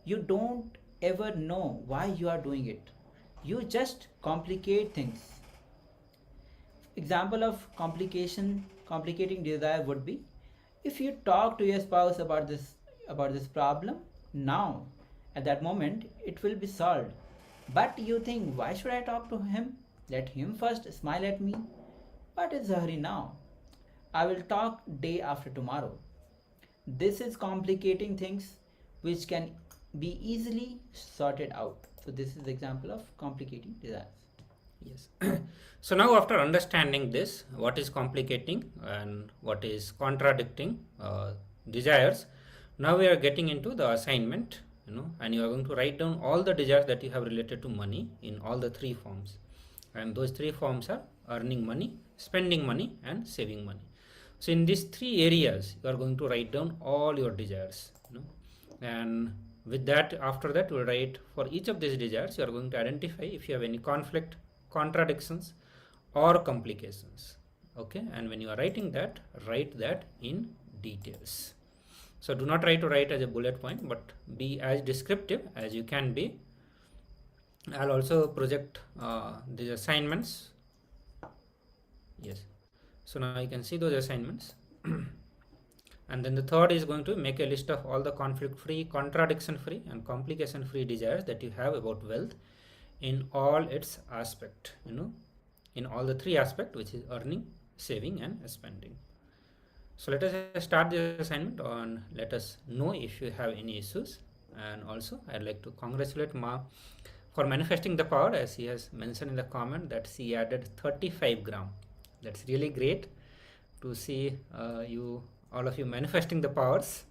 you don't ever know why you are doing it. You just complicate things. Example of complicating desire would be, if you talk to your spouse about this problem, now at that moment it will be solved. But you think, why should I talk to him? Let him first smile at me. What is the hurry now? I will talk day after tomorrow. This is complicating things which can be easily sorted out. So this is the example of complicating desires. Yes. So now after understanding this, what is complicating and what is contradicting desires, now we are getting into the assignment, and you are going to write down all the desires that you have related to money in all the three forms. And those three forms are earning money, spending money, and saving money. So in these three areas, you are going to write down all your desires, and with that, after that, we'll write for each of these desires, you are going to identify if you have any conflict, contradictions, or complications. Okay, and when you are writing that, write that in details. So do not try to write as a bullet point, but be as descriptive as you can be. I'll also project these assignments. Yes, so now you can see those assignments. And then the third is going to make a list of all the conflict free, contradiction free, and complication free desires that you have about wealth in all its aspect, in all the three aspects, which is earning, saving, and spending. So let us start the assignment, and let us know if you have any issues. And also I'd like to congratulate Ma for manifesting the power, as he has mentioned in the comment that she added 35 gram. That's really great to see all of you manifesting the powers.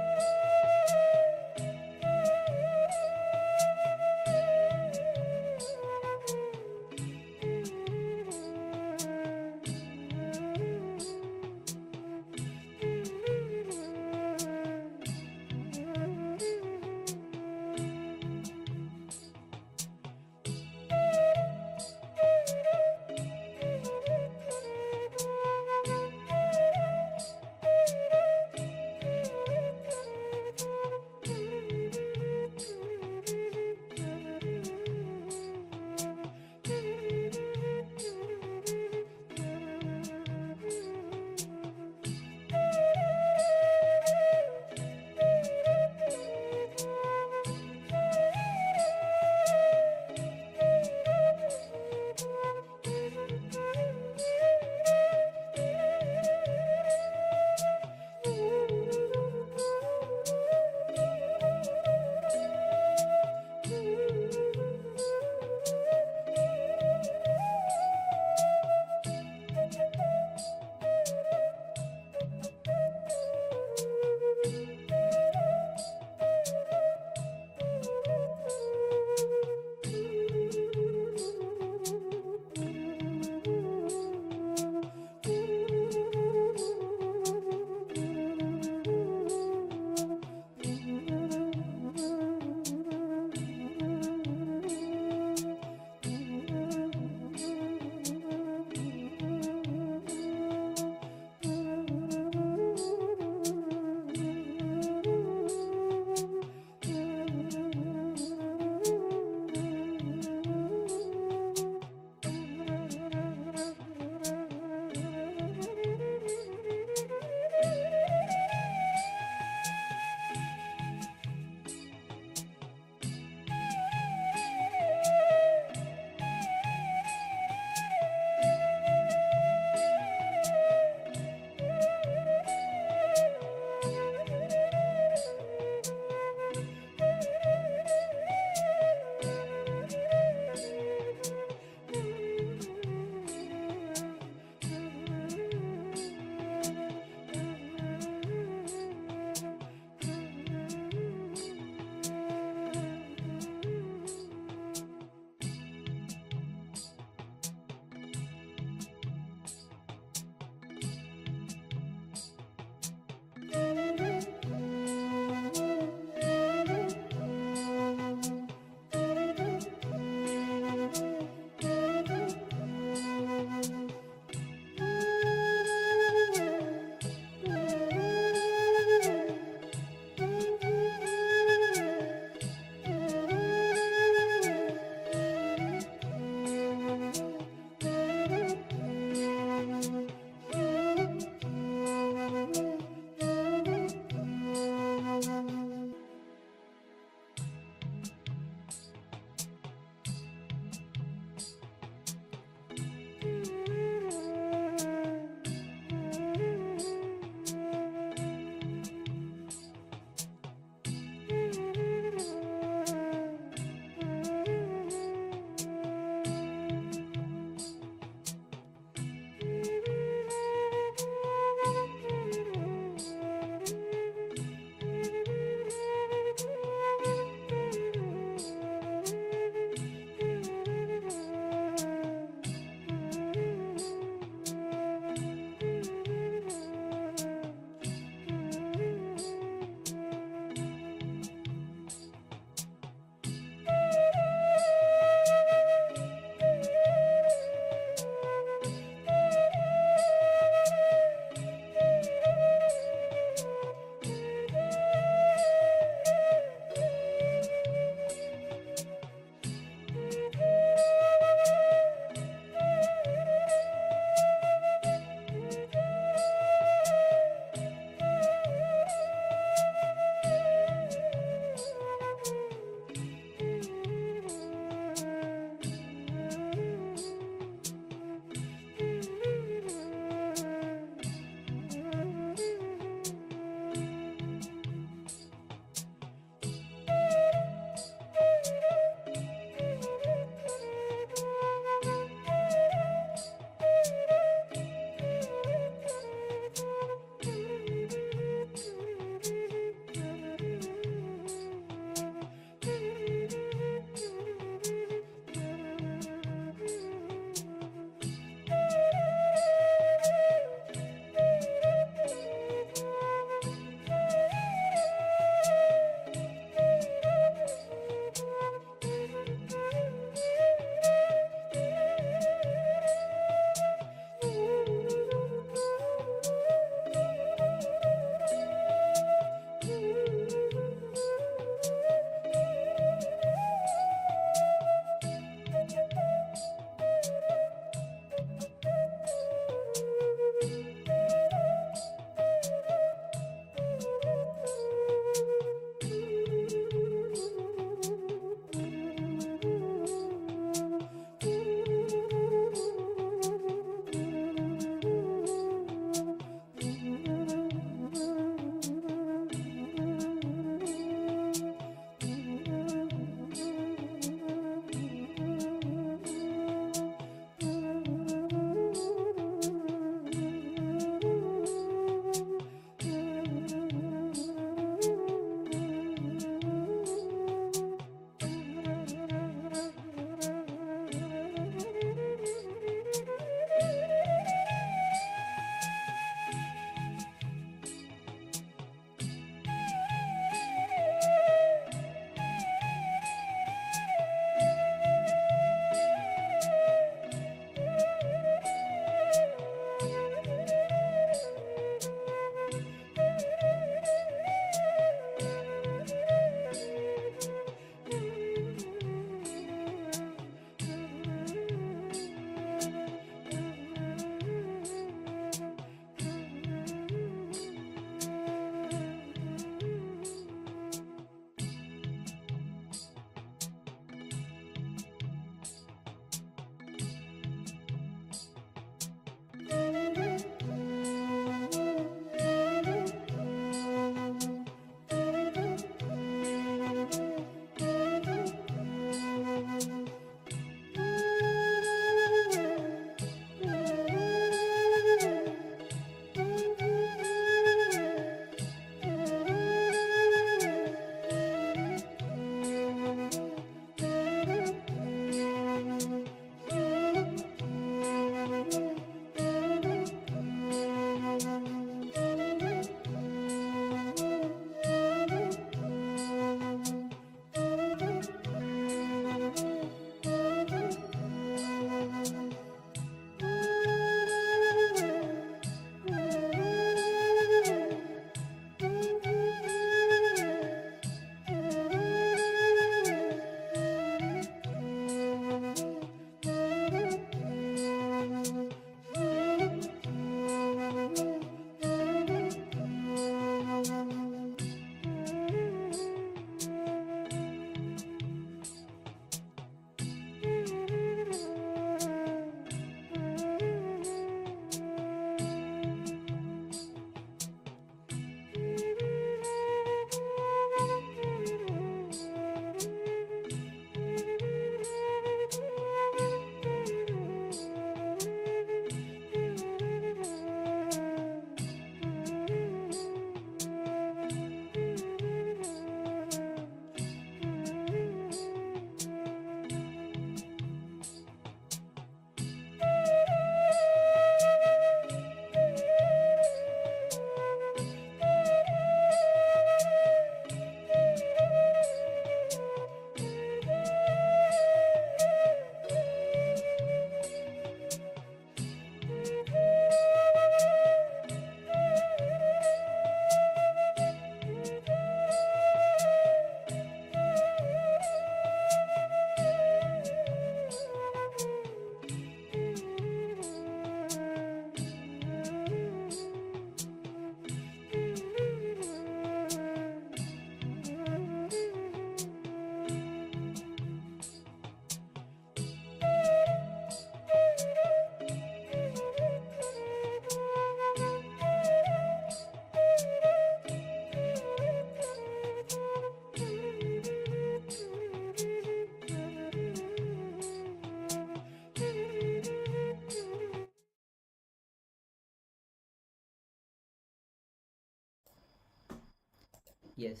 Yes.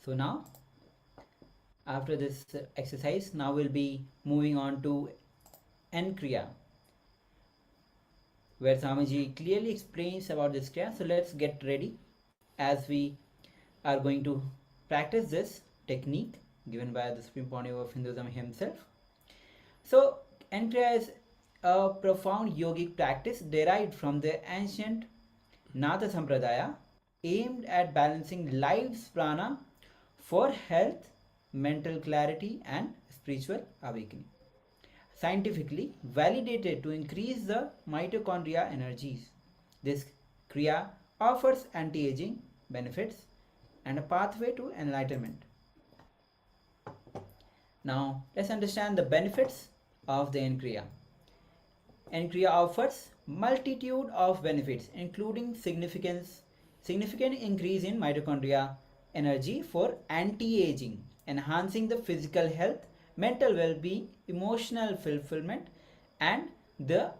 So now, after this exercise, now we'll be moving on to Kriya, where Swamiji clearly explains about this Kriya. So let's get ready as we are going to practice this technique given by the Supreme Pontiff of Hinduism himself. So, Anrea is a profound yogic practice derived from the ancient Nata Sampradaya aimed at balancing life's prana for health, mental clarity, and spiritual awakening. Scientifically validated to increase the mitochondria energies. This Kriya offers anti-aging benefits and a pathway to enlightenment. Now, let's understand the benefits of the Kriya. Kriya offers multitude of benefits, including significant increase in mitochondria energy for anti-aging, enhancing the physical health, mental well-being, emotional fulfillment, and the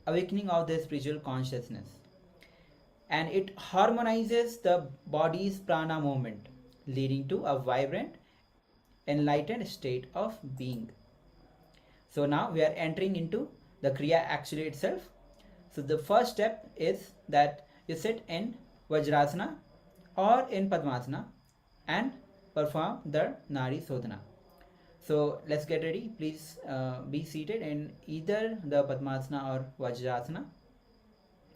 awakening of the spiritual consciousness. And it harmonizes the body's prana movement, leading to a vibrant, enlightened state of being. So now we are entering into the Kriya actually itself. So the first step is that you sit in Vajrasana or in Padmasana and perform the Nadi Sodhana. So let's get ready. Please be seated in either the Padmasana or Vajrasana.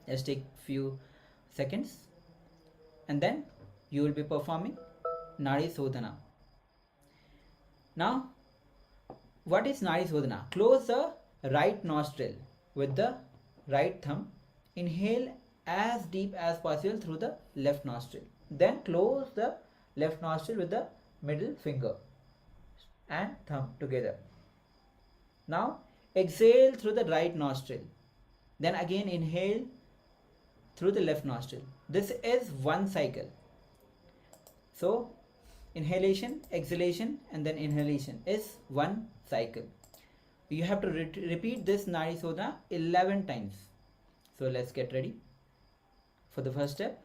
Let's take few seconds and then you will be performing Nadi Sodhana. Now, what is Nadi Sodhana? Close the right nostril with the right thumb. Inhale as deep as possible through the left nostril. Then close the left nostril with the middle finger and thumb together. Now exhale through the right nostril. Then again inhale through the left nostril. This is one cycle. So inhalation, exhalation, and then inhalation is one cycle. You have to repeat this Nadi Sodhana 11 times. So let's get ready for the first step.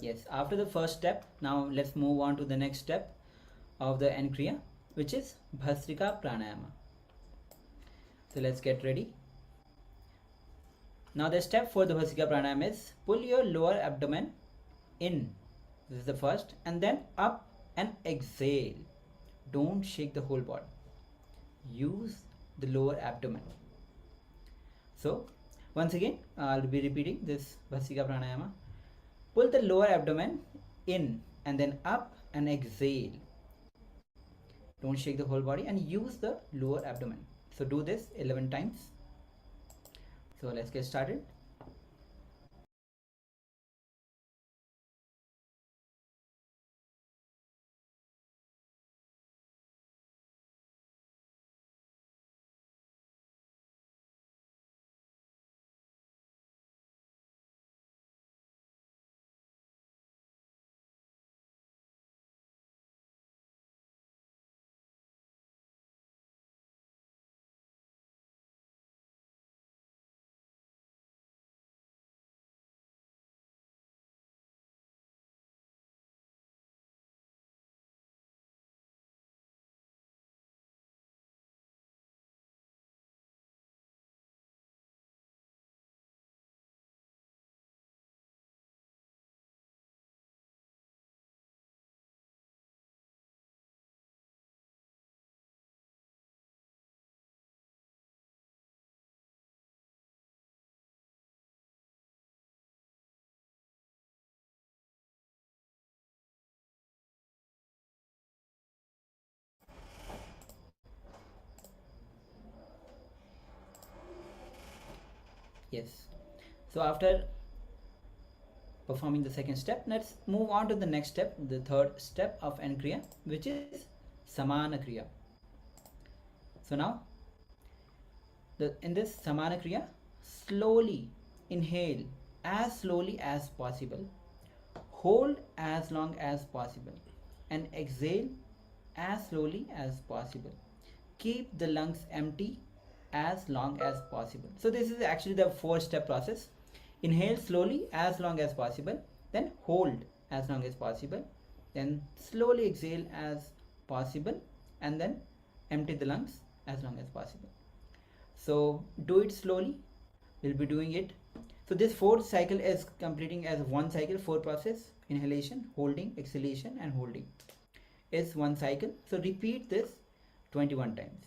Yes, after the first step, now let's move on to the next step of the Anrea, which is Bhastrika Pranayama. So let's get ready. Now the step for the Bhastrika Pranayama is pull your lower abdomen in. This is the first, and then up and exhale. Don't shake the whole body. Use the lower abdomen. So once again, I'll be repeating this Bhastrika Pranayama. Pull the lower abdomen in and then up and exhale. Don't shake the whole body and use the lower abdomen. So do this 11 times. So let's get started. Yes. So after performing the second step, let's move on to the next step, the third step of Anrea, which is Samana Kriya. So now, in this Samana Kriya, slowly inhale as slowly as possible, hold as long as possible, and exhale as slowly as possible. Keep the lungs empty as long as possible. So this is actually the 4-step process. Inhale slowly as long as possible, then hold as long as possible, then slowly exhale as possible, and then empty the lungs as long as possible. So do it slowly. We'll be doing it. So this 4th cycle is completing as one cycle. 4 process: inhalation, holding, exhalation, and holding is one cycle. So repeat this 21 times.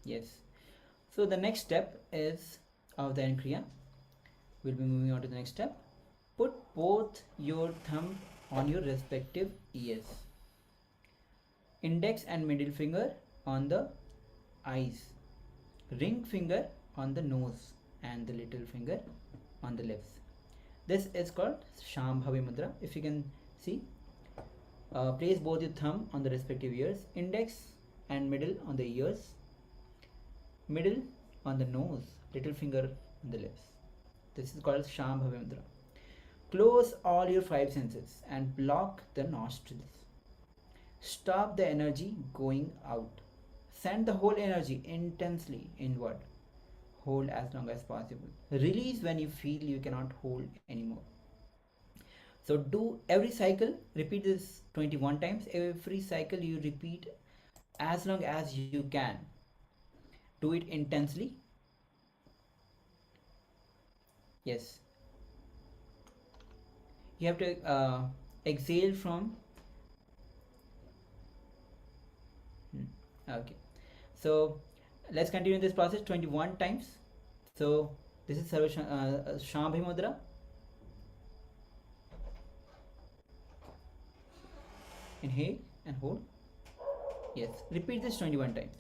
Yes. So the next step is of the Anrea. We'll be moving on to the next step. Put both your thumb on your respective ears. Index and middle finger on the eyes. Ring finger on the nose and the little finger on the lips. This is called Shambhavi Mudra. If you can see, place both your thumb on the respective ears, index and middle on the ears, middle on the nose, little finger on the lips. This is called Shambhavi Mudra. Close all your five senses and block the nostrils. Stop the energy going out. Send the whole energy intensely inward. Hold as long as possible. Release when you feel you cannot hold anymore. So do every cycle, repeat this 21 times. Every cycle you repeat as long as you can. Do it intensely. Yes. You have to exhale from. Okay. So let's continue this process 21 times. So this is Shambhavi Mudra. Inhale and hold. Yes. Repeat this 21 times.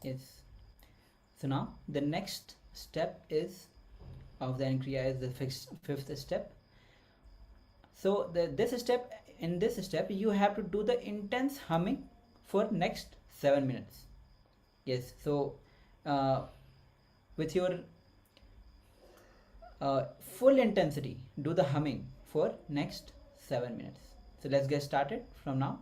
Yes. So now the next step is of the Anrea is the fifth step. So in this step you have to do the intense humming for next 7 minutes. Yes. So with your full intensity, do the humming for next 7 minutes. So let's get started from now.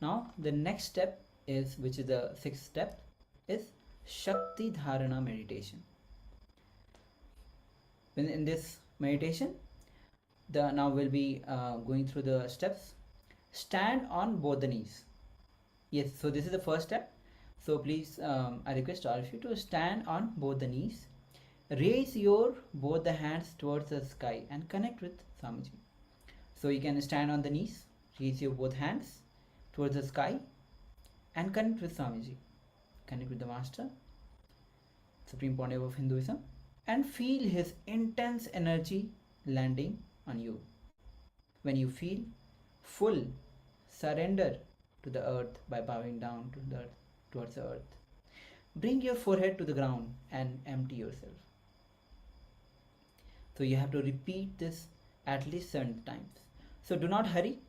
Now the next step is, which is the sixth step, is Shakti Dharana meditation. When in this meditation, now we'll be going through the steps. Stand on both the knees. Yes, so this is the first step. So please, I request all of you to stand on both the knees. Raise your both the hands towards the sky and connect with Swamiji. So you can stand on the knees, raise your both hands towards the sky and connect with Swamiji. Connect with the Master, Supreme Pontiff of Hinduism, and feel his intense energy landing on you. When you feel full surrender to the earth by bowing down to the earth, towards the earth, bring your forehead to the ground and empty yourself. So you have to repeat this at least 7 times. So do not hurry.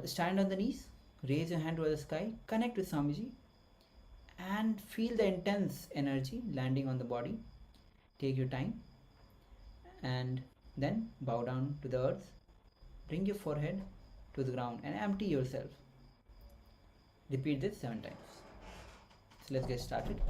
Stand on the knees, raise your hand towards the sky, connect with Swamiji, and feel the intense energy landing on the body. Take your time and then bow down to the earth. Bring your forehead to the ground and empty yourself. Repeat this 7 times. So let's get started.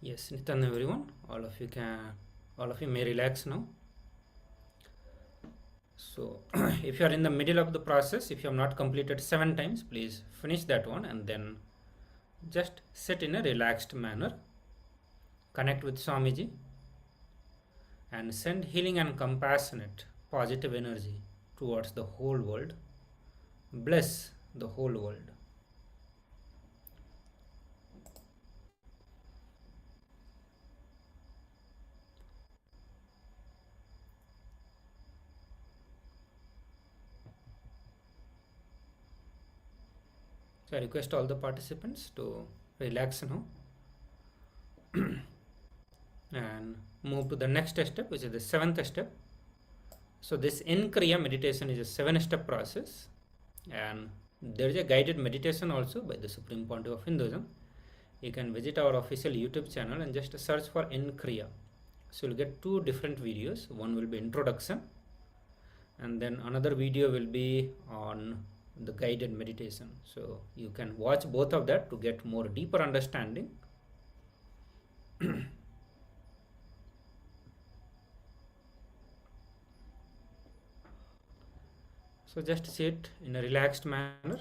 Yes, Nityan, everyone. All of you may relax now. So, if you are in the middle of the process, if you have not completed 7 times, please finish that one and then just sit in a relaxed manner. Connect with Swamiji and send healing and compassionate positive energy towards the whole world. Bless the whole world. So I request all the participants to relax now and move to the next step, which is the 7th step. So this in-Kriya meditation is a 7-step process, and there is a guided meditation also by the Supreme Pontiff of Hinduism. You can visit our official YouTube channel and just search for in-Kriya. So you'll get 2 different videos. One will be introduction, and then another video will be on the guided meditation. So you can watch both of that to get more deeper understanding. So just sit in a relaxed manner,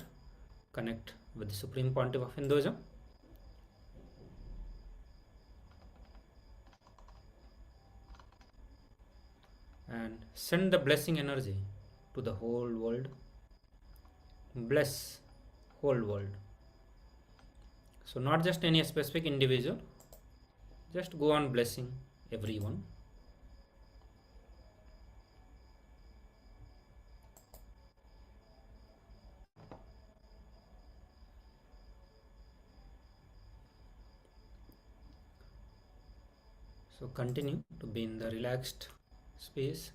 connect with the Supreme Pontiff of Hinduism. And send the blessing energy to the whole world. Bless whole world. So not just any specific individual, just go on blessing everyone. So continue to be in the relaxed space.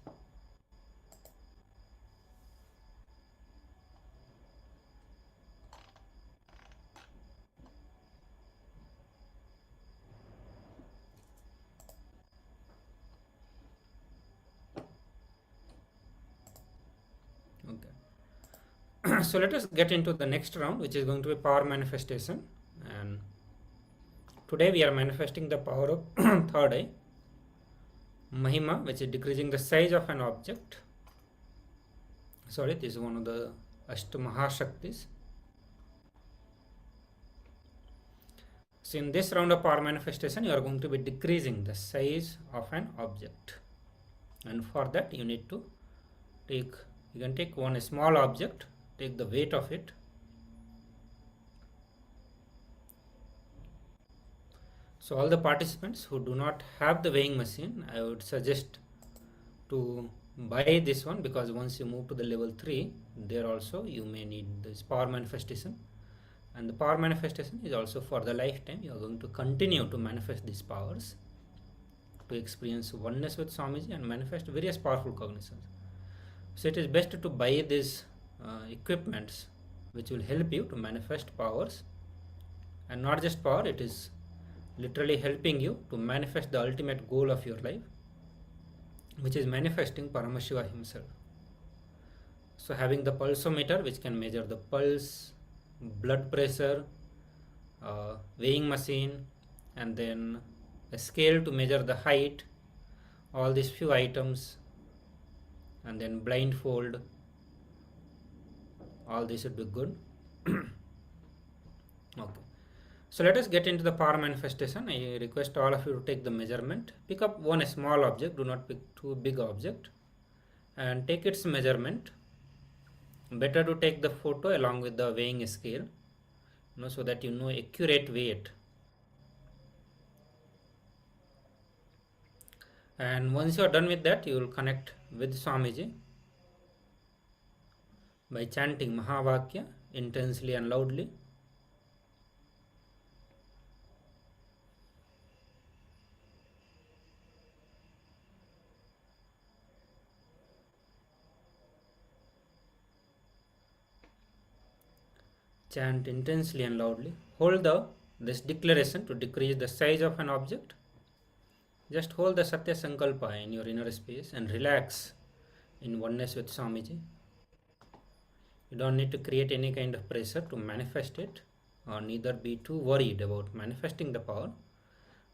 Okay. So let us get into the next round, which is going to be power manifestation. And today we are manifesting the power of third eye, Mahima, which is decreasing the size of an object. Sorry, this is one of the Ashtamahashaktis. So in this round of power manifestation, you are going to be decreasing the size of an object. And for that, you need to you can take one small object, take the weight of it. So all the participants who do not have the weighing machine, I would suggest to buy this one, because once you move to the level 3, there also you may need this power manifestation. And the power manifestation is also for the lifetime. You are going to continue to manifest these powers to experience oneness with Swamiji and manifest various powerful cognitions. So it is best to buy these equipments which will help you to manifest powers, and not just power, it is literally helping you to manifest the ultimate goal of your life, which is manifesting Paramashiva himself. So having the pulsometer, which can measure the pulse, blood pressure, weighing machine, and then a scale to measure the height, all these few items, and then blindfold, all this would be good. Okay. So let us get into the power manifestation. I request all of you to take the measurement. Pick up one small object, do not pick too big object, and take its measurement. Better to take the photo along with the weighing scale, so that you know accurate weight. And once you are done with that, you will connect with Swamiji by chanting Mahavakya intensely and loudly. Chant intensely and loudly. Hold this declaration to decrease the size of an object. Just hold the Satya Sankalpa in your inner space and relax in oneness with Swamiji. You don't need to create any kind of pressure to manifest it, or neither be too worried about manifesting the power.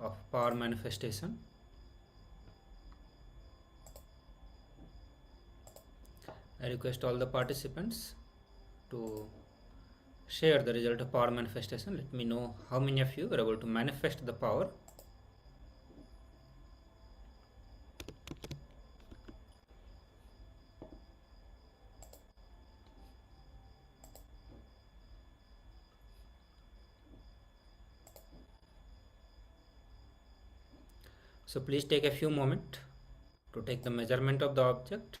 of power manifestation. I request all the participants to share the result of power manifestation. Let me know how many of you were able to manifest the power. So please take a few moments to take the measurement of the object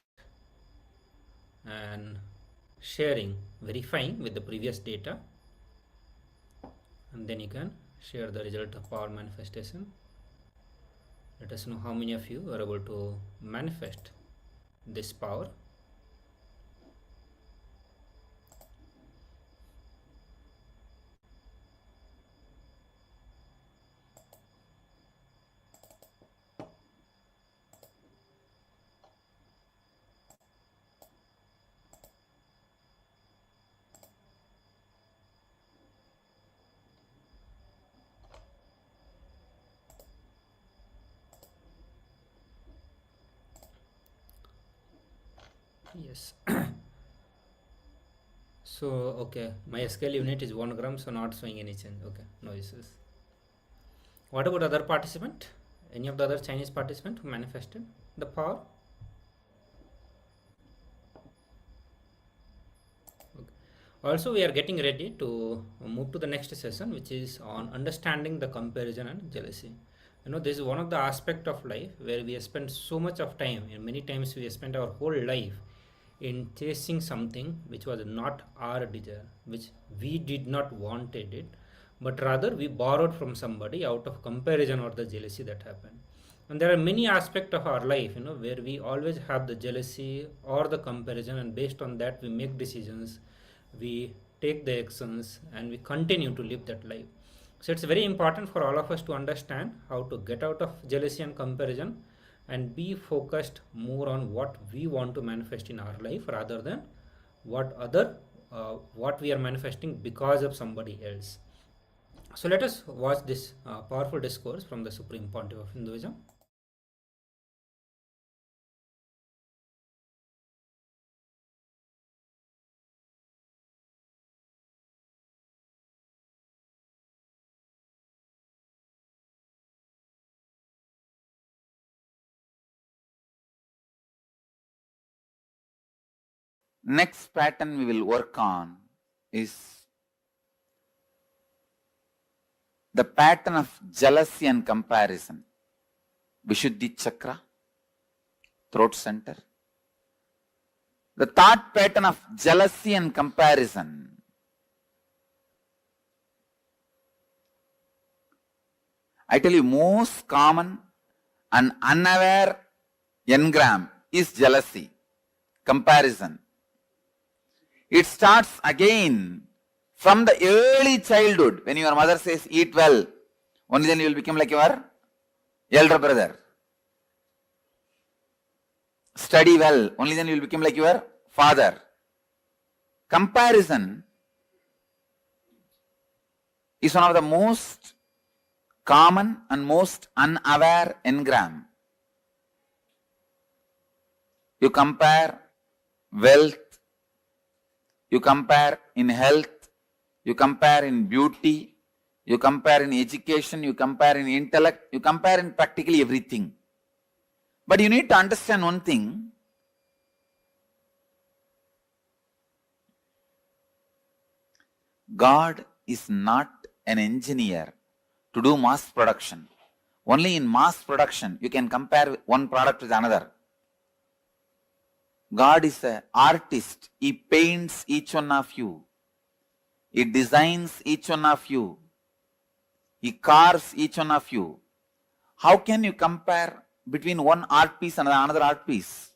and sharing, verifying with the previous data, and then you can share the result of power manifestation. Let us know how many of you are able to manifest this power. Yes. So okay, my scale unit is 1 gram, so not showing any change. Okay, no issues. What about other participant? Any of the other Chinese participant who manifested the power? Okay. Also, we are getting ready to move to the next session, which is on understanding the comparison and jealousy. You know, this is one of the aspect of life where we spend so much of time, and many times we spend our whole life in chasing something which was not our desire, which we did not wanted it, but rather we borrowed from somebody out of comparison or the jealousy that happened. And there are many aspects of our life, you know, where we always have the jealousy or the comparison, and based on that we make decisions, we take the actions, and we continue to live that life. So it's very important for all of us to understand how to get out of jealousy and comparison and be focused more on what we want to manifest in our life rather than what we are manifesting because of somebody else. So let us watch this powerful discourse from the Supreme Pontiff of Hinduism. Next pattern we will work on is the pattern of jealousy and comparison. Vishuddhi chakra, throat center. The thought pattern of jealousy and comparison. I tell you, most common and unaware engram is jealousy, comparison. It starts again from the early childhood. When your mother says, eat well, only then you will become like your elder brother. Study well, only then you will become like your father. Comparison is one of the most common and most unaware engram. You compare wealth, you compare in health, you compare in beauty, you compare in education, you compare in intellect, you compare in practically everything. But you need to understand one thing. God is not an engineer to do mass production. Only in mass production you can compare one product with another. God is an artist. He paints each one of you. He designs each one of you. He carves each one of you. How can you compare between one art piece and another art piece?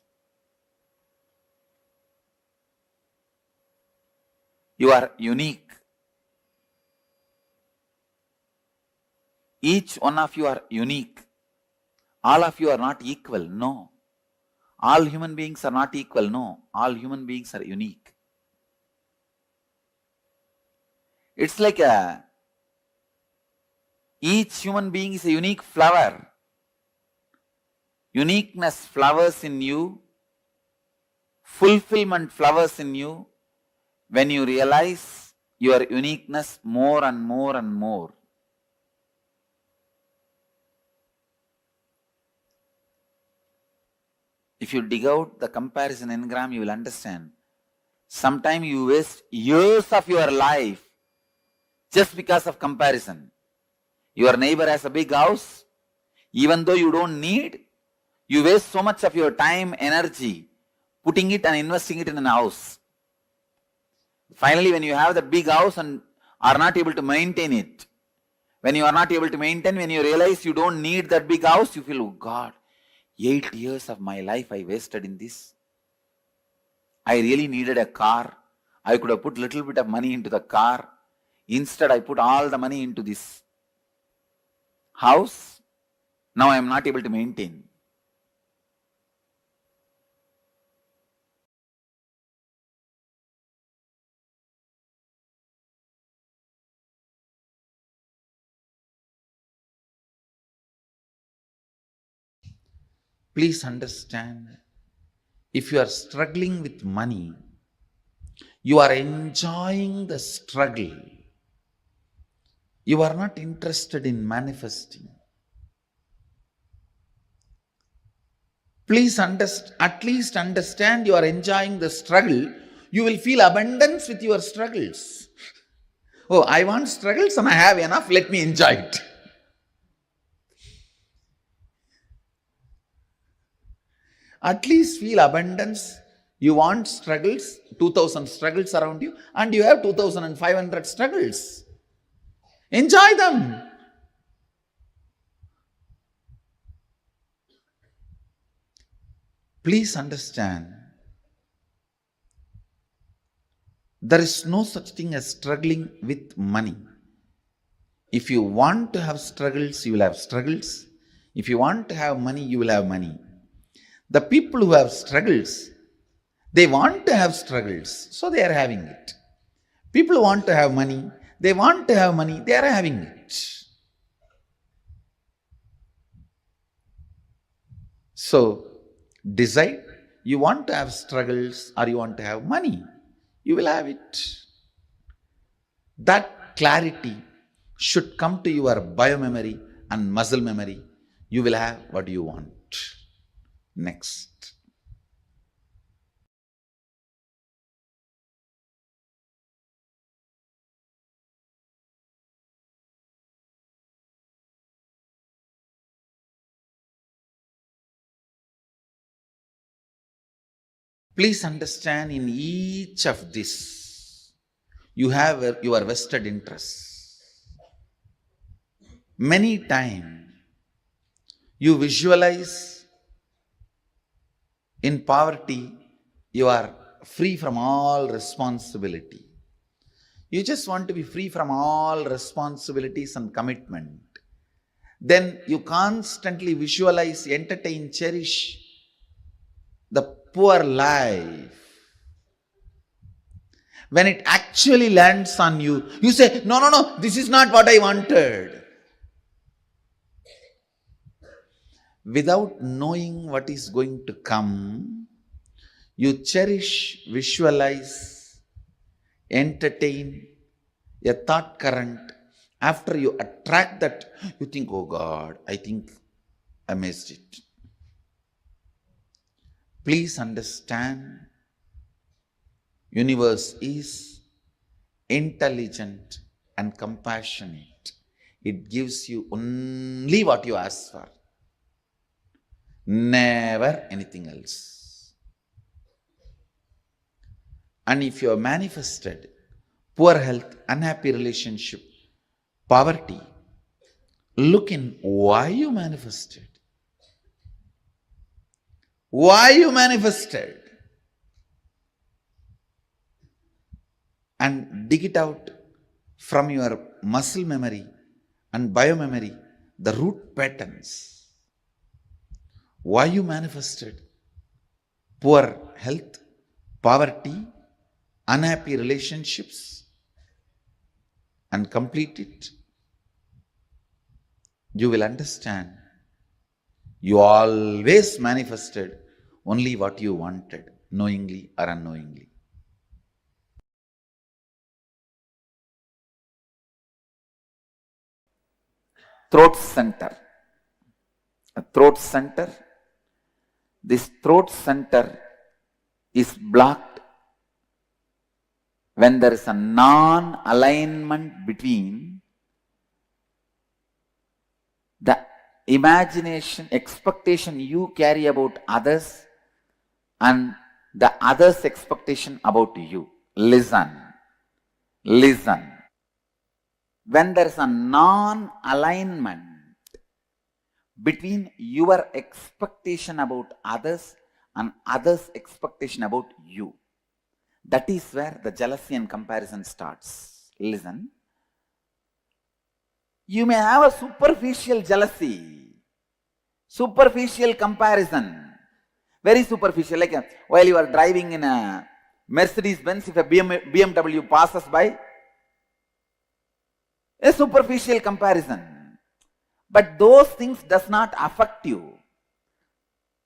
You are unique. Each one of you are unique. All of you are not equal. No. All human beings are not equal. No. All human beings are unique. It's like a Each human being is a unique flower. Uniqueness flowers in you. Fulfillment flowers in you when you realize your uniqueness more and more and more. If you dig out the comparison engram, you will understand. Sometimes you waste years of your life just because of comparison. Your neighbor has a big house. Even though you don't need, you waste so much of your time, energy, putting it and investing it in a house. Finally, when you have that big house and are not able to maintain it, when you are not able to maintain, when you realize you don't need that big house, you feel, oh God, 8 years of my life I wasted in this. I really needed a car. I could have put little bit of money into the car. Instead, I put all the money into this house. Now I am not able to maintain. Please understand, if you are struggling with money, you are enjoying the struggle. You are not interested in manifesting. Please at least understand you are enjoying the struggle. You will feel abundance with your struggles. Oh, I want struggles and I have enough, let me enjoy it. At least feel abundance. You want struggles, 2000 struggles around you, and you have 2500 struggles. Enjoy them. Please understand, there is no such thing as struggling with money. If you want to have struggles, you will have struggles. If you want to have money, you will have money. The people who have struggles, they want to have struggles, so they are having it. People who want to have money, they want to have money, they are having it. So, decide, you want to have struggles or you want to have money, you will have it. That clarity should come to your biomemory and muscle memory. You will have what you want. Next. Please understand, in each of this, you have your vested interests. Many times, you visualize in poverty, you are free from all responsibility. You just want to be free from all responsibilities and commitment. Then you constantly visualize, entertain, cherish the poor life. When it actually lands on you, you say, no, this is not what I wanted. Without knowing what is going to come, you cherish, visualize, entertain a thought current. After you attract that, you think, oh God, I think I missed it. Please understand, universe is intelligent and compassionate. It gives you only what you ask for. Never anything else. And if you have manifested poor health, unhappy relationship, poverty, look in why you manifested. Why you manifested. And dig it out from your muscle memory and biomemory, the root patterns. Why you manifested poor health, poverty, unhappy relationships, and complete it. you will understand you always manifested only what you wanted, knowingly or unknowingly. Throat center. A throat center. This throat center is blocked when there is a non-alignment between the imagination, expectation you carry about others and the others' expectation about you. Listen. When there is a non-alignment between your expectation about others and others' expectation about you, that is where the jealousy and comparison starts. Listen. You may have a superficial jealousy, superficial comparison, very superficial. Like while you are driving in a Mercedes-Benz, if a BMW passes by, a superficial comparison. But those things does not affect you.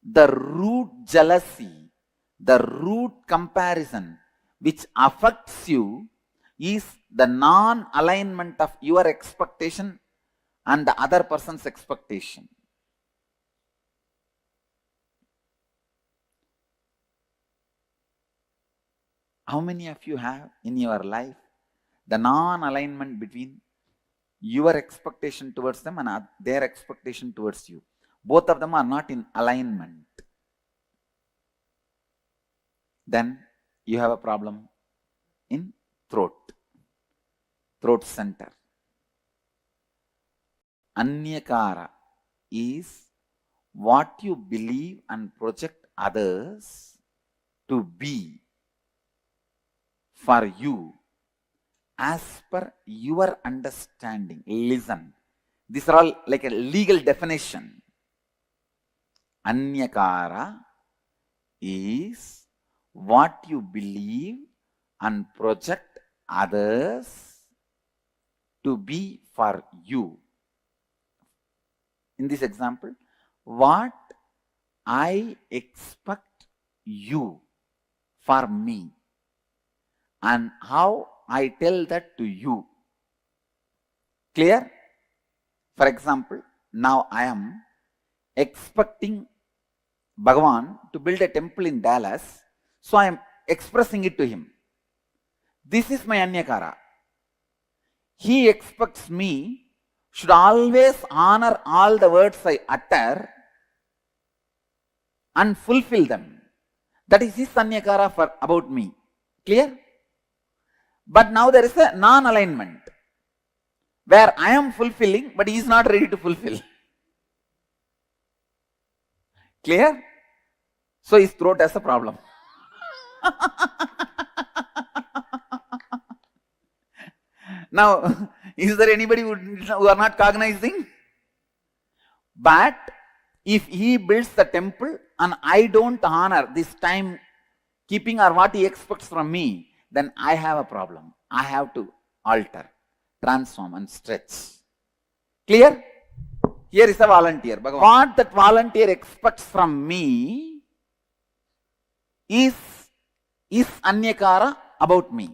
The root jealousy, the root comparison which affects you is the non-alignment of your expectation and the other person's expectation. How many of you have in your life the non-alignment between your expectation towards them and their expectation towards you? Both of them are not in alignment. Then you have a problem in throat center. Anyakara is what you believe and project others to be for you as per your understanding. Listen. These are all like a legal definition. Anyakara is what you believe and project others to be for you. In this example, what I expect you for me and how I tell that to you. Clear? For example, now I am expecting Bhagavan to build a temple in Dallas, so I am expressing it to him. This is my Anyakara. He expects me should always honor all the words I utter and fulfill them. That is his Anyakara for about me. Clear? But now there is a non-alignment where I am fulfilling but he is not ready to fulfill. Clear? So his throat has a problem. Now, is there anybody who are not cognizing? But if he builds the temple and I don't honor this time keeping or what he expects from me, then I have a problem. I have to alter, transform and stretch. Clear? Here is a volunteer. What that volunteer expects from me is Anyakara about me.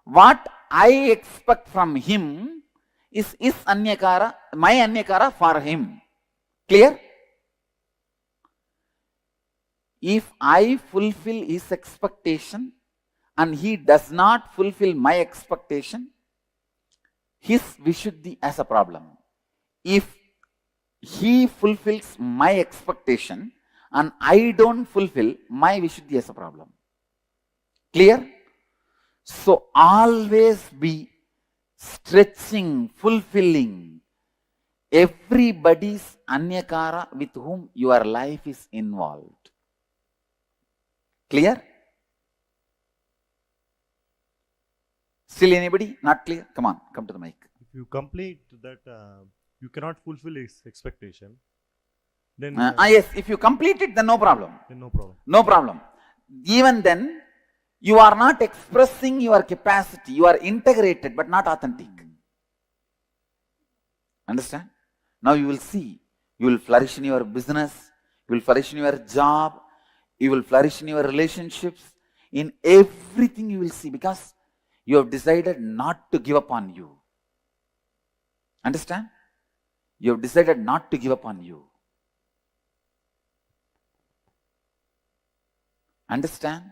What I expect from him is Anyakara, my Anyakara for him. Clear? If I fulfill his expectation and he does not fulfill my expectation, his Vishuddhi has a problem. If he fulfills my expectation and I don't fulfill, my Vishuddhi has a problem. Clear? So always be stretching, fulfilling everybody's Anyakara with whom your life is involved. Clear? Still anybody? Not clear? Come on, come to the mic. If you complete that, you cannot fulfill his expectation. Then yes, if you complete it, then no problem. Then no problem. No problem. Even then, you are not expressing your capacity. You are integrated but not authentic. Understand? Now you will see, you will flourish in your business, you will flourish in your job, you will flourish in your relationships, in everything you will see, because you have decided not to give up on you. Understand? You have decided not to give up on you. Understand?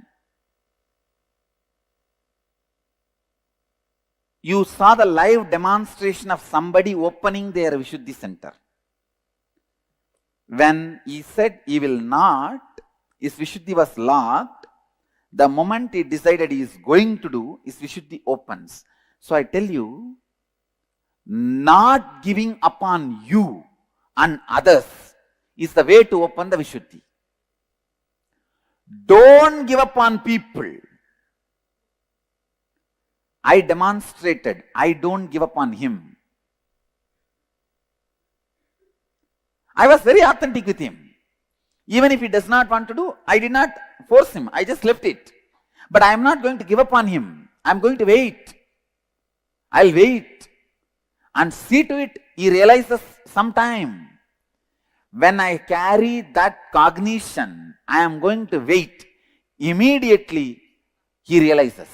You saw the live demonstration of somebody opening their Vishuddhi center. When he said he will not, his Vishuddhi was locked. The moment he decided he is going to do, his Vishuddhi opens. So I tell you, not giving upon you and others is the way to open the Vishuddhi. Don't give up on people. I demonstrated, I don't give up on him. I was very authentic with him. Even if he does not want to do, I did not force him. I just left it. But I am not going to give up on him. I am going to wait. I'll wait and see to it he realizes sometime. When I carry that cognition, I am going to wait. Immediately he realizes.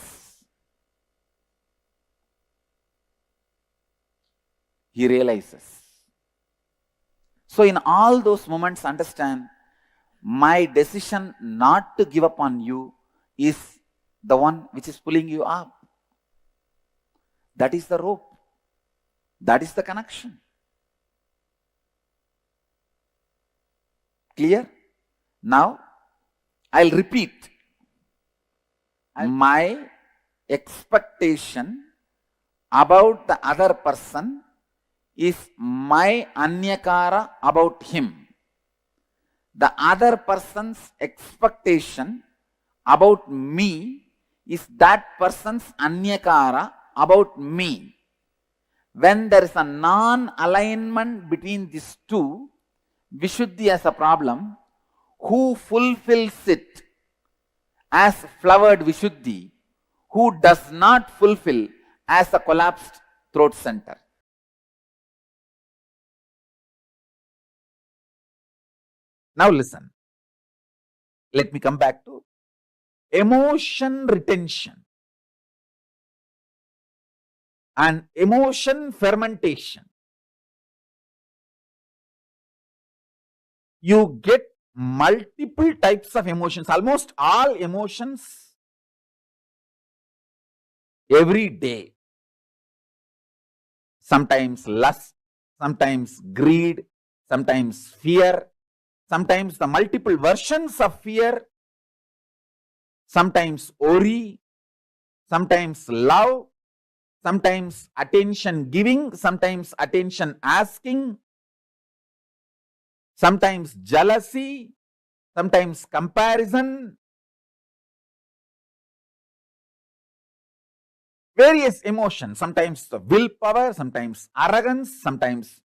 He realizes. So in all those moments, understand, my decision not to give up on you is the one which is pulling you up. That is the rope. That is the connection. Clear? Now, I'll repeat. My expectation about the other person is my anyakara about him. The other person's expectation about me is that person's anyakara about me. When there is a non-alignment between these two, Vishuddhi has a problem. Who fulfills it as flowered Vishuddhi? Who does not fulfill as a collapsed throat center? Now listen. Let me come back to emotion retention and emotion fermentation. You get multiple types of emotions, almost all emotions every day. Sometimes lust, sometimes greed, sometimes fear, sometimes the multiple versions of fear, sometimes worry, sometimes love, sometimes attention giving, sometimes attention asking, sometimes jealousy, sometimes comparison, various emotions, sometimes the willpower, sometimes arrogance, sometimes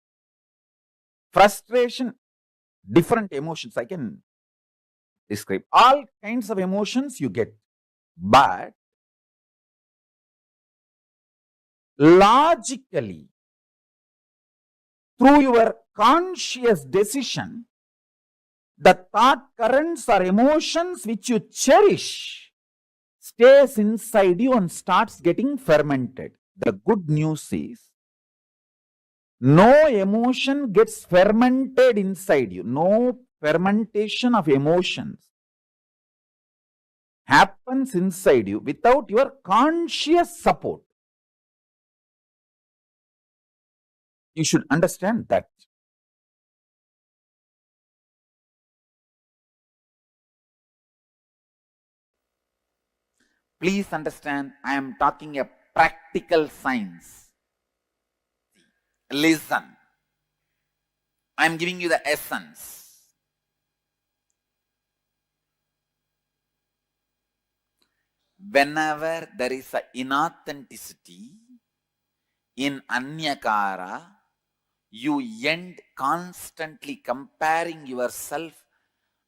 frustration, different emotions I can describe. All kinds of emotions you get, but logically, through your conscious decision, the thought currents or emotions which you cherish stays inside you and starts getting fermented. The good news is, no emotion gets fermented inside you. No fermentation of emotions happens inside you without your conscious support. You should understand that. Please understand, I am talking a practical science. Listen. I am giving you the essence. Whenever there is an inauthenticity in anyakara, you end constantly comparing yourself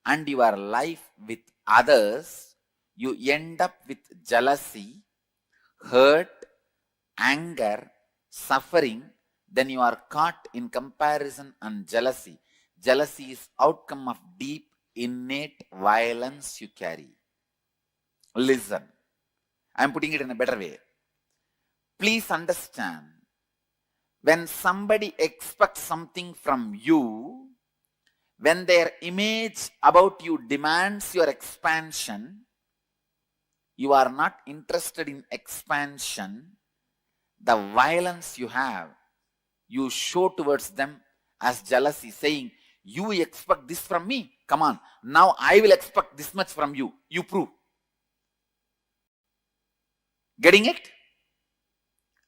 and your life with others. You end up with jealousy, hurt, anger, suffering, then you are caught in comparison and jealousy. Jealousy is outcome of deep innate violence you carry. Listen, I am putting it in a better way. Please understand, when somebody expects something from you, when their image about you demands your expansion, you are not interested in expansion. The violence you have, you show towards them as jealousy, saying, you expect this from me. Come on, now I will expect this much from you. You prove. Getting it?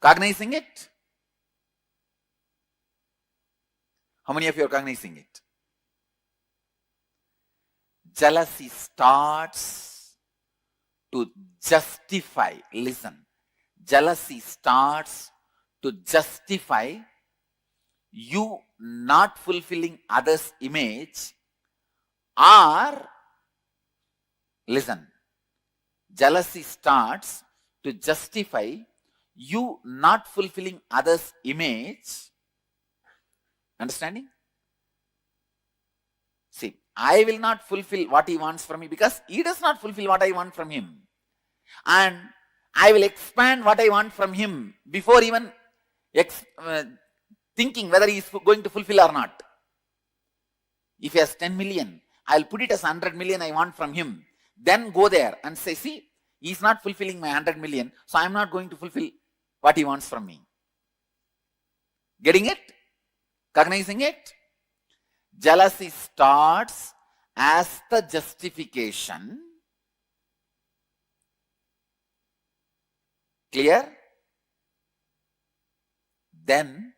Cognizing it? How many of you are cognizing it? Jealousy starts to justify. Listen. Jealousy starts to justify you not fulfilling others' image, or, listen, jealousy starts to justify you not fulfilling others' image. Understanding? See, I will not fulfill what he wants from me because he does not fulfill what I want from him. And I will expand what I want from him before even thinking whether he is going to fulfill or not. If he has 10 million, I'll put it as 100 million I want from him. Then go there and say, see, he's not fulfilling my 100 million, so I'm not going to fulfill what he wants from me. Getting it? Cognizing it? Jealousy starts as the justification. Clear? Then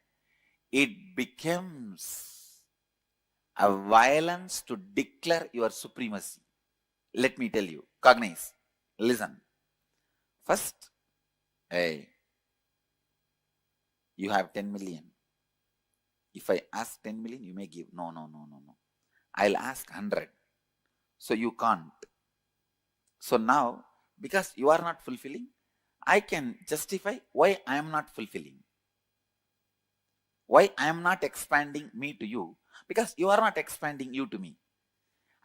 it becomes a violence to declare your supremacy. Let me tell you. Cognize. Listen. First, hey, you have 10 million. If I ask 10 million, you may give. No. I'll ask 100. So you can't. So now, because you are not fulfilling, I can justify why I am not fulfilling. Why I am not expanding me to you? Because you are not expanding you to me.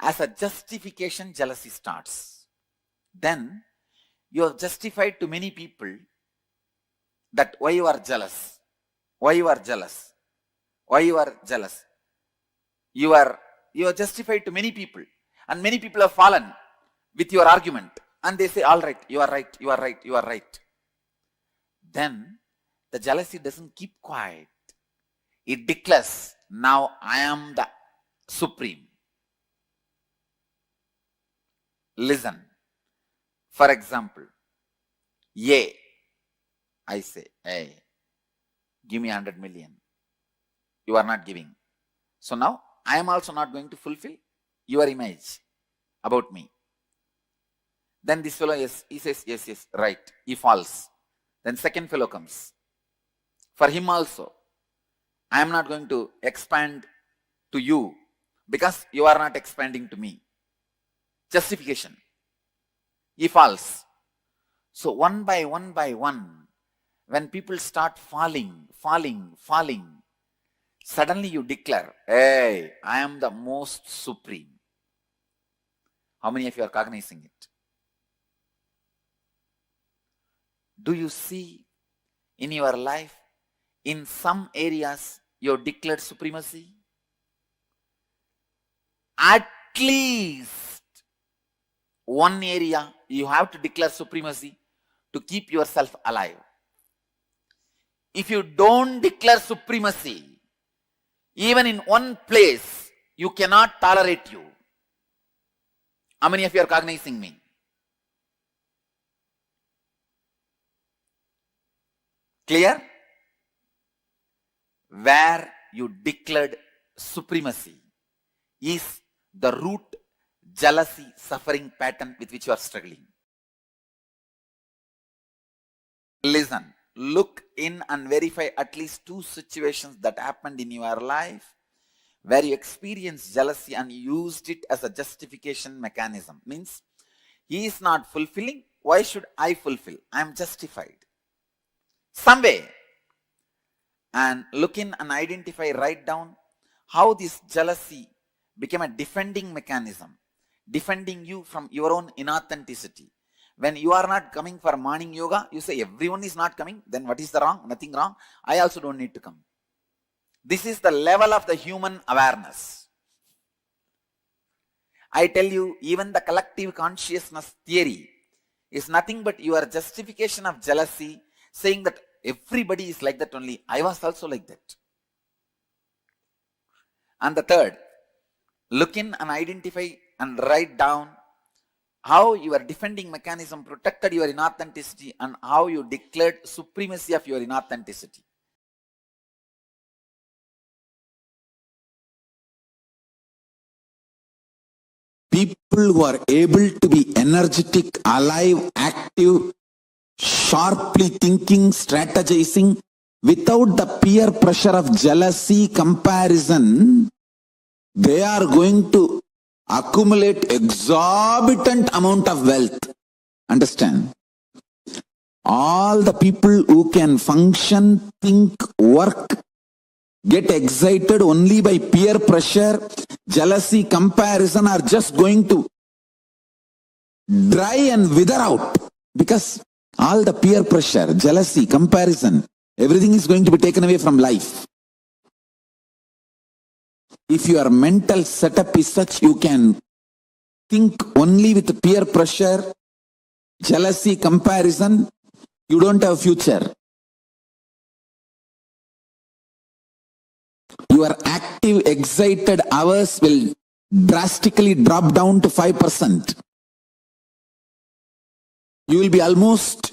As a justification, jealousy starts. Then you have justified to many people that why you are jealous. Why you are jealous. Why you are jealous. You are justified to many people. And many people have fallen with your argument. And they say, all right, you are right, you are right, you are right. Then the jealousy doesn't keep quiet. It declares, now I am the supreme. Listen. For example, I say, hey, give me 100 million. You are not giving. So now I am also not going to fulfill your image about me. Then this fellow, yes, he says, yes, right. He falls. Then second fellow comes. For him also, I am not going to expand to you because you are not expanding to me. Justification. He falls. So one by one, when people start falling, suddenly you declare, hey, I am the most supreme. How many of you are cognizing it? Do you see in your life, in some areas, you have declared supremacy? At least one area, you have to declare supremacy to keep yourself alive. If you don't declare supremacy, even in one place, you cannot tolerate you. How many of you are cognizing me? Clear? Where you declared supremacy is the root jealousy suffering pattern with which you are struggling. Listen, look in and verify at least 2 situations that happened in your life where you experienced jealousy and used it as a justification mechanism. Means, he is not fulfilling, why should I fulfill? I am justified. Some way. and look in and identify, write down how this jealousy became a defending mechanism, defending you from your own inauthenticity. When you are not coming for morning yoga, you say everyone is not coming, then what is the wrong? Nothing wrong. I also don't need to come. This is the level of the human awareness. I tell you, even the collective consciousness theory is nothing but your justification of jealousy, saying that everybody is like that only. I was also like that. And the third, look in and identify and write down how your defending mechanism protected your inauthenticity and how you declared supremacy of your inauthenticity. People who are able to be energetic, alive, active, sharply thinking, strategizing, without the peer pressure of jealousy, comparison, they are going to accumulate exorbitant amount of wealth. Understand? All the people who can function, think, work, get excited only by peer pressure, jealousy, comparison are just going to dry and wither out, because all the peer pressure, jealousy, comparison, everything is going to be taken away from life. If your mental setup is such, you can think only with peer pressure, jealousy, comparison, you don't have a future. Your active, excited hours will drastically drop down to 5%. You will be almost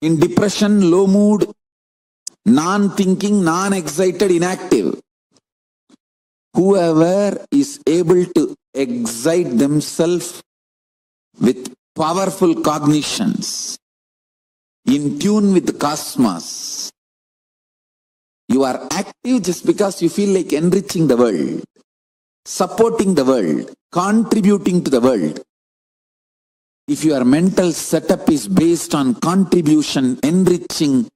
in depression, low mood, non-thinking, non-excited, inactive. Whoever is able to excite themselves with powerful cognitions, in tune with the cosmos, you are active just because you feel like enriching the world, supporting the world, contributing to the world. If your mental setup is based on contribution, enriching,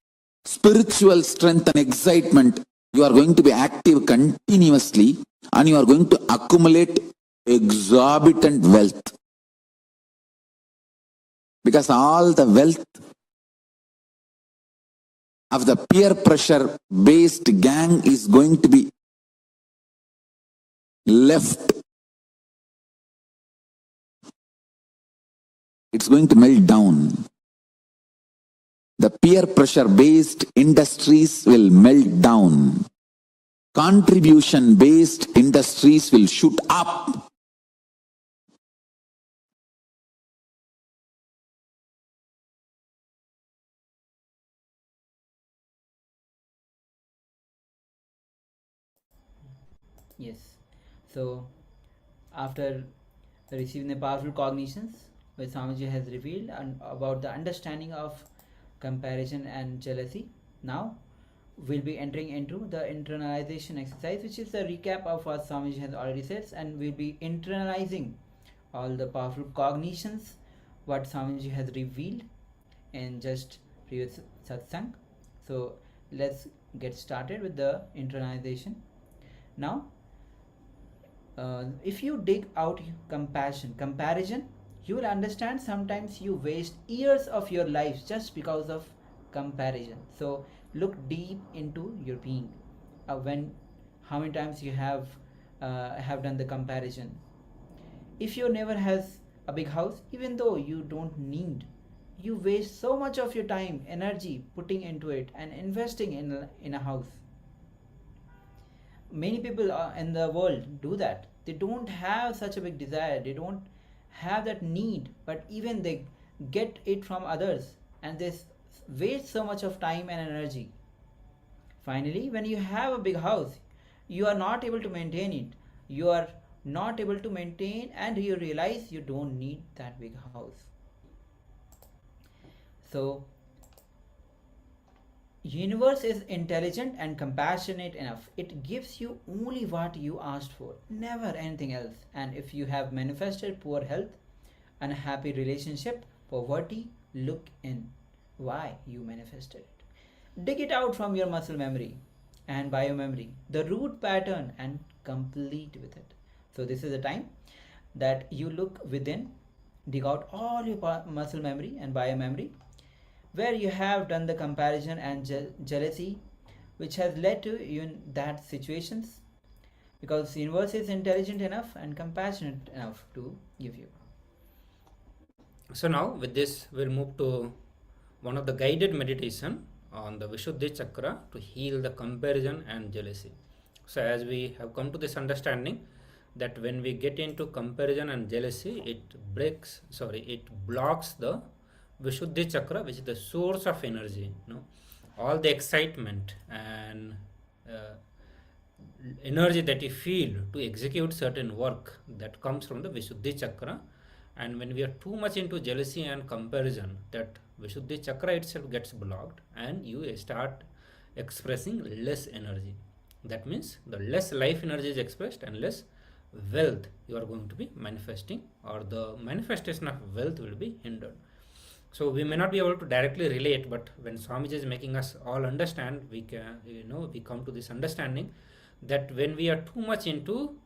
spiritual strength and excitement, you are going to be active continuously and you are going to accumulate exorbitant wealth. Because all the wealth of the peer pressure based gang is going to be left. It's going to melt down. The peer pressure based industries will melt down. Contribution based industries will shoot up. Yes. So, after receiving the powerful cognitions which Swamiji has revealed and about the understanding of comparison and jealousy, now we'll be entering into the internalization exercise, which is a recap of what Swamiji has already said, and we'll be internalizing all the powerful cognitions what Swamiji has revealed in just previous satsang. So let's get started with the internalization. Now, if you dig out comparison, you will understand sometimes you waste years of your lives just because of comparison. So look deep into your being. How many times you have done the comparison? If your neighbor has a big house, even though you don't need, you waste so much of your time, energy putting into it and investing in a house. Many people in the world do that. They don't have such a big desire, they don't have that need, but even they get it from others and they waste so much of time and energy. Finally, when you have a big house, you are not able to maintain it. You are not able to maintain and you realize you don't need that big house. So universe is intelligent and compassionate enough. It gives you only what you asked for, never anything else. And if you have manifested poor health, unhappy relationship, poverty, look in why you manifested it. dig it out from your muscle memory and biomemory, the root pattern, and complete with it. So this is the time that you look within, dig out all your muscle memory and biomemory, where you have done the comparison and jealousy, which has led to you in that situations, because the universe is intelligent enough and compassionate enough to give you. So now with this, we'll move to one of the guided meditation on the Vishuddhi chakra to heal the comparison and jealousy. So as we have come to this understanding that when we get into comparison and jealousy, it blocks the Vishuddhi chakra, which is the source of energy. All the excitement and energy that you feel to execute certain work, that comes from the Vishuddhi chakra. And when we are too much into jealousy and comparison, that Vishuddhi chakra itself gets blocked and you start expressing less energy. That means the less life energy is expressed and less wealth you are going to be manifesting, or the manifestation of wealth will be hindered. So we may not be able to directly relate, but when Swamiji is making us all understand, we come to this understanding that when we are too much into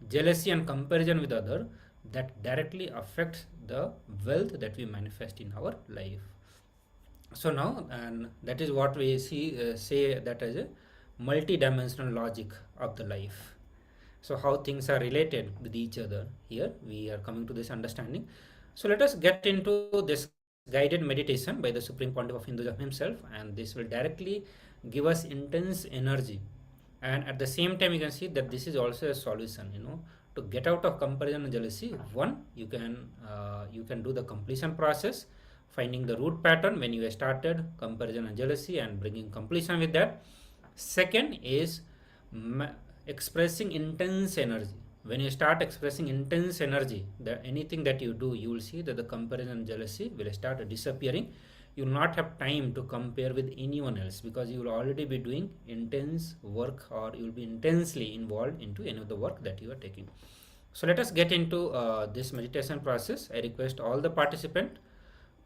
jealousy and comparison with other, that directly affects the wealth that we manifest in our life. So now, and that is what we say that as a multi-dimensional logic of the life. So how things are related with each other, here we are coming to this understanding. So let us get into this guided meditation by the Supreme Pontiff of Hinduism himself, and this will directly give us intense energy. And at the same time, you can see that this is also a solution, to get out of comparison and jealousy. One, you can do the completion process, finding the root pattern when you started comparison and jealousy and bringing completion with that. Second is expressing intense energy. When you start expressing intense energy, anything that you do, you will see that the comparison and jealousy will start disappearing. You will not have time to compare with anyone else, because you will already be doing intense work, or you will be intensely involved into any of the work that you are taking. So let us get into this meditation process. I request all the participants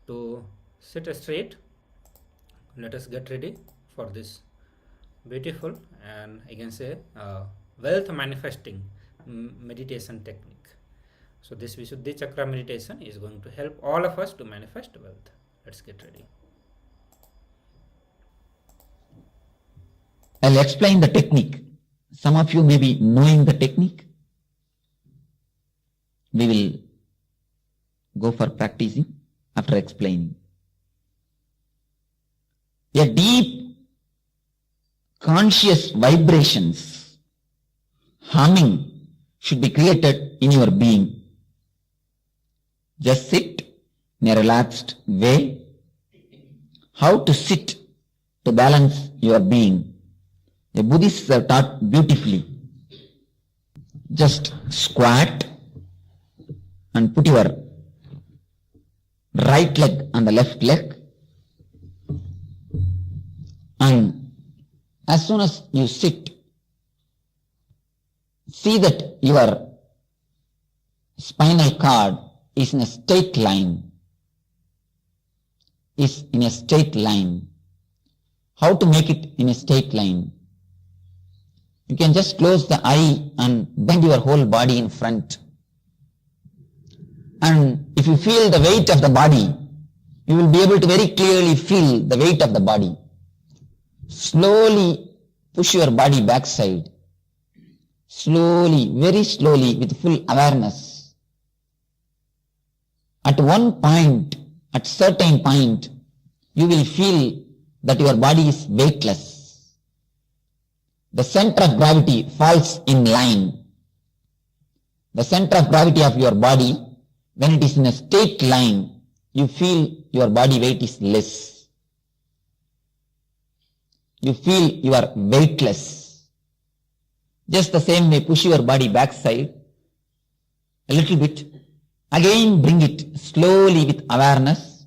to sit straight. Let us get ready for this beautiful and I can say wealth manifesting meditation technique. So this Vishuddhi chakra meditation is going to help all of us to manifest wealth. Let's get ready. I'll explain the technique. Some of you may be knowing the technique. We will go for practicing after explaining. A deep conscious vibrations, humming should be created in your being. Just sit in a relaxed way. How to sit to balance your being? The Buddhists have taught beautifully. Just squat and put your right leg on the left leg, and as soon as you sit, see that your spinal cord is in a straight line. How to make it in a straight line? You can just close the eye and bend your whole body in front. And if you feel the weight of the body, you will be able to very clearly feel the weight of the body. Slowly push your body backside. Slowly, very slowly, with full awareness. At one point, at certain point, you will feel that your body is weightless. The center of gravity falls in line. The center of gravity of your body, when it is in a straight line, you feel your body weight is less. You feel you are weightless. Just the same way, push your body backside a little bit. Again bring it slowly with awareness.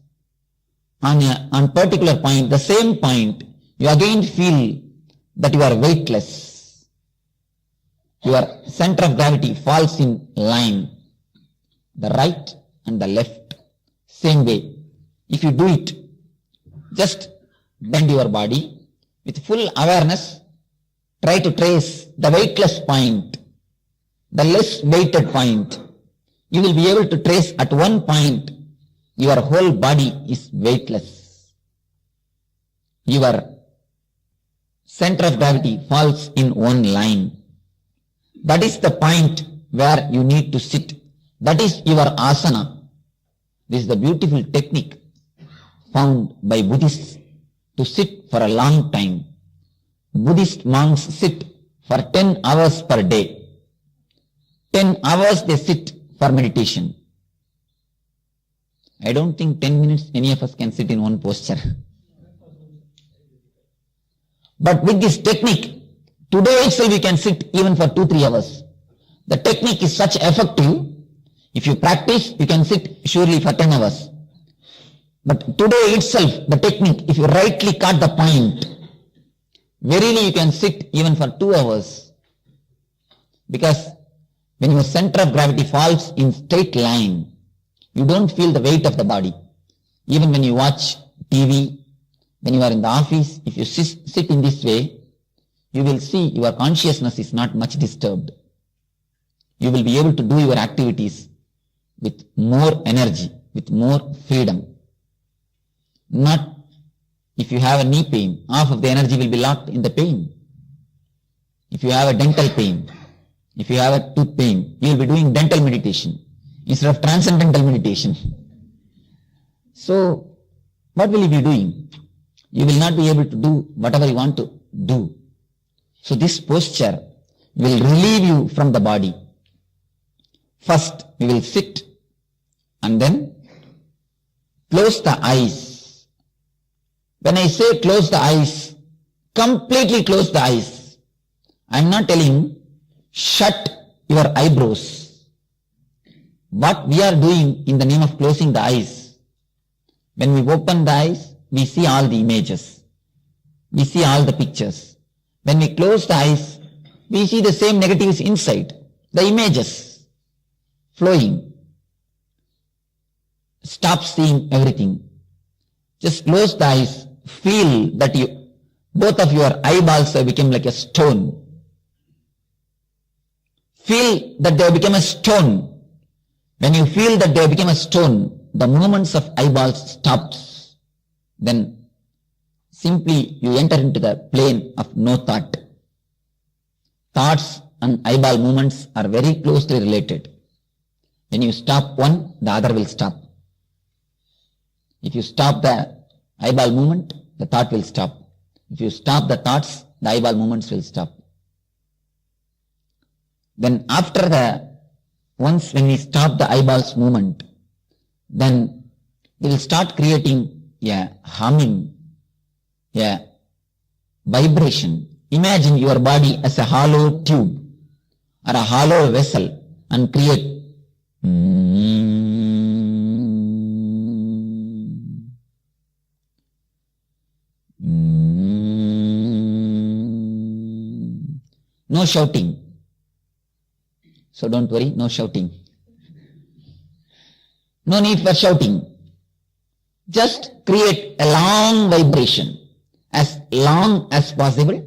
On particular point, the same point, you again feel that you are weightless. Your center of gravity falls in line. The right and the left, same way. If you do it, just bend your body. With full awareness, try to trace the weightless point, the less weighted point. You will be able to trace at one point your whole body is weightless. Your center of gravity falls in one line. That is the point where you need to sit. That is your asana. This is the beautiful technique found by Buddhists to sit for a long time. Buddhist monks sit for 10 hours per day. 10 hours they sit for meditation. I don't think 10 minutes any of us can sit in one posture. But with this technique, today itself you can sit even for 2-3 hours. The technique is such effective. If you practice, you can sit surely for 10 hours. But today itself, the technique, if you rightly caught the point, verily you can sit even for 2 hours. Because when your center of gravity falls in straight line, you don't feel the weight of the body. Even when you watch TV, when you are in the office, if you sit in this way, you will see your consciousness is not much disturbed. You will be able to do your activities with more energy, with more freedom. Not if you have a knee pain, half of the energy will be locked in the pain. If you have a dental pain, if you have a tooth pain, you will be doing dental meditation instead of transcendental meditation. So, what will you be doing? You will not be able to do whatever you want to do. So this posture will relieve you from the body. First, we will sit and then close the eyes. When I say close the eyes, completely close the eyes. I am not telling shut your eyebrows. What we are doing in the name of closing the eyes, when we open the eyes, we see all the images. We see all the pictures. When we close the eyes, we see the same negatives inside, the images flowing. Stop seeing everything. Just close the eyes. Feel that both of your eyeballs have become like a stone. Feel that they have become a stone. When you feel that they have become a stone, the movements of eyeballs stops. Then simply you enter into the plane of no thought. Thoughts and eyeball movements are very closely related. When you stop one, the other will stop. If you stop the eyeball movement, the thought will stop. If you stop the thoughts, the eyeball movements will stop. Then once when we stop the eyeballs movement, then we will start creating a humming, a vibration. Imagine your body as a hollow tube or a hollow vessel and create no shouting. So don't worry, no shouting. No need for shouting. Just create a long vibration, as long as possible,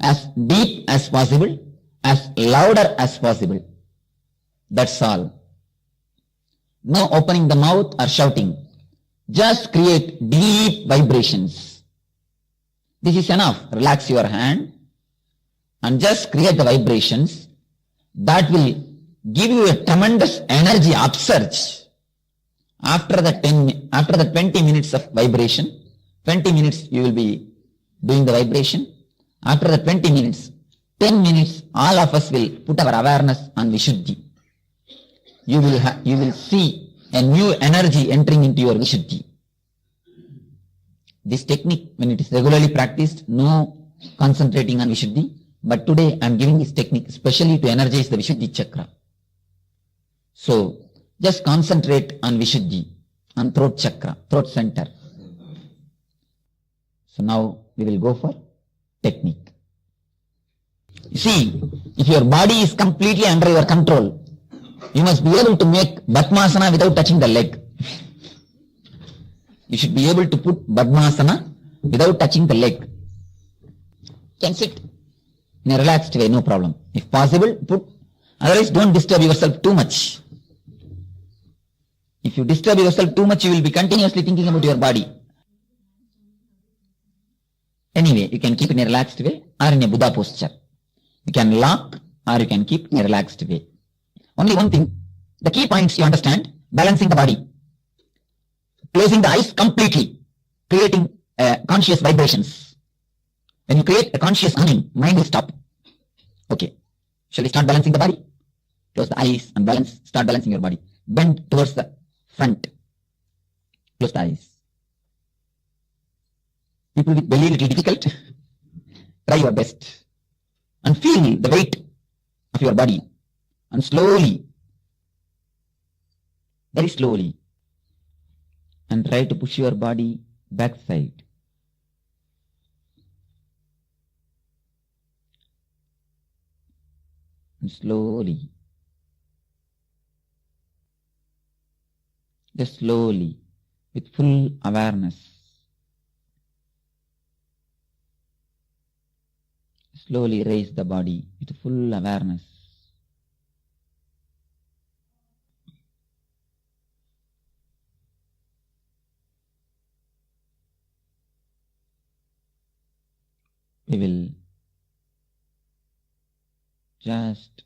as deep as possible, as louder as possible. That's all. No opening the mouth or shouting. Just create deep vibrations. This is enough. Relax your hand and just create the vibrations. That will give you a tremendous energy upsurge. After the 20 minutes of vibration, 20 minutes you will be doing the vibration. After the 20 minutes, 10 minutes, all of us will put our awareness on Vishuddhi. You will see a new energy entering into your Vishuddhi. This technique, when it is regularly practiced, no concentrating on Vishuddhi. But today I am giving this technique especially to energize the Vishuddhi chakra. So, just concentrate on Vishuddhi, on throat chakra, throat center. So now we will go for technique. You see, if your body is completely under your control, you must be able to make Padmasana without touching the leg. You should be able to put Padmasana without touching the leg. You can sit in a relaxed way, no problem. If possible, put, otherwise don't disturb yourself too much. If you disturb yourself too much, you will be continuously thinking about your body. Anyway, you can keep in a relaxed way or in a Buddha posture. You can lock or you can keep in a relaxed way. Only one thing, the key points you understand, balancing the body, closing the eyes completely, creating conscious vibrations. When you create a conscious humming, mind will stop. Okay, shall we start balancing the body? Close the eyes and balance, start balancing your body. Bend towards the front. Close the eyes. People with belly a little difficult. Try your best. And feel the weight of your body. And slowly, very slowly, and try to push your body backside. And slowly, just slowly, with full awareness, slowly raise the body with full awareness. We will just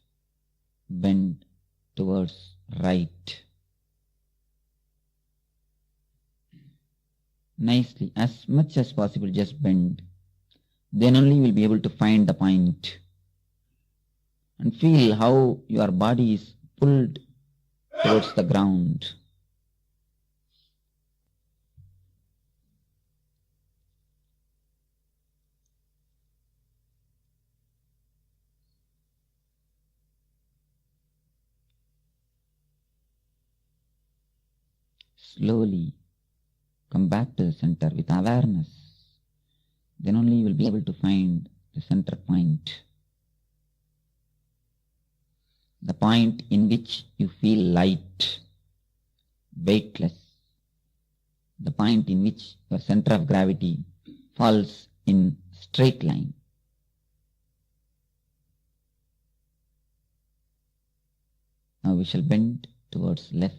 bend towards right. Nicely, as much as possible, just bend. Then only you will be able to find the point. And feel how your body is pulled towards the ground. Slowly come back to the center with awareness. Then only you will be able to find the center point. The point in which you feel light, weightless. The point in which your center of gravity falls in straight line. Now we shall bend towards left.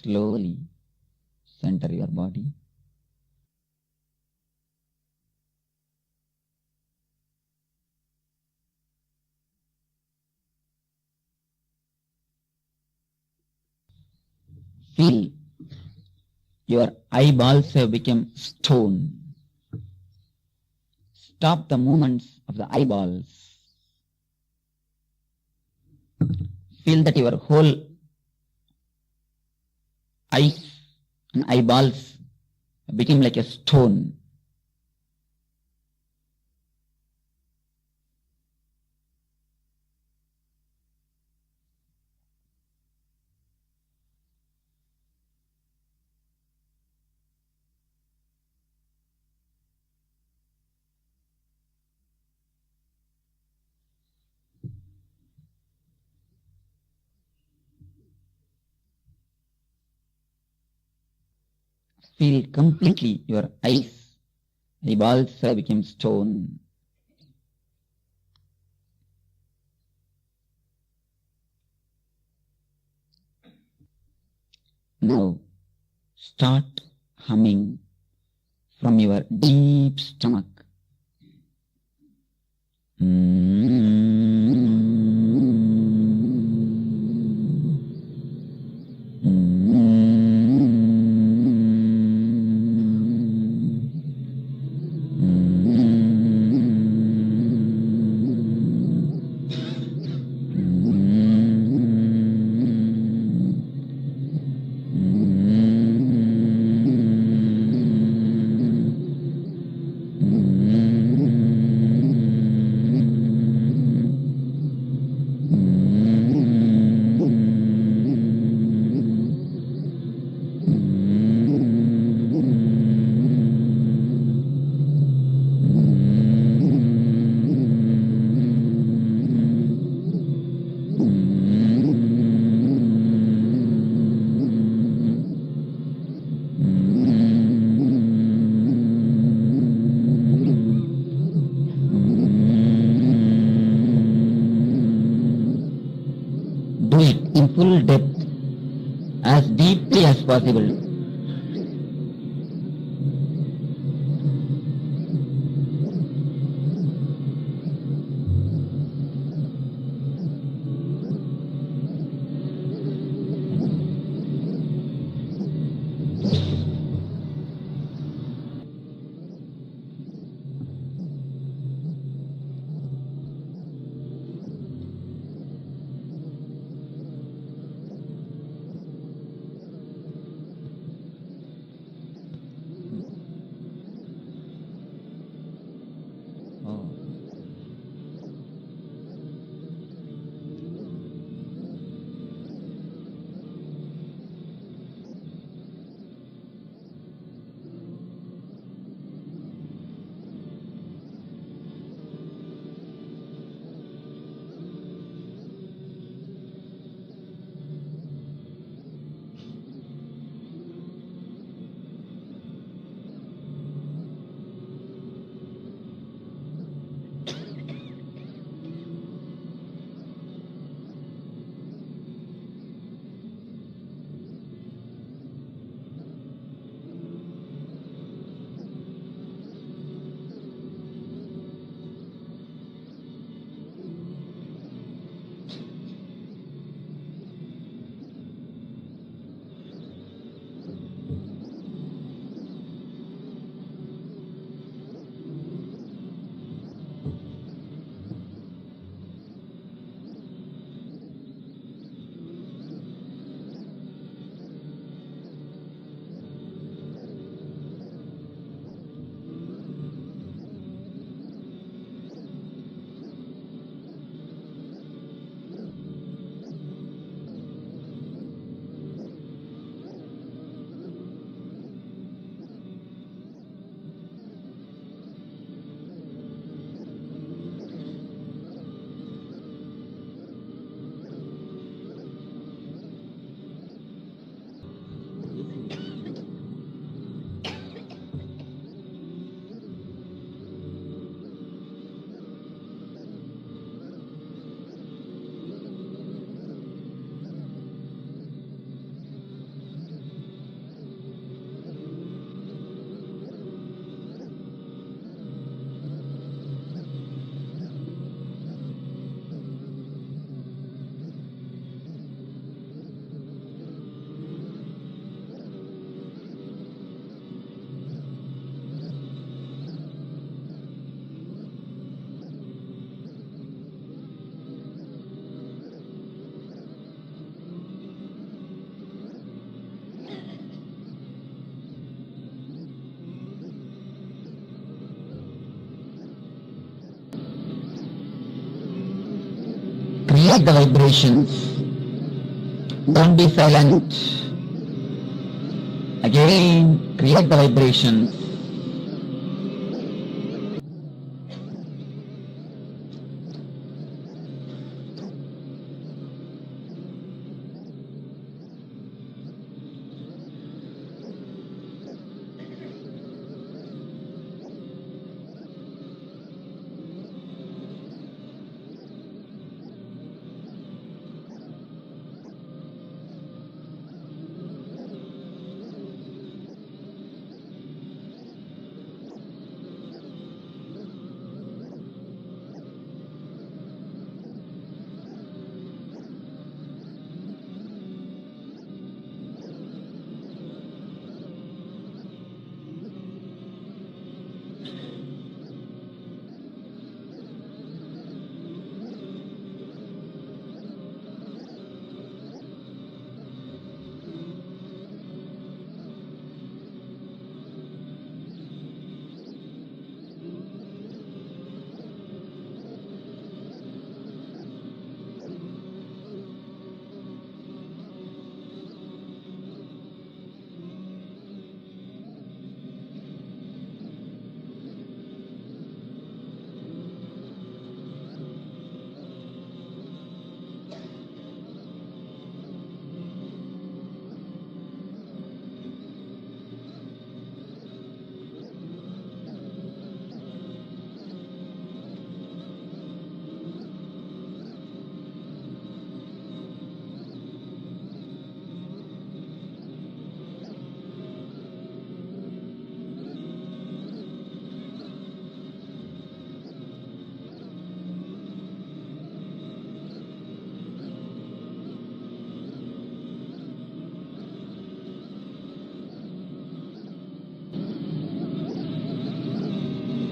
Slowly center your body. Feel your eyeballs have become stone. Stop the movements of the eyeballs. Feel that your whole eyes and eyeballs became like a stone. Feel completely your eyes, eyeballs have become stone. Now start humming from your deep stomach. possible. Create the vibrations. Don't be silent. Again, create the vibrations.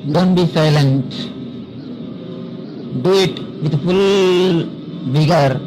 Don't be silent. Do it with full vigor.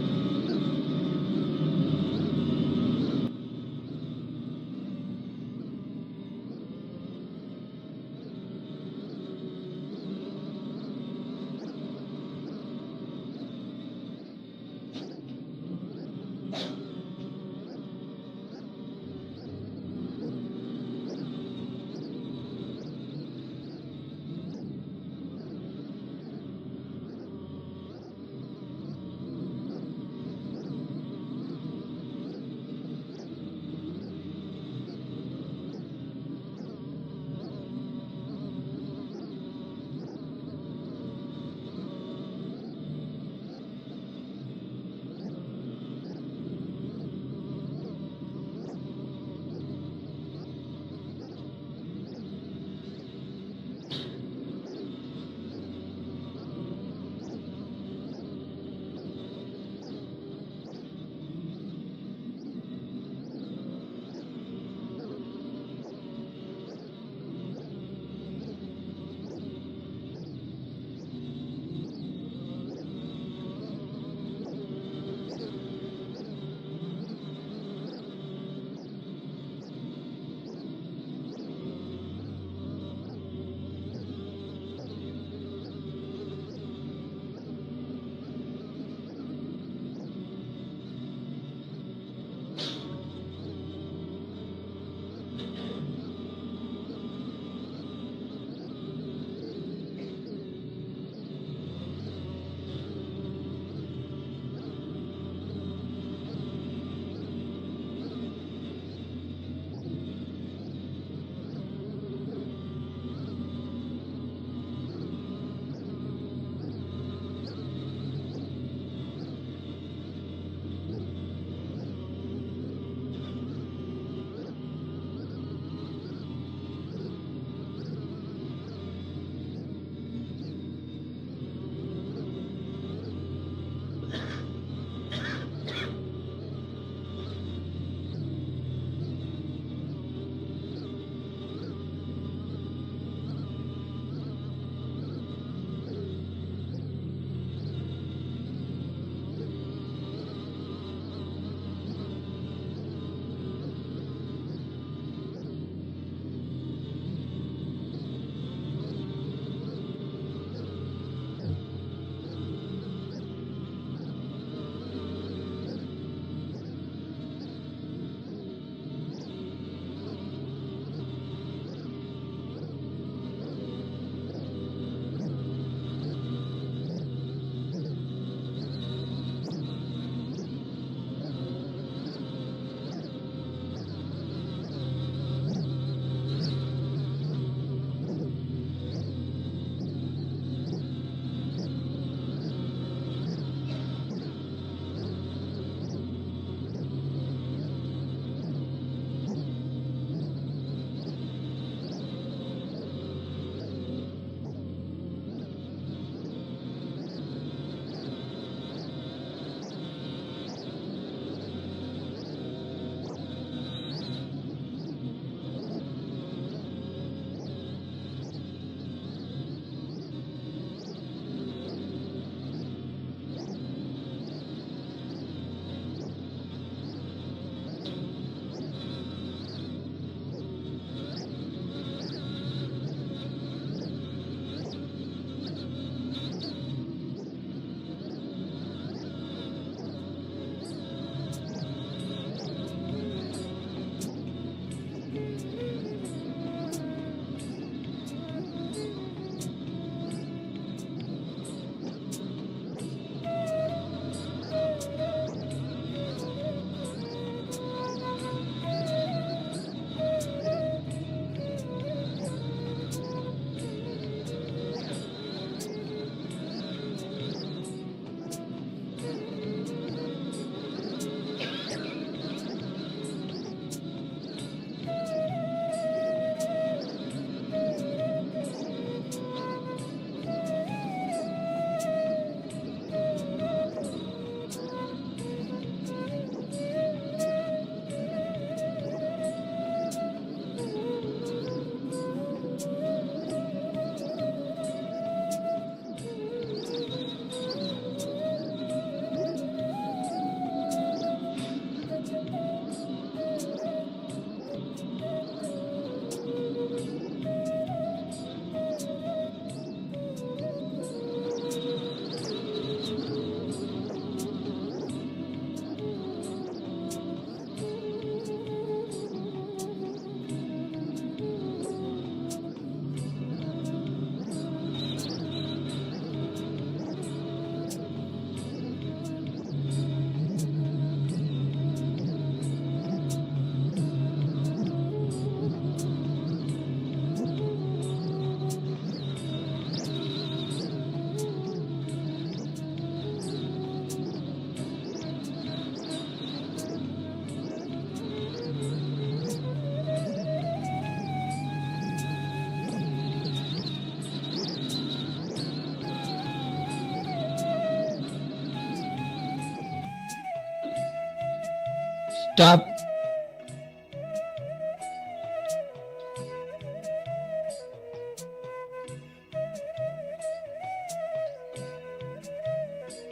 Stop.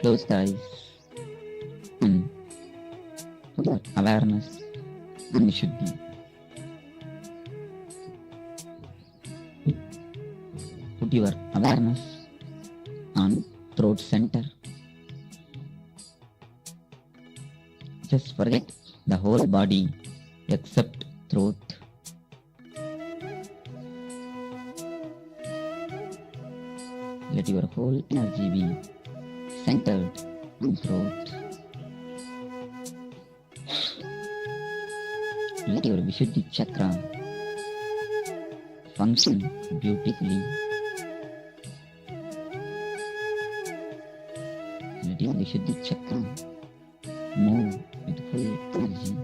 Close the eyes. Put your awareness in Vishuddhi. Put your awareness on throat center. Just forget the whole body except throat. Let your whole energy be centered on throat. Let your Vishuddhi chakra function beautifully. Let your Vishuddhi chakra move with full energy.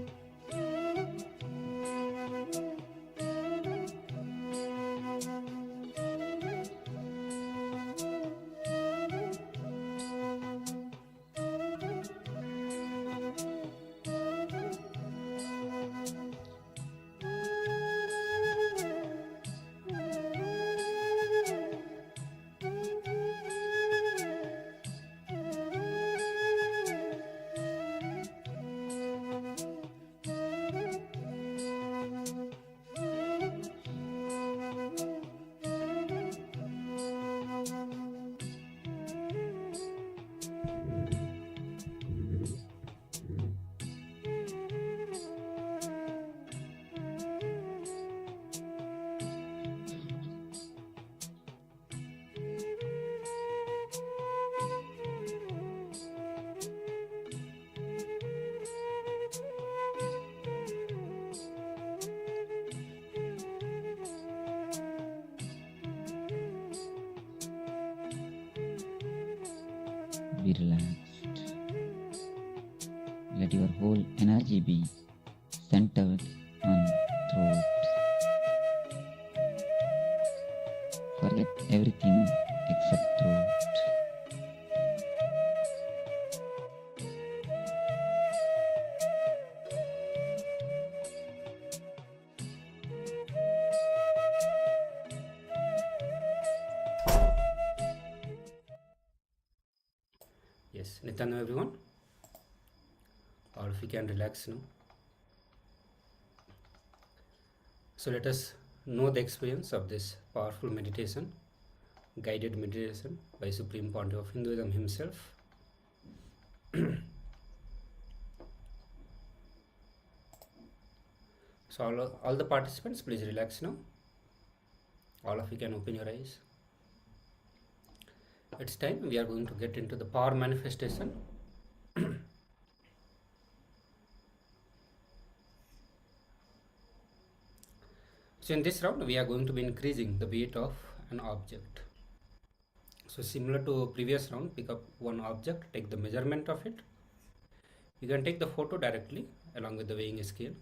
Be relaxed. Let your whole energy be centered on throat. Forget everything except throat. Yes, Nitanu everyone. All of you can relax now. So let us know the experience of this powerful meditation, guided meditation by Supreme Pontiff of Hinduism himself. So all the participants, please relax now. All of you can open your eyes. It's time we are going to get into the power manifestation. So in this round we are going to be increasing the weight of an object. So similar to previous round, pick up one object, take the measurement of it. You can take the photo directly along with the weighing scale.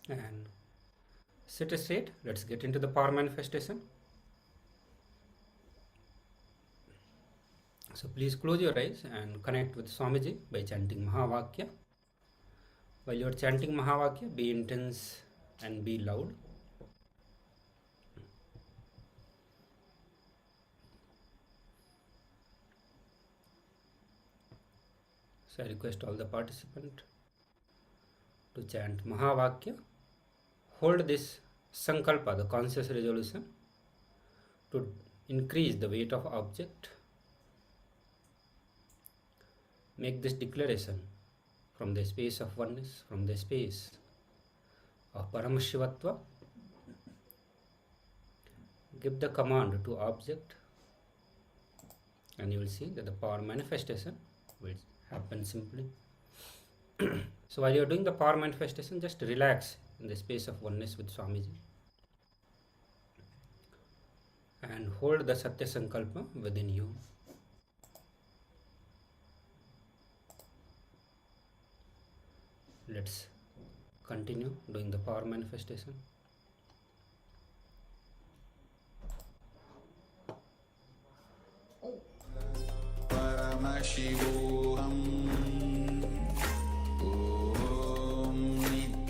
And sit straight. Let's get into the power manifestation. So please close your eyes and connect with Swamiji by chanting Mahavakya. While you are chanting Mahavakya, be intense and be loud. So I request all the participants to chant Mahavakya. Hold this Sankalpa, the conscious resolution, to increase the weight of object. Make this declaration from the space of oneness, from the space of Paramashivatva. Give the command to object and you will see that the power manifestation will happen simply. So while you are doing the power manifestation, just relax in the space of oneness with Swamiji and hold the Satya Sankalpa within you. Let's continue doing the power manifestation. Paramashivoham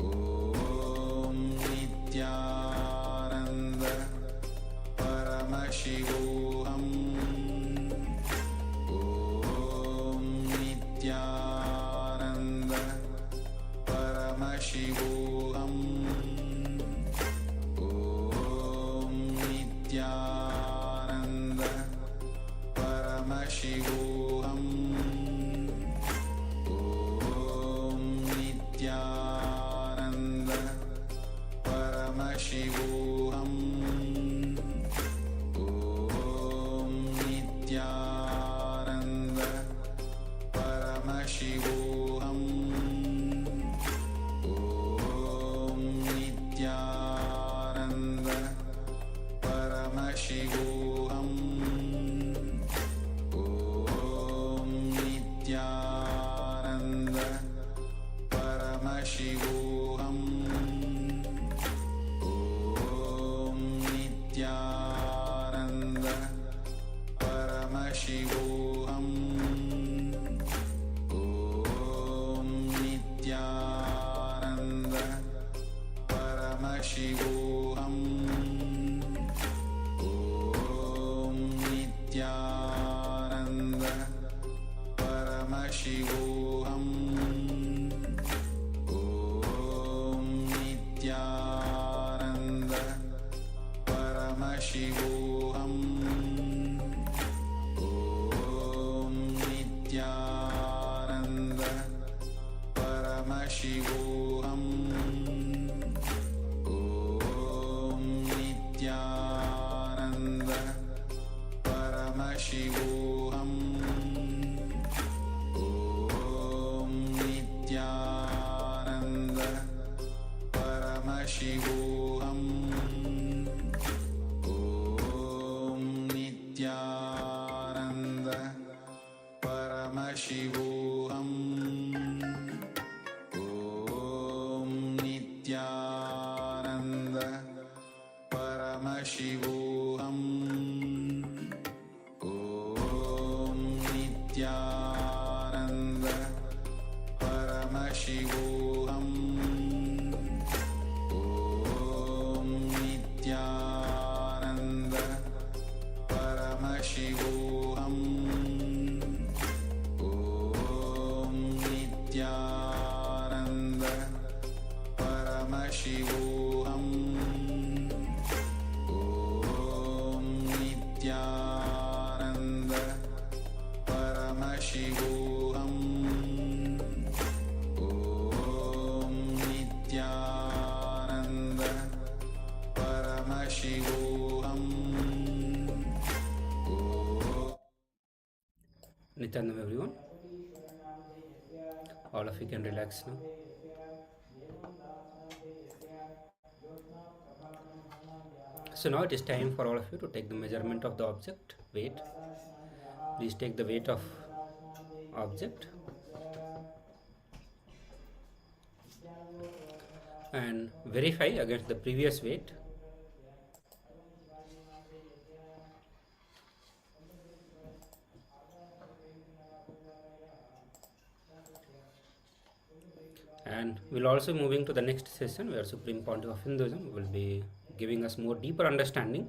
ॐ नित्यानन्द परमशिवोऽहम् Paramashivoham Om Nityananda Paramashivoham Om Nityananda Paramashivoham Om Nityananda Paramashivoham Om Nityananda Paramashivoham Om Nityananda Paramashivoham Om Nityananda Paramashivoham Om Nityananda Paramashivoham Om Nityananda Paramashivoham Om Nityananda Paramashivoham Om Nityananda Paramashivoham Om Nityananda Paramashivoham Om Nityananda Paramashivoham Om Nityananda Paramashivoham Om Nityananda Paramashivoham Om Nityananda Paramashivoham Om Nityananda Paramashivoham Om Nityananda Paramashivoham Om Nityananda Paramashivoham Nityanam everyone. All of you can relax now. So now it is time for all of you to take the measurement of the object, weight. Please take the weight of object and verify against the previous weight. And we'll also moving to the next session where Supreme Pontiff of Hinduism will be giving us more deeper understanding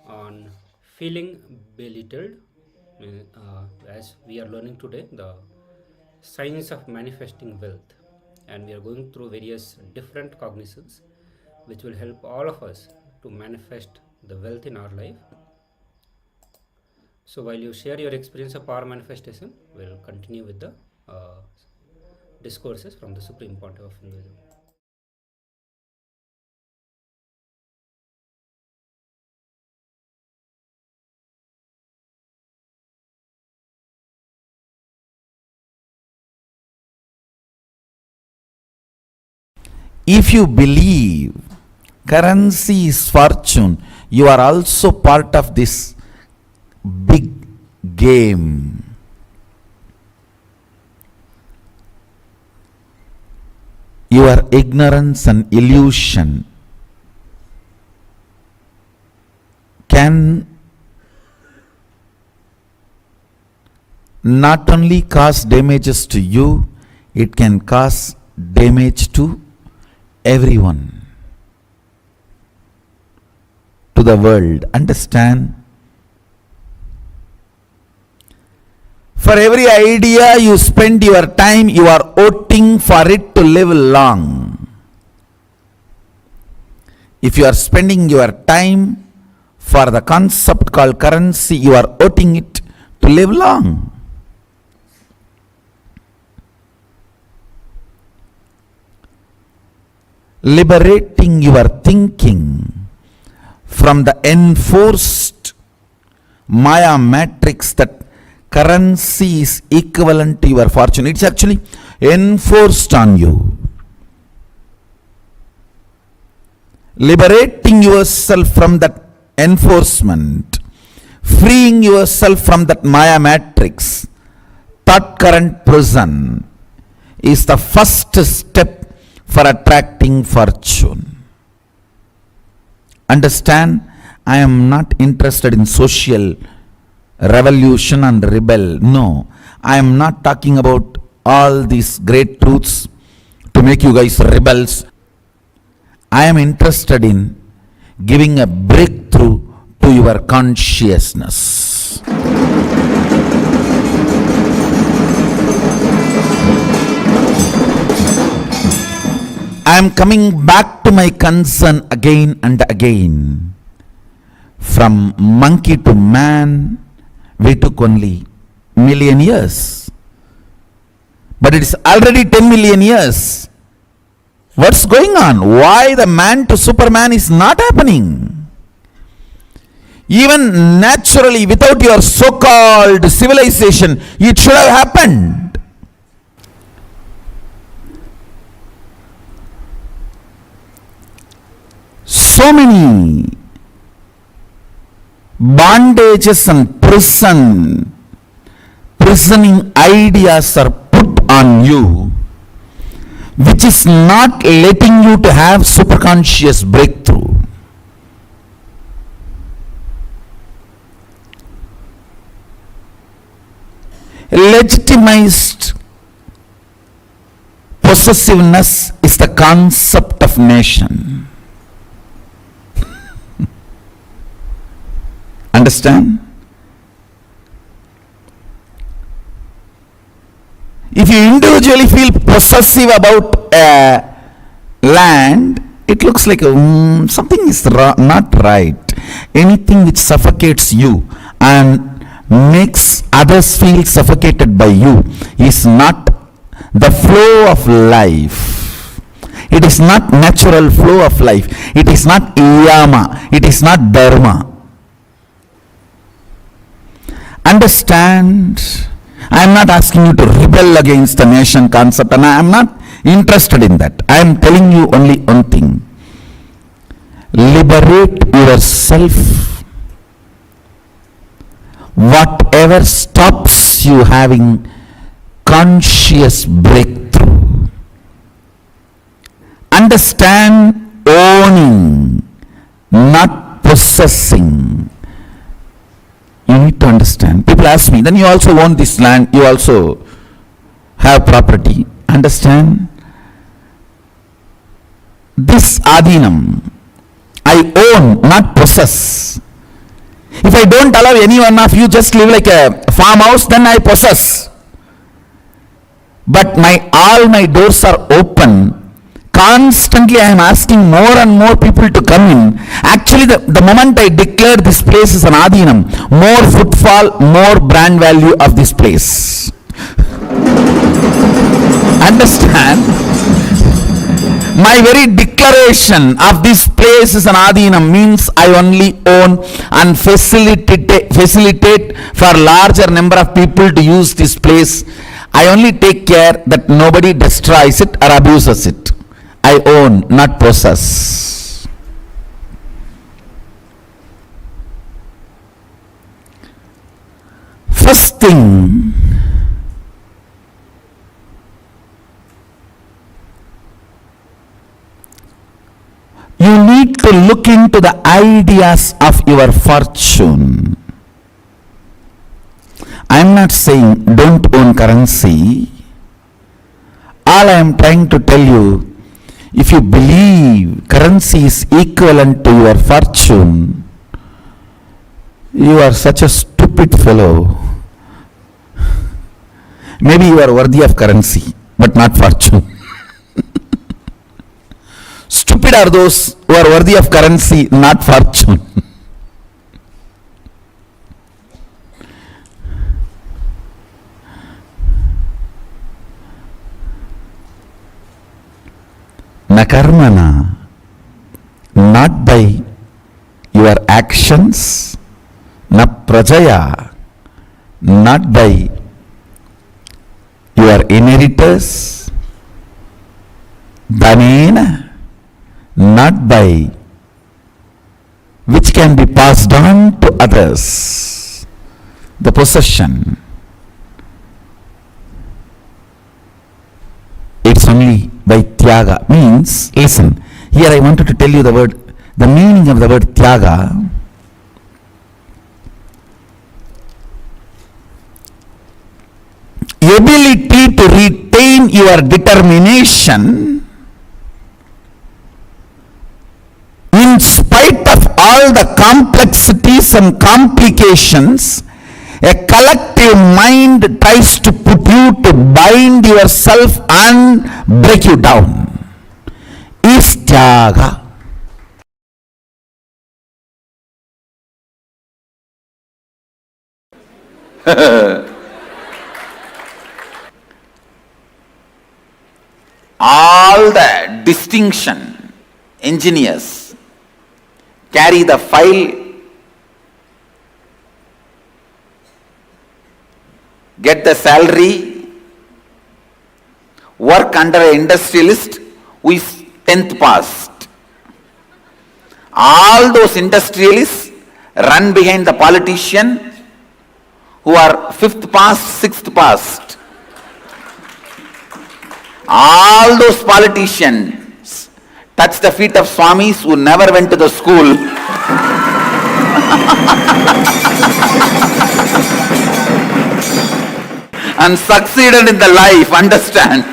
on feeling belittled, as we are learning today the science of manifesting wealth, and we are going through various different cognitions which will help all of us to manifest the wealth in our life. So while you share your experience of power manifestation, we'll continue with the discourses from the Supreme Pontiff of Hinduism. If you believe currency is fortune, you are also part of this big game. Your ignorance and illusion can not only cause damages to you, it can cause damage to everyone, to the world. Understand? For every idea you spend your time, you are voting for it to live long. If you are spending your time for the concept called currency, you are voting it to live long. Liberating your thinking from the enforced Maya matrix that currency is equivalent to your fortune. It's actually enforced on you. Liberating yourself from that enforcement, freeing yourself from that Maya matrix, thought current prison, is the first step for attracting fortune. Understand, I am not interested in social revolution and rebel. No, I am not talking about all these great truths to make you guys rebels. I am interested in giving a breakthrough to your consciousness. I am coming back to my concern again and again. From monkey to man, we took only million years. But it is already 10 million years. What's going on? Why the man to Superman is not happening? Even naturally, without your so-called civilization, it should have happened. So many bondages and prisoning ideas are put on you, which is not letting you to have superconscious breakthrough. Legitimized possessiveness is the concept of nation. Understand? If you individually feel possessive about land, it looks like something is not right. Anything which suffocates you and makes others feel suffocated by you is not the flow of life. It is not natural flow of life. It is not yama. It is not dharma. Understand? I am not asking you to rebel against the nation concept, and I am not interested in that. I am telling you only one thing. Liberate yourself. Whatever stops you having conscious breakthrough. Understand, owning, not possessing. You need to understand. People ask me, then you also own this land, you also have property. Understand? This adhinam, I own, not possess. If I don't allow any one of you just live like a farmhouse, then I possess. But all my doors are open. Constantly I am asking more and more people to come in. Actually, the moment I declare this place is an adhinam, more footfall, more brand value of this place. Understand? My very declaration of this place is an adhinam means I only own and facilitate for larger number of people to use this place. I only take care that nobody destroys it or abuses it. I own, not possess. First thing, you need to look into the ideas of your fortune. I am not saying don't own currency. All I am trying to tell you, if you believe currency is equivalent to your fortune, you are such a stupid fellow. Maybe you are worthy of currency, but not fortune. Stupid are those who are worthy of currency, not fortune. na karmana, not by your actions, na prajaya, not by your inheritors, dhanena, not by which can be passed on to others, the possession. It's only by tyaga. Means, listen, here I wanted to tell you the meaning of the word tyaga. Ability to retain your determination in spite of all the complexities and complications a collective mind tries to put you to bind yourself and break you down is tyaga. All the distinction engineers carry the file, get the salary, work under an industrialist who is 10th passed. All those industrialists run behind the politician who are 5th passed, 6th passed. All those politicians touch the feet of swamis who never went to the school. And succeeded in the life, understand?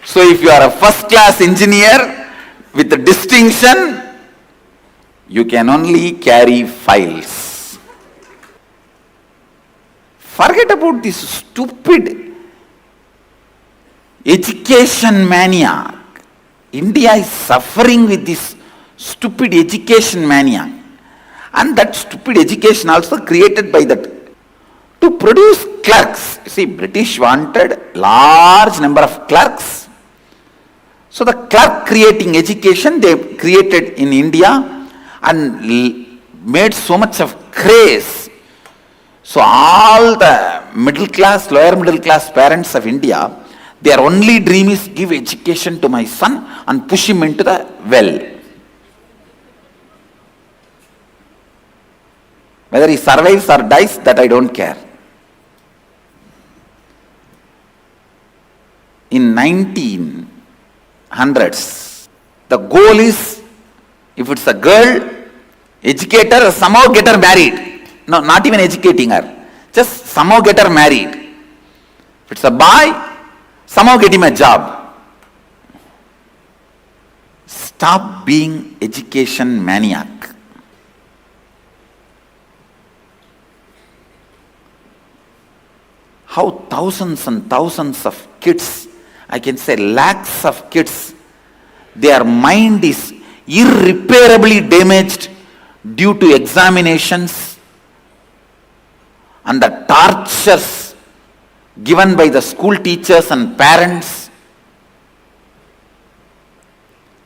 So if you are a first class engineer with a distinction, you can only carry files. Forget about this stupid education mania. India is suffering with this stupid education mania. And that stupid education also created by that to produce clerks. See, British wanted large number of clerks. So the clerk creating education they created in India and made so much of craze. So all the middle class, lower middle class parents of India, their only dream is give education to my son and push him into the well. Whether he survives or dies, that I don't care. In 1900s, the goal is, if it's a girl, educate her, somehow get her married. No, not even educating her. Just somehow get her married. If it's a boy, somehow get him a job. Stop being education maniac. How thousands and thousands of kids, I can say lakhs of kids, their mind is irreparably damaged due to examinations and the tortures given by the school teachers and parents,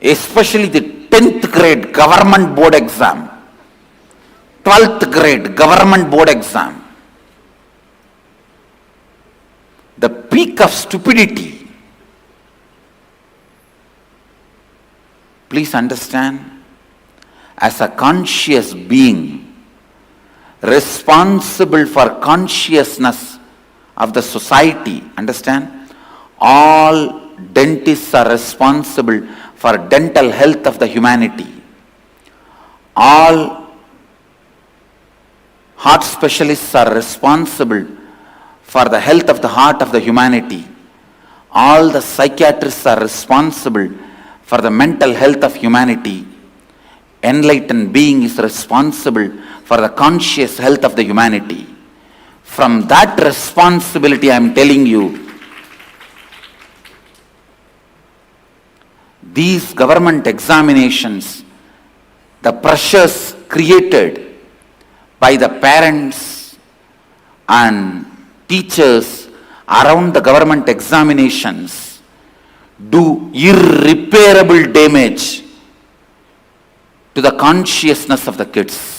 especially the 10th grade government board exam, 12th grade government board exam. The peak of stupidity. Please understand, as a conscious being, responsible for consciousness of the society, understand, all dentists are responsible for dental health of the humanity. All heart specialists are responsible for the health of the heart of the humanity. All the psychiatrists are responsible for the mental health of humanity. Enlightened being is responsible for the conscious health of the humanity. From that responsibility, I am telling you, these government examinations, the pressures created by the parents and teachers around the government examinations do irreparable damage to the consciousness of the kids.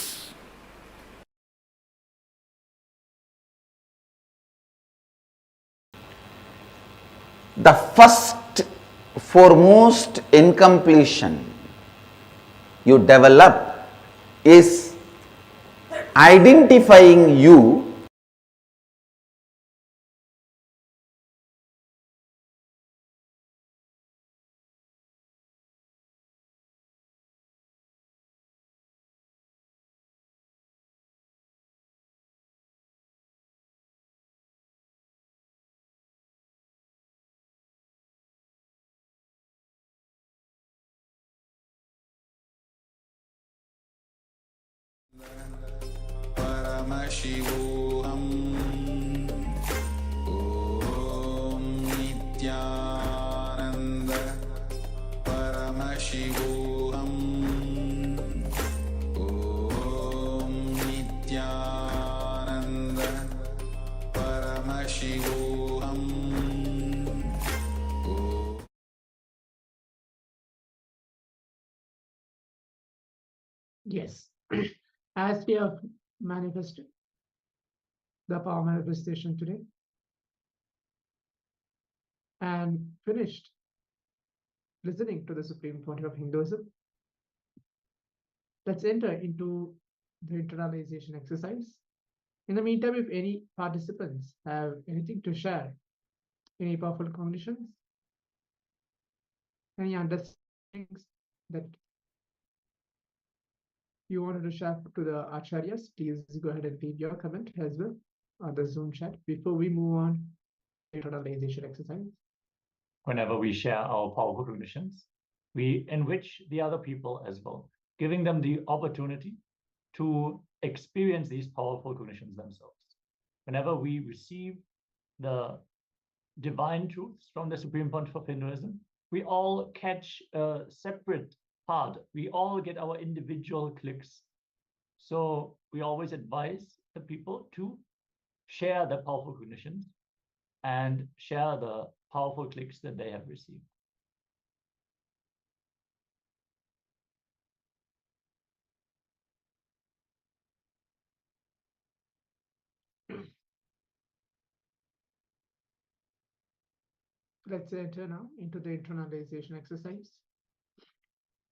The first foremost incompletion you develop is identifying you Paramashivoham Om Nityananda Paramashivoham Om Nityananda Paramashivoham. Yes, as we have manifested the power manifestation today and finished listening to the Supreme Pontiff of Hinduism, let's enter into the internalization exercise. In the meantime, if any participants have anything to share, any powerful cognitions, any understandings that you wanted to share to the acharyas, please go ahead and leave your comment as well on the Zoom chat before we move on to the internalization exercise. Whenever we share our powerful cognitions, we enrich the other people as well, giving them the opportunity to experience these powerful cognitions themselves. Whenever we receive the divine truths from the Supreme Pontiff of Hinduism, we all catch a separate part. We all get our individual clicks. So we always advise the people to share the powerful cognitions and share the powerful clicks that they have received. Let's enter now into the internalization exercise.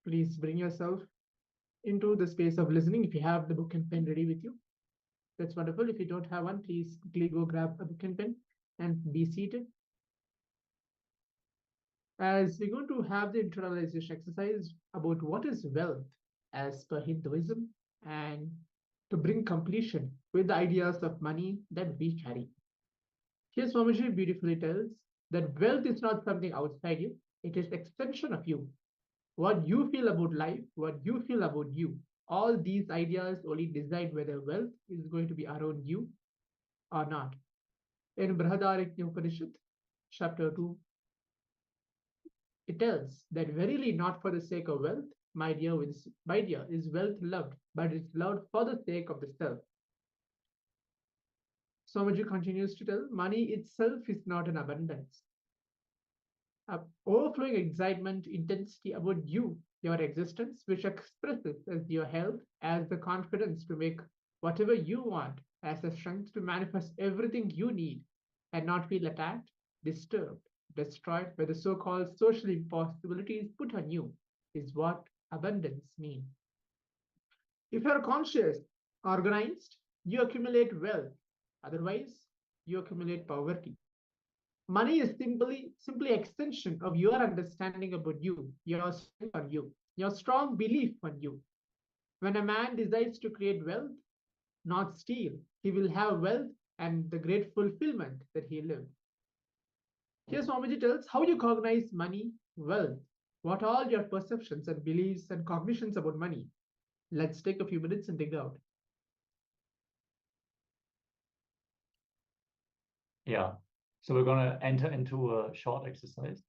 Please bring yourself into the space of listening. If you have the book and pen ready with you, that's wonderful. If you don't have one, please quickly go grab a book and pen and be seated. As we're going to have the internalization exercise about what is wealth as per Hinduism and to bring completion with the ideas of money that we carry. Here Swamiji beautifully tells that wealth is not something outside you, it is extension of you. What you feel about life, what you feel about you, all these ideas only decide whether wealth is going to be around you or not. In Brihadaranyaka Upanishad, chapter 2, it tells that verily not for the sake of wealth, my dear, is wealth loved, but it's loved for the sake of the self. Swamiji continues to tell, money itself is not an abundance. Overflowing excitement, intensity about you, your existence, which expresses as your health, as the confidence to make whatever you want, as the strength to manifest everything you need and not feel attacked, disturbed, destroyed by the so-called social impossibilities put on you, is what abundance means. If you are conscious, organized, you accumulate wealth. Otherwise, you accumulate poverty. Money is simply extension of your understanding about you, your strength on you, your strong belief on you. When a man decides to create wealth, not steal, he will have wealth and the great fulfillment that he lived. Here Swamiji tells how you cognize money, wealth, what all your perceptions and beliefs and cognitions about money. Let's take a few minutes and dig out. Yeah. So we're going to enter into a short exercise.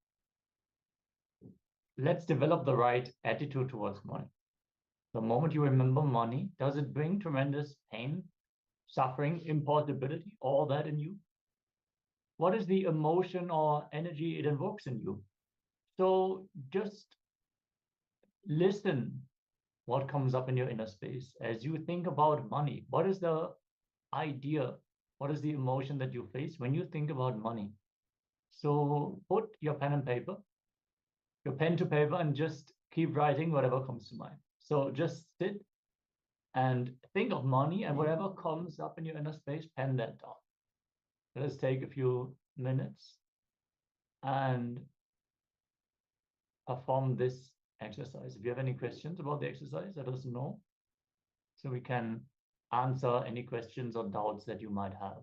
Let's develop the right attitude towards money. The moment you remember money, does it bring tremendous pain, suffering, impossibility, all that in you? What is the emotion or energy it invokes in you? So just listen what comes up in your inner space as you think about money. What is the idea? What is the emotion that you face when you think about money? So put your pen and paper, your pen to paper, and just keep writing whatever comes to mind. So just sit and think of money, and whatever comes up in your inner space, pen that down. Let us take a few minutes and perform this exercise. If you have any questions about the exercise, let us know so we can answer any questions or doubts that you might have.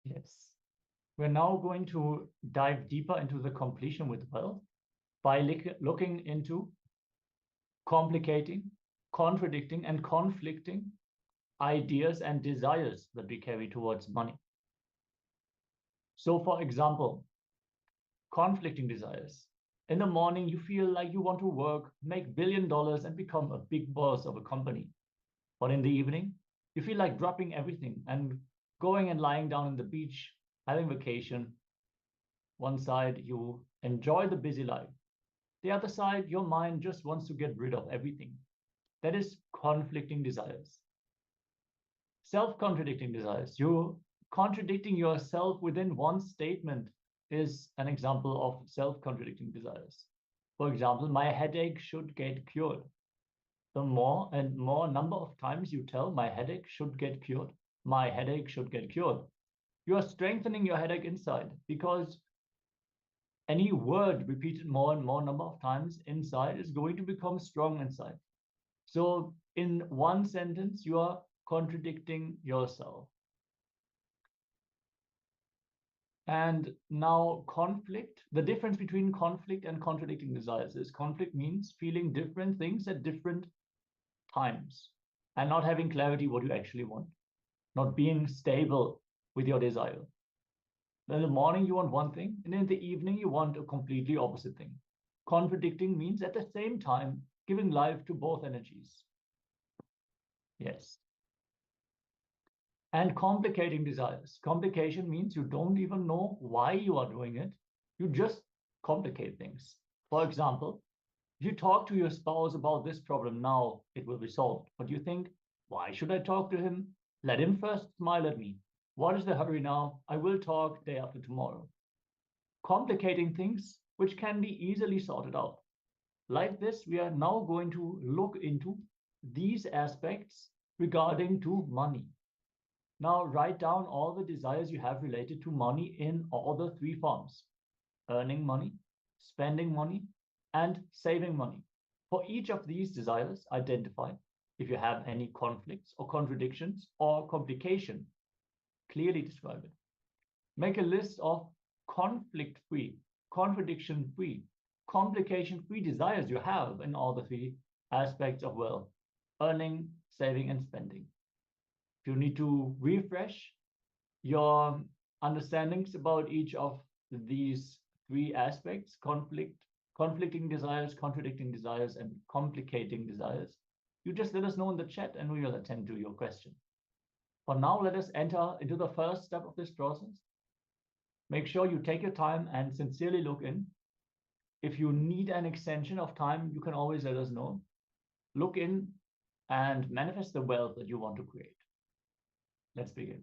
Yes. We're now going to dive deeper into the completion with wealth by looking into complicating, contradicting, and conflicting ideas and desires that we carry towards money. So, for example, conflicting desires. In the morning, you feel like you want to work, make $1 billion, and become a big boss of a company. But in the evening, you feel like dropping everything and going and lying down on the beach, having vacation. One side, you enjoy the busy life. The other side, your mind just wants to get rid of everything. That is conflicting desires. Self-contradicting desires. You're contradicting yourself within one statement is an example of self-contradicting desires. For example, my headache should get cured. The more and more number of times you tell my headache should get cured, my headache should get cured, you are strengthening your headache inside, because any word repeated more and more number of times inside is going to become strong inside. So in one sentence, you are contradicting yourself. And now conflict, the difference between conflict and contradicting desires is conflict means feeling different things at different times and not having clarity what you actually want, not being stable with your desire. In the morning, you want one thing, and in the evening, you want a completely opposite thing. Contradicting means at the same time giving life to both energies. Yes. And complicating desires. Complication means you don't even know why you are doing it. You just complicate things. For example, if you talk to your spouse about this problem now, it will be solved. But you think, why should I talk to him? Let him first smile at me. What is the hurry now? I will talk day after tomorrow. Complicating things which can be easily sorted out. Like this, we are now going to look into these aspects regarding to money. Now write down all the desires you have related to money in all the three forms: earning money, spending money, and saving money. For each of these desires, identify if you have any conflicts or contradictions or complication. Clearly describe it. Make a list of conflict-free, contradiction-free, complication-free desires you have in all the three aspects of wealth: earning, saving, and spending. If you need to refresh your understandings about each of these three aspects, conflicting desires, contradicting desires, and complicating desires, you just let us know in the chat and we will attend to your question. For now, let us enter into the first step of this process. Make sure you take your time and sincerely look in. If you need an extension of time, you can always let us know. Look in and manifest the wealth that you want to create. Let's begin.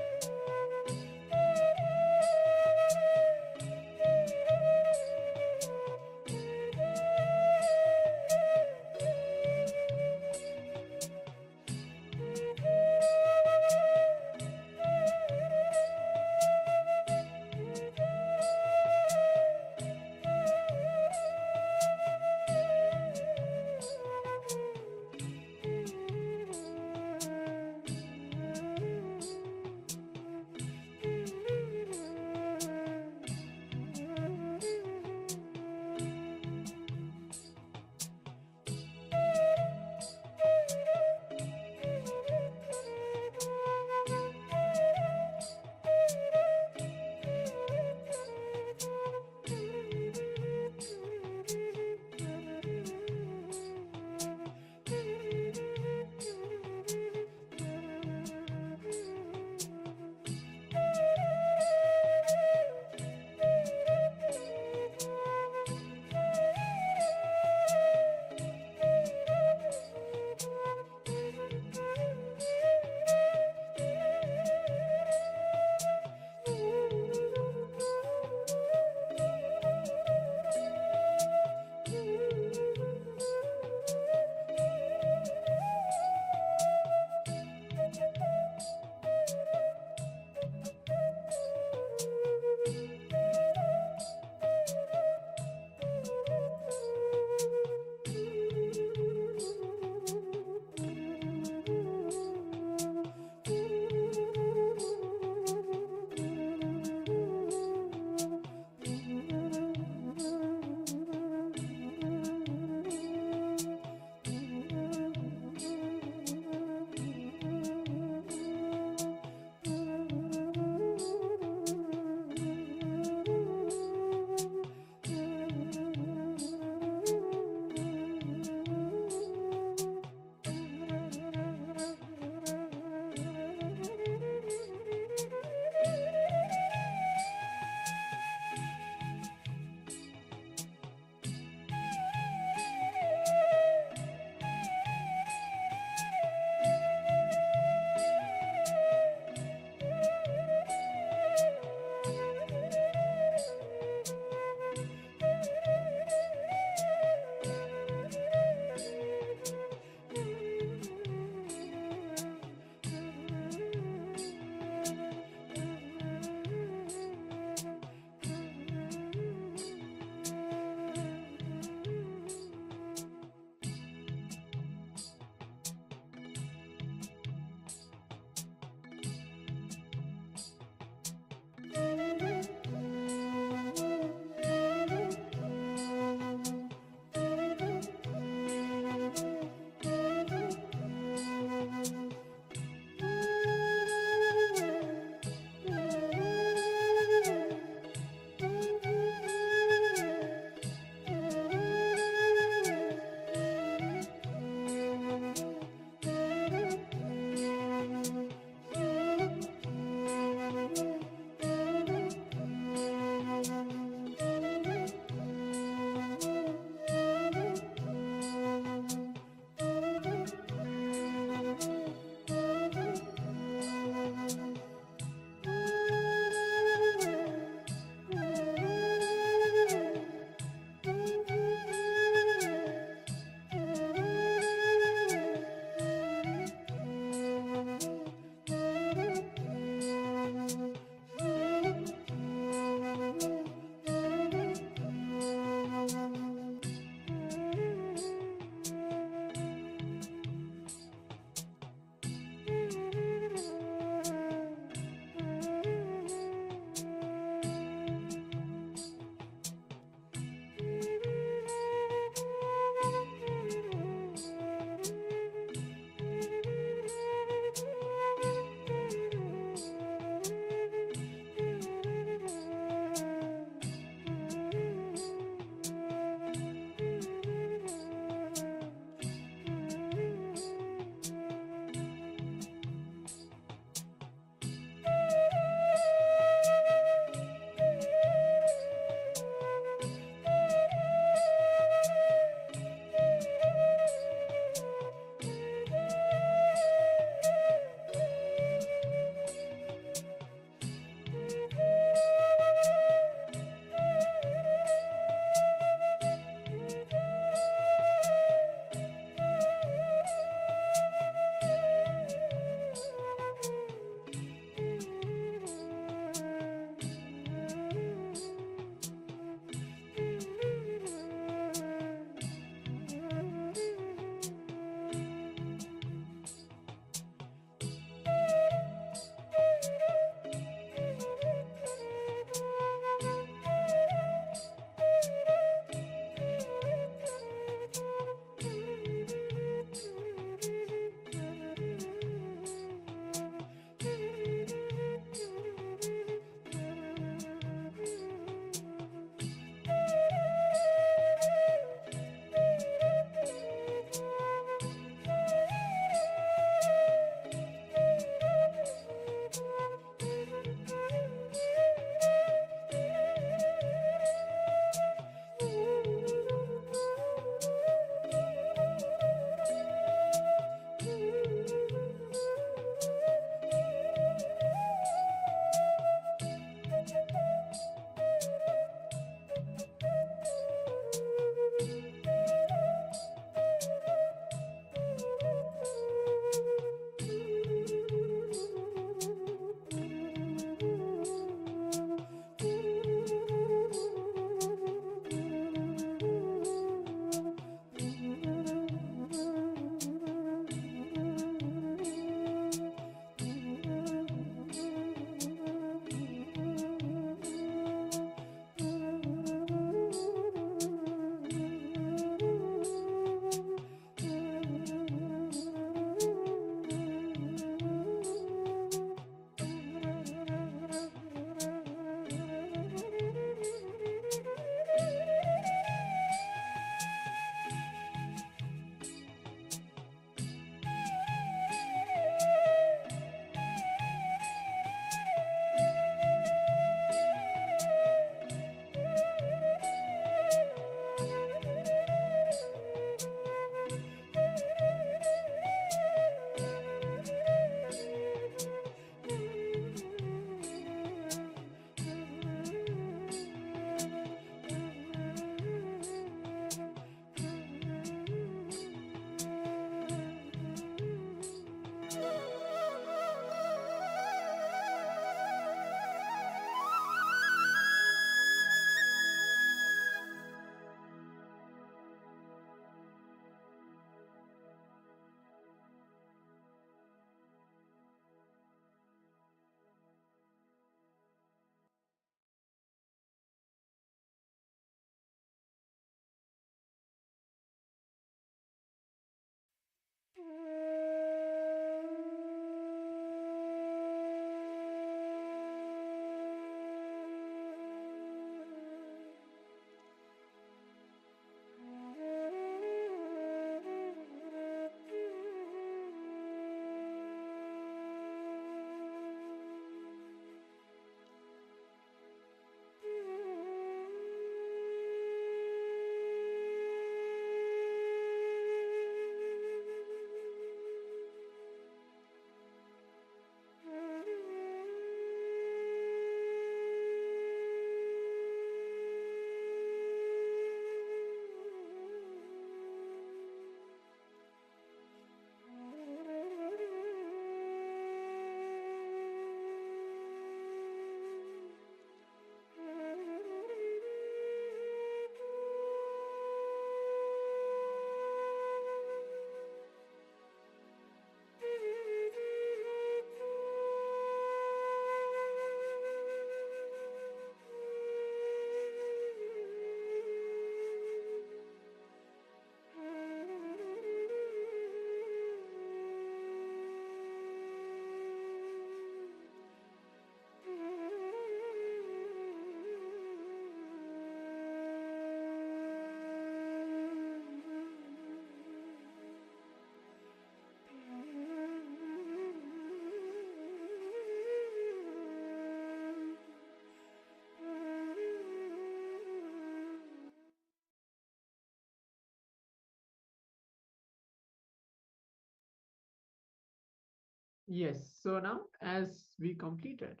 Yes, so now as we completed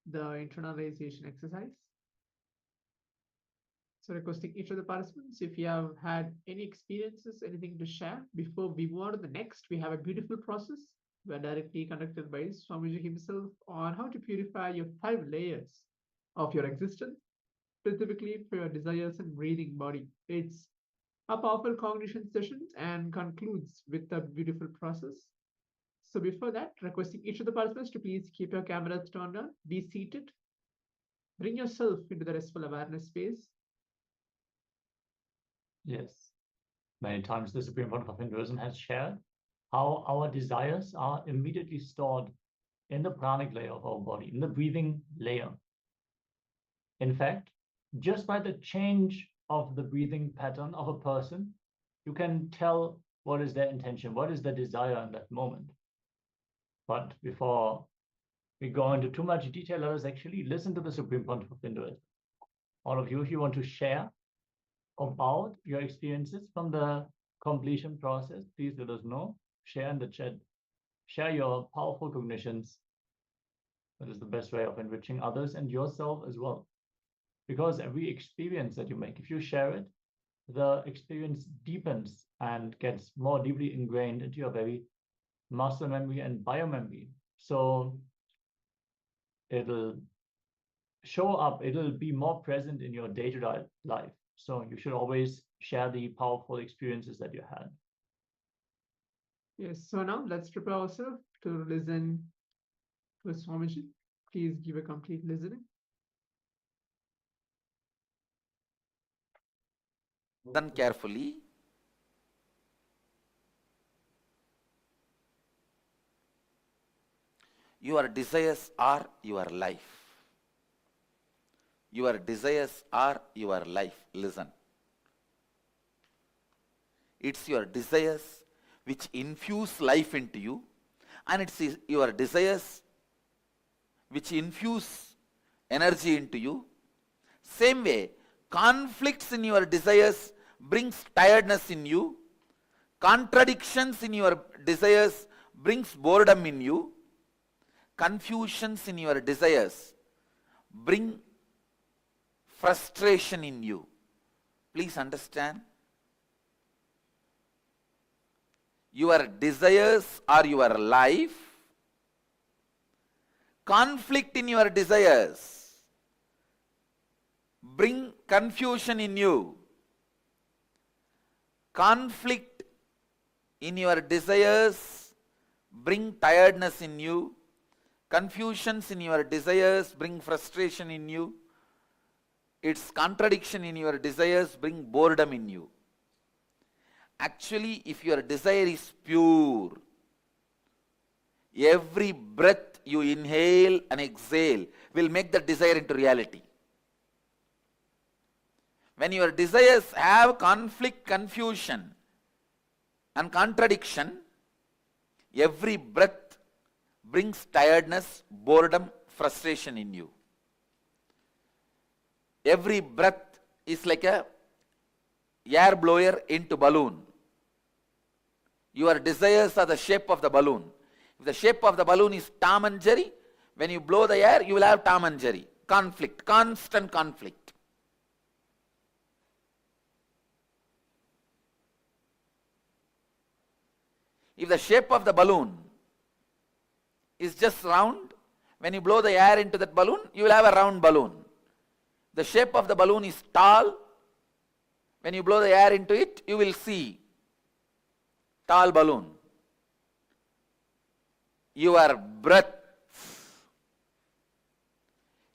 the internalization exercise, so requesting each of the participants, if you have had any experiences, anything to share before we move on to the next, we have a beautiful process where directly conducted by Swamiji himself on how to purify your 5 layers of your existence, specifically for your desires and breathing body. It's a powerful cognition session and concludes with a beautiful process. So before that, requesting each of the participants to please keep your cameras turned on, be seated, bring yourself into the restful awareness space. Yes. Many times the Supreme Pontiff of Hinduism has shared how our desires are immediately stored in the pranic layer of our body, in the breathing layer. In fact, just by the change of the breathing pattern of a person, you can tell what is their intention, what is their desire in that moment. But before we go into too much detail, let us actually listen to the Supreme Pontiff of Hinduism. All of you, if you want to share about your experiences from the completion process, please let us know. Share in the chat. Share your powerful cognitions. That is the best way of enriching others and yourself as well. Because every experience that you make, if you share it, the experience deepens and gets more deeply ingrained into your very muscle memory and biomemory. So it'll show up, it'll be more present in your day-to-day life. So you should always share the powerful experiences that you had. Yes, so now let's prepare ourselves to listen to Swamiji. Please give a complete listening. Listen carefully. Your desires are your life. Your desires are your life. Listen. It's your desires which infuse life into you, and it's your desires which infuse energy into you. Same way, conflicts in your desires brings tiredness in you. Contradictions in your desires brings boredom in you. Confusions in your desires bring frustration in you. Please understand. Your desires are your life. Conflict in your desires bring confusion in you. Conflict in your desires bring tiredness in you. Confusions in your desires bring frustration in you. Its contradiction in your desires bring boredom in you. Actually, if your desire is pure, every breath you inhale and exhale will make that desire into reality. When your desires have conflict, confusion, and contradiction, every breath brings tiredness, boredom, frustration in you. Every breath is like a air blower into balloon. Your desires are the shape of the balloon. If the shape of the balloon is Tom and Jerry, when you blow the air, you will have Tom and Jerry. Conflict, constant conflict. If the shape of the balloon is just round, when you blow the air into that balloon, you will have a round balloon. The shape of the balloon is tall. When you blow the air into it, you will see tall balloon. Your breath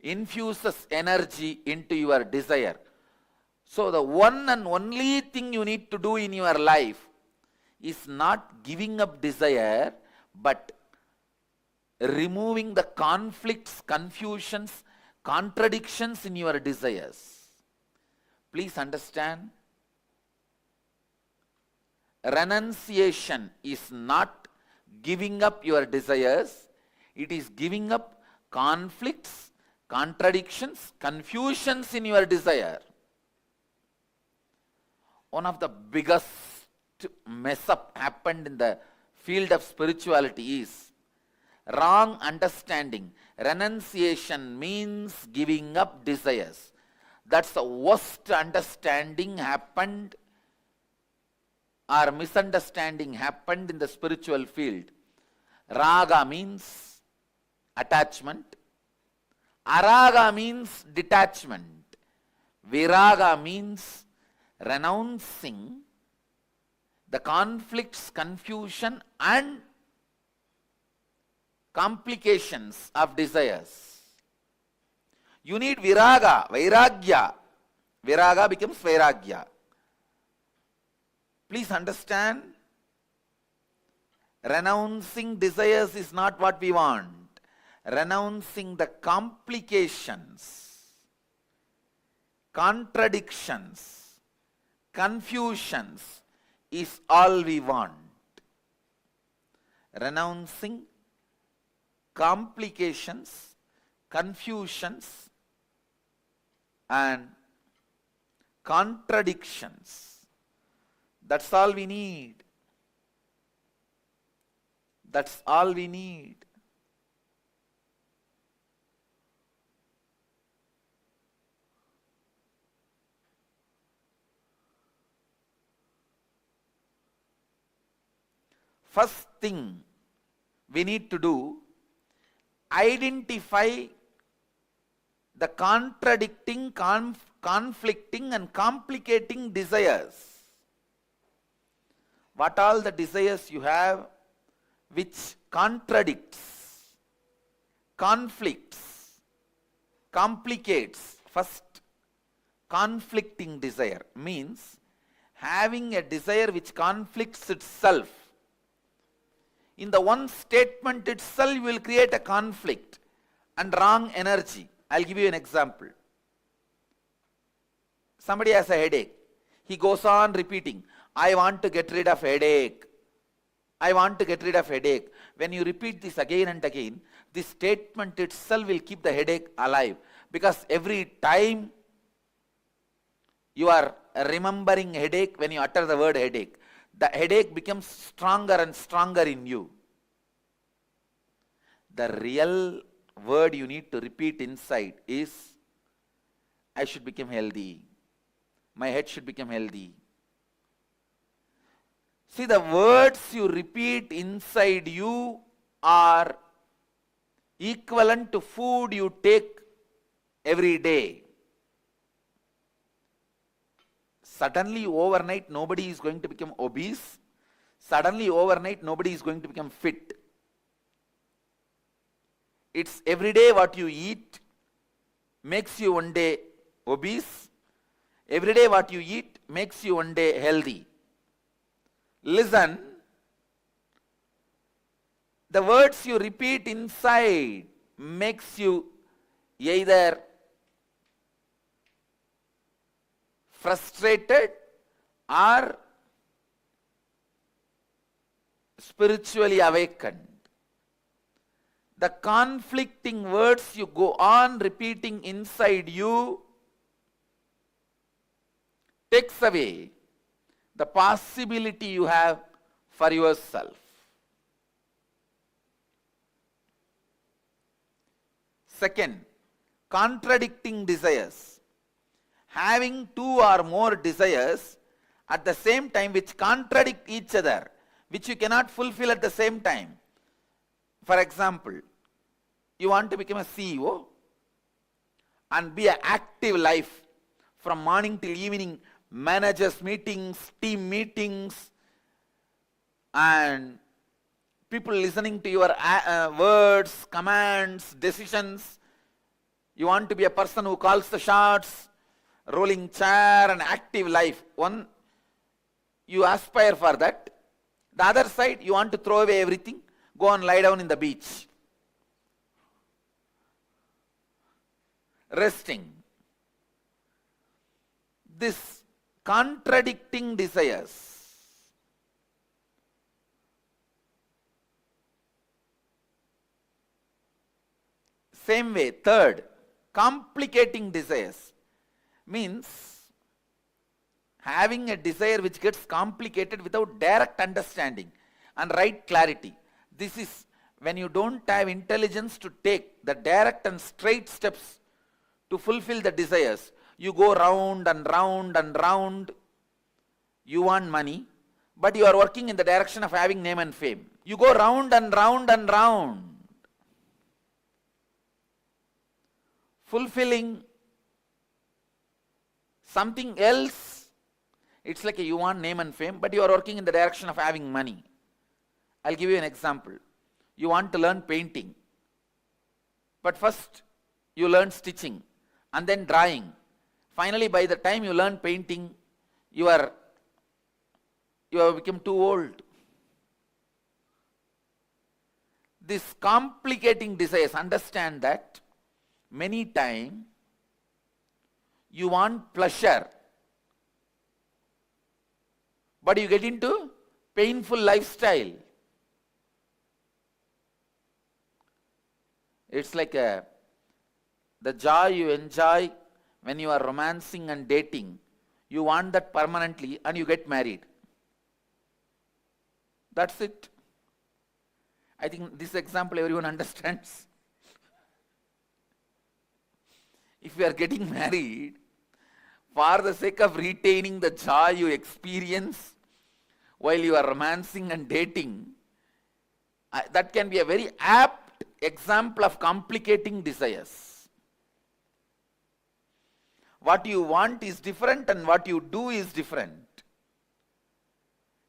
infuses energy into your desire. So the one and only thing you need to do in your life is not giving up desire, but removing the conflicts, confusions, contradictions in your desires. Please understand, renunciation is not giving up your desires, it is giving up conflicts, contradictions, confusions in your desire. One of the biggest mess up happened in the field of spirituality is wrong understanding. Renunciation means giving up desires. That's the worst understanding happened or misunderstanding happened in the spiritual field. Raga means attachment. Araga means detachment. Viraga means renouncing the conflicts, confusion and complications of desires. You need viraga, vairagya. Viraga becomes vairagya. Please understand, renouncing desires is not what we want. Renouncing the complications, contradictions, confusions is all we want. Renouncing complications, confusions and contradictions. That's all we need. That's all we need. First thing we need to do, identify the contradicting, conflicting and complicating desires. What all the desires you have which contradicts, conflicts, complicates. First, conflicting desire means having a desire which conflicts itself. In the one statement itself, you will create a conflict and wrong energy. I'll give you an example. Somebody has a headache. He goes on repeating, I want to get rid of headache. I want to get rid of headache. When you repeat this again and again, this statement itself will keep the headache alive. Because every time you are remembering headache, when you utter the word headache, the headache becomes stronger and stronger in you. The real word you need to repeat inside is, I should become healthy. My head should become healthy. See, the words you repeat inside you are equivalent to food you take every day. Suddenly, overnight, nobody is going to become obese. Suddenly, overnight, nobody is going to become fit. It's every day what you eat makes you one day obese. Every day what you eat makes you one day healthy. listen, the words you repeat inside makes you either frustrated or spiritually awakened. The conflicting words you go on repeating inside you takes away the possibility you have for yourself. Second, contradicting desires. Having two or more desires at the same time which contradict each other, which you cannot fulfill at the same time. For example, you want to become a CEO and be an active life from morning till evening, managers meetings, team meetings, and people listening to your words, commands, decisions. You want to be a person who calls the shots, rolling chair, and active life. One, you aspire for that. The other side, you want to throw away everything, go and lie down in the beach, resting. This contradicting desires same way. Third, complicating desires means having a desire which gets complicated without direct understanding and right clarity. This is when you don't have intelligence to take the direct and straight steps to fulfill the desires. You go round and round and round. You want money, but you are working in the direction of having name and fame. You go round and round and round, fulfilling something else. It's like you want name and fame, but you are working in the direction of having money. I'll give you an example. You want to learn painting, but first you learn stitching and then drawing. Finally, by the time you learn painting, you have become too old. This complicating desires, understand that many times you want pleasure, but you get into painful lifestyle. It's like the joy you enjoy when you are romancing and dating. You want that permanently and you get married. That's it. I think this example everyone understands. If you are getting married for the sake of retaining the joy you experience while you are romancing and dating, that can be a very apt example of complicating desires. What you want is different and what you do is different.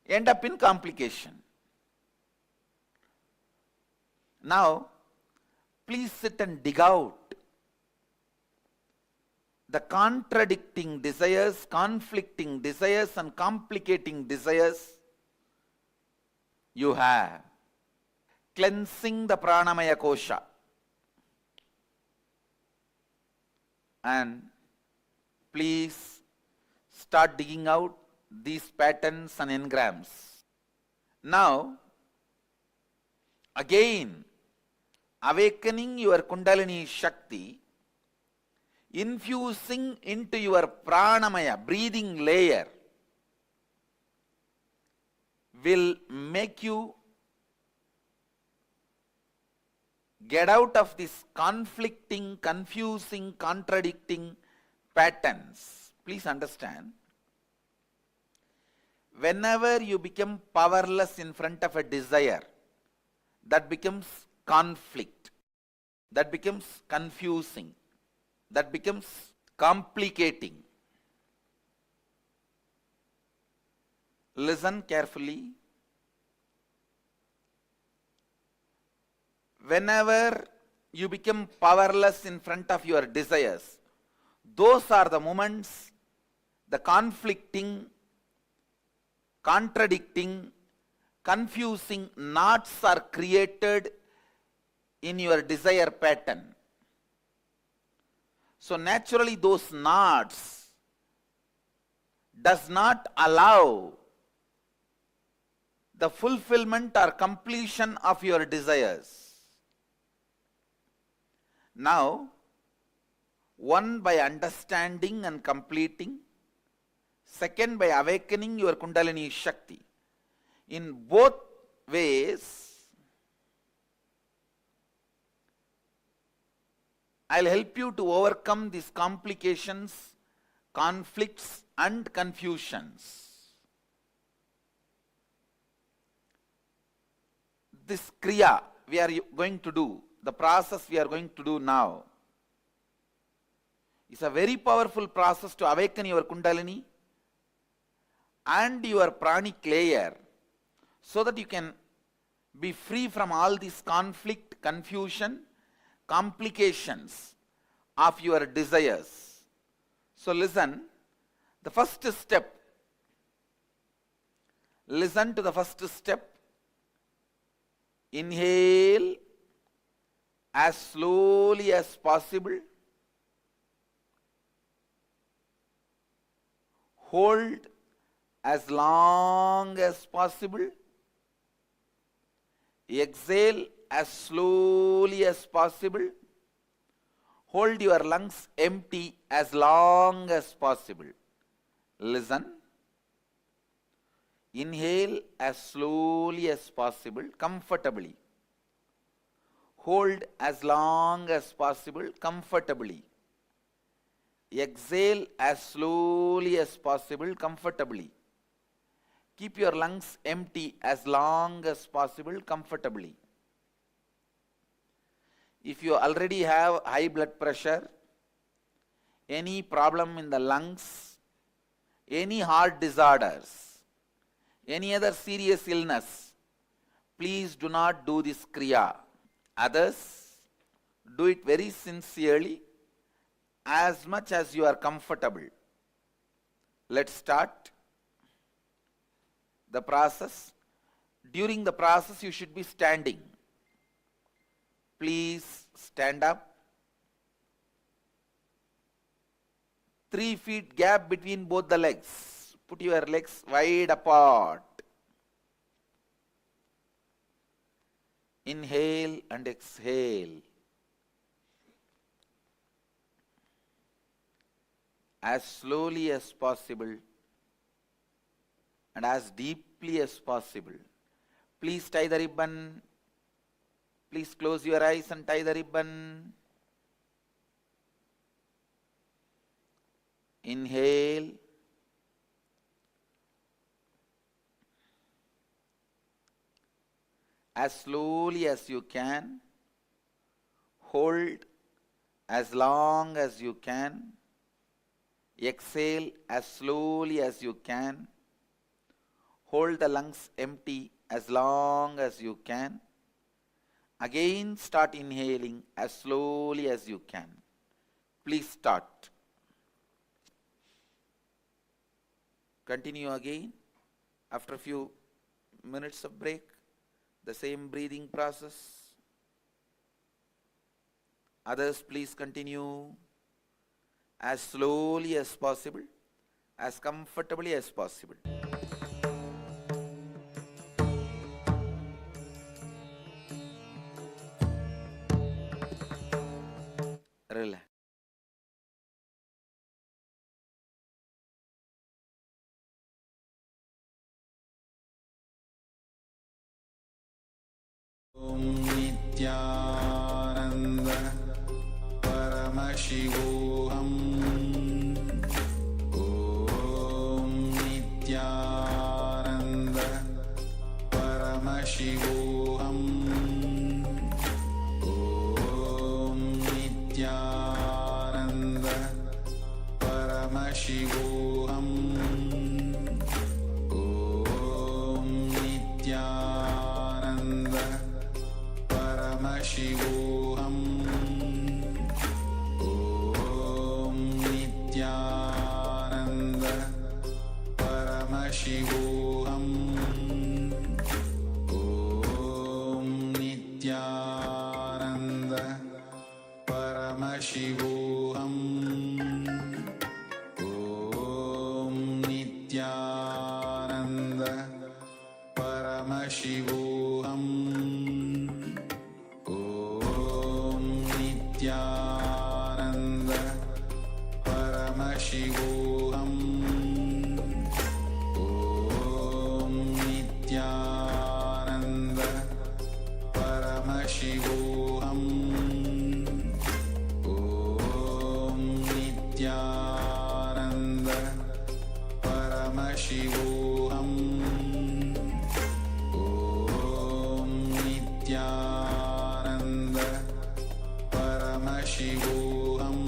End up in complication. Now, please sit and dig out the contradicting desires, conflicting desires, and complicating desires you have. Cleansing the pranamaya kosha. And please start digging out these patterns and engrams. Now, again, awakening your Kundalini Shakti, infusing into your pranamaya, breathing layer, will make you get out of these conflicting, confusing, contradicting patterns. Please understand, whenever you become powerless in front of a desire, that becomes conflict, that becomes confusing, that becomes complicating. Listen carefully. Whenever you become powerless in front of your desires, those are the moments the conflicting, contradicting, confusing knots are created in your desire pattern. So naturally those knots does not allow the fulfillment or completion of your desires. Now, one by understanding and completing, second by awakening your Kundalini Shakti. In both ways, I'll help you to overcome these complications, conflicts and confusions. This Kriya we are going to do, the process we are going to do now, is a very powerful process to awaken your Kundalini and your pranic layer so that you can be free from all this conflict, confusion, complications of your desires. So listen, the first step. Listen to the first step. Inhale as slowly as possible. Hold as long as possible. Exhale as slowly as possible. Hold your lungs empty as long as possible. Listen. Inhale as slowly as possible, comfortably. Hold as long as possible, comfortably. Exhale as slowly as possible, comfortably. Keep your lungs empty as long as possible, comfortably. If you already have high blood pressure, any problem in the lungs, any heart disorders, any other serious illness, please do not do this Kriya. Others, do it very sincerely, as much as you are comfortable. Let's start the process. During the process, you should be standing. Please stand up. 3 feet gap between both the legs. Put your legs wide apart. Inhale and exhale. As slowly as possible and as deeply as possible. Please tie the ribbon. Please close your eyes and tie the ribbon. Inhale. As slowly as you can. Hold as long as you can. Exhale as slowly as you can. Hold the lungs empty as long as you can. Again start inhaling as slowly as you can. Please start. Continue again. After a few minutes of break, the same breathing process. Others, please continue as slowly as possible, as comfortably as possible. Relax. Om Nityananda Paramashivoham. Om Nityananda Paramashivoham. Om Nityananda Paramashivoham. Om Nityananda Paramashivoham. Om Nityananda Paramashivoham. Paramashivoham Om Nityananda Paramashivoham Om Nityananda Paramashivoham Om Nityananda Paramashivoham Om Nityananda Paramashivoham Om Nityananda Paramashivoham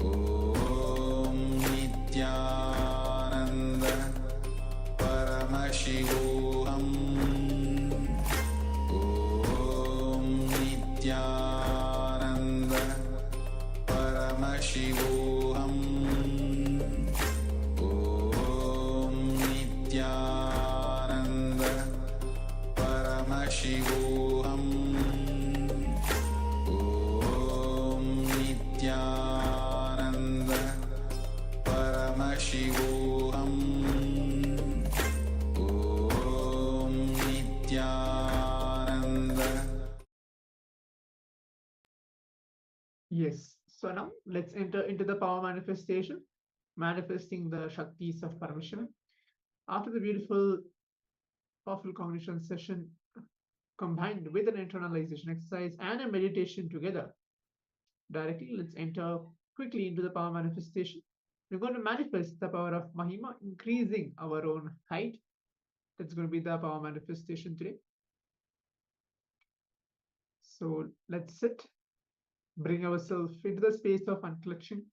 Om Nityananda Paramashivoham Om Nityananda Paramashivoham Om Nityananda Paramashivoham Om Nityananda Paramashivoham Om Nityananda. Yes. So now let's enter into the power manifestation, manifesting the Shaktis of Paramashiva. After the beautiful, powerful cognition session combined with an internalization exercise and a meditation together, directly let's enter quickly into the power manifestation. We're going to manifest the power of Mahima, increasing our own height. That's going to be the power manifestation today. So let's sit, bring ourselves into the space of unclenching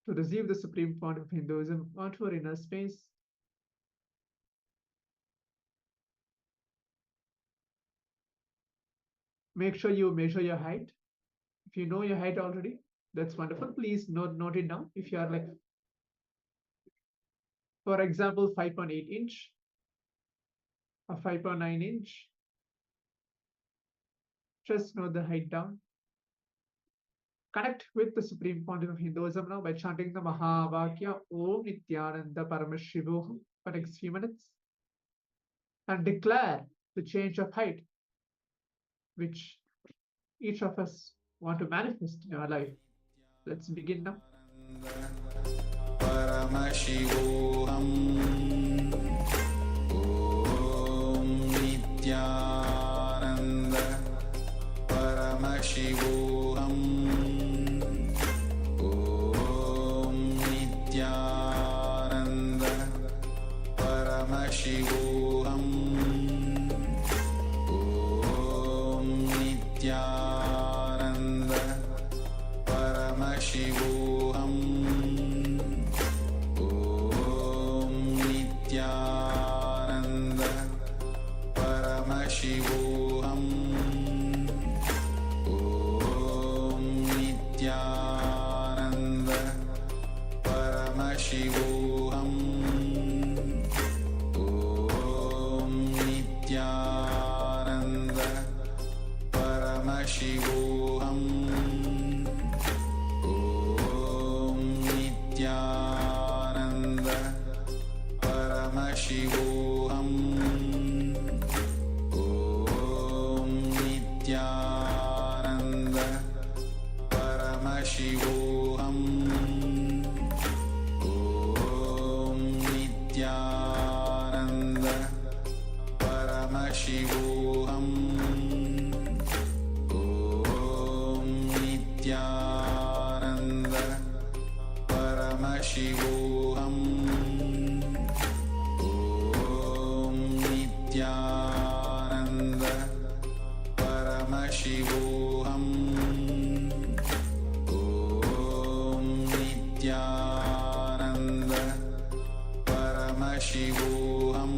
to receive the Supreme Pontiff of Hinduism onto our inner space. Make sure you measure your height. If you know your height already, that's wonderful. Please note it down. If you are like, for example, 5.8 inch or 5.9 inch, just note the height down. Connect with the Supreme Pontiff of Hinduism now by chanting the Mahavakya Om Nityananda Paramashivoham for next few minutes and declare the change of height which each of us want to manifest in our life. Let's begin now. Paramashivoham Om Nityananda Paramashivoham Om Nityananda Paramashivoham Om Nityananda Paramashivoham Om Nityananda Paramashivoham Om Nityananda Paramashivoham Om Nityananda Paramashivoham Om Nityananda Paramashivoham Om Nityananda Paramashivoham Om Nityananda Paramashivoham Om Nityananda Paramashivoham Om Nityananda Paramashivoham Om Nityananda Paramashivoham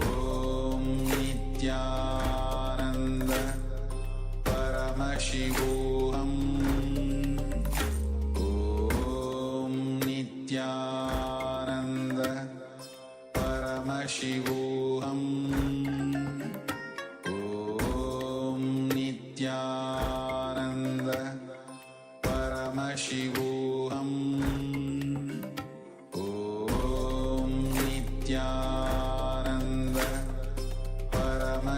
Om Nityananda Paramashivoham Om Nityananda Paramashivoham Om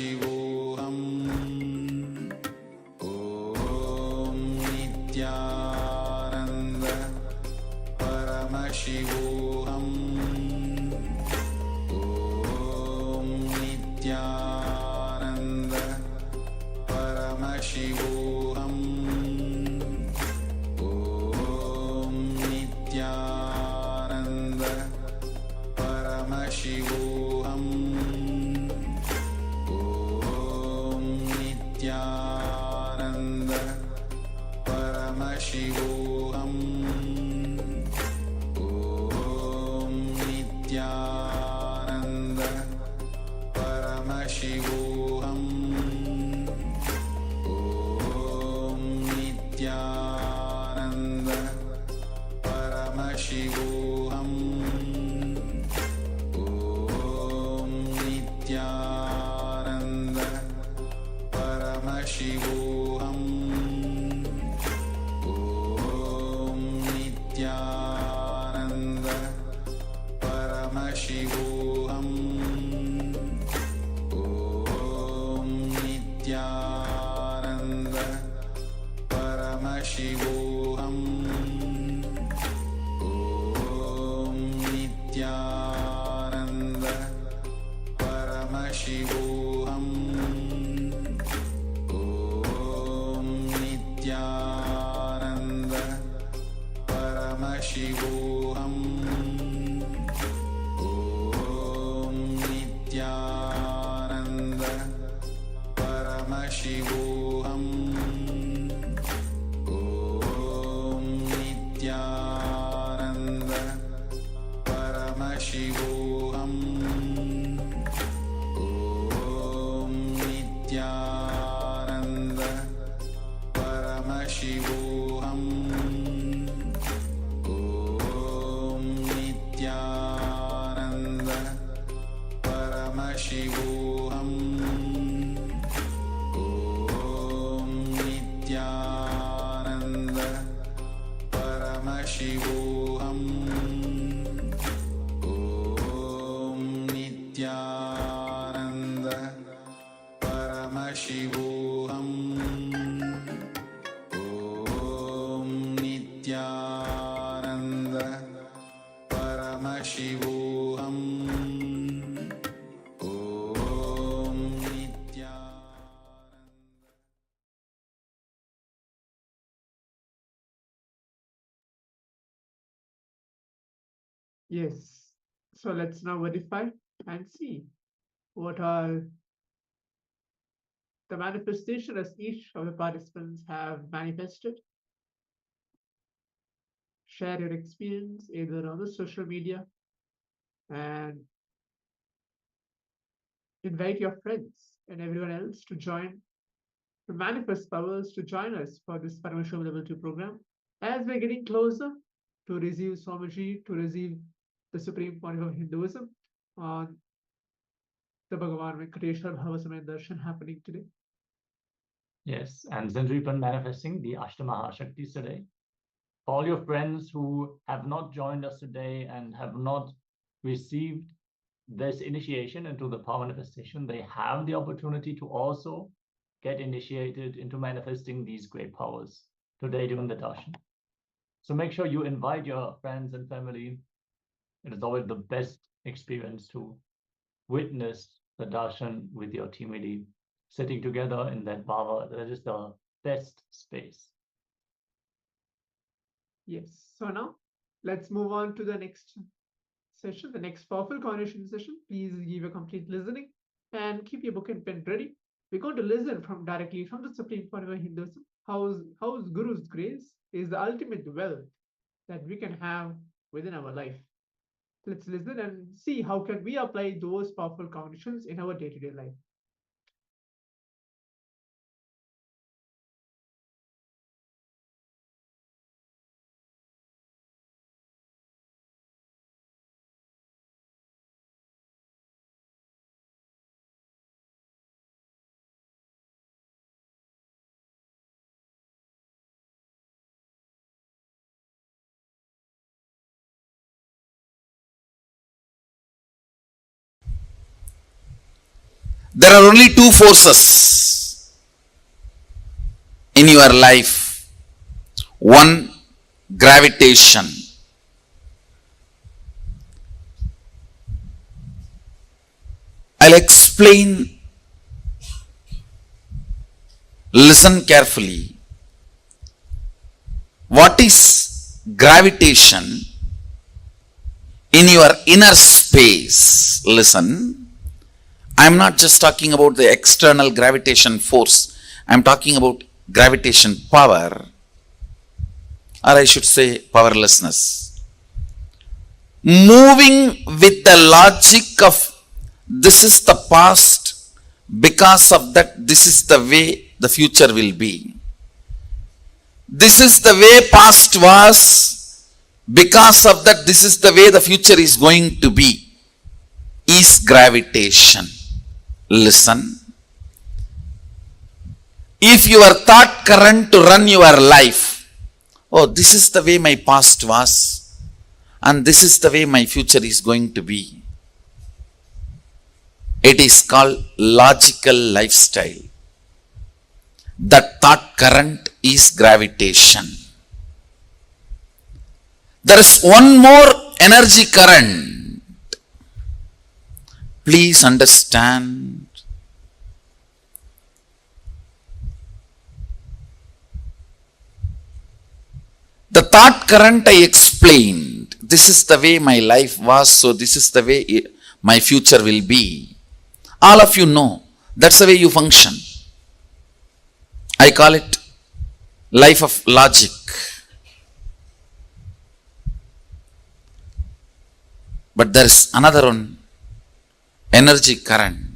Paramashivoham Om Nityananda Paramashivoham Om Nityananda Paramashivoham Om Nityananda Paramashivoham Om Nityananda Paramashivoham Om Nityananda Paramashivoham Om Nityananda Paramashivoham Om Nityananda Paramashivoham Om Nityananda Paramashivoham Om Nityananda Paramashivoham Om Nityananda Paramashivoham Om Nityananda Paramashivoham Om Nityananda Paramashivoham Om Nityananda Paramashivoham Om Nityananda Paramashivoham Om Nityananda Paramashivoham Om Nityananda Paramashivoham Om Nityananda Paramashivoham Om Nityananda Paramashivoham Om Nityananda. Yes. So let's now verify and see what are the manifestation as each of the participants have manifested. Share your experience either on the social media and invite your friends and everyone else to join, to manifest powers, to join us for this Paramashivoham Level 2 program. As we're getting closer to receive Swamiji, to receive the Supreme Pontiff of Hinduism on the Bhagavan Venkateshwar Bhavasamaya Darshan happening today. Yes, and since we've been manifesting the Ashtamaha Shaktis today, for all your friends who have not joined us today and have not received this initiation into the power manifestation, they have the opportunity to also get initiated into manifesting these great powers today during the darshan. So make sure you invite your friends and family. It is always the best experience to witness the darshan with your teamidi, sitting together in that bhava. That is the best space. Yes. So now let's move on to the next session, the next powerful coordination session. Please give a complete listening and keep your book and pen ready. We're going to listen directly from the Supreme Pontiff of Hinduism. How's Guru's grace is the ultimate wealth that we can have within our life. Let's listen and see how can we apply those powerful combinations in our day-to-day life. There are only two forces in your life. One, gravitation. I'll explain. Listen carefully. What is gravitation in your inner space? Listen. I'm not just talking about the external gravitation force. I'm talking about gravitation power, or I should say powerlessness. Moving with the logic of this is the past, because of that this is the way the future will be. This is the way past was, because of that this is the way the future is going to be, is gravitation. Listen. If your thought current to run your life, oh, this is the way my past was, and this is the way my future is going to be, it is called logical lifestyle. That thought current is gravitation. There is one more energy current. Please understand. The thought current I explained. This is the way my life was, so this is the way my future will be. All of you know, that's the way you function. I call it life of logic. But there is another one, energy current.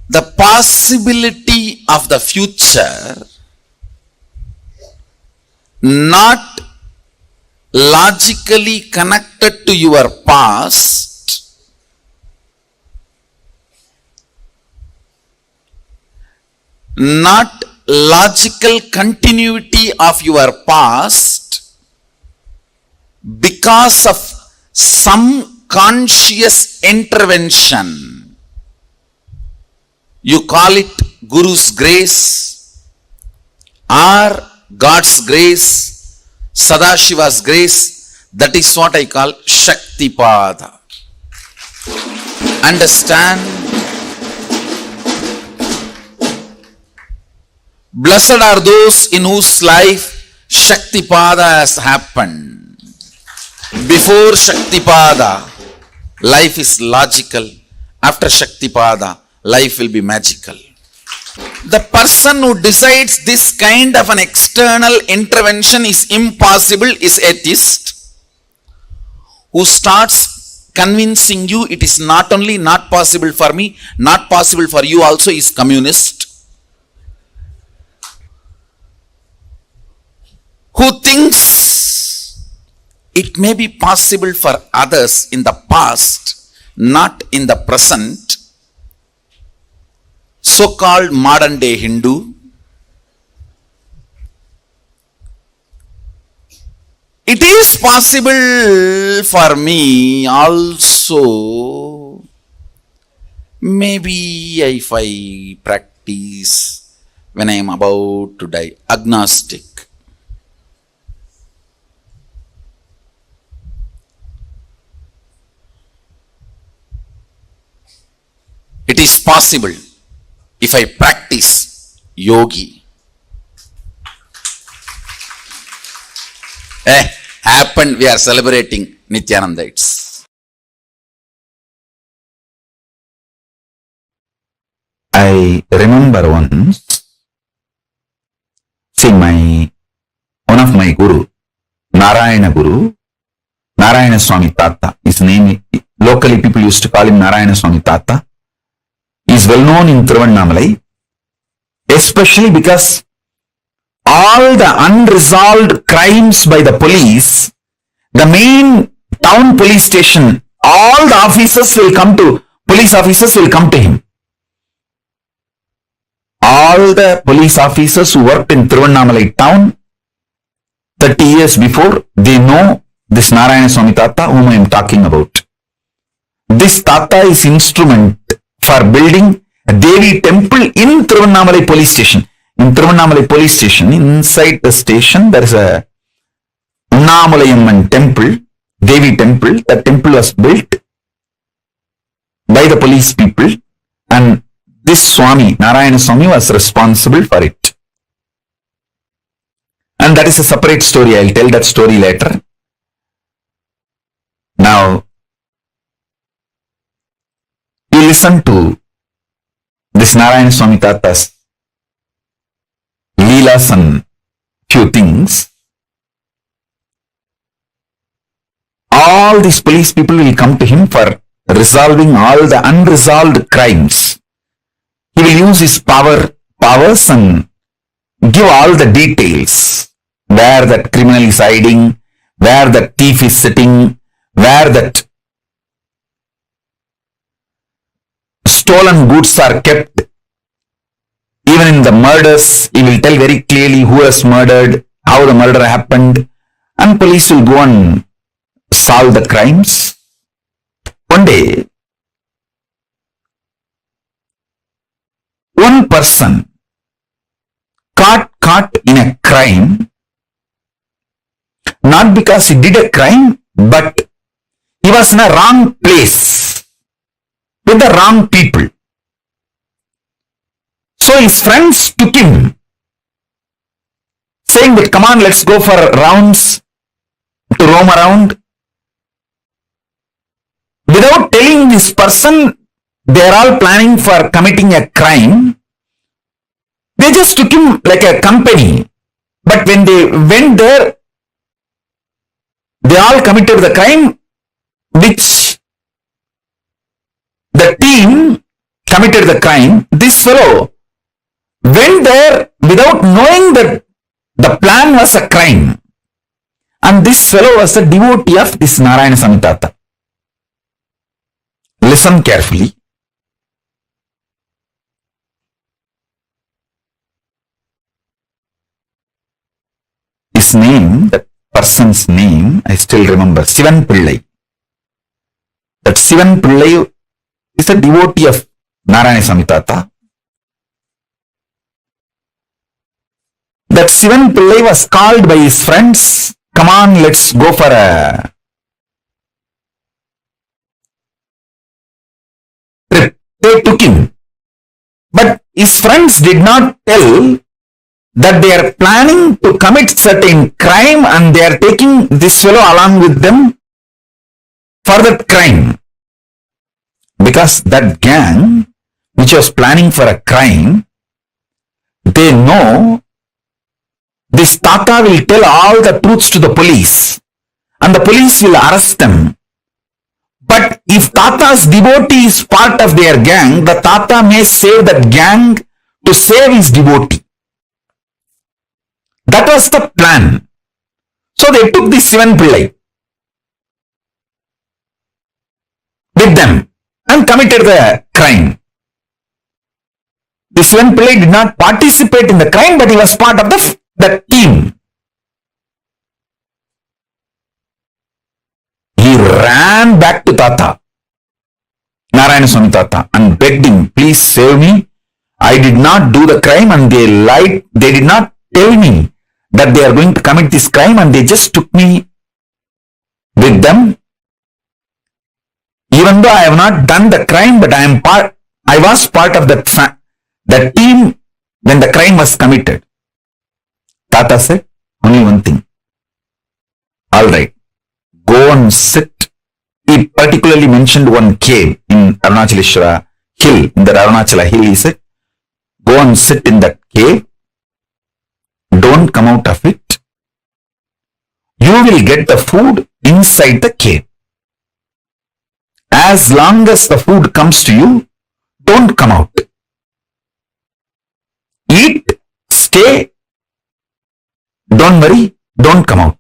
The possibility of the future not logically connected to your past, not logical continuity of your past, because of some conscious intervention. You call it Guru's grace or God's grace, Sadashiva's grace. That is what I call Shaktipada. Understand? Blessed are those in whose life Shaktipada has happened. Before Shaktipada, life is logical. After Shaktipada, life will be magical. The person who decides this kind of an external intervention is impossible is atheist. Who starts convincing you it is not only not possible for me, not possible for you also is communist. Who thinks it may be possible for others in the past, not in the present, so-called modern day Hindu. It is possible for me also, maybe if I practice when I am about to die, agnostic. It is possible if I practice yogi. Happened, we are celebrating Nityanandites. I remember once, see one of my guru, Narayana Guru, Narayana Swami Tata, his name, locally people used to call him Narayana Swami Tata. He is well known in Tiruvannamalai, especially because all the unresolved crimes by the police, the main town police station, all the officers will come to, police officers will come to him. All all the police officers who worked in Tiruvannamalai town 30 years before, they know this Narayana Swami Tata whom I am talking about. This Tata is instrument for building a Devi temple in Tiruvannamalai police station. In Tiruvannamalai police station, inside the station, there is a Unnamalayamman temple, Devi temple. That temple was built by the police people, and this Swami, Narayana Swami, was responsible for it. And that is a separate story. I'll tell that story later. Now, you listen to this Narayana Swami Tata's Leelas and few things. All these police people will come to him for resolving all the unresolved crimes. He will use his powers and give all the details. Where that criminal is hiding, where that thief is sitting, where that stolen goods are kept. Even in the murders, he will tell very clearly who has murdered, how the murder happened, and police will go and solve the crimes. One day, one person caught in a crime, not because he did a crime, but he was in a wrong place with the wrong people. So his friends took him, saying that, come on, let's go for rounds to roam around. Without telling this person they are all planning for committing a crime, they just took him like a company. But when they went there, they all committed the crime which the team committed the crime. This fellow went there without knowing that the plan was a crime. And this fellow was a devotee of this Narayana Swami Tata. Listen carefully. His name, that person's name, I still remember, Sivan Pillai. That Sivan Pillai is a devotee of Narayana Swami Tata. That Sivan Pillai was called by his friends, come on, let's go for a trip. They took him. But his friends did not tell that they are planning to commit certain crime and they are taking this fellow along with them for that crime. Because that gang, which was planning for a crime, they know this Tata will tell all the truths to the police and the police will arrest them. But if Tata's devotee is part of their gang, the Tata may save that gang to save his devotee. That was the plan. So they took this Sivan Pillai with them and committed the crime. This Sivan Pillai did not participate in the crime, but he was part of the team. He ran back to Tata, Narayana Swami Tata, and begged him, please save me. I did not do the crime and they lied. They did not tell me that they are going to commit this crime and they just took me with them. Even though I have not done the crime, but I was part of the team when the crime was committed. Tata said only one thing. All right, go and sit. He particularly mentioned one cave in Arunachaleshwara hill. In the Arunachala hill, he said, go and sit in that cave. Don't come out of it. You will get the food inside the cave. As long as the food comes to you, don't come out. Eat, stay, don't worry, don't come out.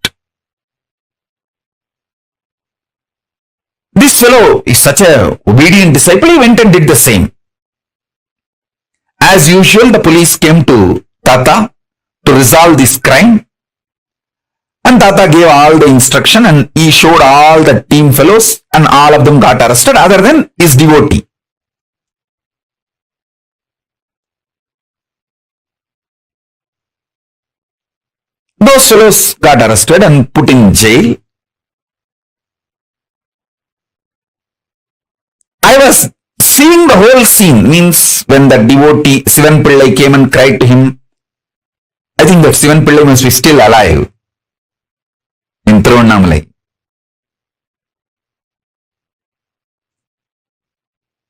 This fellow is such a obedient disciple, he went and did the same. As usual, the police came to Tata to resolve this crime. And Tata gave all the instruction and he showed all the team fellows and all of them got arrested other than his devotee. Those fellows got arrested and put in jail. I was seeing the whole scene, means when the devotee Sivan Pillai came and cried to him. I think that Sivan Pillai must be still alive in Tiruvannamalai.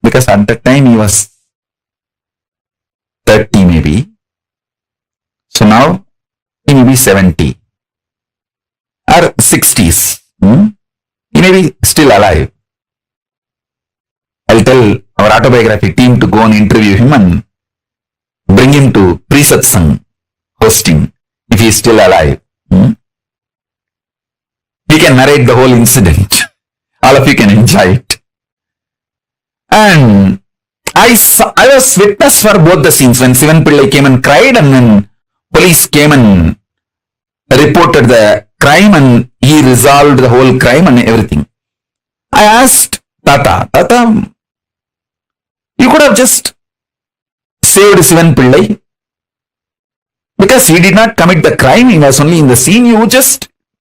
Because at that time he was 30 maybe. So now he may be 70 or 60s. He may be still alive. I'll tell our autobiography team to go and interview him and bring him to pre-satsang hosting if he is still alive. He can narrate the whole incident. All of you can enjoy it. And I was witness for both the scenes when Sivan Pillai came and cried and when police came and reported the crime and he resolved the whole crime and everything. I asked Tata, you could have just saved Sivan Pillai because he did not commit the crime, he was only in the scene.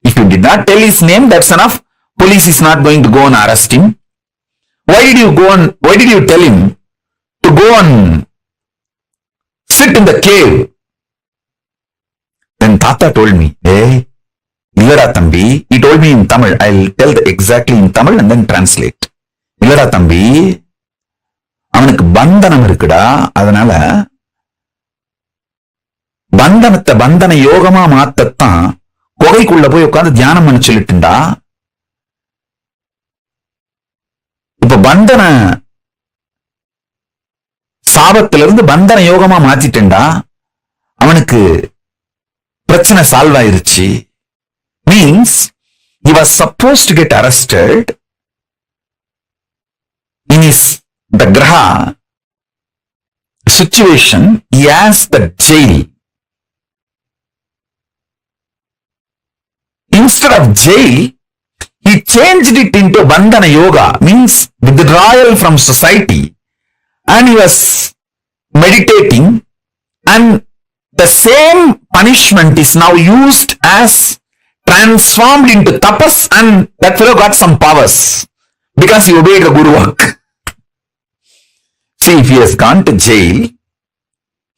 If you did not tell his name, that's enough. Police is not going to go and arrest him. Why did you tell him to go and sit in the cave? Then Tata told me, hey, Illada Thambi, he told me in Tamil, I'll tell exactly in Tamil and then translate. Illada Thambi, அவனுக்கு பந்தனம் இருக்குடா, அதனால பந்தனத்தை பந்தன யோகமா மாத்தத்தான் குகைக்குள்ள போய் உட்கார்ந்து தியானம் பண்ண சொல்லிட்டுண்டா. இப்ப பந்தன சாபத்திலிருந்து பந்தன யோகமா மாத்திட்டேன்டா, அவனுக்கு பிரச்சனை சால்வ் ஆயிருச்சு. Means he was supposed to get arrested in the graha situation. He has the jail. Instead of jail, he changed it into bandhana yoga, means withdrawal from society, and he was meditating, and the same punishment is now used as transformed into tapas, and that fellow got some powers because he obeyed the Guru work. See, if he has gone to jail,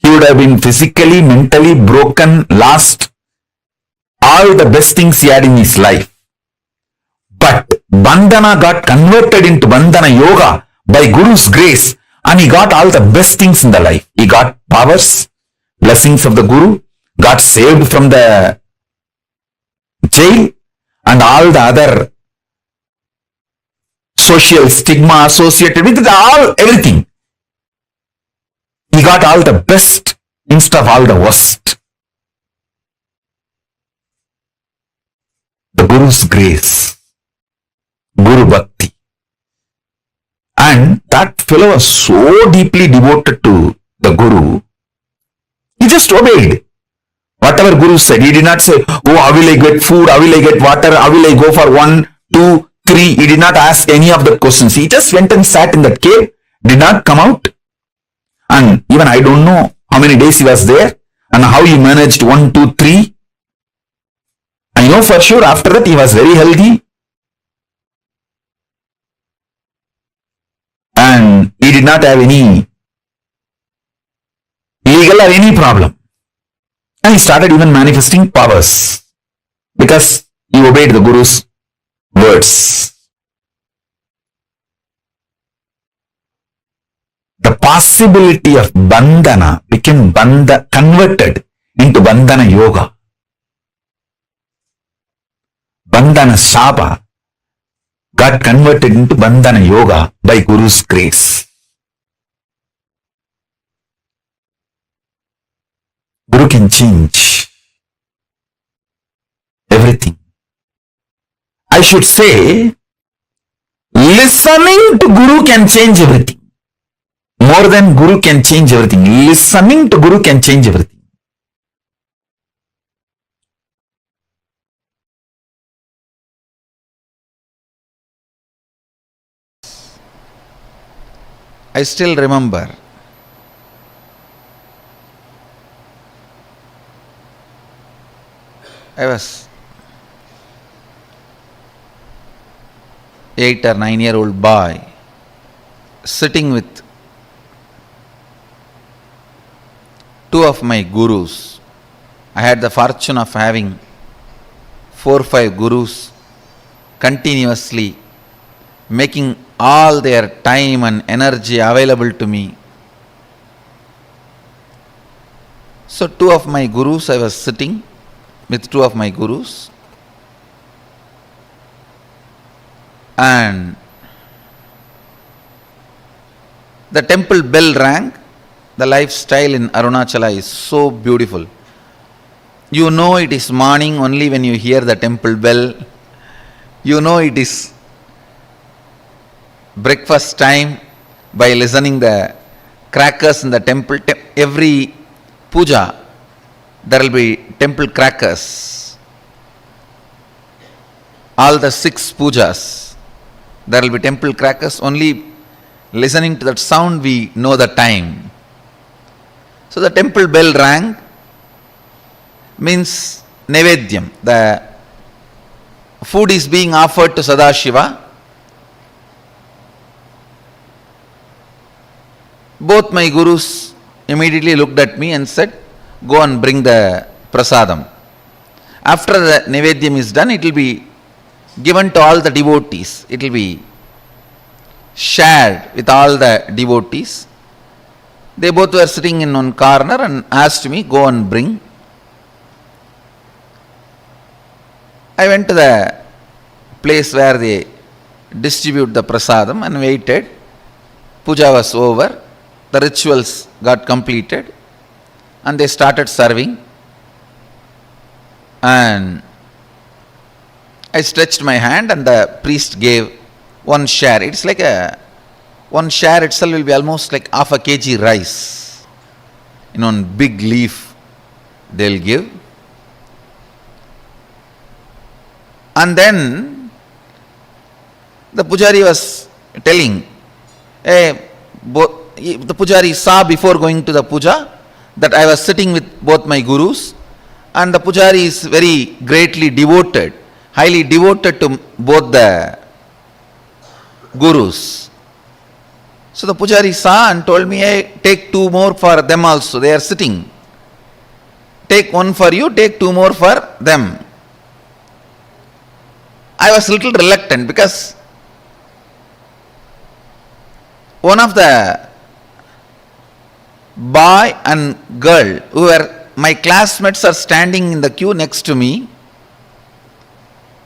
he would have been physically, mentally broken, lost all the best things he had in his life. But bandhana got converted into bandhana yoga by Guru's grace, and he got all the best things in the life. He got powers, blessings of the Guru, got saved from the jail, and all the other social stigma associated with everything. He got all the best instead of all the worst. The Guru's grace, Guru Bhakti. And that fellow was so deeply devoted to the Guru, he just obeyed. Whatever Guru said, he did not say, oh, how will I get food, how will I get water, how will I go for 1, 2, 3. He did not ask any of the questions. He just went and sat in that cave, did not come out. And even I don't know how many days he was there and how he managed 1, 2, 3. I know for sure after that he was very healthy. And he did not have any legal or any problem. And he started even manifesting powers because he obeyed the Guru's words. The possibility of bandhana became converted into bandhana yoga. Bandhana shapa got converted into bandhana yoga by Guru's grace. Guru can change everything. I should say, listening to Guru can change everything. more than Guru can change everything. Listening to Guru can change everything. I still remember I was 8 or 9-year-old boy sitting with two of my gurus. I had the fortune of having 4 or 5 gurus continuously making all their time and energy available to me. So 2 of my gurus, I was sitting with 2 of my gurus, and the temple bell rang. The lifestyle in Arunachala is so beautiful. You know it is morning only when you hear the temple bell. You know it is breakfast time by listening the crackers in the temple. Every puja there will be temple crackers. All the 6 pujas there will be temple crackers. Only listening to that sound we know the time. So the temple bell rang, means Nevedyam. The food is being offered to Sadashiva. Both my gurus immediately looked at me and said, go and bring the prasadam. After the Nevedyam is done, it will be given to all the devotees. It will be shared with all the devotees. They both were sitting in one corner and asked me, go and bring. I went to the place where they distribute the prasadam and waited. Puja was over. The rituals got completed and they started serving. And I stretched my hand and the priest gave 1 share. It's like one share itself will be almost like half a kg rice. In one big leaf they'll give. And then the pujari was telling, the pujari saw before going to the puja that I was sitting with both my gurus, and the pujari is very greatly devoted, highly devoted to both the gurus. So the pujari saw and told me, hey, take 2 more for them also, they are sitting. Take 1 for you, take 2 more for them. I was a little reluctant because one of the boy and girl who were my classmates are standing in the queue next to me.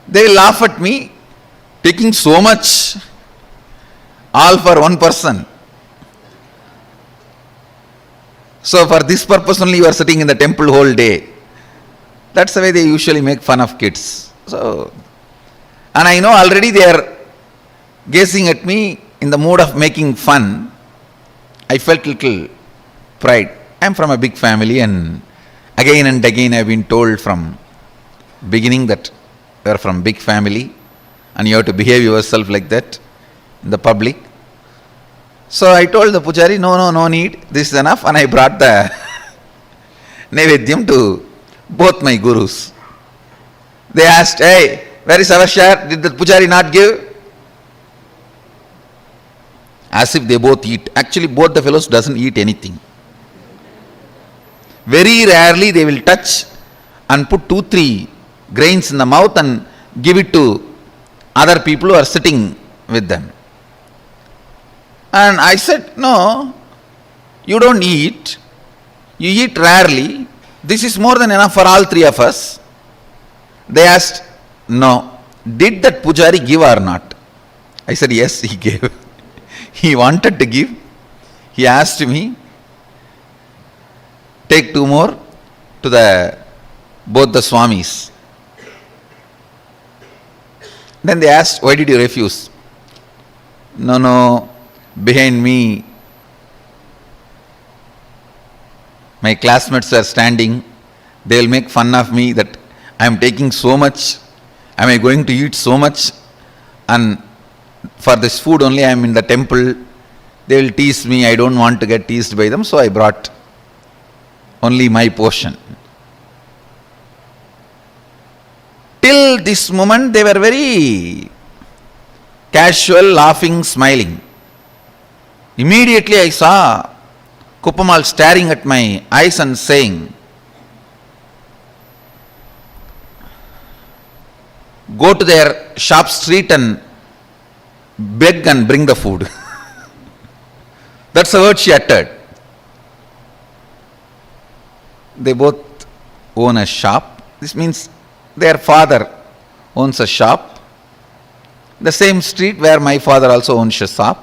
They will laugh at me, taking so much, all for one person. So for this purpose only you are sitting in the temple whole day. That's the way they usually make fun of kids. So, and I know already they are gazing at me in the mood of making fun. I felt little pride. I am from a big family, and again I have been told from beginning that you are from big family and you have to behave yourself like that in the public. So I told the pujari, no need, this is enough, and I brought the Nevedyam to both my gurus. They asked, hey, where is our share? Did the pujari not give? As if they both eat. Actually, both the fellows doesn't eat anything. Very rarely they will touch and put 2-3 grains in the mouth and give it to other people who are sitting with them. And I said, no, you don't eat. You eat rarely. This is more than enough for all 3 of us. They asked, no, did that pujari give or not? I said, yes, he gave. He wanted to give. He asked me, take 2 more to both the swamis. Then they asked, why did you refuse? No, behind me My classmates were standing. They will make fun of me that I am taking so much. Am I going to eat so much? And for this food only I am in the temple. They will tease me. I don't want to get teased by them, so I brought only my portion. Till this moment they were very casual, laughing, smiling. Immediately I saw Kuppamal staring at my eyes and saying, go to their shop street and beg and bring the food. That's the word she uttered. They both own a shop. This means their father owns a shop. The same street where my father also owns shop,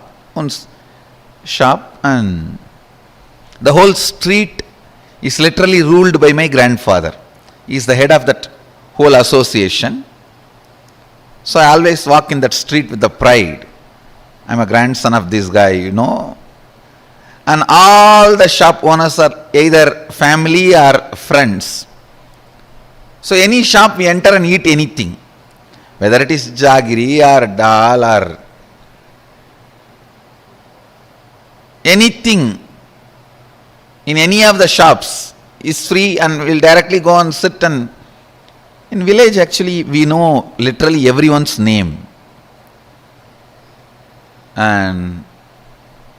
and the whole street is literally ruled by my grandfather. He is the head of that whole association. So I always walk in that street with the pride. I'm a grandson of this guy, you know. And all the shop owners are either family or friends. So any shop we enter and eat anything, whether it is jaggery or dal or anything in any of the shops is free, and we'll directly go and sit. And in village actually we know literally everyone's name, and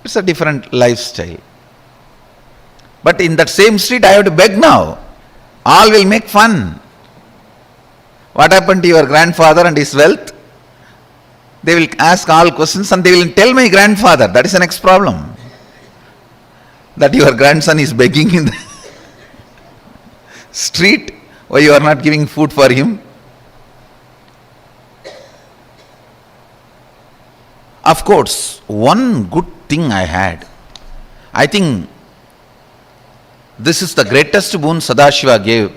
it's a different lifestyle. But in that same street I have to beg now. All will make fun. What happened to your grandfather and his wealth? They will ask all questions and they will tell my grandfather. That is the next problem. That your grandson is begging in the street. Why you are not giving food for him? Of course, one good thing I had. I think this is the greatest boon Sadashiva gave.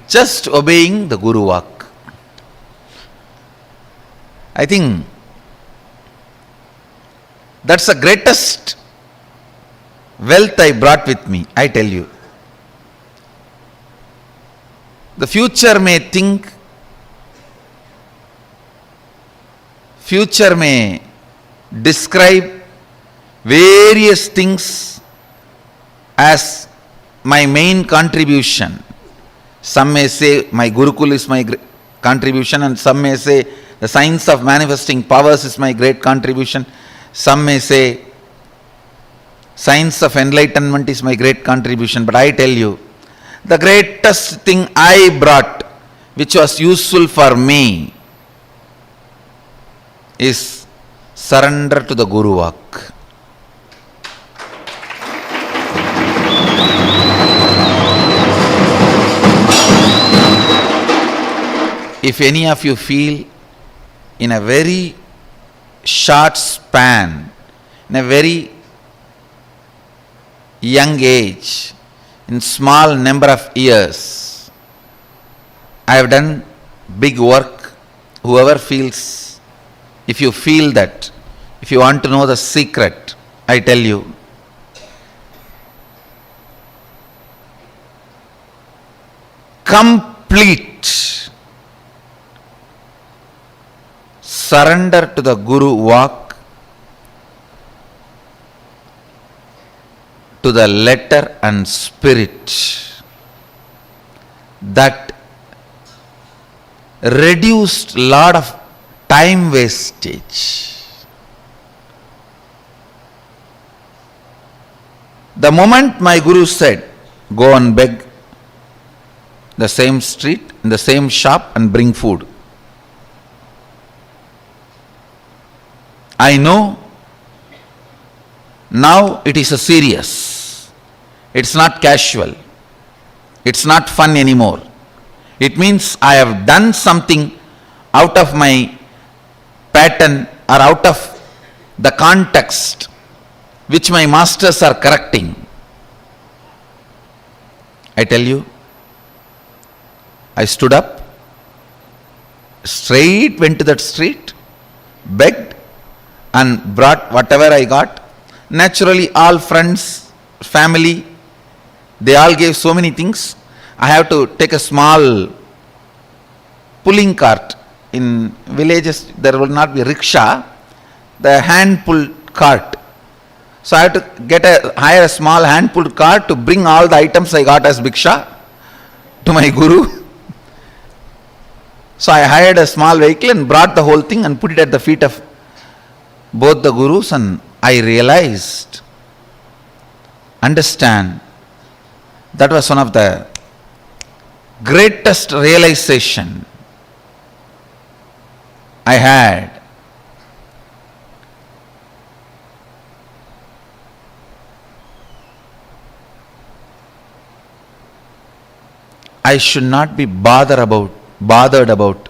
Just obeying the Guru Vak. I think that's the greatest wealth I brought with me, I tell you. The future may think, future may describe various things as my main contribution. Some may say my Gurukul is my contribution, and some may say the science of manifesting powers is my great contribution. Some may say science of enlightenment is my great contribution. But I tell you, the greatest thing I brought, which was useful for me, is surrender to the Guru Vak. If any of you feel in a very short span, in a very young age, in small number of years, I have done big work. Whoever feels, if you feel that, if you want to know the secret, I tell you, complete surrender to the Guru Vak, to the letter and spirit, that reduced lot of time wastage. The moment my Guru said, go and beg the same street, in the same shop and bring food, I know now it is a serious. It's not casual. It's not fun anymore. It means I have done something out of my pattern or out of the context which my masters are correcting. I tell you, I stood up, straight went to that street, begged, and brought whatever I got. Naturally, all friends, family, They all gave so many things. I have to take a small pulling cart. In villages, there will not be rickshaw, the hand pulled cart. So I have to hire a small hand pulled cart to bring all the items I got as bhiksha to my guru. So I hired a small vehicle and brought the whole thing and put it at the feet of both the gurus, and I realized, understand, that was one of the greatest realization I had. I should not be bothered about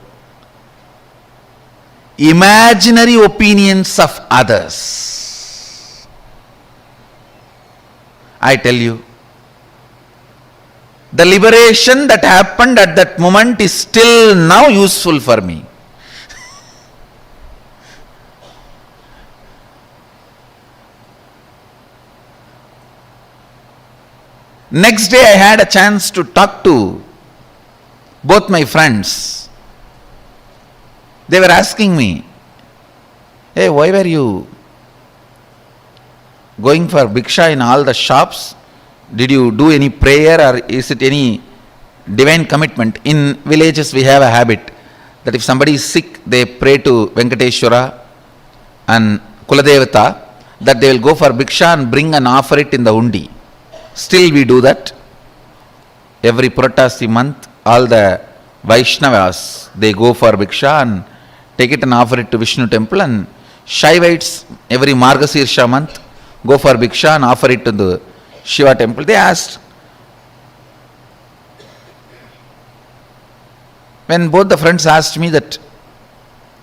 imaginary opinions of others. I tell you, the liberation that happened at that moment is still now useful for me. Next day I had a chance to talk to both my friends. They were asking me, hey, why were you going for bhiksha in all the shops? Did you do any prayer, or is it any divine commitment? In villages we have a habit that if somebody is sick, they pray to Venkateshwara and Kuladevata, that they will go for bhiksha and bring and offer it in the undi. Still we do that. Every Puratasi month, all the Vaishnavas, they go for bhiksha and take it and offer it to Vishnu temple, and Shaivites every Margasirsha month go for bhiksha and offer it to the Shiva temple. They asked, when both the friends asked me that,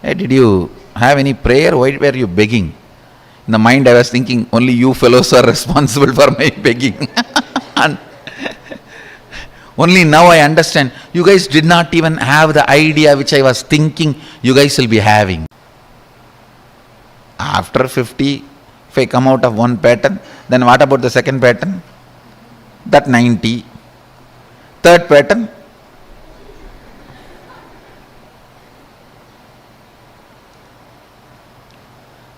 hey, did you have any prayer? Why were you begging? In the mind I was thinking, only you fellows are responsible for my begging. And only now I understand, you guys did not even have the idea which I was thinking you guys will be having. After 50, if I come out of one pattern, then what about the second pattern? That 90. Third pattern?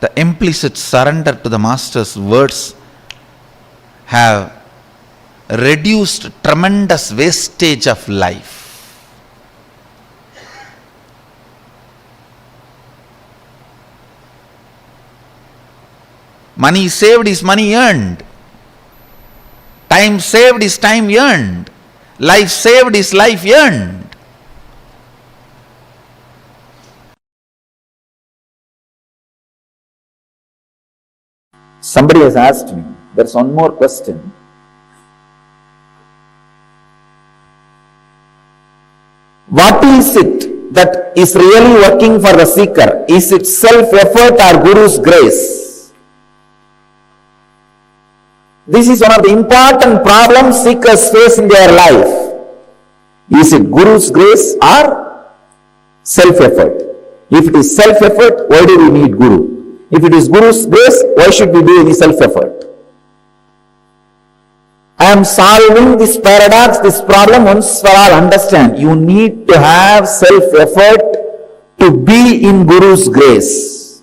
The implicit surrender to the Master's words have reduced tremendous wastage of life. Money saved is money earned. Time saved is time earned. Life saved is life earned. Somebody has asked me, there's one more question. What is it that is really working for the seeker? Is it self-effort or Guru's grace? This is one of the important problems seekers face in their life. Is it Guru's grace or self-effort? If it is self-effort, why do we need Guru? If it is Guru's grace, why should we do any self-effort? I am solving this paradox, this problem once for all. Understand, you need to have self-effort to be in Guru's grace.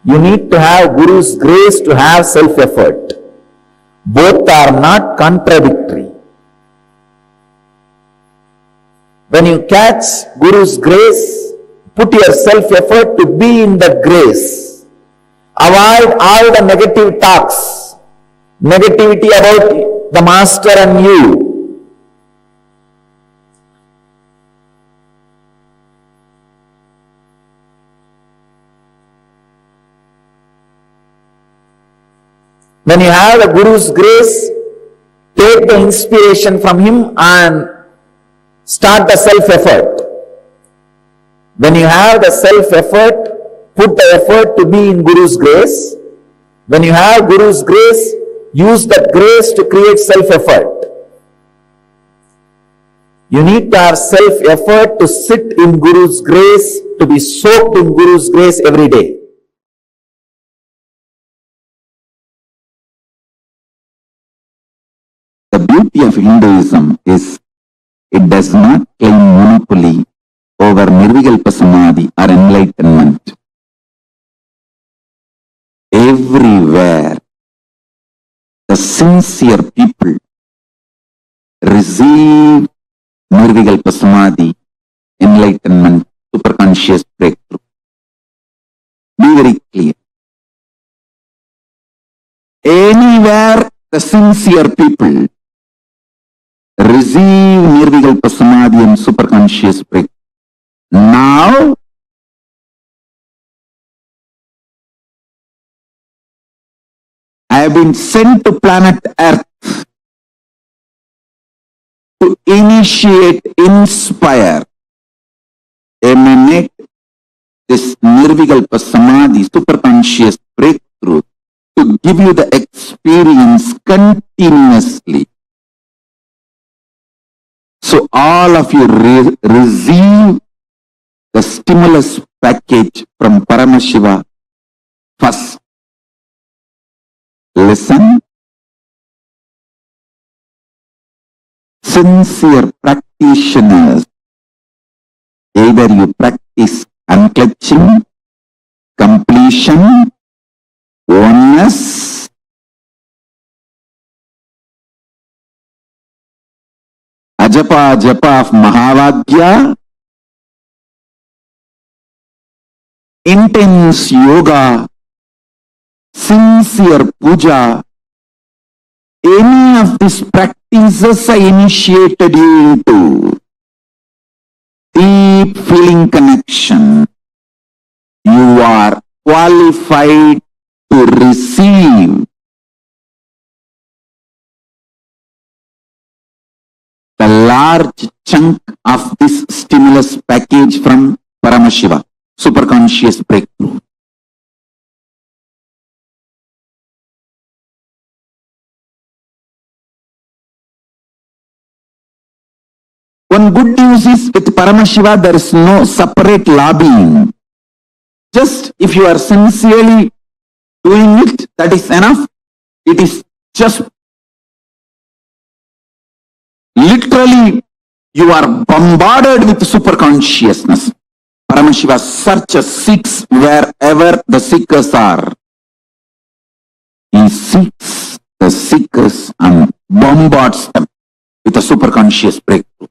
You need to have Guru's grace to have self-effort. Both are not contradictory. When you catch Guru's grace, put your self-effort to be in the grace. Avoid all the negative talks, negativity about the Master and you. When you have the Guru's grace, take the inspiration from him and start the self-effort. When you have the self-effort, put the effort to be in Guru's grace. When you have Guru's grace, use that grace to create self-effort. You need to have self-effort to sit in Guru's grace, to be soaked in Guru's grace every day. The beauty of Hinduism is it does not claim monopoly over Nirvikalpa Samadhi or enlightenment. Everywhere, the sincere people receive Nirvikalpa Samadhi, enlightenment, superconscious breakthrough. Be very clear. Anywhere the sincere people receive Nirvikalpa Samadhi and superconscious breakthrough. Now, I have been sent to planet Earth to initiate, inspire, emanate this Nirvikalpa Samadhi, superconscious breakthrough, to give you the experience continuously. So all of you receive the stimulus package from Paramashiva first. Listen. Sincere practitioners, either you practice unclutching, completion, oneness, ajapa japa of Mahavagya, intense yoga, sincere puja, any of these practices I initiated you into deep feeling connection. You are qualified to receive the large chunk of this stimulus package from Paramashiva, superconscious breakthrough. One good news is with Paramashiva there is no separate lobbying. Just if you are sincerely doing it, that is enough. It is just literally you are bombarded with super consciousness. Paramashiva searches, seeks wherever the seekers are. He seeks the seekers and bombards them with a super conscious breakthrough.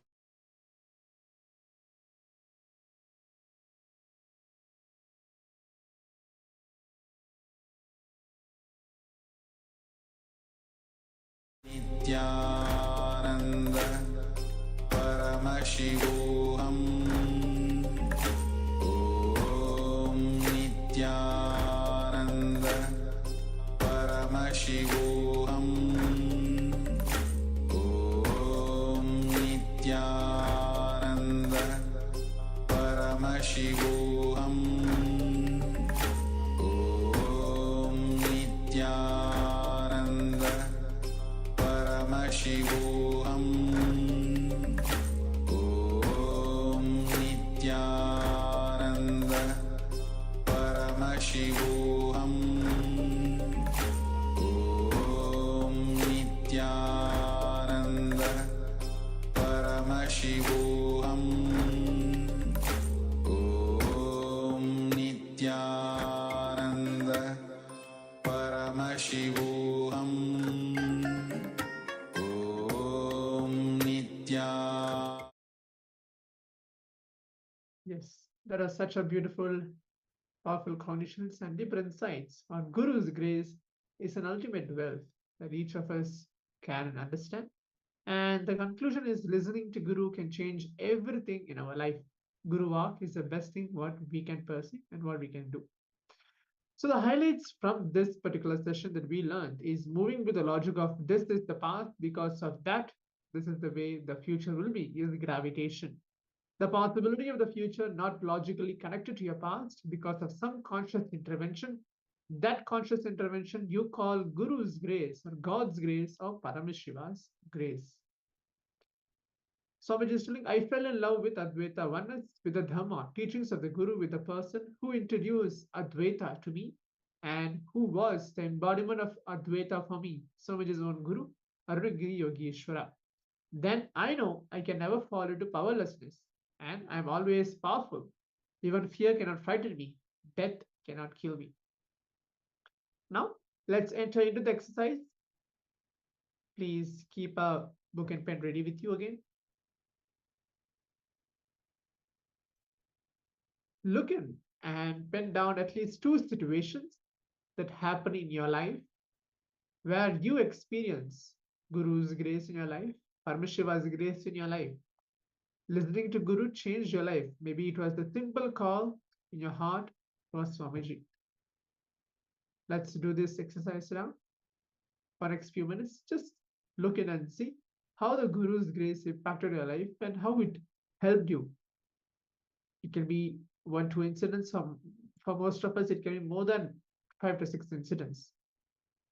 Nityananda Paramashivoham Om Nityananda Paramashivoham Om Nityananda Paramashivoham Om Nityananda Paramashivoham Om Nityananda Paramashivoham Om Nityananda Paramashivoham Om Nityananda Paramashivoham Yes, there are such a beautiful, powerful cognitions and deeper insights on Guru's grace is an ultimate wealth that each of us can understand. And the conclusion is listening to Guru can change everything in our life. Guru Walk is the best thing what we can perceive and what we can do. So the highlights from this particular session that we learned is moving with the logic of this is the path, because of that, this is the way the future will be, is gravitation. The possibility of the future not logically connected to your past because of some conscious intervention. That conscious intervention you call Guru's grace or God's grace or Paramashiva's grace. Swamiji is telling, I fell in love with Advaita oneness, with the Dhamma, teachings of the Guru, with the person who introduced Advaita to me and who was the embodiment of Advaita for me, Swamiji's own Guru. Arunagiri Yogeshwara. Then I know I can never fall into powerlessness, and I am always powerful. Even fear cannot frighten me, death cannot kill me. Now, let's enter into the exercise. Please keep a book and pen ready with you again. Look in and pen down at least 2 situations that happen in your life where you experience Guru's grace in your life, Paramashiva's grace in your life. Listening to Guru changed your life. Maybe it was the simple call in your heart for Swamiji. Let's do this exercise now. For next few minutes, just look in and see how the Guru's grace impacted your life and how it helped you. It can be 1-2 incidents. For most of us, it can be more than 5 to 6 incidents.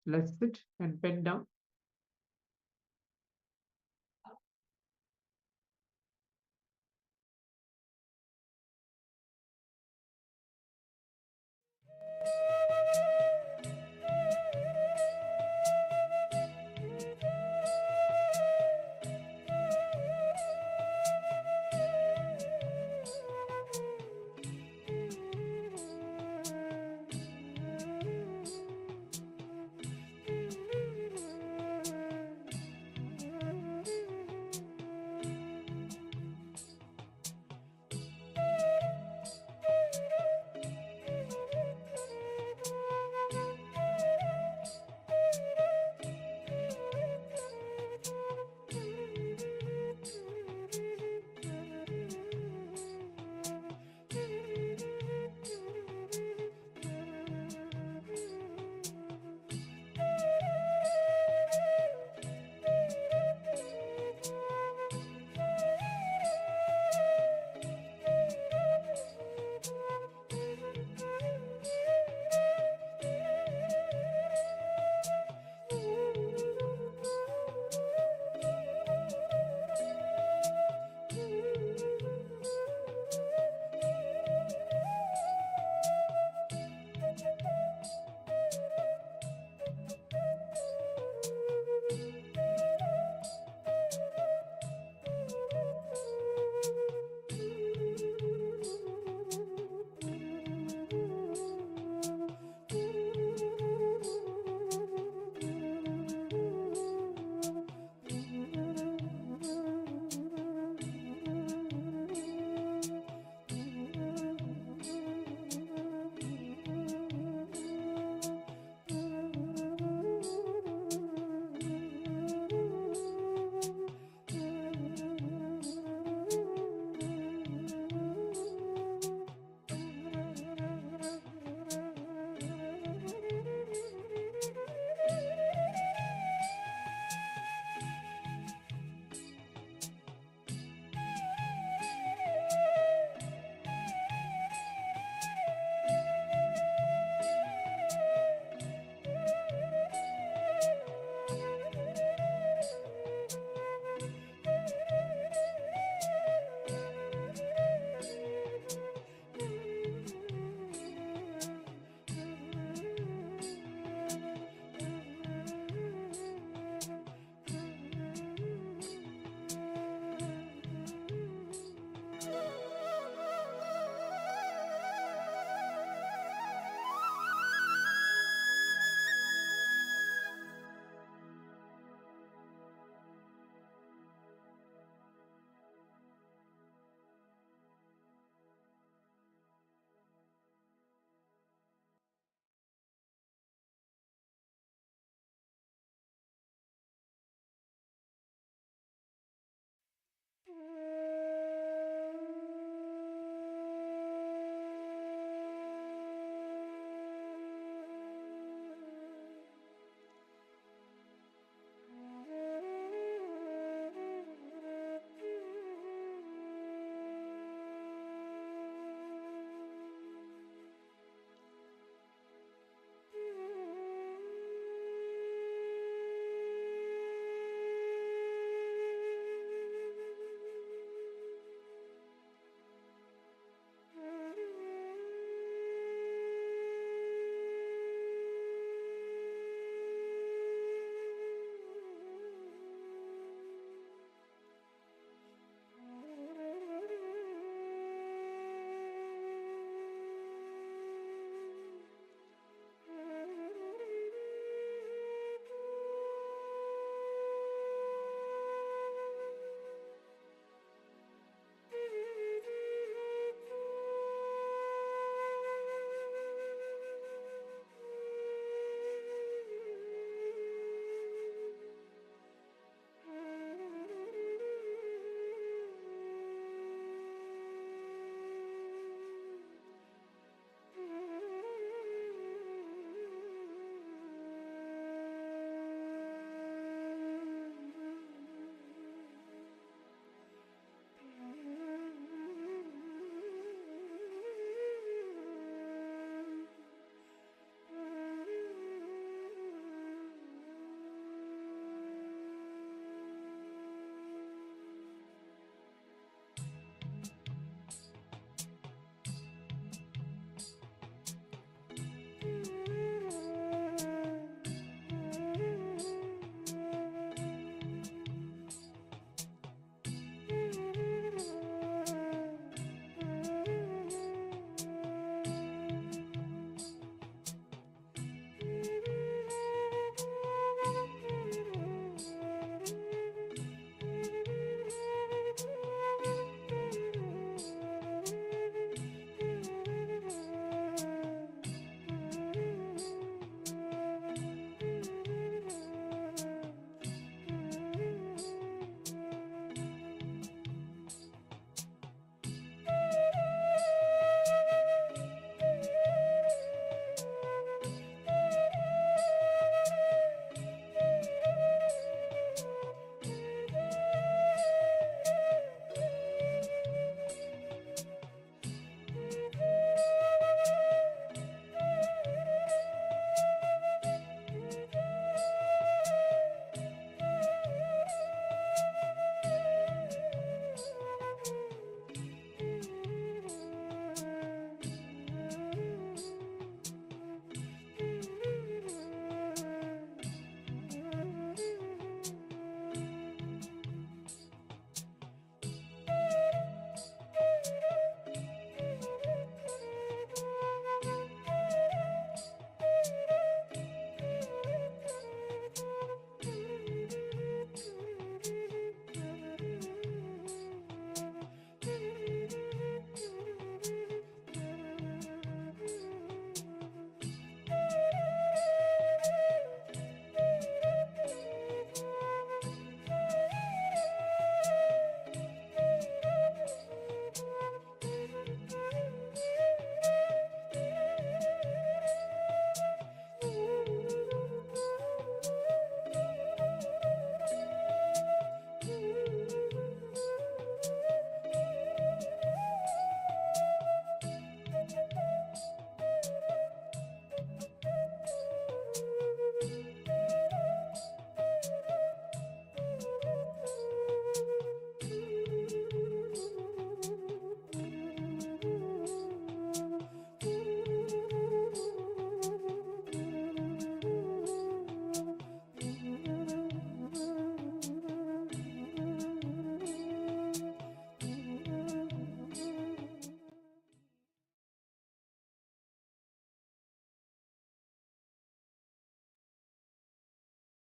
Let's sit and pen down.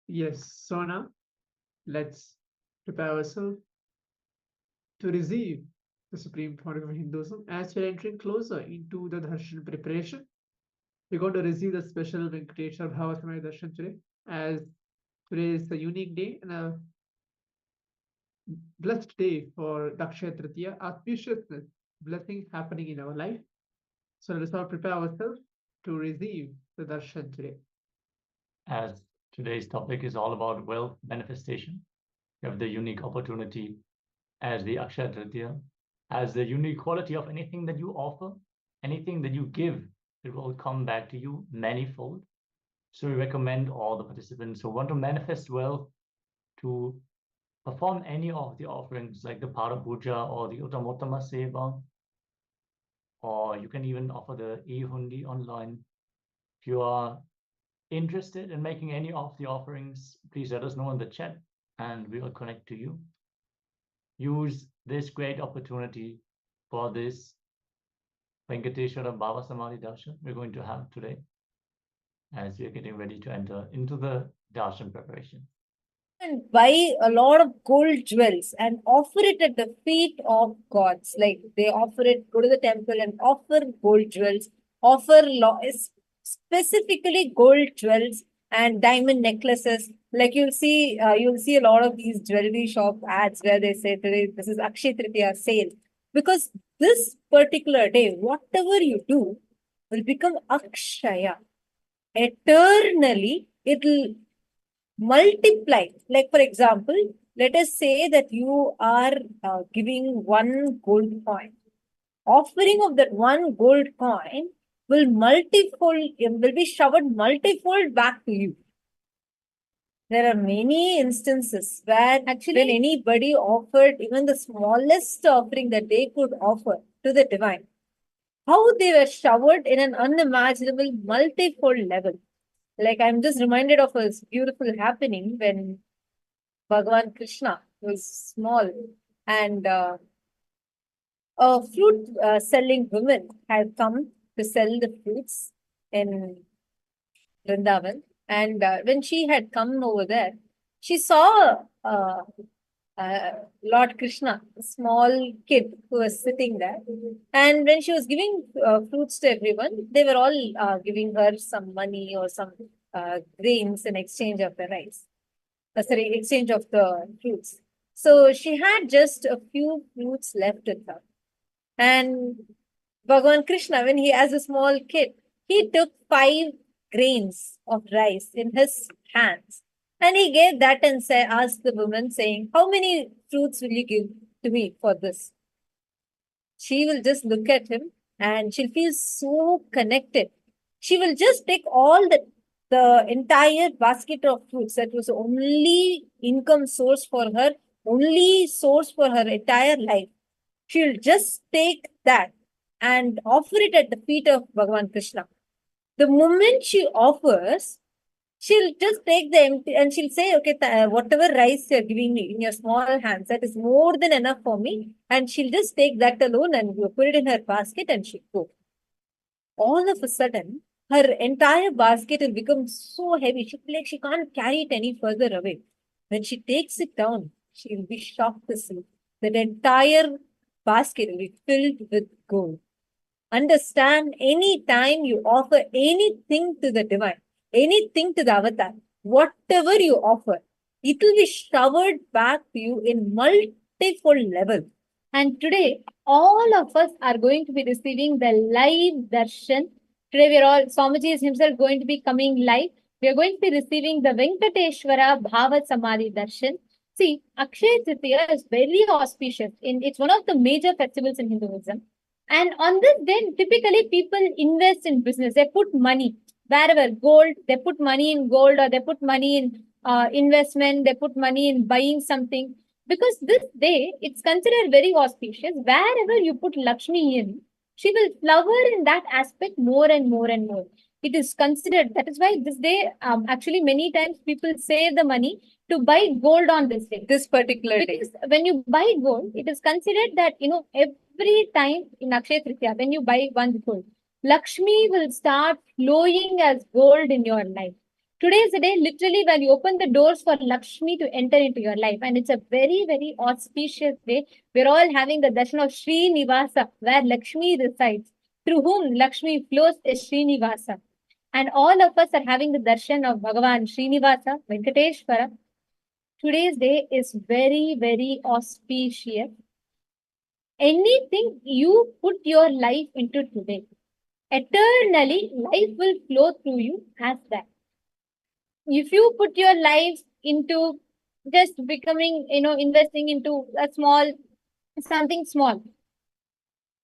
Yes, so now let's prepare ourselves to receive the Supreme Pontiff of Hinduism. As we're entering closer into the darshan preparation, we're going to receive the special Venkateshwar Bhavasamaya darshan today, as today is a unique day and a blessed day for Dakshaya Tritiya, auspiciousness, blessing happening in our life. So let us all prepare ourselves to receive the darshan today. As today's topic is all about wealth manifestation, you have the unique opportunity as the Akshaya Tritiya, as the unique quality of anything that you offer, anything that you give, it will come back to you manifold. So we recommend all the participants who want to manifest wealth to perform any of the offerings like the Para Puja or the Uttamottama Seva, or you can even offer the e-hundi online. If you are interested in making any of the offerings, please let us know in the chat and we will connect to you. Use this great opportunity for this Venkateshwara Bhava Samadhi Darshan we're going to have today as we are getting ready to enter into the darshan preparation. And buy a lot of gold jewels and offer it at the feet of gods. Like they offer it, go to the temple and offer gold jewels, specifically gold jewels and diamond necklaces. Like you'll see a lot of these jewelry shop ads where they say today this is Akshaya Tritiya sale. Because this particular day, whatever you do will become Akshaya. Eternally, it'll multiply. Like for example, let us say that you are giving one gold coin. Offering of that one gold coin will be showered multifold back to you. There are many instances where actually when anybody offered even the smallest offering that they could offer to the divine, how they were showered in an unimaginable multifold level. Like I'm just reminded of a beautiful happening when Bhagavan Krishna was small and a fruit selling woman had come to sell the fruits in Vrindavan. And when she had come over there, she saw Lord Krishna, a small kid who was sitting there. And when she was giving fruits to everyone, they were all giving her some money or some grains in exchange of the rice. Exchange of the fruits. So she had just a few fruits left with her. And Bhagavan Krishna, when he as a small kid, he took 5 grains of rice in his hands. And he gave that and asked the woman saying, how many fruits will you give to me for this? She will just look at him and she'll feel so connected. She will just take all the entire basket of fruits that was only income source for her, only source for her entire life. She'll just take that and offer it at the feet of Bhagavan Krishna. The moment she offers, she'll just take the empty and she'll say, okay, whatever rice you're giving me in your small hands, that is more than enough for me. And she'll just take that alone and put it in her basket and she'll go. All of a sudden, her entire basket will become so heavy. She'll be like, she can't carry it any further away. When she takes it down, she'll be shocked to see that entire basket will be filled with gold. Understand, any time you offer anything to the divine, anything to the avatar, whatever you offer, it will be showered back to you in multifold level. And today, all of us are going to be receiving the live darshan. Today, we are all, Swamiji is himself going to be coming live. We are going to be receiving the Venkateshwara Bhava Samadhi darshan. See, Akshaya Tritiya is very auspicious. It's one of the major festivals in Hinduism. And on this day, typically people invest in business. They put money wherever, gold, they put money in gold, or they put money in investment, they put money in buying something. Because this day, it's considered very auspicious. Wherever you put Lakshmi in, she will flower in that aspect more and more and more. It is considered, that is why this day, actually many times people save the money to buy gold on this day. This particular day. Because when you buy gold, it is considered that, every time in Akshaya Tritiya, when you buy one gold, Lakshmi will start flowing as gold in your life. Today is the day literally when you open the doors for Lakshmi to enter into your life. And it's a very, very auspicious day. We're all having the darshan of Srinivasa, where Lakshmi resides. Through whom Lakshmi flows is Srinivasa. And all of us are having the darshan of Bhagavan Srinivasa, Venkateshwara. Today's day is very, very auspicious. Anything you put your life into today, eternally, life will flow through you as that. If you put your life into just becoming, investing into something small,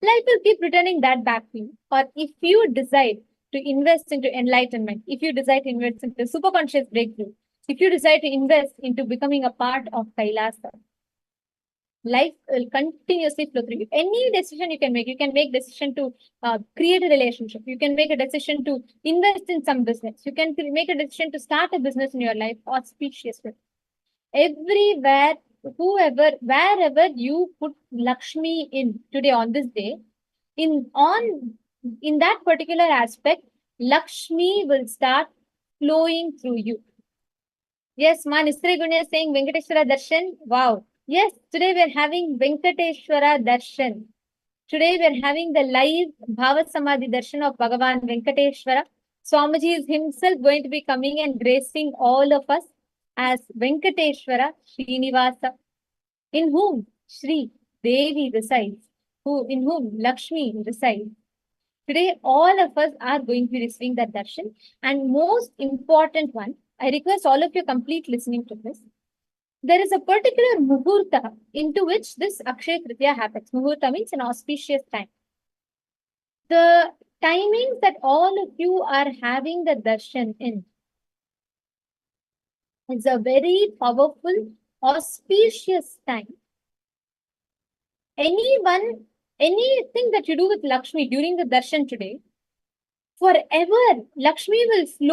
life will keep returning that back to you. Or if you decide to invest into enlightenment, if you decide to invest into superconscious breakthrough, if you decide to invest into becoming a part of Kailasa, life will continuously flow through you. Any decision you can make decision to create a relationship. You can make a decision to invest in some business. You can make a decision to start a business in your life auspiciously. Everywhere, wherever you put Lakshmi in today on this day, in that particular aspect, Lakshmi will start flowing through you. Yes, Nisri Gunya is saying Venkateshwara Darshan. Wow. Yes, today we're having Venkateshwara Darshan. Today we're having the live Bhava Samadhi Darshan of Bhagavan Venkateshwara. Swamiji is himself going to be coming and gracing all of us as Venkateshwara Srinivasa, in whom Shri Devi resides, in whom Lakshmi resides. Today, all of us are going to be receiving that darshan. And most important one, I request all of you complete listening to this. There is a particular muhurta into which this Akshaya Tritiya happens. Muhurta means an auspicious time. The timings that all of you are having the darshan in is a very powerful, auspicious time. Anything that you do with Lakshmi during the darshan today, forever, Lakshmi will flow